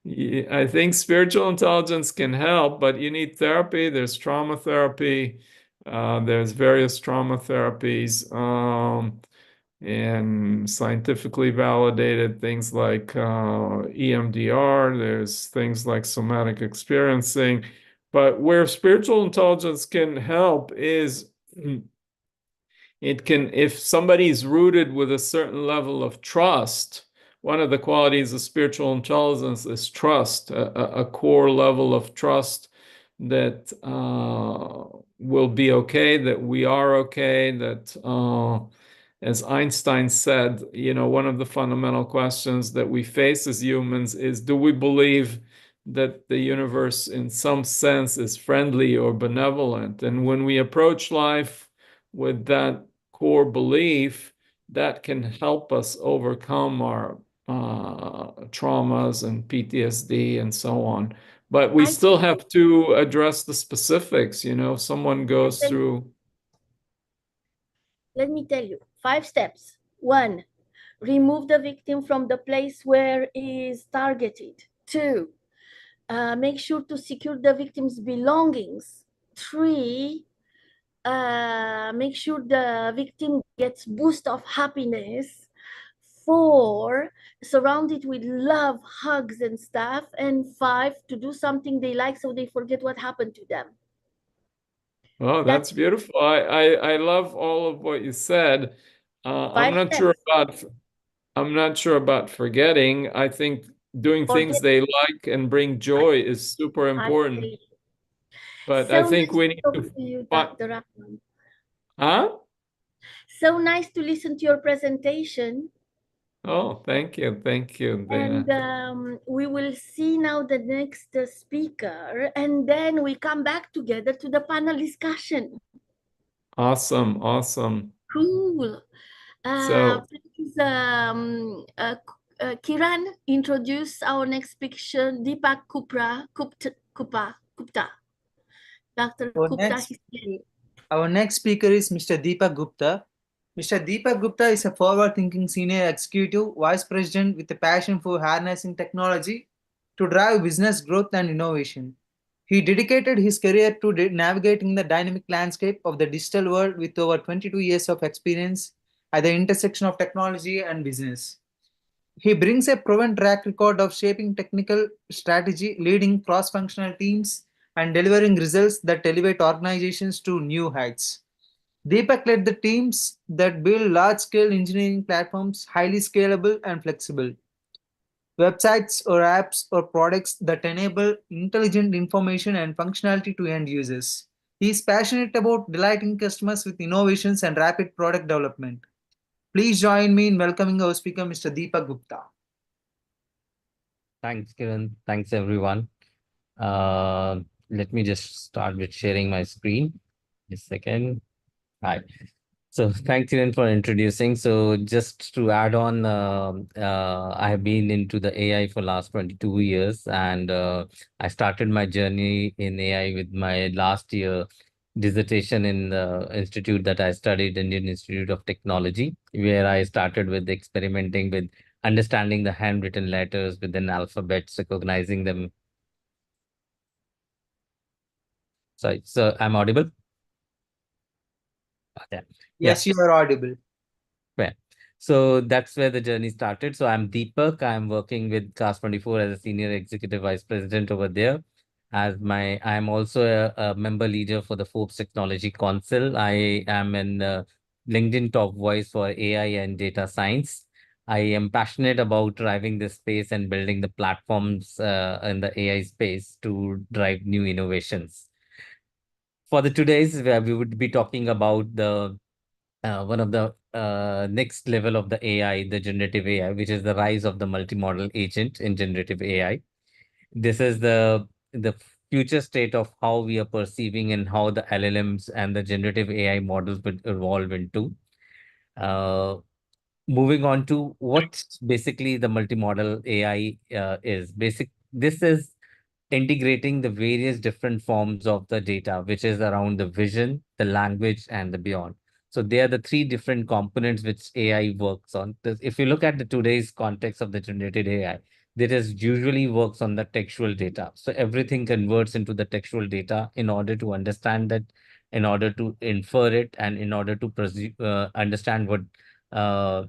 I think spiritual intelligence can help, but you need therapy. There's trauma therapy. There's various trauma therapies, and scientifically validated things like EMDR. There's things like somatic experiencing. But where spiritual intelligence can help is if somebody is rooted with a certain level of trust. One of the qualities of spiritual intelligence is trust, a core level of trust that will be okay, that we are okay, that, as Einstein said, one of the fundamental questions that we face as humans is, do we believe that the universe in some sense is friendly or benevolent? And when we approach life with that core belief, that can help us overcome our traumas and PTSD and so on. But we still have to address the specifics. Someone goes through. Let me tell you, 5 steps. 1, remove the victim from the place where he is targeted. 2, make sure to secure the victim's belongings. 3, make sure the victim gets boost of happiness. 4, surround it with love, hugs and stuff. And 5, to do something they like so they forget what happened to them. Oh, that's beautiful. I love all of what you said. I'm not sure about forgetting. I think doing things they like and bring joy is super important. But I think we need to you, Dr. Rahman. Huh? So nice to listen to your presentation. Oh, thank you. Thank you, Dana. And we will see now the next speaker, and then we come back together to the panel discussion. Awesome. Awesome. Cool. So, Please, Kiran, introduce our next speaker, Deepak Gupta. Dr. Gupta is here. Our next speaker is Mr. Deepak Gupta. Mr. Deepak Gupta is a forward-thinking senior executive vice president with a passion for harnessing technology to drive business growth and innovation. He dedicated his career to navigating the dynamic landscape of the digital world with over 22 years of experience at the intersection of technology and business. He brings a proven track record of shaping technical strategy, leading cross-functional teams, and delivering results that elevate organizations to new heights. Deepak led the teams that build large-scale engineering platforms, highly scalable and flexible. Websites or apps or products that enable intelligent information and functionality to end users. He is passionate about delighting customers with innovations and rapid product development. Please join me in welcoming our speaker, Mr. Deepak Gupta. Thanks, Kiran. Thanks, everyone. Let me just start with sharing my screen. Just a second. Hi. So thanks, Kiran, for introducing. So just to add on, I have been into the AI for last 22 years, and I started my journey in AI with my last year dissertation in the institute that I studied, Indian Institute of Technology, where I started with experimenting with understanding the handwritten letters within alphabets, recognizing them Sorry, so I'm audible? Okay. Yes, you are audible. Right. So that's where the journey started. So I'm Deepak. I'm working with Class 24 as a senior executive vice president over there. I'm also a member leader for the Forbes Technology Council. I am an LinkedIn top voice for AI and data science. I am passionate about driving this space and building the platforms in the AI space to drive new innovations. For the today's, we would be talking about the one of the next level of the AI, the generative AI, which is the rise of the multimodal agent in generative AI. This is the future state of how we are perceiving and how the LLMs and the generative AI models will evolve into. Uh, Moving on to what basically the multimodal AI is. This is integrating the various different forms of the data, which is around the vision, the language, and the beyond. So they are the three different components which AI works on. If you look at the today's context of the generated AI, that is usually works on the textual data. So everything converts into the textual data in order to understand that, in order to infer it, and in order to understand what uh,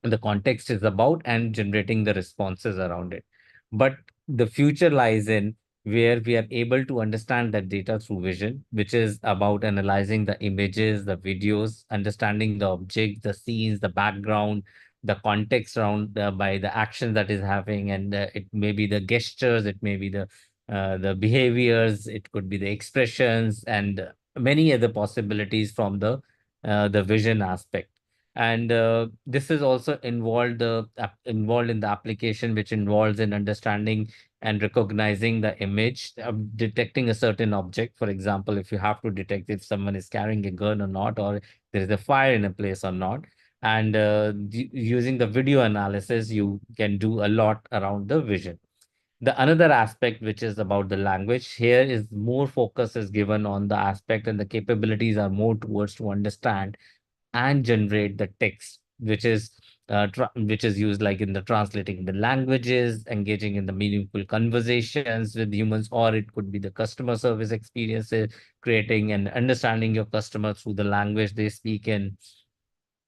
the context is about and generating the responses around it. But the future lies in where we are able to understand that data through vision, which is about analyzing the images, the videos, understanding the object, the scenes, the background, the context around by the action that is having, and it may be the gestures, it may be the behaviors, it could be the expressions, and many other possibilities from the vision aspect. And this is also involved in the application, which involves in understanding and recognizing the image, detecting a certain object. For example, if you have to detect if someone is carrying a gun or not, or there is a fire in a place or not. And using the video analysis, you can do a lot around the vision. The another aspect, which is about the language, here is more focus is given on the aspect, and the capabilities are more towards to understand and generate the text, which is used like in the translating the languages, engaging in the meaningful conversations with humans, or it could be the customer service experiences, creating and understanding your customer through the language they speak in.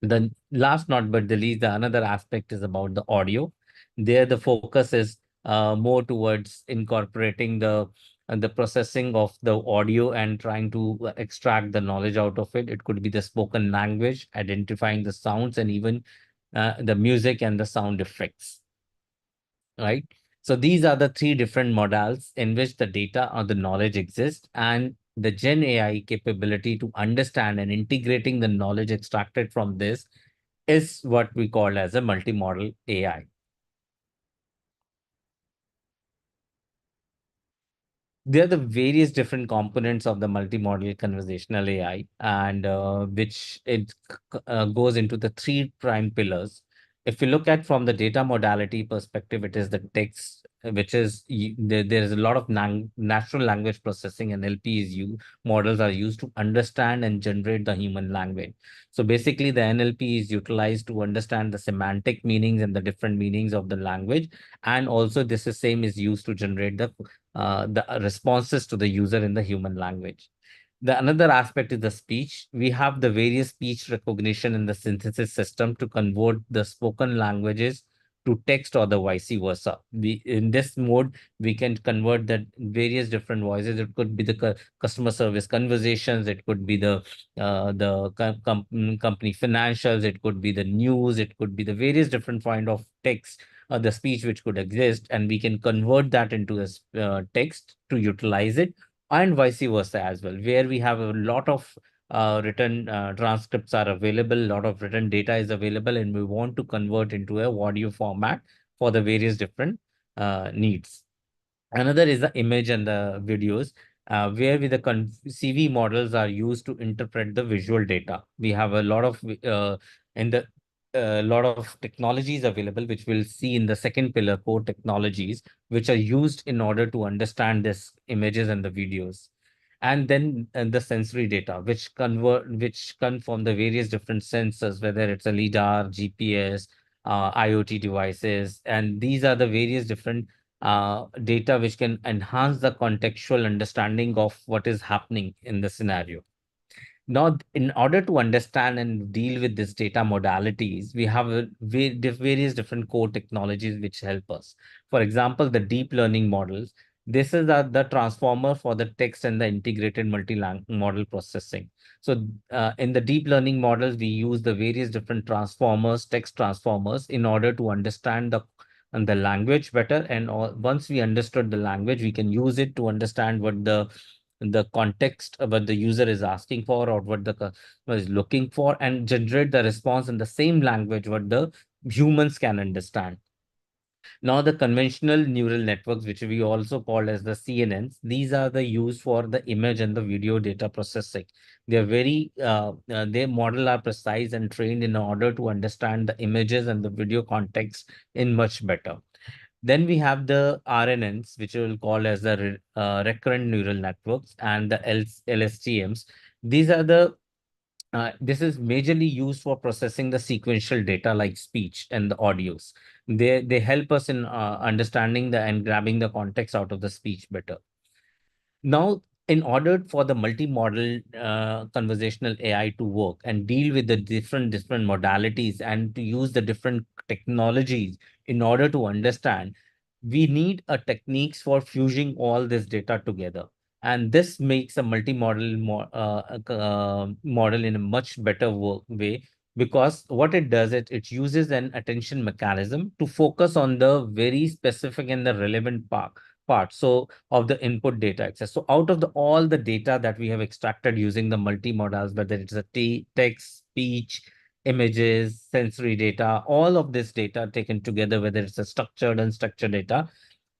The last not but the least, the another aspect is about the audio. There, the focus is more towards incorporating the processing of the audio and trying to extract the knowledge out of it. It could be the spoken language, identifying the sounds, and even the music and the sound effects, right? So these are the three different models in which the data or the knowledge exists, and the Gen AI capability to understand and integrating the knowledge extracted from this is what we call as a multimodal AI. There are the various different components of the multimodal conversational AI, and which it goes into the three prime pillars. If you look at from the data modality perspective, it is the text, which is there is a lot of natural language processing, and models are used to understand and generate the human language. So basically, the NLP is utilized to understand the semantic meanings and the different meanings of the language, and also this is same is used to generate the responses to the user in the human language. The another aspect is the speech. We have the various speech recognition in the synthesis system to convert the spoken languages to text or the vice versa. In this mode, we can convert the various different voices. It could be the customer service conversations. It could be the company financials. It could be the news. It could be the various different kind of text, the speech which could exist, and we can convert that into a text to utilize it, and vice versa as well, where we have a lot of written transcripts are available, a lot of written data is available, and we want to convert into a audio format for the various different needs. Another is the image and the videos, where with the CV models are used to interpret the visual data. We have a lot of in the lot of technologies available, which we'll see in the second pillar, core technologies, which are used in order to understand this images and the videos. And then the sensory data, which come from the various different sensors, whether it's a LiDAR, GPS, IoT devices, and these are the various different data which can enhance the contextual understanding of what is happening in the scenario. Now, in order to understand and deal with this data modalities, we have various different core technologies which help us. For example, the deep learning models. This is the transformer for the text and the integrated multi-model processing. So in the deep learning models, we use the various different transformers, text transformers, in order to understand the language better. And once we understood the language, we can use it to understand what the context of what the user is asking for or what the customer is looking for, and generate the response in the same language what the humans can understand. Now, the conventional neural networks, which we also call as the CNNs, these are the used for the image and the video data processing. They are their model are precise and trained in order to understand the images and the video context in much better. Then we have the RNNs, which we will call as the recurrent neural networks, and the LSTMs. These are this is majorly used for processing the sequential data like speech and the audios. They help us in understanding and grabbing the context out of the speech better. Now, in order for the multi-model conversational AI to work and deal with the different modalities and to use the different technologies in order to understand, we need a techniques for fusing all this data together. And this makes a multi-model model in a much better way, because what it does, it uses an attention mechanism to focus on the very specific and the relevant part of the input data access. So out of all the data that we have extracted using the multimodals, whether it's a text, speech, images, sensory data, all of this data taken together, whether it's a structured and unstructured data,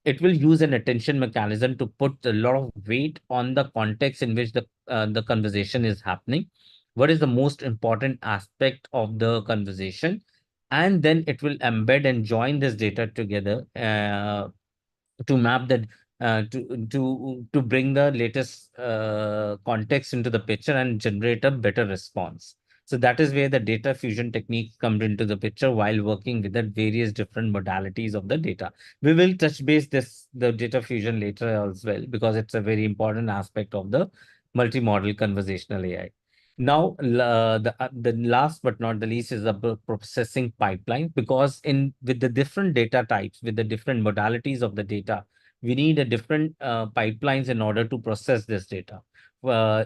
it will use an attention mechanism to put a lot of weight on the context in which the conversation is happening. What is the most important aspect of the conversation? And then it will embed and join this data together to map that to bring the latest context into the picture and generate a better response. So that is where the data fusion technique comes into the picture while working with the various different modalities of the data. We will touch base the data fusion later as well, because it's a very important aspect of the multimodal conversational AI. Now, the last but not the least is the processing pipeline, because with the different data types, with the different modalities of the data, we need a different pipelines in order to process this data.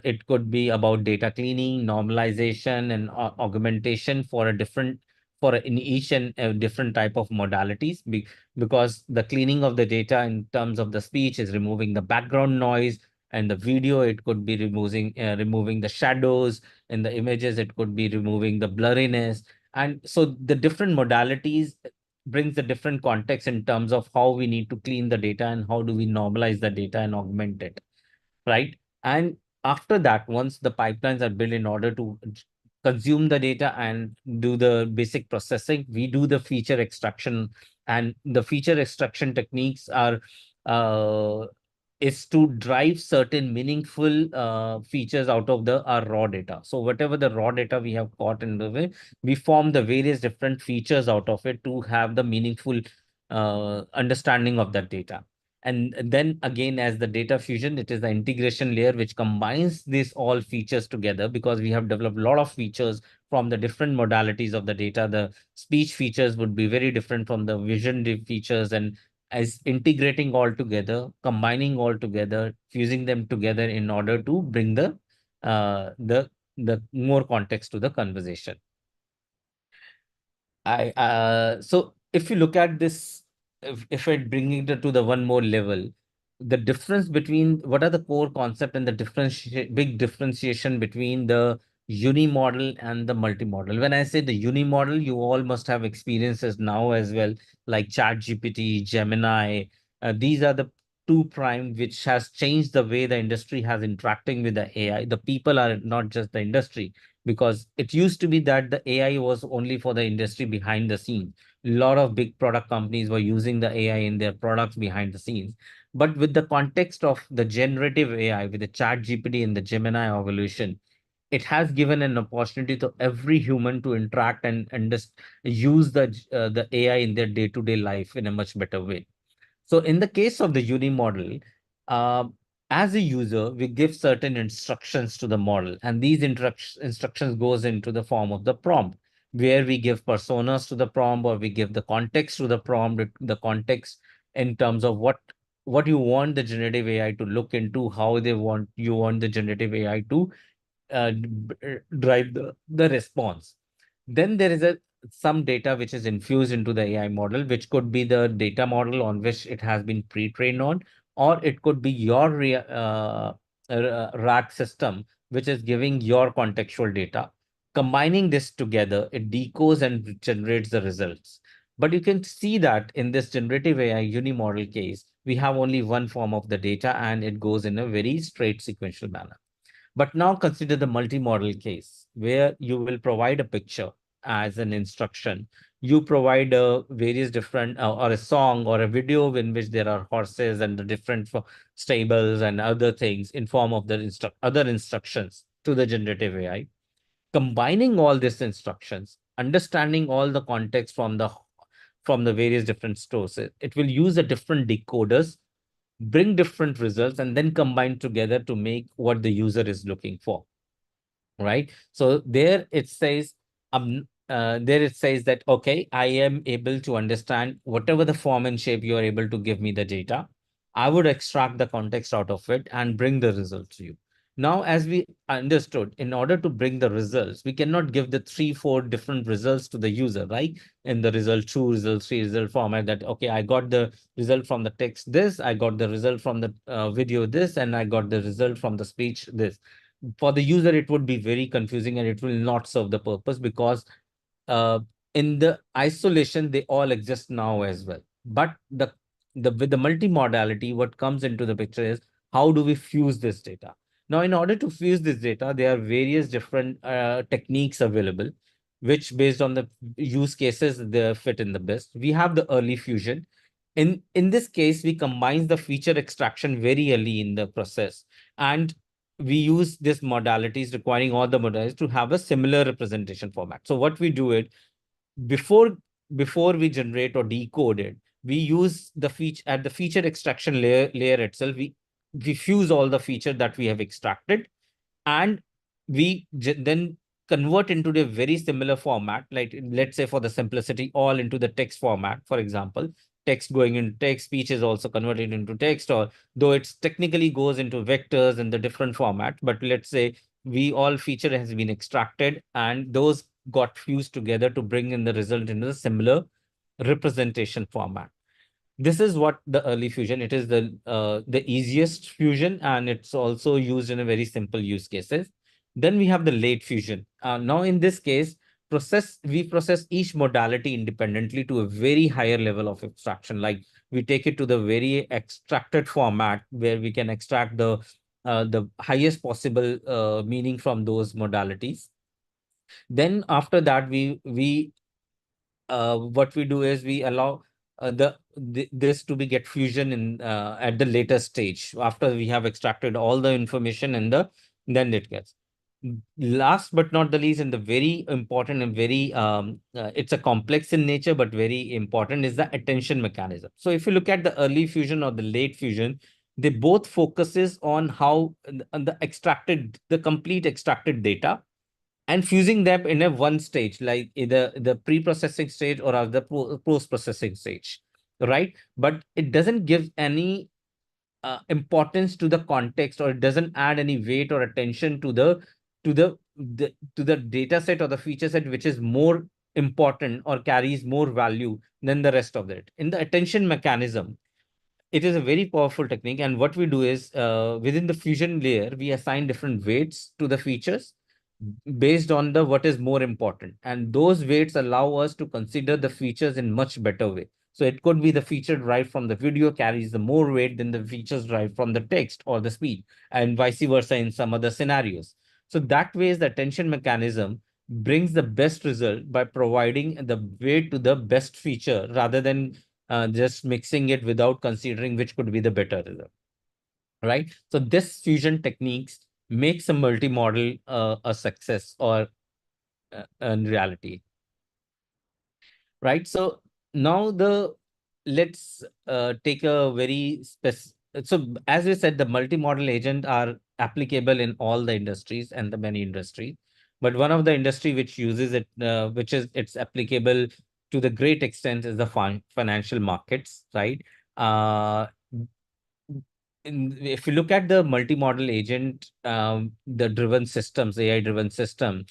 It could be about data cleaning, normalization, and augmentation in each and different type of modalities, because the cleaning of the data in terms of the speech is removing the background noise, and the video, it could be removing the shadows. In the images, it could be removing the blurriness. And so the different modalities brings the different context in terms of how we need to clean the data and how do we normalize the data and augment it, right? And after that, once the pipelines are built in order to consume the data and do the basic processing, we do the feature extraction. And the feature extraction techniques is to drive certain meaningful features out of our raw data. So whatever the raw data we have got in the way, we form the various different features out of it to have the meaningful understanding of that data. And then again, as the data fusion, it is the integration layer which combines these all features together, because we have developed a lot of features from the different modalities of the data. The speech features would be very different from the vision features, and as integrating all together, combining all together, fusing them together in order to bring the more context to the conversation. So if you look at this, if I bring it to the one more level, the difference between what are the core concept and the big differentiation between the unimodal and the multimodal. When I say the unimodal, you all must have experiences now as well, like ChatGPT, Gemini. These are the two prime which has changed the way the industry has interacting with the AI. The people are not just the industry, because it used to be that the AI was only for the industry behind the scenes. A lot of big product companies were using the AI in their products behind the scenes. But with the context of the generative AI, with the Chat GPT and the Gemini evolution, it has given an opportunity to every human to interact and use the AI in their day-to-day life in a much better way. So in the case of the uni model, as a user, we give certain instructions to the model, and these instructions goes into the form of the prompt, where we give personas to the prompt, or we give the context to the prompt, the context in terms of what you want the generative AI to look into, how you want the generative AI to drive the response. Then there is some data which is infused into the AI model, which could be the data model on which it has been pre-trained on, or it could be your RAG system, which is giving your contextual data. Combining this together, it decodes and generates the results. But you can see that in this generative AI unimodel case, we have only one form of the data, and it goes in a very straight sequential manner. But now consider the multi-model case, where you will provide a picture as an instruction. You provide various different, or a song or a video in which there are horses and the different stables and other things in form of the other instructions to the generative AI. Combining all these instructions, understanding all the context from the various different sources, it will use a different decoders, bring different results, and then combine together to make what the user is looking for, right? So there it says that, okay, I am able to understand whatever the form and shape you are able to give me the data. I would extract the context out of it and bring the result to you. Now, as we understood, in order to bring the results, we cannot give the 3-4 different results to the user, right? In the result 2, result 3, result format, that, okay, I got the result from the text this, I got the result from the video this, and I got the result from the speech this. For the user, it would be very confusing and it will not serve the purpose, because in the isolation, they all exist now as well. But with the multimodality, what comes into the picture is, how do we fuse this data? Now, in order to fuse this data, there are various different techniques available, which based on the use cases, they fit in the best. We have the early fusion. In this case, we combine the feature extraction very early in the process, and we use these modalities, requiring all the modalities to have a similar representation format. So what we do it, before we generate or decode it, we use the feature at the feature extraction layer itself. We fuse all the feature that we have extracted, and we then convert into a very similar format, like let's say for the simplicity, all into the text format. For example, text going into text, speech is also converted into text, or though it's technically goes into vectors in the different format, but let's say we all feature has been extracted and those got fused together to bring in the result into the similar representation format. This is what the early fusion, it is the easiest fusion, and it's also used in a very simple use cases. Then we have the late fusion. Now in this case, we process each modality independently to a very higher level of abstraction. Like we take it to the very extracted format, where we can extract the highest possible meaning from those modalities. Then after that, what we do is we allow this to be get fusion in at the later stage, after we have extracted all the information, and then it gets. Last but not the least, and the very important and very it's a complex in nature but very important, is the attention mechanism. So if you look at the early fusion or the late fusion, they both focuses on how on the complete extracted data, and fusing them in a one stage, like either the pre-processing stage or the post-processing stage, right? But it doesn't give any importance to the context, or it doesn't add any weight or attention to the data set or the feature set which is more important or carries more value than the rest of it. In the attention mechanism, it is a very powerful technique, and what we do is within the fusion layer, we assign different weights to the features based on what is more important, and those weights allow us to consider the features in much better way. So it could be the feature derived from the video carries the more weight than the features derived from the text or the speech, and vice versa in some other scenarios. So that way, the attention mechanism brings the best result by providing the weight to the best feature, rather than just mixing it without considering which could be the better result, right? So this fusion techniques makes a multi-model a success or in reality, right? So now let's take a very specific. So as we said, the multi-model agent are applicable in all the industries and the many industries. But one of the industry which uses it, which is it's applicable to the great extent, is the financial markets, right? If you look at the multi-model agent, the driven systems, AI-driven system,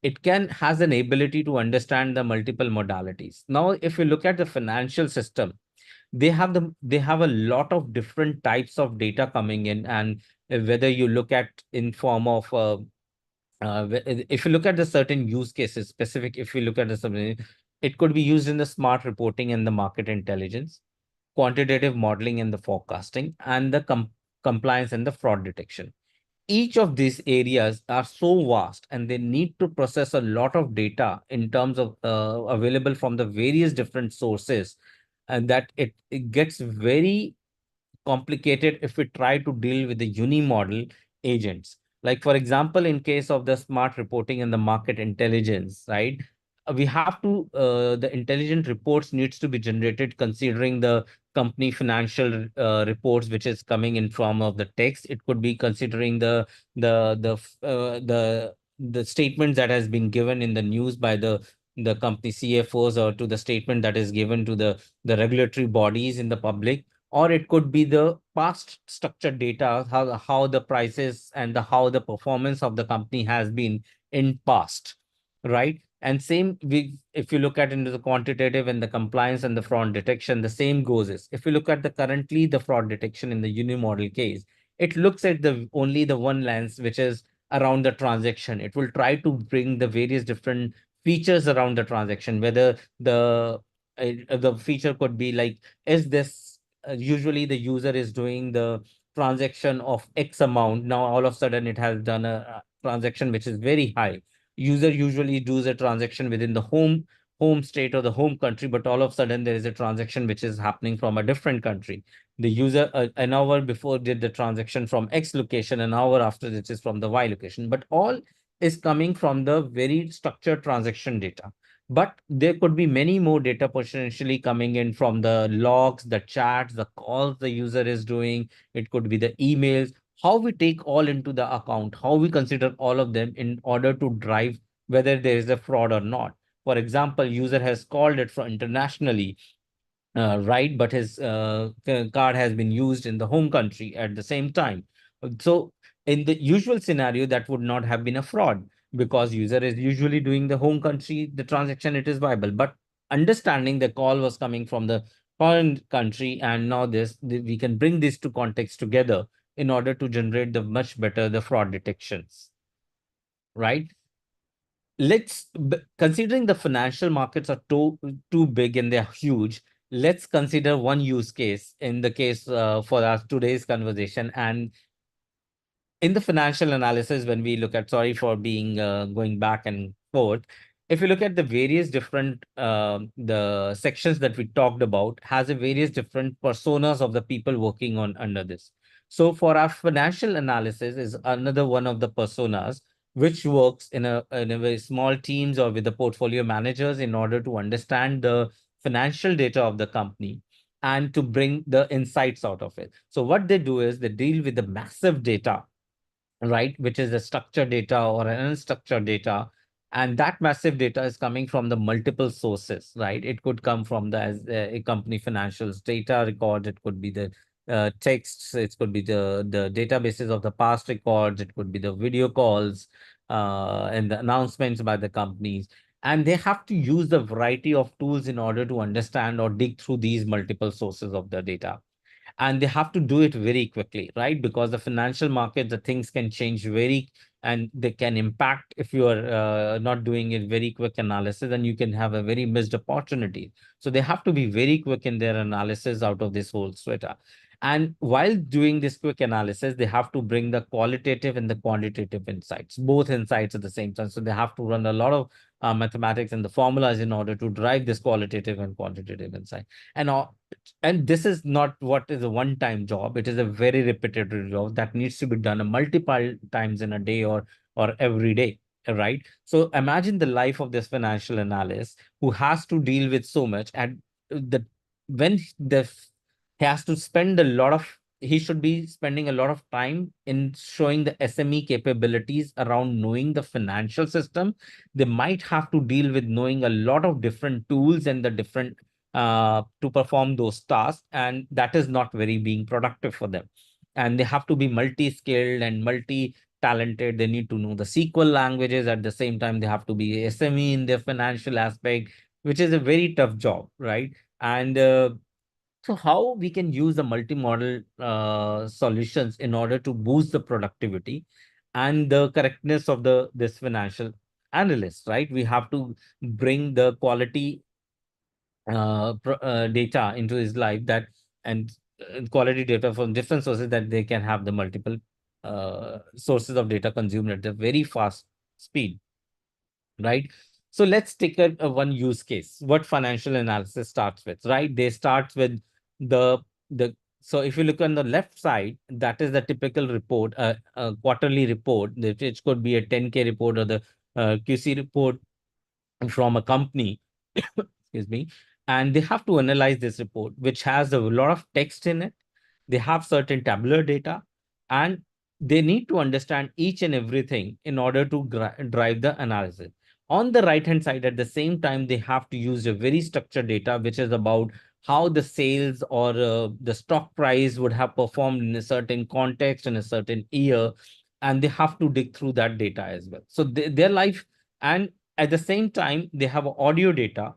it has an ability to understand the multiple modalities. Now, if you look at the financial system, they have a lot of different types of data coming in, and whether you look at in form of if you look at the certain use cases specific, if you look at the something, it could be used in the smart reporting and the market intelligence, quantitative modeling and the forecasting, and the compliance and the fraud detection. Each of these areas are so vast, and they need to process a lot of data in terms of available from the various different sources, and that it gets very complicated if we try to deal with the uni-model agents. Like, for example, in case of the smart reporting and the market intelligence, right? We have to, the intelligent reports needs to be generated considering the company financial reports, which is coming in form of the text. It could be considering the statements that has been given in the news by the company CFOs, or to the statement that is given to the regulatory bodies in the public, or it could be the past structured data, how the prices and how the performance of the company has been in past, right? And same, if you look at into the quantitative and the compliance and the fraud detection, the same goes is, if you look at the currently the fraud detection in the unimodel case, it looks at the only the one lens, which is around the transaction. It will try to bring the various different features around the transaction, whether the feature could be like, is this usually the user is doing the transaction of X amount. Now, all of a sudden, it has done a transaction which is very high. User usually does a transaction within the home state or the home country, but all of a sudden there is a transaction which is happening from a different country. The user an hour before did the transaction from X location, an hour after it is from the Y location, but all is coming from the very structured transaction data. But there could be many more data potentially coming in from the logs, the chats, the calls the user is doing. It could be the emails. How we take all into the account, how we consider all of them in order to drive whether there is a fraud or not. For example, user has called it from internationally, right? But his card has been used in the home country at the same time. So in the usual scenario, that would not have been a fraud, because user is usually doing the home country, the transaction, it is viable. But understanding the call was coming from the foreign country, and now we can bring this to context together in order to generate the much better the fraud detections, right? Considering the financial markets are too big and they're huge, let's consider one use case in the case for our today's conversation. And in the financial analysis, when we look at, sorry for being going back and forth, if you look at the various different the sections that we talked about, has a various different personas of the people working on under this. So for our financial analysis is another one of the personas, which works in a very small teams or with the portfolio managers in order to understand the financial data of the company and to bring the insights out of it. So what they do is they deal with the massive data, right, which is a structured data or an unstructured data. And that massive data is coming from the multiple sources, right? It could come from a company financials data record. It could be the texts. It could be the databases of the past records. It could be the video calls and the announcements by the companies. And they have to use the variety of tools in order to understand or dig through these multiple sources of the data. And they have to do it very quickly, right? Because the financial market, the things can change and they can impact if you are not doing it very quick analysis, and you can have a very missed opportunity. So they have to be very quick in their analysis out of this whole data. And while doing this quick analysis, they have to bring the qualitative and the quantitative insights, both insights at the same time. So they have to run a lot of mathematics and the formulas in order to drive this qualitative and quantitative insight. And this is not what is a one-time job. It is a very repetitive job that needs to be done multiple times in a day or every day, right? So imagine the life of this financial analyst who has to deal with so much, and when he has to spend he should be spending a lot of time in showing the SME capabilities around knowing the financial system. They might have to deal with knowing a lot of different tools and the different to perform those tasks, and that is not very being productive for them. And they have to be multi-skilled and multi-talented. They need to know the SQL languages. At the same time, they have to be SME in their financial aspect, which is a very tough job, right? And so how we can use the multi-model solutions in order to boost the productivity and the correctness of this financial analyst, right? We have to bring the quality data into his life, that and quality data from different sources, that they can have the multiple sources of data consumed at a very fast speed, right? So let's take a one use case. What financial analysis starts with, right? They start with the so if you look on the left side, that is the typical report, a quarterly report, which could be a 10K report or the QC report from a company. Excuse me. And they have to analyze this report, which has a lot of text in it. They have certain tabular data, and they need to understand each and everything in order to drive the analysis. On the right hand side, at the same time, they have to use a very structured data, which is about how the sales or the stock price would have performed in a certain context in a certain year, and they have to dig through that data as well. So their life, and at the same time, they have audio data,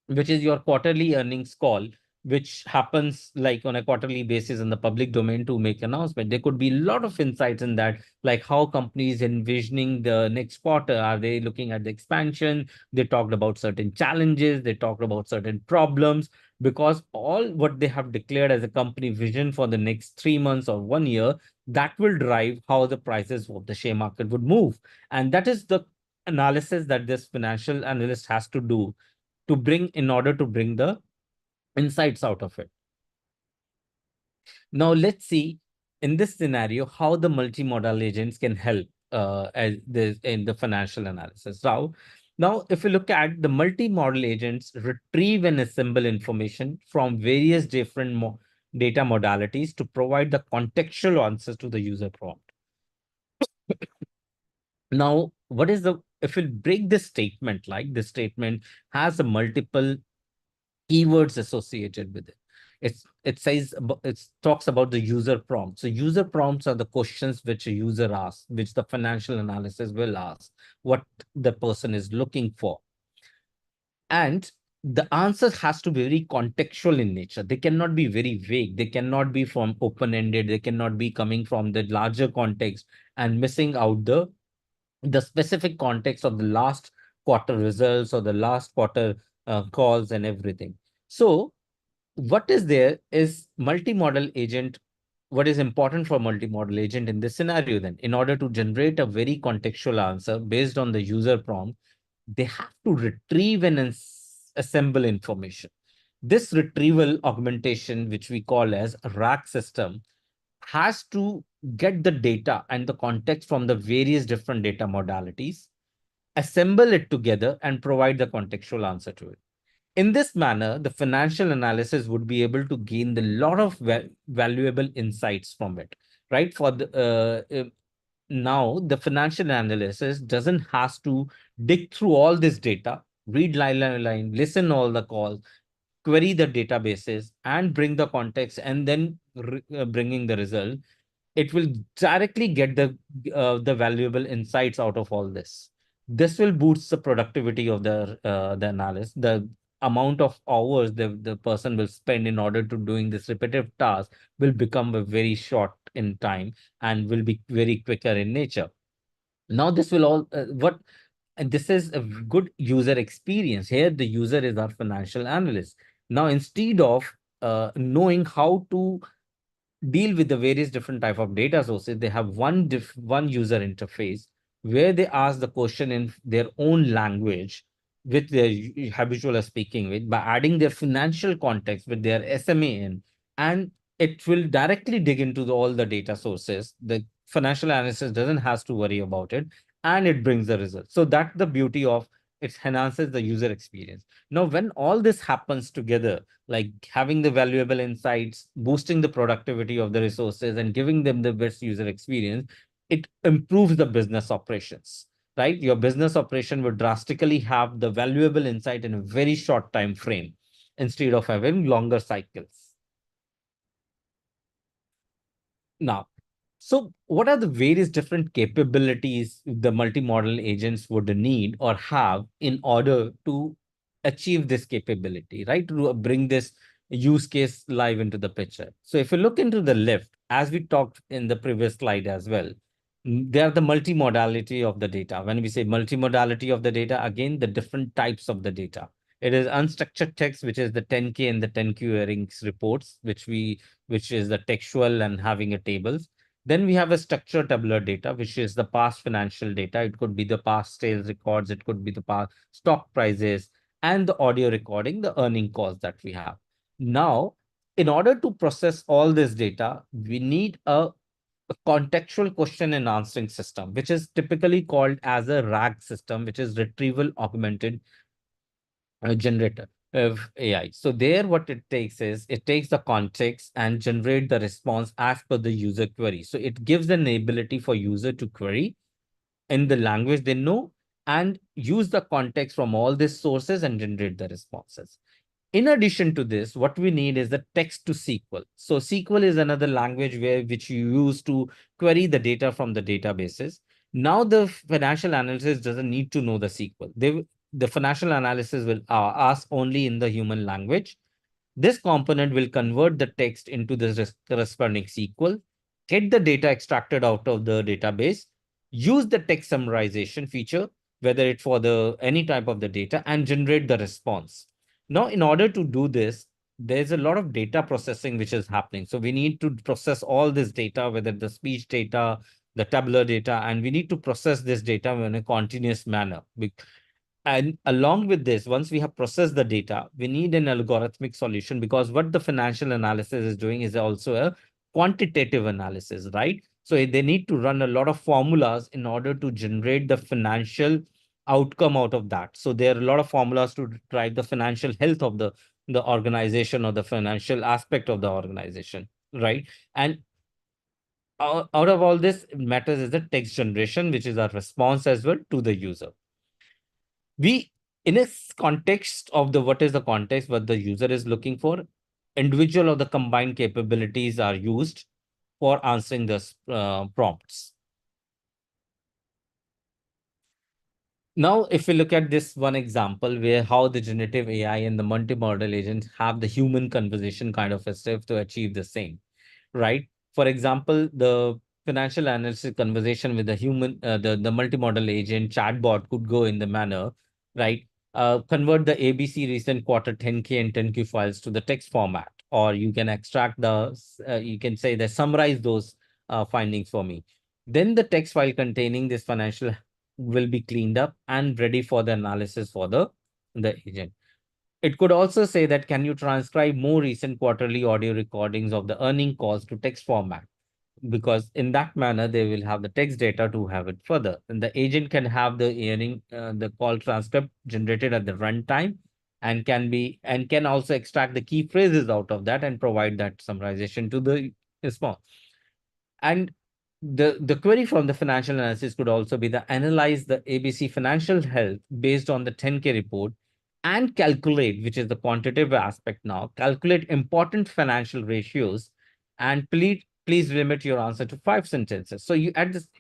which is your quarterly earnings call, which happens like on a quarterly basis in the public domain to make announcement. There could be a lot of insights in that, like how companies envisioning the next quarter. Are they looking at the expansion? They talked about certain challenges. They talked about certain problems, because all what they have declared as a company vision for the next 3 months or 1 year, that will drive how the prices of the share market would move. And that is the analysis that this financial analyst has to do to bring in order to bring the insights out of it. Now let's see in this scenario how the multimodal agents can help in the financial analysis. Now, if you look at the multimodal agents, retrieve and assemble information from various different data modalities to provide the contextual answers to the user prompt. Now, what is if we break this statement, like this statement has a multiple keywords associated with it. It talks about the user prompt. So user prompts are the questions which a user asks, which the financial analysis will ask, what the person is looking for. And the answers has to be very contextual in nature. They cannot be very vague. They cannot be from open-ended. They cannot be coming from the larger context and missing out the specific context of the last quarter results or the last quarter calls and everything. So what is there is multimodal agent. What is important for multimodal agent in this scenario then? In order to generate a very contextual answer based on the user prompt, they have to retrieve and assemble information. This retrieval augmentation, which we call as a RAG system, has to get the data and the context from the various different data modalities, assemble it together, and provide the contextual answer to it. In this manner, the financial analysis would be able to gain the lot of valuable insights from it, right? For the now, the financial analysis doesn't have to dig through all this data, read line by line, listen all the calls, query the databases, and bring the context, and then bringing the result. It will directly get the valuable insights out of all this. This will boost the productivity of the analysis. The amount of hours the person will spend in order to doing this repetitive task will become a very short in time and will be very quicker in nature. Now this will all and this is a good user experience. Here the user is our financial analyst. Now instead of knowing how to deal with the various different type of data sources, they have one user interface where they ask the question in their own language, with their habitual speaking with, by adding their financial context with their SMA in, and it will directly dig into all the data sources. The financial analysis doesn't have to worry about it, and it brings the result. So that's the beauty of it enhances the user experience. Now, when all this happens together, like having the valuable insights, boosting the productivity of the resources, and giving them the best user experience, it improves the business operations, right? Your business operation would drastically have the valuable insight in a very short time frame instead of having longer cycles. Now, so what are the various different capabilities the multimodal agents would need or have in order to achieve this capability, right? To bring this use case live into the picture. So if you look into the left, as we talked in the previous slide as well, they are the multimodality of the data. When we say multimodality of the data, again, the different types of the data. It is unstructured text, which is the 10K and the 10Q earnings reports, which is the textual and having a tables. Then we have a structured tabular data, which is the past financial data. It could be the past sales records, it could be the past stock prices, and the audio recording, the earning calls that we have. Now, in order to process all this data, we need a contextual question and answering system, which is typically called as a RAG system, which is retrieval augmented generator of AI. So there what it takes is, it takes the context and generate the response as per the user query. So it gives an ability for user to query in the language they know and use the context from all these sources and generate the responses. In addition to this, what we need is the text to SQL. So SQL is another language which you use to query the data from the databases. Now the financial analysis doesn't need to know the SQL. The financial analysis will ask only in the human language. This component will convert the text into the corresponding SQL, get the data extracted out of the database, use the text summarization feature, whether it's for any type of the data, and generate the response. Now, in order to do this, there's a lot of data processing which is happening. So we need to process all this data, whether the speech data, the tabular data, and we need to process this data in a continuous manner. And along with this, once we have processed the data, we need an algorithmic solution, because what the financial analysis is doing is also a quantitative analysis, right? So they need to run a lot of formulas in order to generate the financial outcome out of that. So there are a lot of formulas to drive the financial health of the organization or the financial aspect of the organization, right? And out of all this matters is the text generation, which is our response as well to the user. In a context of what is the context, what the user is looking for, individual or the combined capabilities are used for answering the prompts. Now, if we look at this one example where how the generative AI and the multimodal agents have the human conversation kind of a step to achieve the same, right? For example, the financial analysis conversation with the human, the multimodal agent chatbot could go in the manner, right? Convert the ABC recent quarter 10K and 10Q files to the text format, or you can extract you can say that summarize those findings for me. Then the text file containing this financial will be cleaned up and ready for the analysis for the agent. It could also say that, can you transcribe more recent quarterly audio recordings of the earning calls to text format? Because in that manner, they will have the text data to have it further. And the agent can have the call transcript generated at the runtime, and can also extract the key phrases out of that and provide that summarization to the response. And the query from the financial analysis could also be analyze the ABC financial health based on the 10K report and calculate, which is the quantitative aspect now, calculate important financial ratios, and please limit your answer to 5 sentences. So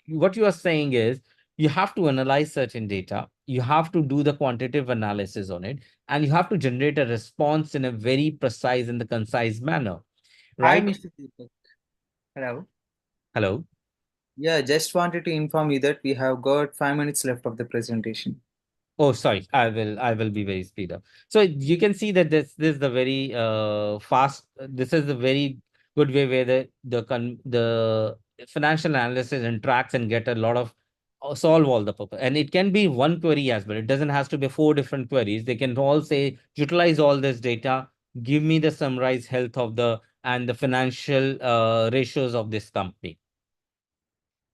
what you are saying is, you have to analyze certain data, you have to do the quantitative analysis on it, and you have to generate a response in a very precise and the concise manner, right? Hi, Mr. Deepak. Hello. Hello. Yeah, just wanted to inform you that we have got 5 minutes left of the presentation. Oh, sorry. I will be very speed up. So you can see that this is the very fast. This is the very good way where the financial analysis interacts and get a lot of solve all the purpose. And it can be one query as well. It doesn't have to be 4 different queries. They can all say, utilize all this data, give me the summarized health of the financial ratios of this company,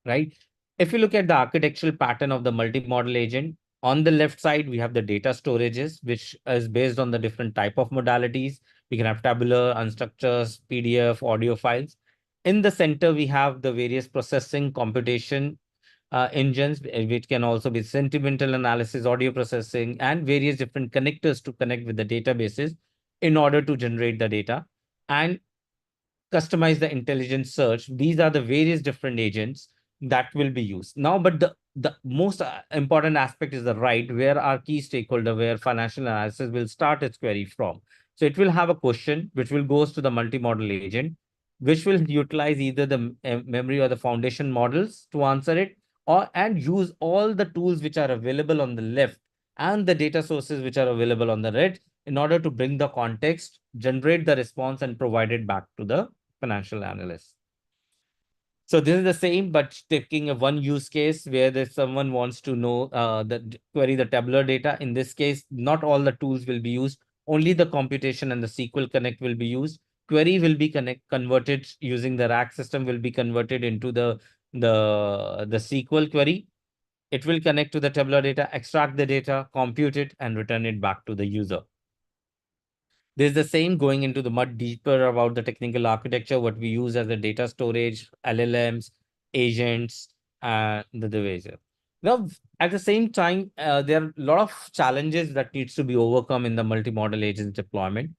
right? If you look at the architectural pattern of the multimodal agent, On the left side, we have the data storages, which is based on the different type of modalities. We can have tabular, unstructured, PDF, audio files. In the center, we have the various processing, computation engines, which can also be sentimental analysis, audio processing, and various different connectors to connect with the databases in order to generate the data and customize the intelligent search. These are the various different agents that will be used. Now, but the most important aspect is the right, where our key stakeholder, where financial analysis will start its query from. So it will have a question which will goes to the multi-model agent, which will utilize either the memory or the foundation models to answer it, or and use all the tools which are available on the left and the data sources which are available on the right in order to bring the context, generate the response, and provide it back to the financial analyst. So this is the same, but taking a one use case where there's someone wants to know query the tabular data. In this case, not all the tools will be used. Only the computation and the SQL Connect will be used. Query will be converted using the rack system, will be converted into the SQL query. It will connect to the tabular data, extract the data, compute it, and return it back to the user. There's the same going into the much deeper about the technical architecture, what we use as a data storage, LLMs, agents, and the division. Now, at the same time, there are a lot of challenges that needs to be overcome in the multi-model agents deployment.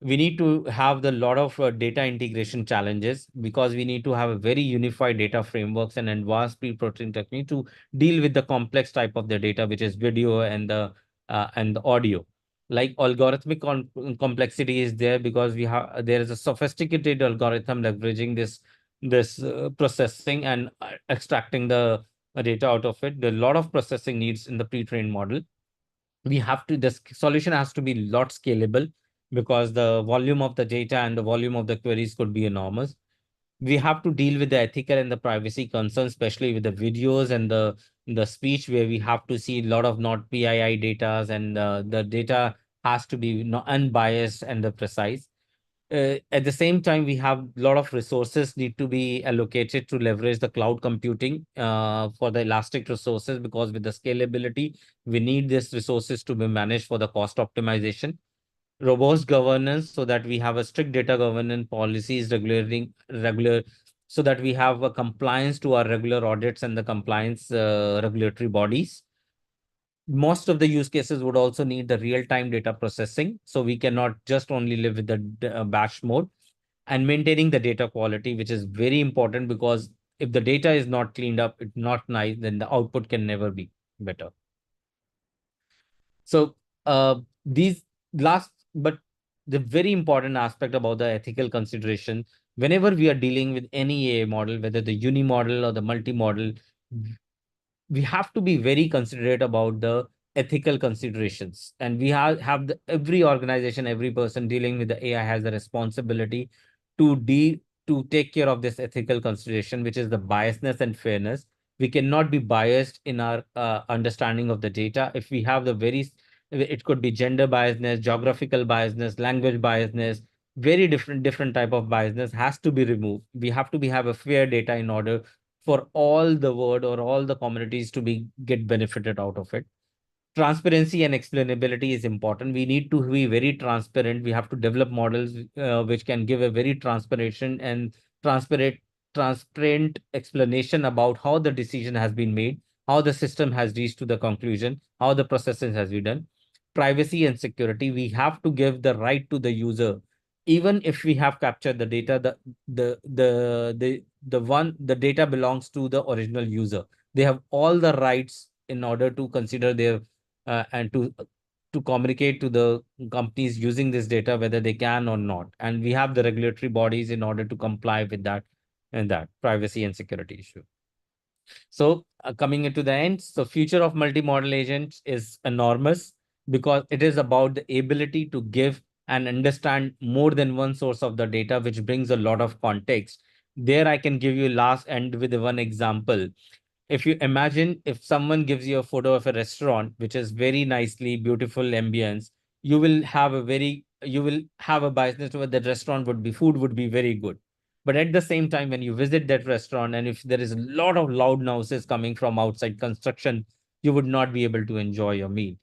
We need to have the lot of data integration challenges, because we need to have a very unified data frameworks and advanced pre-processing technique to deal with the complex type of the data, which is video and the audio. Like algorithmic complexity is there, because there is a sophisticated algorithm leveraging this processing and extracting the data out of it. There are a lot of processing needs in the pre-trained model. The solution has to be a lot scalable, because the volume of the data and the volume of the queries could be enormous. We have to deal with the ethical and the privacy concerns, especially with the videos and the speech, where we have to see a lot of not PII data, and the data has to be unbiased and precise. At the same time, we have a lot of resources need to be allocated to leverage the cloud computing for the elastic resources, because with the scalability, we need these resources to be managed for the cost optimization. Robust governance, so that we have a strict data governance policies regular, so that we have a compliance to our regular audits and the compliance regulatory bodies. Most of the use cases would also need the real-time data processing. So we cannot just only live with the batch mode, and maintaining the data quality, which is very important, because if the data is not cleaned up, it's not nice, then the output can never be better. So these last, but the very important aspect about the ethical consideration, whenever we are dealing with any AI model, whether the uni model or the multi-model, we have to be very considerate about the ethical considerations. And we have every organization, every person dealing with the AI has a responsibility to take care of this ethical consideration, which is the biasness and fairness. We cannot be biased in our understanding of the data. If we have it could be gender biasness, geographical biasness, language biasness, very different type of biasness has to be removed. We have to have a fair data in order for all the world or all the communities to get benefited out of it. Transparency and explainability is important. We need to be very transparent. We have to develop models which can give a very transparent and transparent explanation about how the decision has been made, how the system has reached to the conclusion, how the processes has been done. Privacy and security, we have to give the right to the user. Even if we have captured the data, the data belongs to the original user. They have all the rights in order to consider their and to communicate to the companies using this data, whether they can or not. And we have the regulatory bodies in order to comply with that and that privacy and security issue. So coming into the end, so future of multi-model agents is enormous, because it is about the ability to give and understand more than one source of the data, which brings a lot of context. There I can give you last end with one example. If you imagine, if someone gives you a photo of a restaurant, which is very nicely beautiful ambience, you will have a biasness toward that restaurant food would be very good. But at the same time, when you visit that restaurant, and if there is a lot of loud noises coming from outside construction you would not be able to enjoy your meal.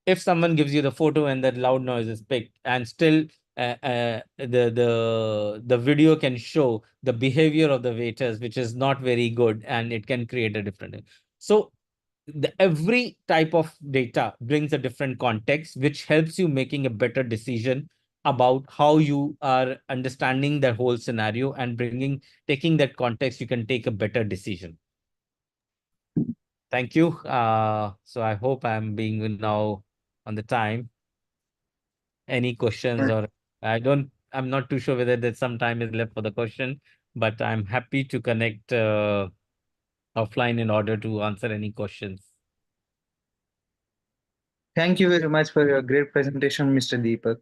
If someone gives you the photo and that loud noise is picked, and still the video can show the behavior of the waiters, which is not very good, and it can create a different. So every type of data brings a different context, which helps you making a better decision about how you are understanding the whole scenario, and taking that context, you can take a better decision. Thank you. So I hope I'm being now on the time. Any questions, or I'm not too sure whether there's some time is left for the question, but I'm happy to connect offline in order to answer any questions. Thank you very much for your great presentation, Mr. Deepak.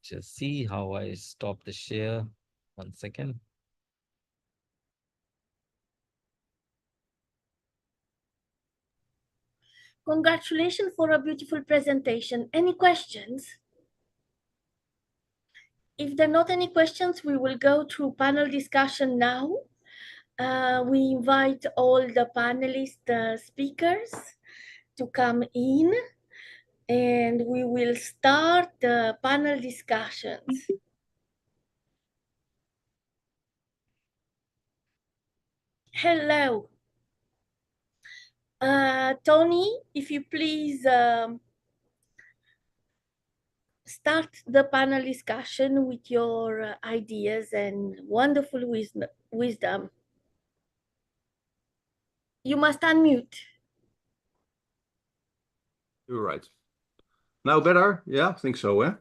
Just see how I stop the share. 1 second. Congratulations for a beautiful presentation. Any questions? If there are not any questions, we will go through panel discussion now. We invite all the panelist speakers to come in, and we will start the panel discussions. Hello. Tony, if you please start the panel discussion with your ideas and wonderful wisdom. You must unmute. You're right. Now better? Yeah, I think so, eh?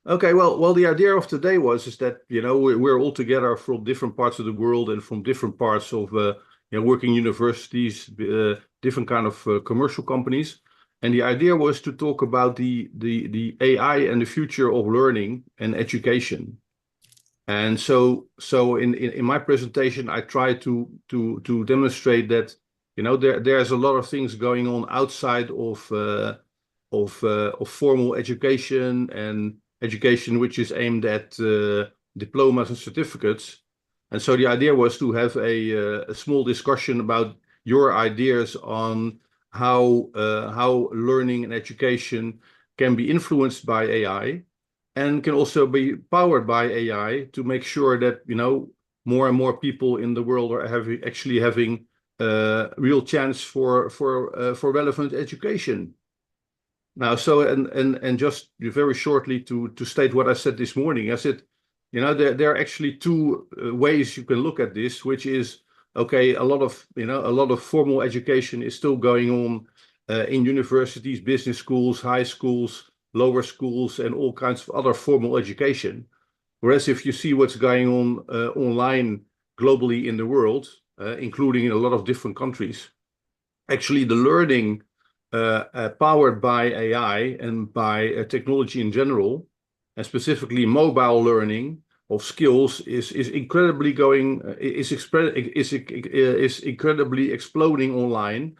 Okay, well, the idea of today is that, we're all together from different parts of the world and from different parts of, working universities, different kind of commercial companies. And the idea was to talk about the AI and the future of learning and education. And so in my presentation, I try to demonstrate that, there's a lot of things going on outside of formal education and education which is aimed at diplomas and certificates. And so the idea was to have a small discussion about your ideas on how learning and education can be influenced by AI and can also be powered by AI to make sure that, more and more people in the world are actually having real chance for relevant education. Now, so and just very shortly to state what I said this morning, I said, there are actually two ways you can look at this, which is, okay, a lot of formal education is still going on in universities, business schools, high schools, lower schools, and all kinds of other formal education. Whereas if you see what's going on online globally in the world, including in a lot of different countries, actually the learning powered by AI and by technology in general, and specifically mobile learning of skills, is incredibly incredibly exploding online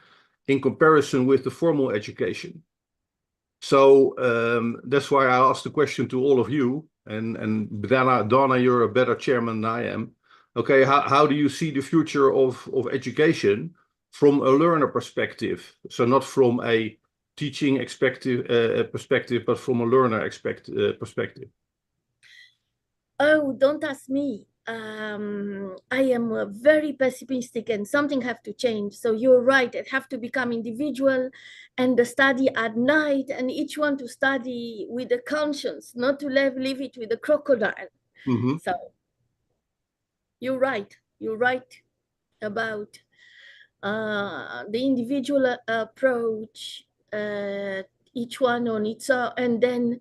in comparison with the formal education. So that's why I asked the question to all of you, and Donna, you're a better chairman than I am. Okay, how do you see the future of education from a learner perspective? So not from a teaching perspective, but from a learner perspective. Oh, don't ask me. I am very pessimistic, and something have to change. So you're right, it have to become individual and the study at night, and each one to study with a conscience, not to leave it with a crocodile. Mm-hmm. So you're right about the individual approach, each one on its own, and then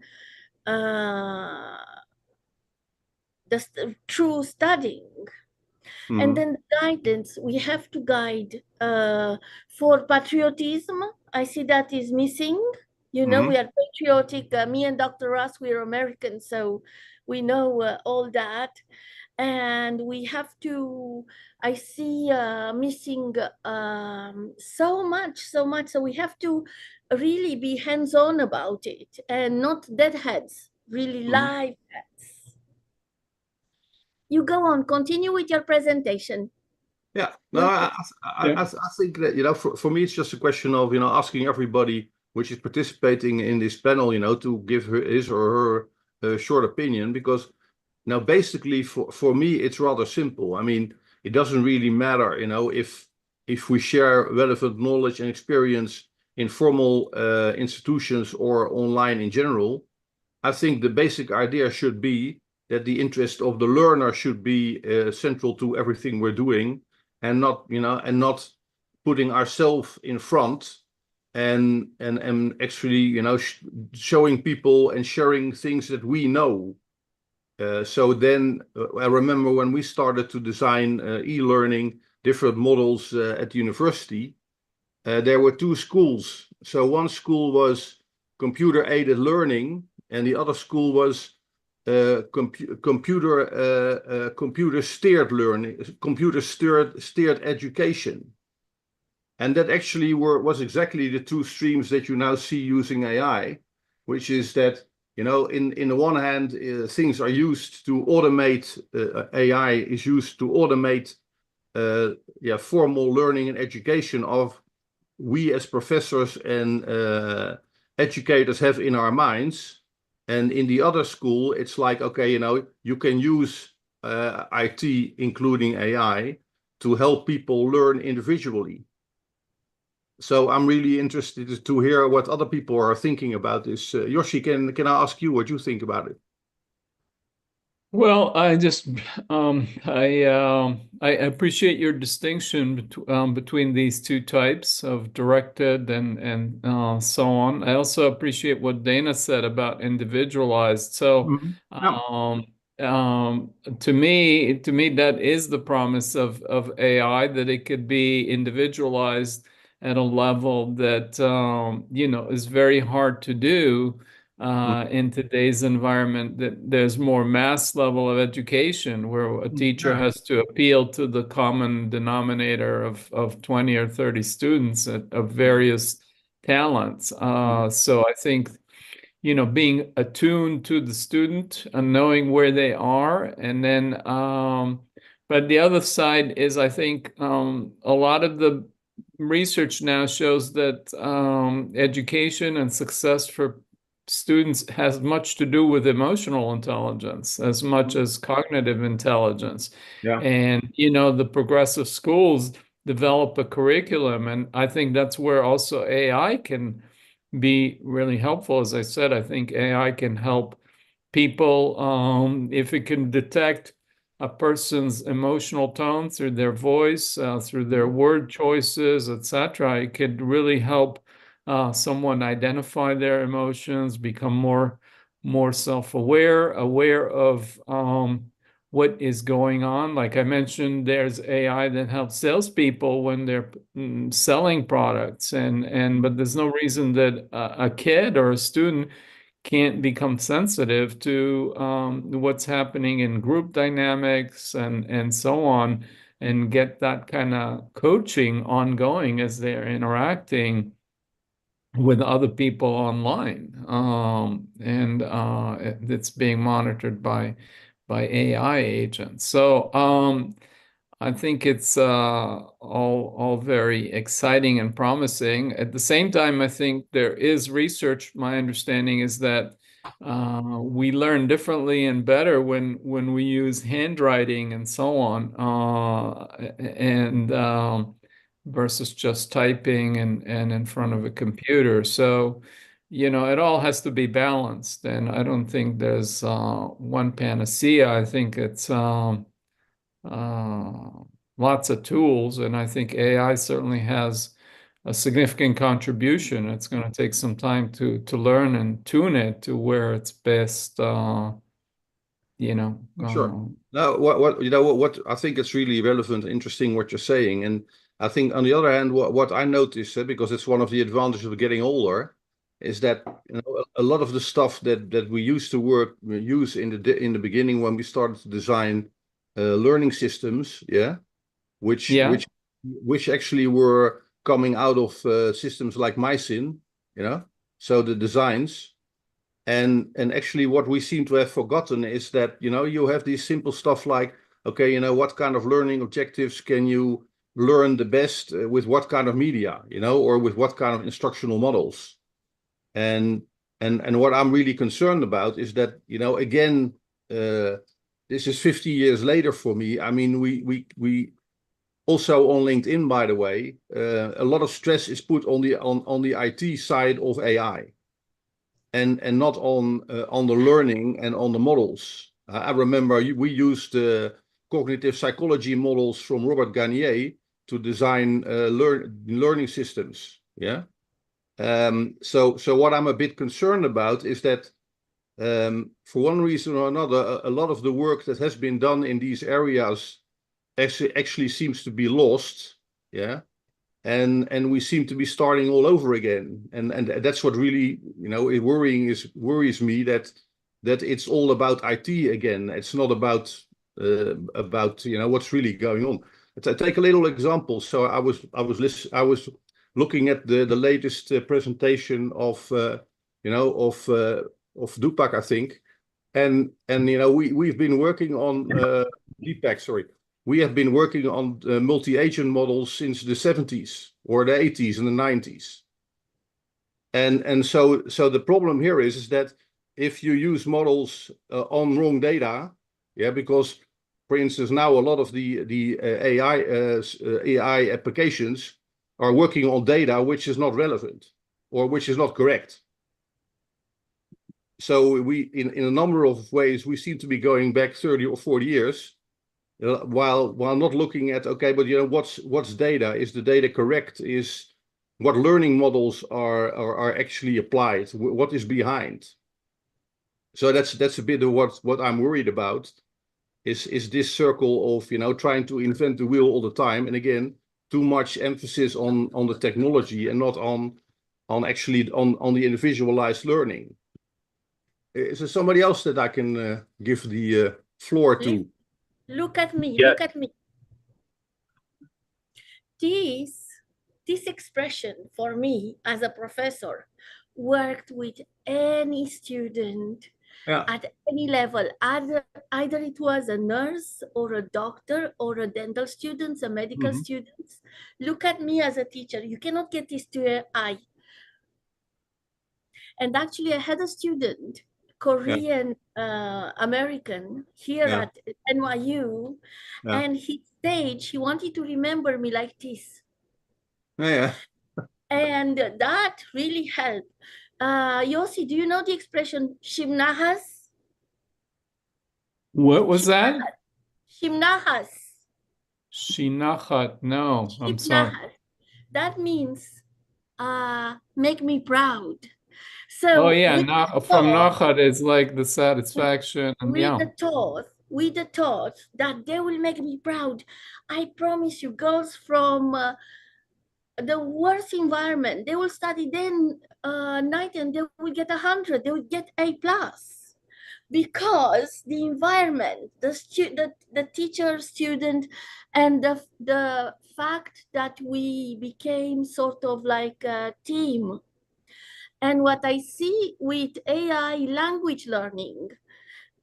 the true studying. Mm-hmm. And then the guidance, we have to guide for patriotism. I see that is missing. Mm-hmm. We are patriotic. Me and Dr. Ross, we're Americans, so we know all that. And we have to, I see missing so much. So we have to really be hands-on about it and not deadheads, really live heads. You go on, continue with your presentation. Yeah, no, I think that, for me, it's just a question of, asking everybody which is participating in this panel, to give his or her short opinion, because now basically for me, it's rather simple. I mean, it doesn't really matter, if we share relevant knowledge and experience in formal institutions or online in general. I think the basic idea should be that the interest of the learner should be central to everything we're doing, and not putting ourselves in front and actually showing people and sharing things that we know. So then I remember when we started to design e-learning different models at the university, there were two schools. So one school was computer-aided learning, and the other school was computer-steered learning, computer-steered education. And that actually was exactly the two streams that you now see using AI, which is that, in the one hand, things are used to automate, AI is used to automate formal learning and education of we as professors and educators have in our minds. And in the other school, it's like, okay, you can use IT, including AI, to help people learn individually. So I'm really interested to hear what other people are thinking about this. Yoshi, can I ask you what you think about it? Well, I just I appreciate your distinction between these two types of directed and so on. I also appreciate what Dana said about individualized. So to me that is the promise of AI, that it could be individualized at a level that is very hard to do in today's environment. That there's more mass level of education where a teacher has to appeal to the common denominator of 20 or 30 students of various talents. So I think being attuned to the student and knowing where they are, and then but the other side is, I think a lot of the research now shows that education and success for students has much to do with emotional intelligence as much as cognitive intelligence. Yeah. And the progressive schools develop a curriculum, and I think that's where also AI can be really helpful. As I said, I think AI can help people if it can detect a person's emotional tone through their voice, through their word choices, etc. It could really help someone identify their emotions, become more self-aware, aware of what is going on. Like I mentioned, there's AI that helps salespeople when they're selling products, but there's no reason that a kid or a student can't become sensitive to what's happening in group dynamics and so on, and get that kind of coaching ongoing as they're interacting with other people online. And it's being monitored by AI agents. So I think it's all very exciting and promising. At the same time, I think there is research. My understanding is that we learn differently and better when we use handwriting and so on, and versus just typing and in front of a computer. So it all has to be balanced, and I don't think there's one panacea. I think it's lots of tools, and I think AI certainly has a significant contribution. It's going to take some time to learn and tune it to where it's best. Sure. Now, what I think it's really relevant and interesting what you're saying, and I think on the other hand, what I noticed, because it's one of the advantages of getting older, is that a lot of the stuff that we used to use in the beginning when we started to design learning systems, which actually were coming out of systems like Mycin, so the designs. And actually what we seem to have forgotten is that, you have these simple stuff like, okay, you know, what kind of learning objectives can you learn the best with what kind of media, you know, or with what kind of instructional models. And what I'm really concerned about is that, you know, again, this is 50 years later for me. I mean, we also on LinkedIn, by the way, a lot of stress is put on the IT side of AI, and not on the learning and on the models. I remember we used cognitive psychology models from Robert Garnier to design learning systems. Yeah. So what I'm a bit concerned about is that for one reason or another, a lot of the work that has been done in these areas actually seems to be lost. Yeah. And we seem to be starting all over again. And that's what really, you know, worries me, that it's all about IT again. It's not about you know, what's really going on. Take a little example. So I was looking at the latest presentation of you know, of Dupak, I think, and you know, we've been working on Deepak, sorry. We have been working on multi-agent models since the 70s or the 80s and the 90s. And so the problem here is that if you use models on wrong data, yeah, because for instance, now a lot of the AI applications are working on data which is not relevant or which is not correct. So we, in a number of ways, we seem to be going back 30 or 40 years, while not looking at, okay, but you know, what's data? Is the data correct? Is what learning models are actually applied? What is behind? So that's a bit of what I'm worried about. Is this circle of, you know, trying to invent the wheel all the time, and again, too much emphasis on the technology and not on actually on the individualized learning. Is there somebody else that I can give the floor to? Look at me, Yeah. look at me. This expression for me as a professor worked with any student at any level, either it was a nurse or a doctor or a dental student, a medical student. Look at me as a teacher. You cannot get this to your eye. And actually, I had a student, Korean American, here at NYU, and he wanted to remember me like this. And that really helped. Yossi, do you know the expression Shimnahas? What was that? Shimnahas. Shinachat. No, I'm sorry. That means make me proud. So Oh yeah, from Nachat is like the satisfaction. And yeah. With the thought that they will make me proud. I promise you, girls from the worst environment, they will study then night and they will get 100. They will get A+. Because the environment, the teacher, student, and the fact that we became sort of like a team. And what I see with AI language learning,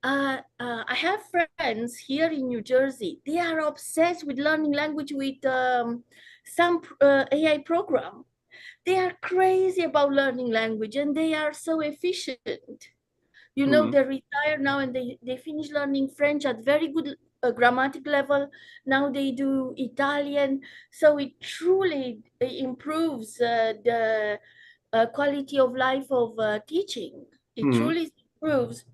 I have friends here in New Jersey. They are obsessed with learning language with some AI program. They are crazy about learning language, and they are so efficient. You know, they retire now and they finish learning French at very good grammatic level. Now they do Italian. So it truly improves the quality of life of teaching. It truly improves.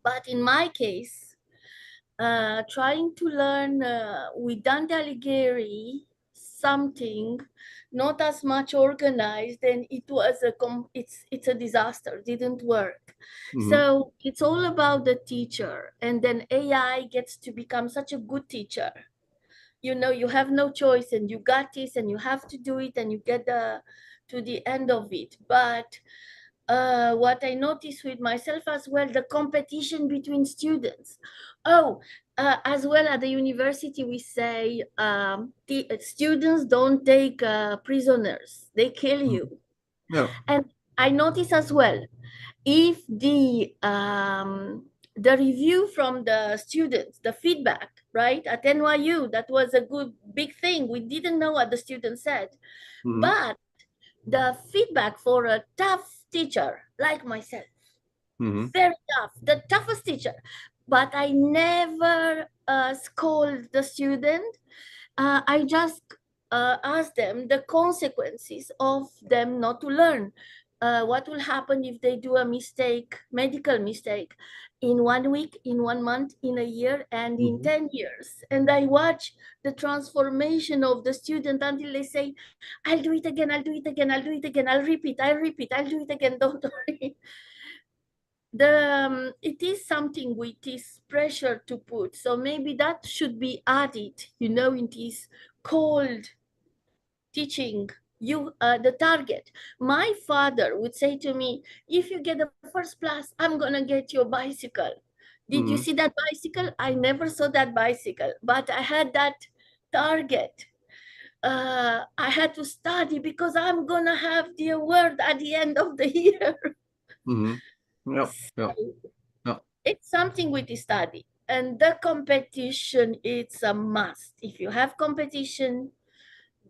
But in my case, trying to learn with Dante Alighieri something not as much organized, and it was it's a disaster. Didn't work. So it's all about the teacher, and then AI gets to become such a good teacher. You know, you have no choice, and you got this, and you have to do it, and you get to the end of it. But what I noticed with myself as well, the competition between students. As well at the university, we say the students don't take prisoners, they kill you. And I notice as well, if the the review from the students, the feedback, right? At NYU, that was a good, big thing. We didn't know what the students said. But the feedback for a tough teacher like myself, very tough, the toughest teacher, but I never scold the student. I just ask them the consequences of them not to learn. What will happen if they do a mistake, medical mistake, in 1 week, in 1 month, in a year, and in 10 years? And I watch the transformation of the student until they say, I'll do it again, I'll do it again, I'll do it again, I'll repeat, I'll do it again, don't worry. It is something with this pressure to put. So maybe that should be added, you know, in this cold teaching you the target. My father would say to me, if you get the first class, I'm gonna get you a bicycle. Did you see that bicycle? I never saw that bicycle, but I had that target. I had to study because I'm gonna have the award at the end of the year. It's something with the study, and the competition, it's a must. If you have competition,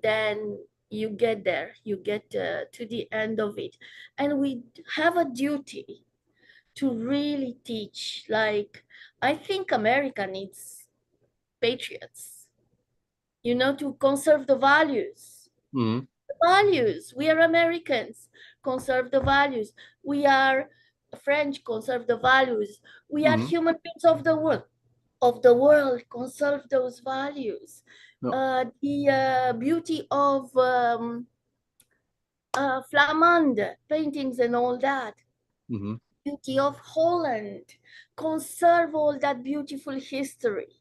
then you get there, you get to the end of it. And we have a duty to really teach. Like, I think America needs patriots, you know, to conserve the values. The values, we are Americans, conserve the values. We are French, conserve the values. We are human beings of the world, conserve those values. The beauty of Flamande paintings and all that, beauty of Holland, conserve all that beautiful history,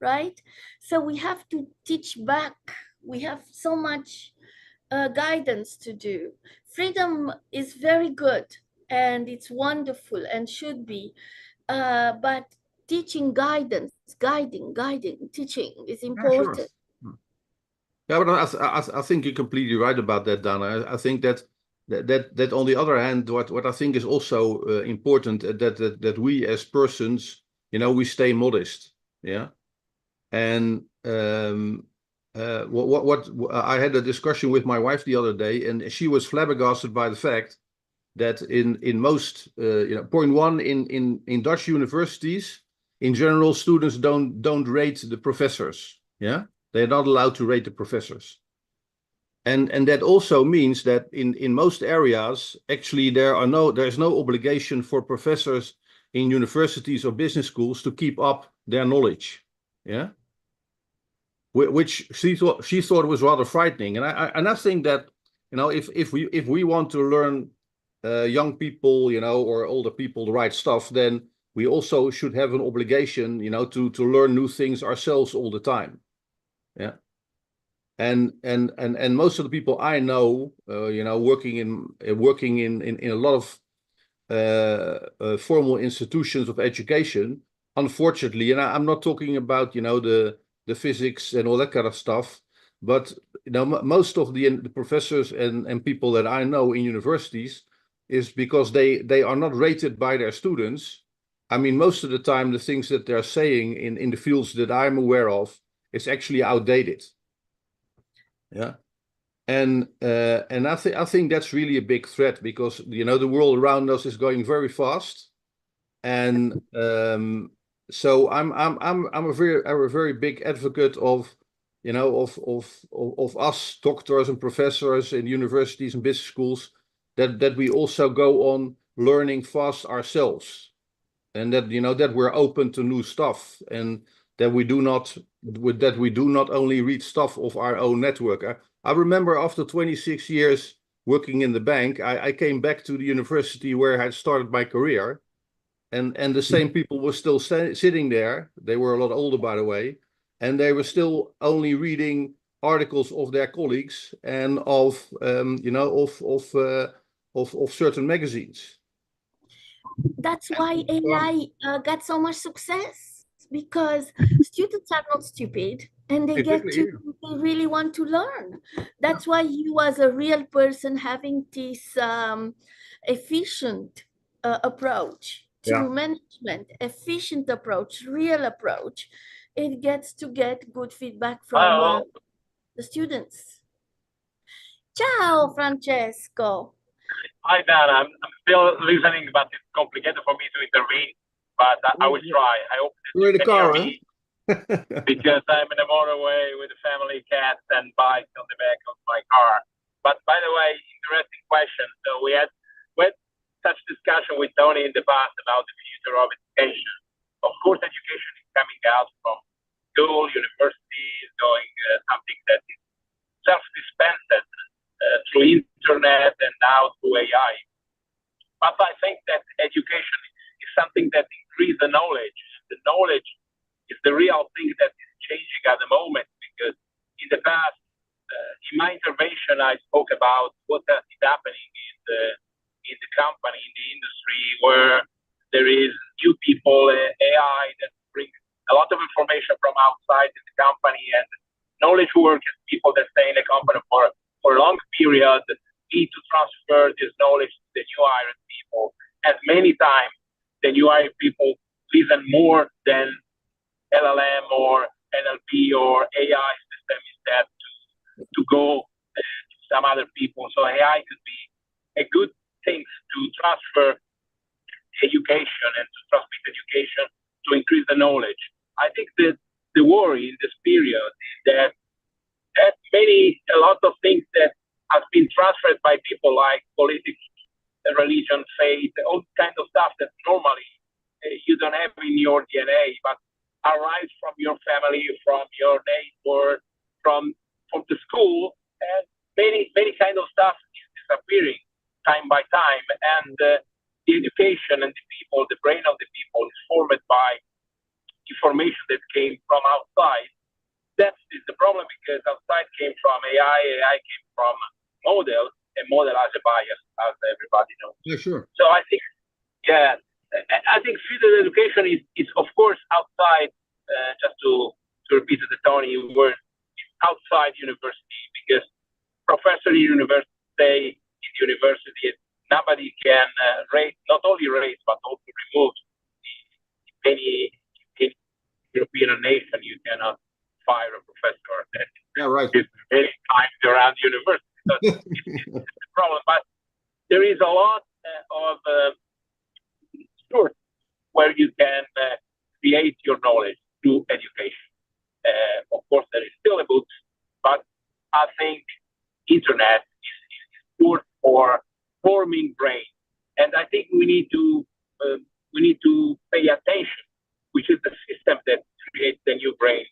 right? So we have to teach back. We have so much guidance to do. Freedom is very good and it's wonderful and should be, but teaching guidance, guiding, teaching is important. Yeah, but I think you're completely right about that, Dana. I think that on the other hand, what I think is also important, that we as persons, you know, we stay modest. Yeah. And what I had a discussion with my wife the other day, and she was flabbergasted by the fact that in most, you know, point one, in Dutch universities, in general, students don't rate the professors. Yeah. They're not allowed to rate the professors. And that also means that in most areas, actually, there's no obligation for professors in universities or business schools to keep up their knowledge. Yeah. Which she thought was rather frightening. And I think that, you know, if we want to learn young people, you know, or older people the right stuff, then we also should have an obligation, you know, to learn new things ourselves all the time. Yeah. And most of the people I know, you know, working in a lot of formal institutions of education, unfortunately, and I'm not talking about, you know, the physics and all that kind of stuff, but, you know, most of the professors and people that I know in universities is because they are not rated by their students. I mean, most of the time, the things that they're saying in the fields that I'm aware of is actually outdated. Yeah. And I think that's really a big threat, because, you know, the world around us is going very fast. And so I'm a very big advocate of, you know, of us doctors and professors in universities and business schools, that we also go on learning fast ourselves, and that, you know, that we're open to new stuff, and that we do not only read stuff of our own network. I remember after 26 years working in the bank, I came back to the university where I had started my career, and the same people were still sitting there. They were a lot older, by the way, and they were still only reading articles of their colleagues and of you know, of certain magazines. That's why AI got so much success, because students are not stupid and they they really want to learn. That's why you, as a real person, having this efficient approach through management, efficient approach, real approach, it gets to get good feedback from the students. Ciao, Francesco. Hi, Dan. I'm still listening, but it's complicated for me to intervene. But I will try. I hope that You're in the you can hear car, huh? me because I'm in a motorway with a family, cats, and bikes on the back of my car. But by the way, interesting question. So we had such discussion with Tony in the past about the future of education. Of course, education is coming out from school, universities, going something that is self-dispensed through internet and now through AI. But I think that education is something that increases the knowledge. The knowledge is the real thing that is changing at the moment, because in the past, in my intervention, I spoke about what is happening in the company, in the industry, where there is new people, AI that brings a lot of information from outside the company, and knowledge workers, people that stay in the company for a long period, need to transfer this knowledge to the new hired people. And many times, the new hired people listen more than LLM or NLP or AI system instead to go to some other people. So AI could be a good thing to transfer education and to transmit education to increase the knowledge. I think that the worry in this period is that a lot of things that have been transferred by people like politics, religion, faith, all kinds of stuff that normally you don't have in your DNA, but arrives from your family, from your neighbor, from the school, and many kind of stuff is disappearing time by time. And the education and the people, the brain of the people is formed by information that came from outside. That is the problem, because outside came from AI came from model, and model has a bias, as everybody knows. Yeah, sure. So I think, I think future education is of course outside. Just to repeat the Tony word, outside university, because professor in university stay in university. Nobody can rate, not only rate, but also remove any European nation. You cannot fire a professor that is many times around the university. So it's a problem. But there is a lot of sources where you can create your knowledge through education. Of course, there is still a book, but I think internet is good for forming brain, and I think we need to pay attention, which is the system that creates the new brain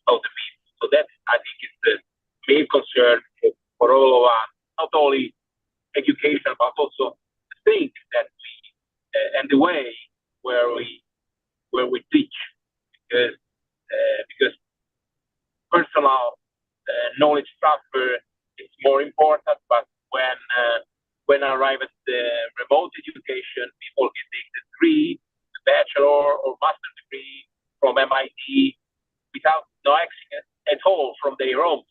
of the people. So that, I think, is the main concern for all of us, not only education, but also the thing that we and the way where we teach, because personal knowledge transfer is more important. But when I arrive at the remote education, people can take the degree, the bachelor or master degree from MIT without no access at all from their homes.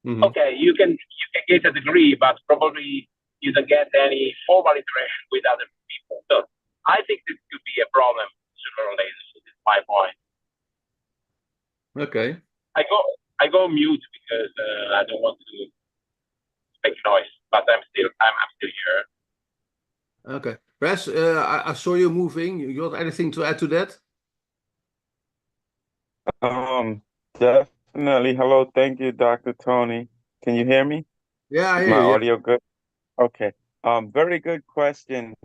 Mm-hmm. Okay, you can get a degree, but probably you don't get any formal interaction with other people. So I think this could be a problem sooner or later. So this is my point. Okay. I go mute because I don't want to make noise, but I'm still here. Okay. Res, I saw you moving. You got anything to add to that? Definitely. Hello. Thank you, Dr. Tony. Can you hear me? Yeah, I hear you. Is my you. audio good? Okay. Very good question.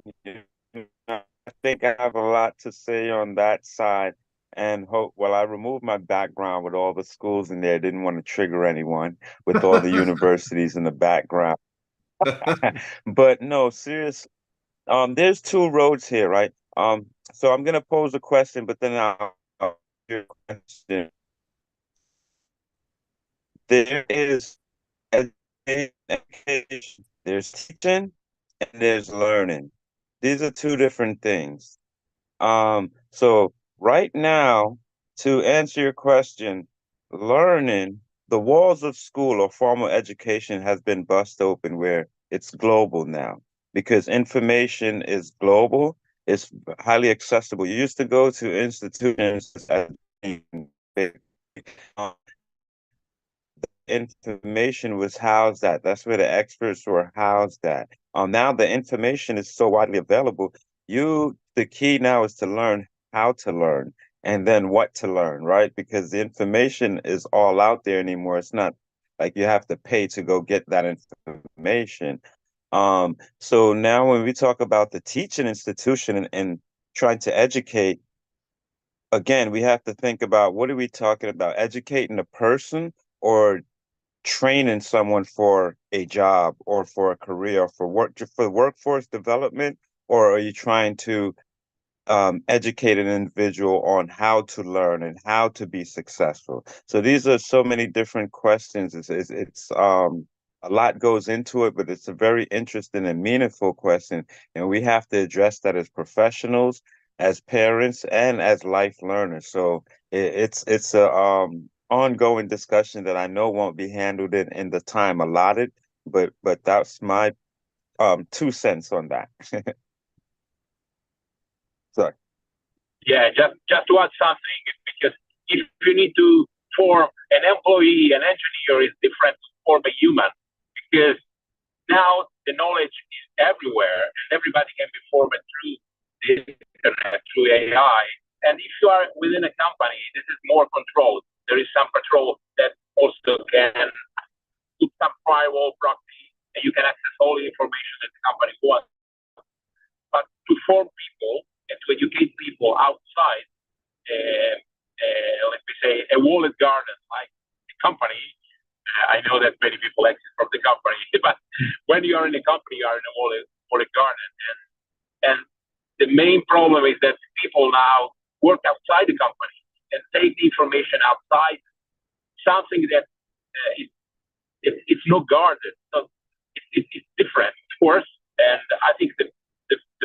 I think I have a lot to say on that side, and I removed my background with all the schools in there. Didn't want to trigger anyone with all the universities in the background. But no, seriously, there's two roads here, right? So I'm gonna pose a question, but then I'll your question. There is education, there's teaching, and there's learning. These are two different things. So right now, to answer your question, learning, the walls of school or formal education has been bust open where it's global now, because information is global It's highly accessible. You used to go to institutions as information was housed at. That's where the experts were housed at. Now the information is so widely available. The key now is to learn how to learn and then what to learn, right? Because the information is all out there anymore. It's not like you have to pay to go get that information. So now when we talk about the teaching institution and trying to educate, again, we have to think about, what are we talking about? Educating a person or training someone for a job or for a career or for workforce development? Or are you trying to educate an individual on how to learn and how to be successful? So these are so many different questions. It's a lot goes into it, but it's a very interesting and meaningful question, and we have to address that as professionals, as parents, and as life learners. So it's a ongoing discussion that I know won't be handled in the time allotted, but that's my 2 cents on that. Sorry. Yeah, just to add something, because if you need to form an employee, an engineer is different to form a human, because now the knowledge is everywhere and everybody can be formed through the internet, through AI. And if you are within a company, this is more controlled. There is some control that also can put some firewall proxy, and you can access all the information that the company wants. But to form people and to educate people outside, let me say, a walled garden, like a company. I know that many people exit from the company, but when you are in a company, you are in a walled garden. And the main problem is that people now work outside the company and take the information outside, something that it's not guarded. So it's different, of course. And I think the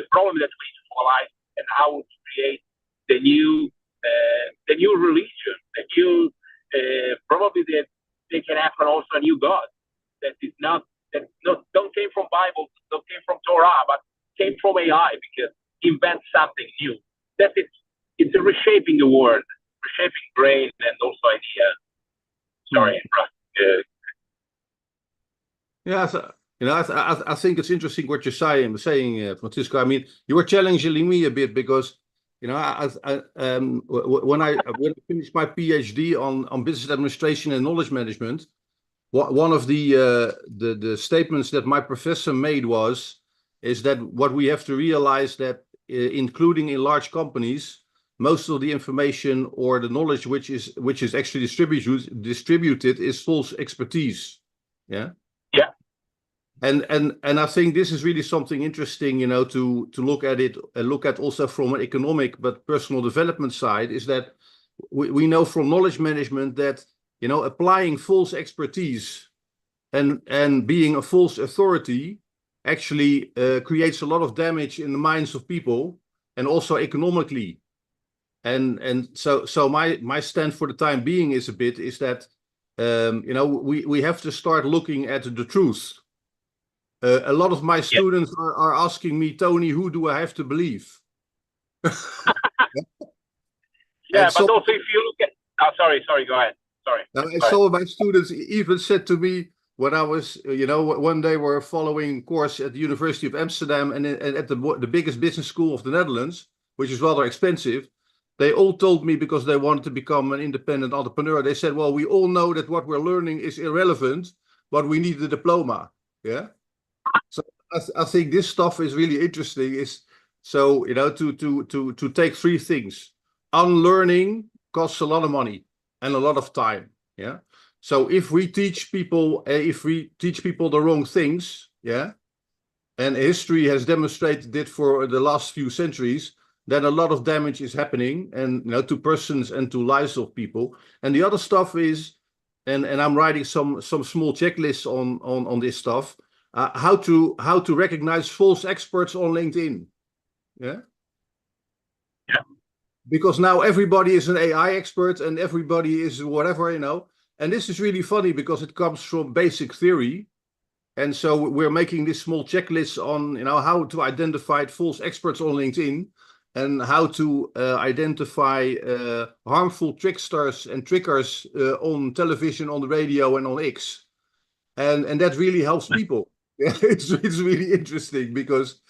problem that we need to analyze and how to create the new religion, the new probably they can happen also a new God that don't came from Bible, don't came from Torah, but came from AI, because invent something new. That it's a reshaping the world, reshaping brain and also ideas. Sorry, Yeah, so, I think it's interesting what you're saying, Francisco. I mean, you were challenging me a bit because, when I finished my PhD on business administration and knowledge management, one of the statements that my professor made is that what we have to realize that, including in large companies, most of the information or the knowledge which is actually distributed is false expertise. Yeah. Yeah. And I think this is really something interesting, to look at it and look at also from an economic but personal development side, is that we know from knowledge management that, applying false expertise and being a false authority actually creates a lot of damage in the minds of people and also economically. And so my stand for the time being is that we have to start looking at the truth. A lot of my students are asking me, Tony, who do I have to believe? Yeah, but also if you look at, sorry, go ahead. Sorry. Some of my students even said to me when I was, one day we're following a course at the University of Amsterdam and at the biggest business school of the Netherlands, which is rather expensive. They all told me, because they wanted to become an independent entrepreneur, they said, well, we all know that what we're learning is irrelevant, but we need the diploma. Yeah. So I think this stuff is really interesting. To take three things. Unlearning costs a lot of money and a lot of time. Yeah. So if we teach people the wrong things, yeah, and history has demonstrated it for the last few centuries, then a lot of damage is happening, and to persons and to lives of people. And the other stuff is, and I'm writing some small checklists on this stuff. How to recognize false experts on LinkedIn. Yeah. Yeah. Because now everybody is an AI expert and everybody is whatever, And this is really funny because it comes from basic theory. And so we're making this small checklist on, how to identify false experts on LinkedIn and how to identify harmful tricksters and trickers on television, on the radio, and on X. And that really helps people. It's really interesting because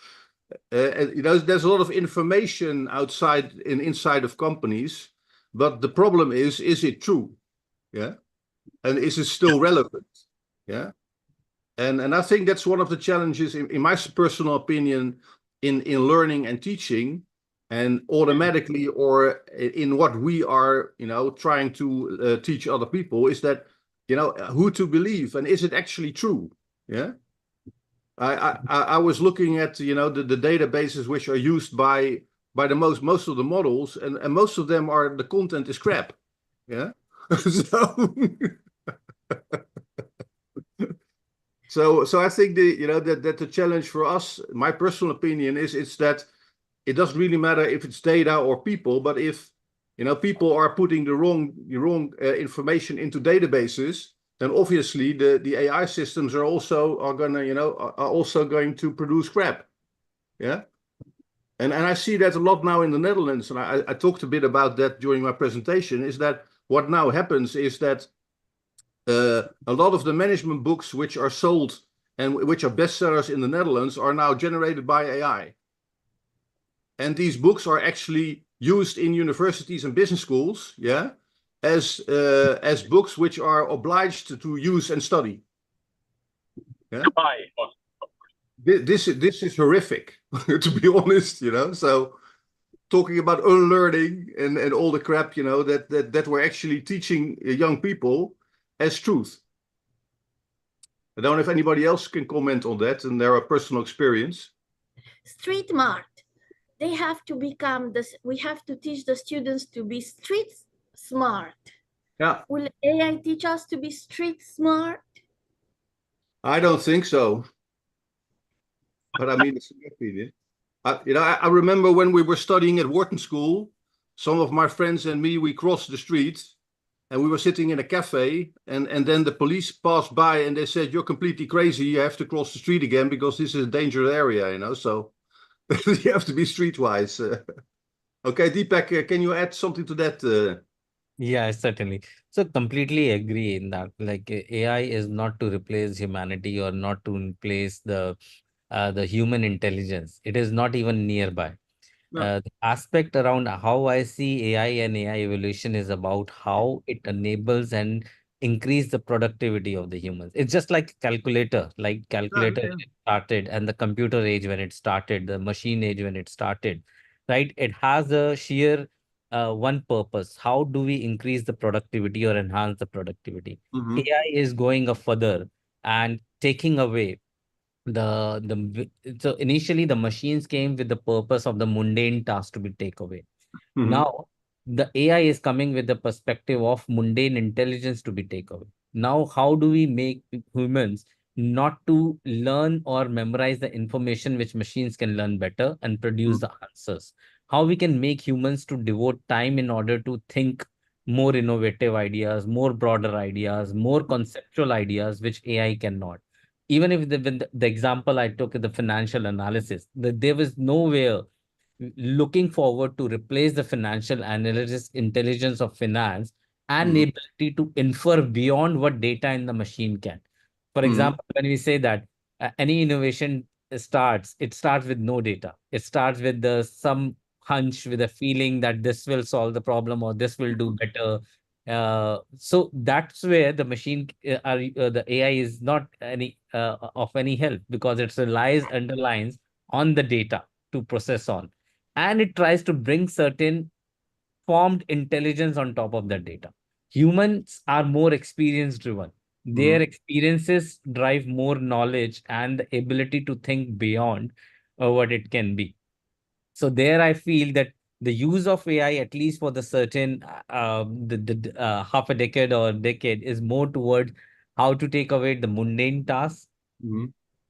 there's a lot of information inside of companies, but the problem is it true? Yeah. And is it still relevant? Yeah. And I think that's one of the challenges, in my personal opinion, in learning and teaching, and automatically, or in what we are, trying to teach other people, is that, who to believe, and is it actually true? Yeah. I was looking at, the databases which are used by the most of the models, and most of them the content is crap. Yeah. So I think that the challenge for us, my personal opinion, is that it doesn't really matter if it's data or people, but if people are putting the wrong information into databases, then obviously the AI systems are also going to produce crap. Yeah. And I see that a lot now in the Netherlands, and I talked a bit about that during my presentation, is that what now happens is that a lot of the management books which are sold and which are bestsellers in the Netherlands are now generated by AI. And these books are actually used in universities and business schools, yeah, as books which are obliged to use and study. Yeah? This is horrific, to be honest, So talking about unlearning and all the crap, that we're actually teaching young people as truth. I don't know if anybody else can comment on that and their personal experience. Street smart. They have to become this. We have to teach the students to be street smart. Yeah. Will AI teach us to be street smart? I don't think so. But I mean, it's my opinion. I remember when we were studying at Wharton School, some of my friends and me, we crossed the street and we were sitting in a cafe, and then the police passed by and they said, "You're completely crazy. You have to cross the street again because this is a dangerous area, So you have to be streetwise." Okay, Deepak, can you add something to that? Yeah, certainly. So completely agree in that. Like AI is not to replace humanity or not to replace the human intelligence. It is not even nearby. No. The aspect around how I see AI and AI evolution is about how it enables and increase the productivity of the humans. It's just like calculator, Yeah. when it started, and the computer age when it started, the machine age when it started, right? It has a sheer one purpose. How do we increase the productivity or enhance the productivity? Mhm. AI is going a further and taking away so initially the machines came with the purpose of the mundane task to be taken away. Now the AI is coming with the perspective of mundane intelligence to be taken away. Now, how do we make humans not to learn or memorize the information which machines can learn better and produce the answers? How we can make humans to devote time in order to think more innovative ideas, more broader ideas, more conceptual ideas, which AI cannot. Even if the example I took in the financial analysis, that there was nowhere looking forward to replace the financial analysis intelligence of finance and the ability to infer beyond what data in the machine can. For example, when we say that any innovation it starts with no data. It starts with some hunch, with a feeling that this will solve the problem or this will do better. So that's where the the AI is not any of any help, because it underlines on the data to process on, and it tries to bring certain formed intelligence on top of that data. Humans are more experience driven. Their experiences drive more knowledge and the ability to think beyond what it can be. So there I feel that the use of AI, at least for the certain half a decade or decade, is more toward how to take away the mundane tasks,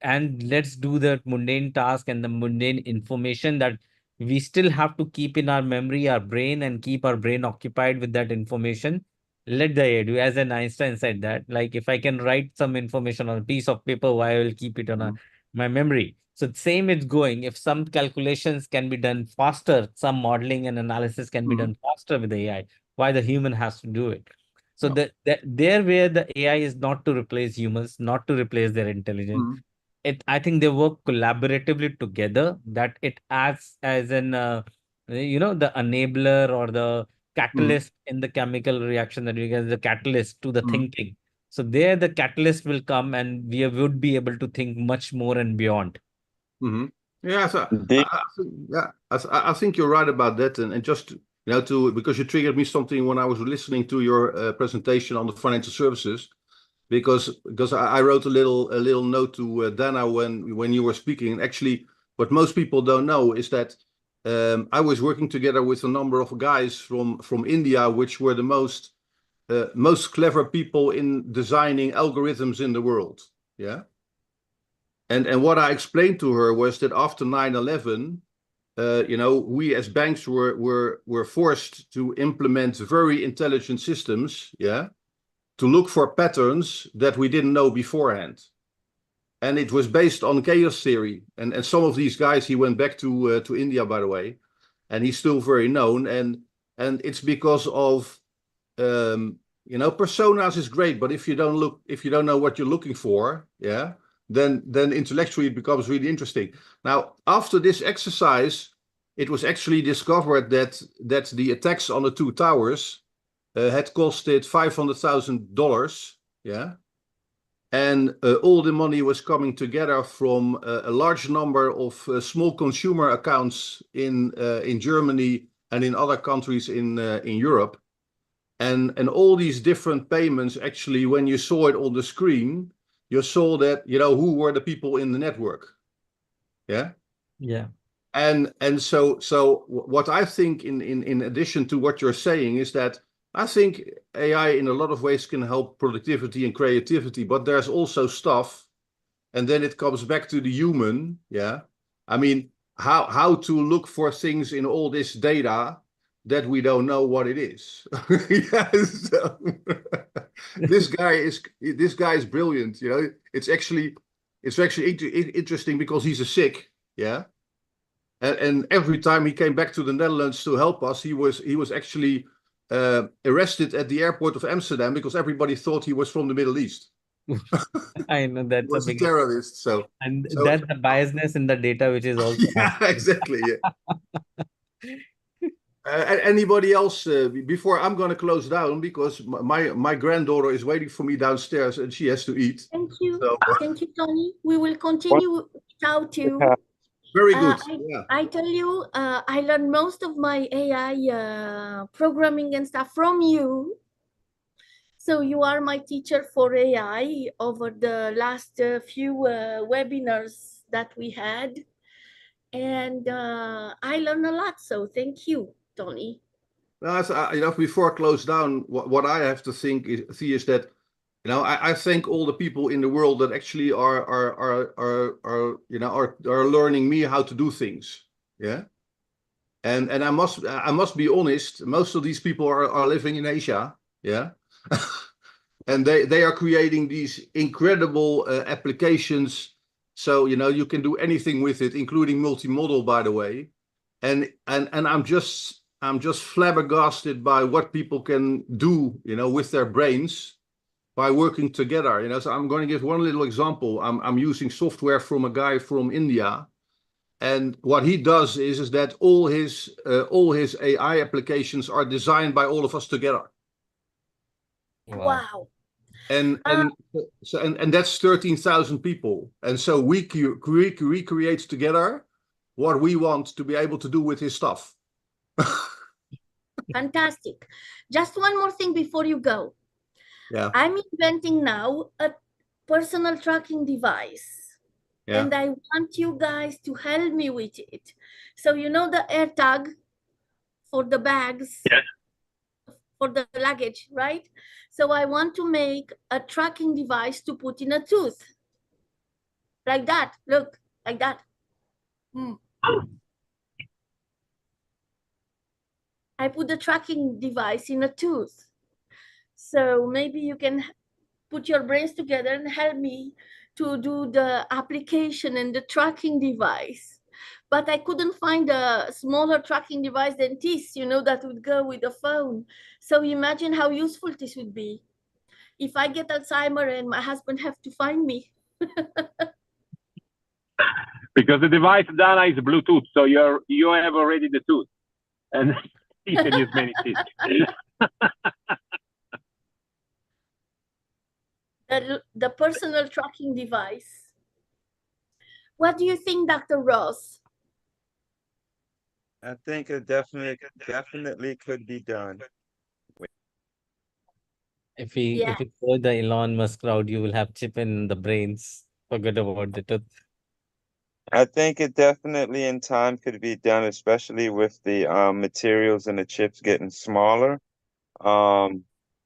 and let's do the mundane task and the mundane information that we still have to keep in our memory, our brain, and keep our brain occupied with that information. let the AI do. As an Einstein said that, like, if I can write some information on a piece of paper, why I will keep it on my memory. So same it's going. If some calculations can be done faster, some modeling and analysis can be done faster with the AI, why the human has to do it? So that there where the AI is not to replace humans, not to replace their intelligence. I think they work collaboratively together, that it acts as an the enabler or the catalyst in the chemical reaction, that you get the catalyst to the thinking. So there the catalyst will come and we would be able to think much more and beyond. Yeah, so I think you're right about that, and just because you triggered me something when I was listening to your presentation on the financial services, because I wrote a little note to Dana when you were speaking. And actually, what most people don't know is that I was working together with a number of guys from India, which were the most clever people in designing algorithms in the world. Yeah. And what I explained to her was that after 9/11, we as banks were forced to implement very intelligent systems, yeah, to look for patterns that we didn't know beforehand. And it was based on chaos theory. And some of these guys, he went back to India, by the way, and he's still very known. And it's because of personas is great, but if you don't know what you're looking for, yeah, then intellectually it becomes really interesting. Now, after this exercise, it was actually discovered that the attacks on the two towers had costed $500,000, yeah, and all the money was coming together from a large number of small consumer accounts in Germany and in other countries in Europe. And all these different payments, actually, when you saw it on the screen, you saw that, who were the people in the network. Yeah. Yeah. And so what I think in addition to what you're saying is that I think AI in a lot of ways can help productivity and creativity, but there's also stuff, and then it comes back to the human. Yeah. I mean, how to look for things in all this data that we don't know what it is. Yes. So, this guy is brilliant. It's actually interesting because he's a Sikh. Yeah. And every time he came back to the Netherlands to help us, he was actually arrested at the airport of Amsterdam because everybody thought he was from the Middle East. I know that's he was a terrorist. So that's the biasness in the data, which is also yeah, exactly. Yeah. Anybody else before I'm going to close down, because my granddaughter is waiting for me downstairs and she has to eat. Thank you. So, thank you, Tony. We will continue without you. Very good. I tell you, I learned most of my AI programming and stuff from you. So you are my teacher for AI over the last few webinars that we had. And I learned a lot. So thank you, Tony. Before I close down, what I have to see is that, I thank all the people in the world that actually are learning me how to do things. Yeah. And I must be honest, most of these people are living in Asia. Yeah. And they are creating these incredible applications. So, you can do anything with it, including multimodal, by the way. And I'm just flabbergasted by what people can do, with their brains by working together. So I'm going to give one little example. I'm using software from a guy from India, and what he does is that all his AI applications are designed by all of us together. Wow. And that's 13,000 people, and so we recreate together what we want to be able to do with his stuff. Fantastic. Just one more thing before you go. Yeah. I'm inventing now a personal tracking device. Yeah. And I want you guys to help me with it. So the AirTag for the bags, for the luggage, right? So I want to make a tracking device to put in a tooth. Like that, look, like that. I put the tracking device in a tooth. So maybe you can put your brains together and help me to do the application and the tracking device. But I couldn't find a smaller tracking device than this, that would go with the phone. So imagine how useful this would be. If I get Alzheimer and my husband have to find me. Because the device, Dana, is Bluetooth, so you have already the tooth, and you can use many teeth. The personal tracking device. What do you think, Dr. Ross? I think it definitely could be done. If we go the Elon Musk route, you will have chip in the brains. Forget about the tooth. I think it definitely in time could be done, especially with the materials and the chips getting smaller.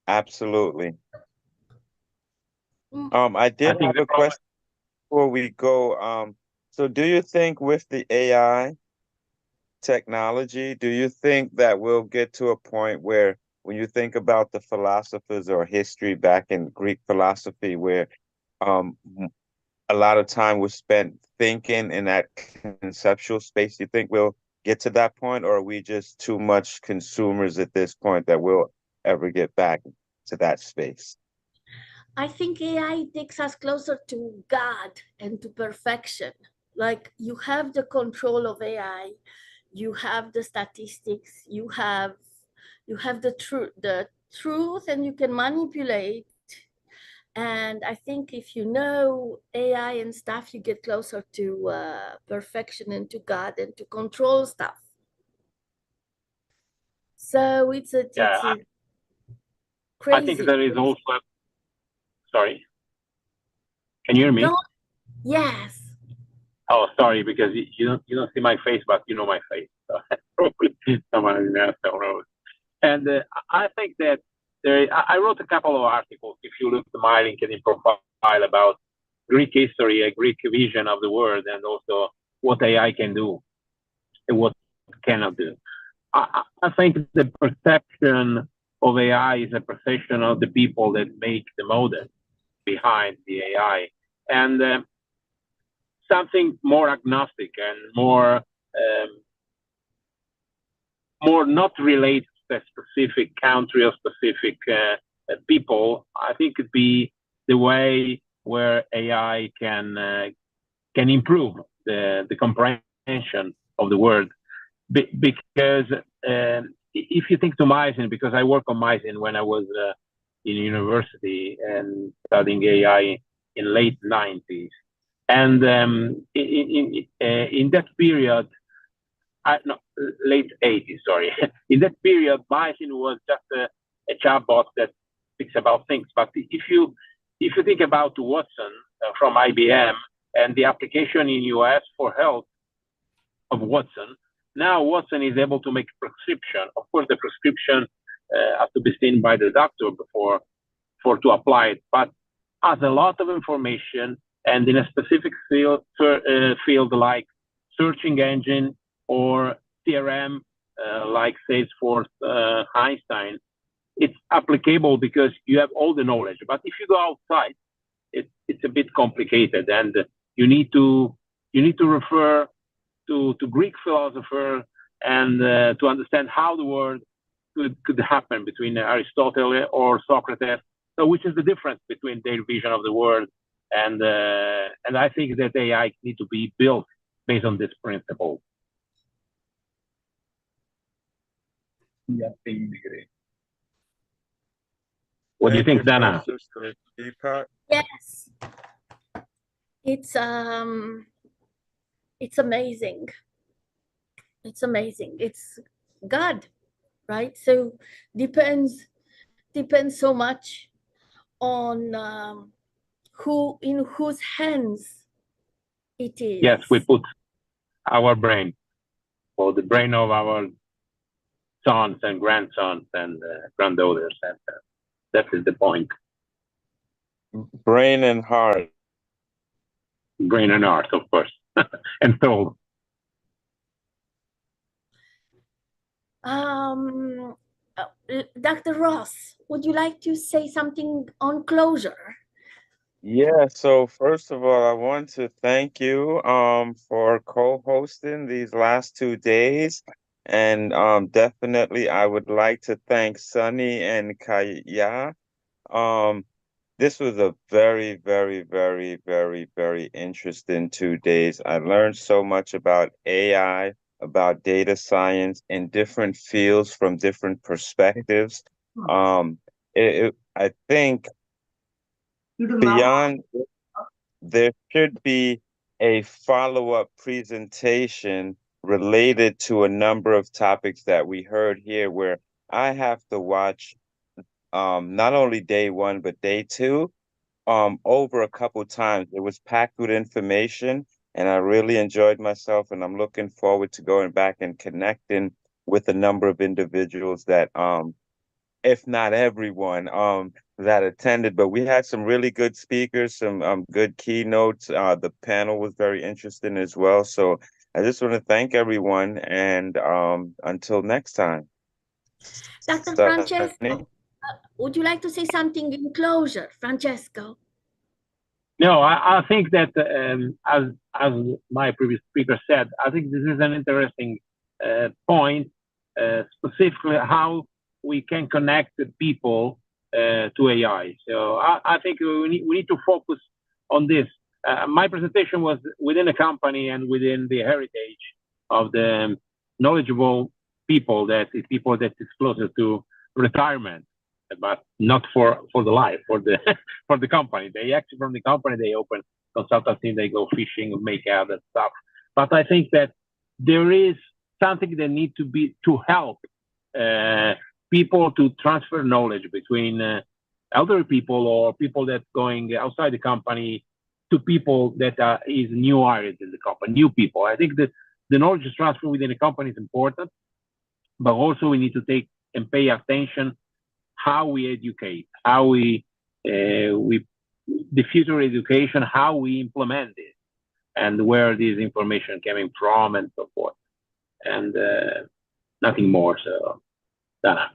Absolutely. I did have a question before we go. So do you think with the AI technology, do you think that we'll get to a point where when you think about the philosophers or history back in Greek philosophy, where a lot of time was spent thinking in that conceptual space, do you think we'll get to that point, or are we just too much consumers at this point that we'll ever get back to that space? I think AI takes us closer to God and to perfection. Like, you have the control of AI, you have the statistics, you have the truth, and you can manipulate. And I think if you know AI and stuff, you get closer to perfection and to God and to control stuff. So it's crazy. I think there is also. Sorry, can you hear me? No. Yes. Oh, sorry, because you don't see my face, but you know my face. So probably someone in there knows. And I think that I wrote a couple of articles. If you look at my LinkedIn profile about Greek history, a Greek vision of the world, and also what AI can do and what it cannot do. I think the perception of AI is a perception of the people that make the model behind the AI, and something more agnostic and more not related to a specific country or specific people. I think it'd be the way where AI can improve the comprehension of the world, because if you think to Mysin, because I work on Mysin when I was in university and studying AI in late 90s, and in that period, late 80s, sorry. In that period, Mysin was just a chatbot that speaks about things. But if you think about Watson from IBM and the application in US for health of Watson, now Watson is able to make a prescription. Of course, the prescription has to be seen by the doctor before to apply it, but has a lot of information, and in a specific field like searching engine or CRM, like Salesforce, Einstein, it's applicable because you have all the knowledge. But if you go outside, it's a bit complicated, and you need to refer to Greek philosopher and to understand how the world could happen between Aristotle or Socrates. So, which is the difference between their vision of the world, and I think that AI need to be built based on this principle. What do you think, Dana? Yes. It's amazing. It's amazing. It's God, right? So depends so much on in whose hands it is. Yes, we put our brain, or the brain of our sons and grandsons and granddaughters, and that is the point. Brain and heart. Brain and heart, of course, and soul. Dr. Ross, would you like to say something on closure? Yeah, so first of all, I want to thank you for co-hosting these last 2 days. And definitely I would like to thank Sunny and Kaya. This was a very, very, very, very, very interesting 2 days. I learned so much about AI, about data science in different fields from different perspectives. I think beyond, there should be a follow-up presentation related to a number of topics that we heard here, where I have to watch not only day one, but day two over a couple times. It was packed with information, and I really enjoyed myself, and I'm looking forward to going back and connecting with a number of individuals that if not everyone that attended, but we had some really good speakers, some good keynotes. The panel was very interesting as well. So I just want to thank everyone, and until next time. Dr. Sunny? Francesco, would you like to say something in closure, Francesco? No, I think that as my previous speaker said, I think this is an interesting point, specifically how we can connect the people to AI. So I think we need to focus on this. My presentation was within a company and within the heritage of the knowledgeable people that is closer to retirement, but not for the life, for the for the company. They actually, from the company, they open consultancy, they go fishing, make out and stuff. But I think that there is something that needs to be to help people to transfer knowledge between elderly people or people that going outside the company to people that is new areas in the company, new people. I think that the knowledge transfer within the company is important, but also we need to take and pay attention how we educate, how we the future education, how we implement it, and where this information coming from, and so forth, and nothing more. So, Dana.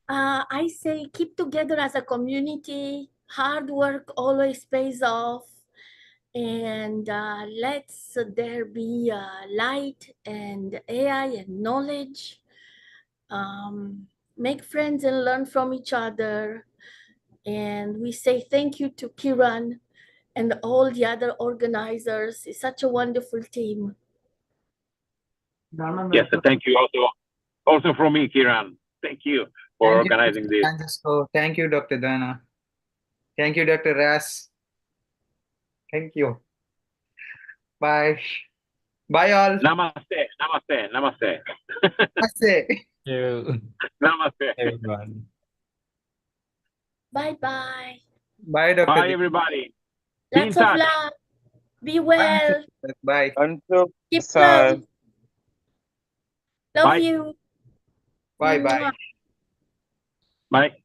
I say keep together as a community. Hard work always pays off, and let's there be light and AI and knowledge. Make friends and learn from each other. And we say thank you to Kiran and all the other organizers. It's such a wonderful team. Yes, thank you also from me, Kiran. Thank you for organizing this. Francesco. Thank you, Dr. Dana. Thank you, Dr. Ras. Thank you. Bye. Bye, all. Namaste. Namaste. Namaste. Namaste. Namaste. Everyone. Bye-bye. Bye, Dr. Bye, everybody. Be in Lots of touch. love. Be well. Bye. Until Keep next time. love. Love Bye. you. Bye. Bye. Bye.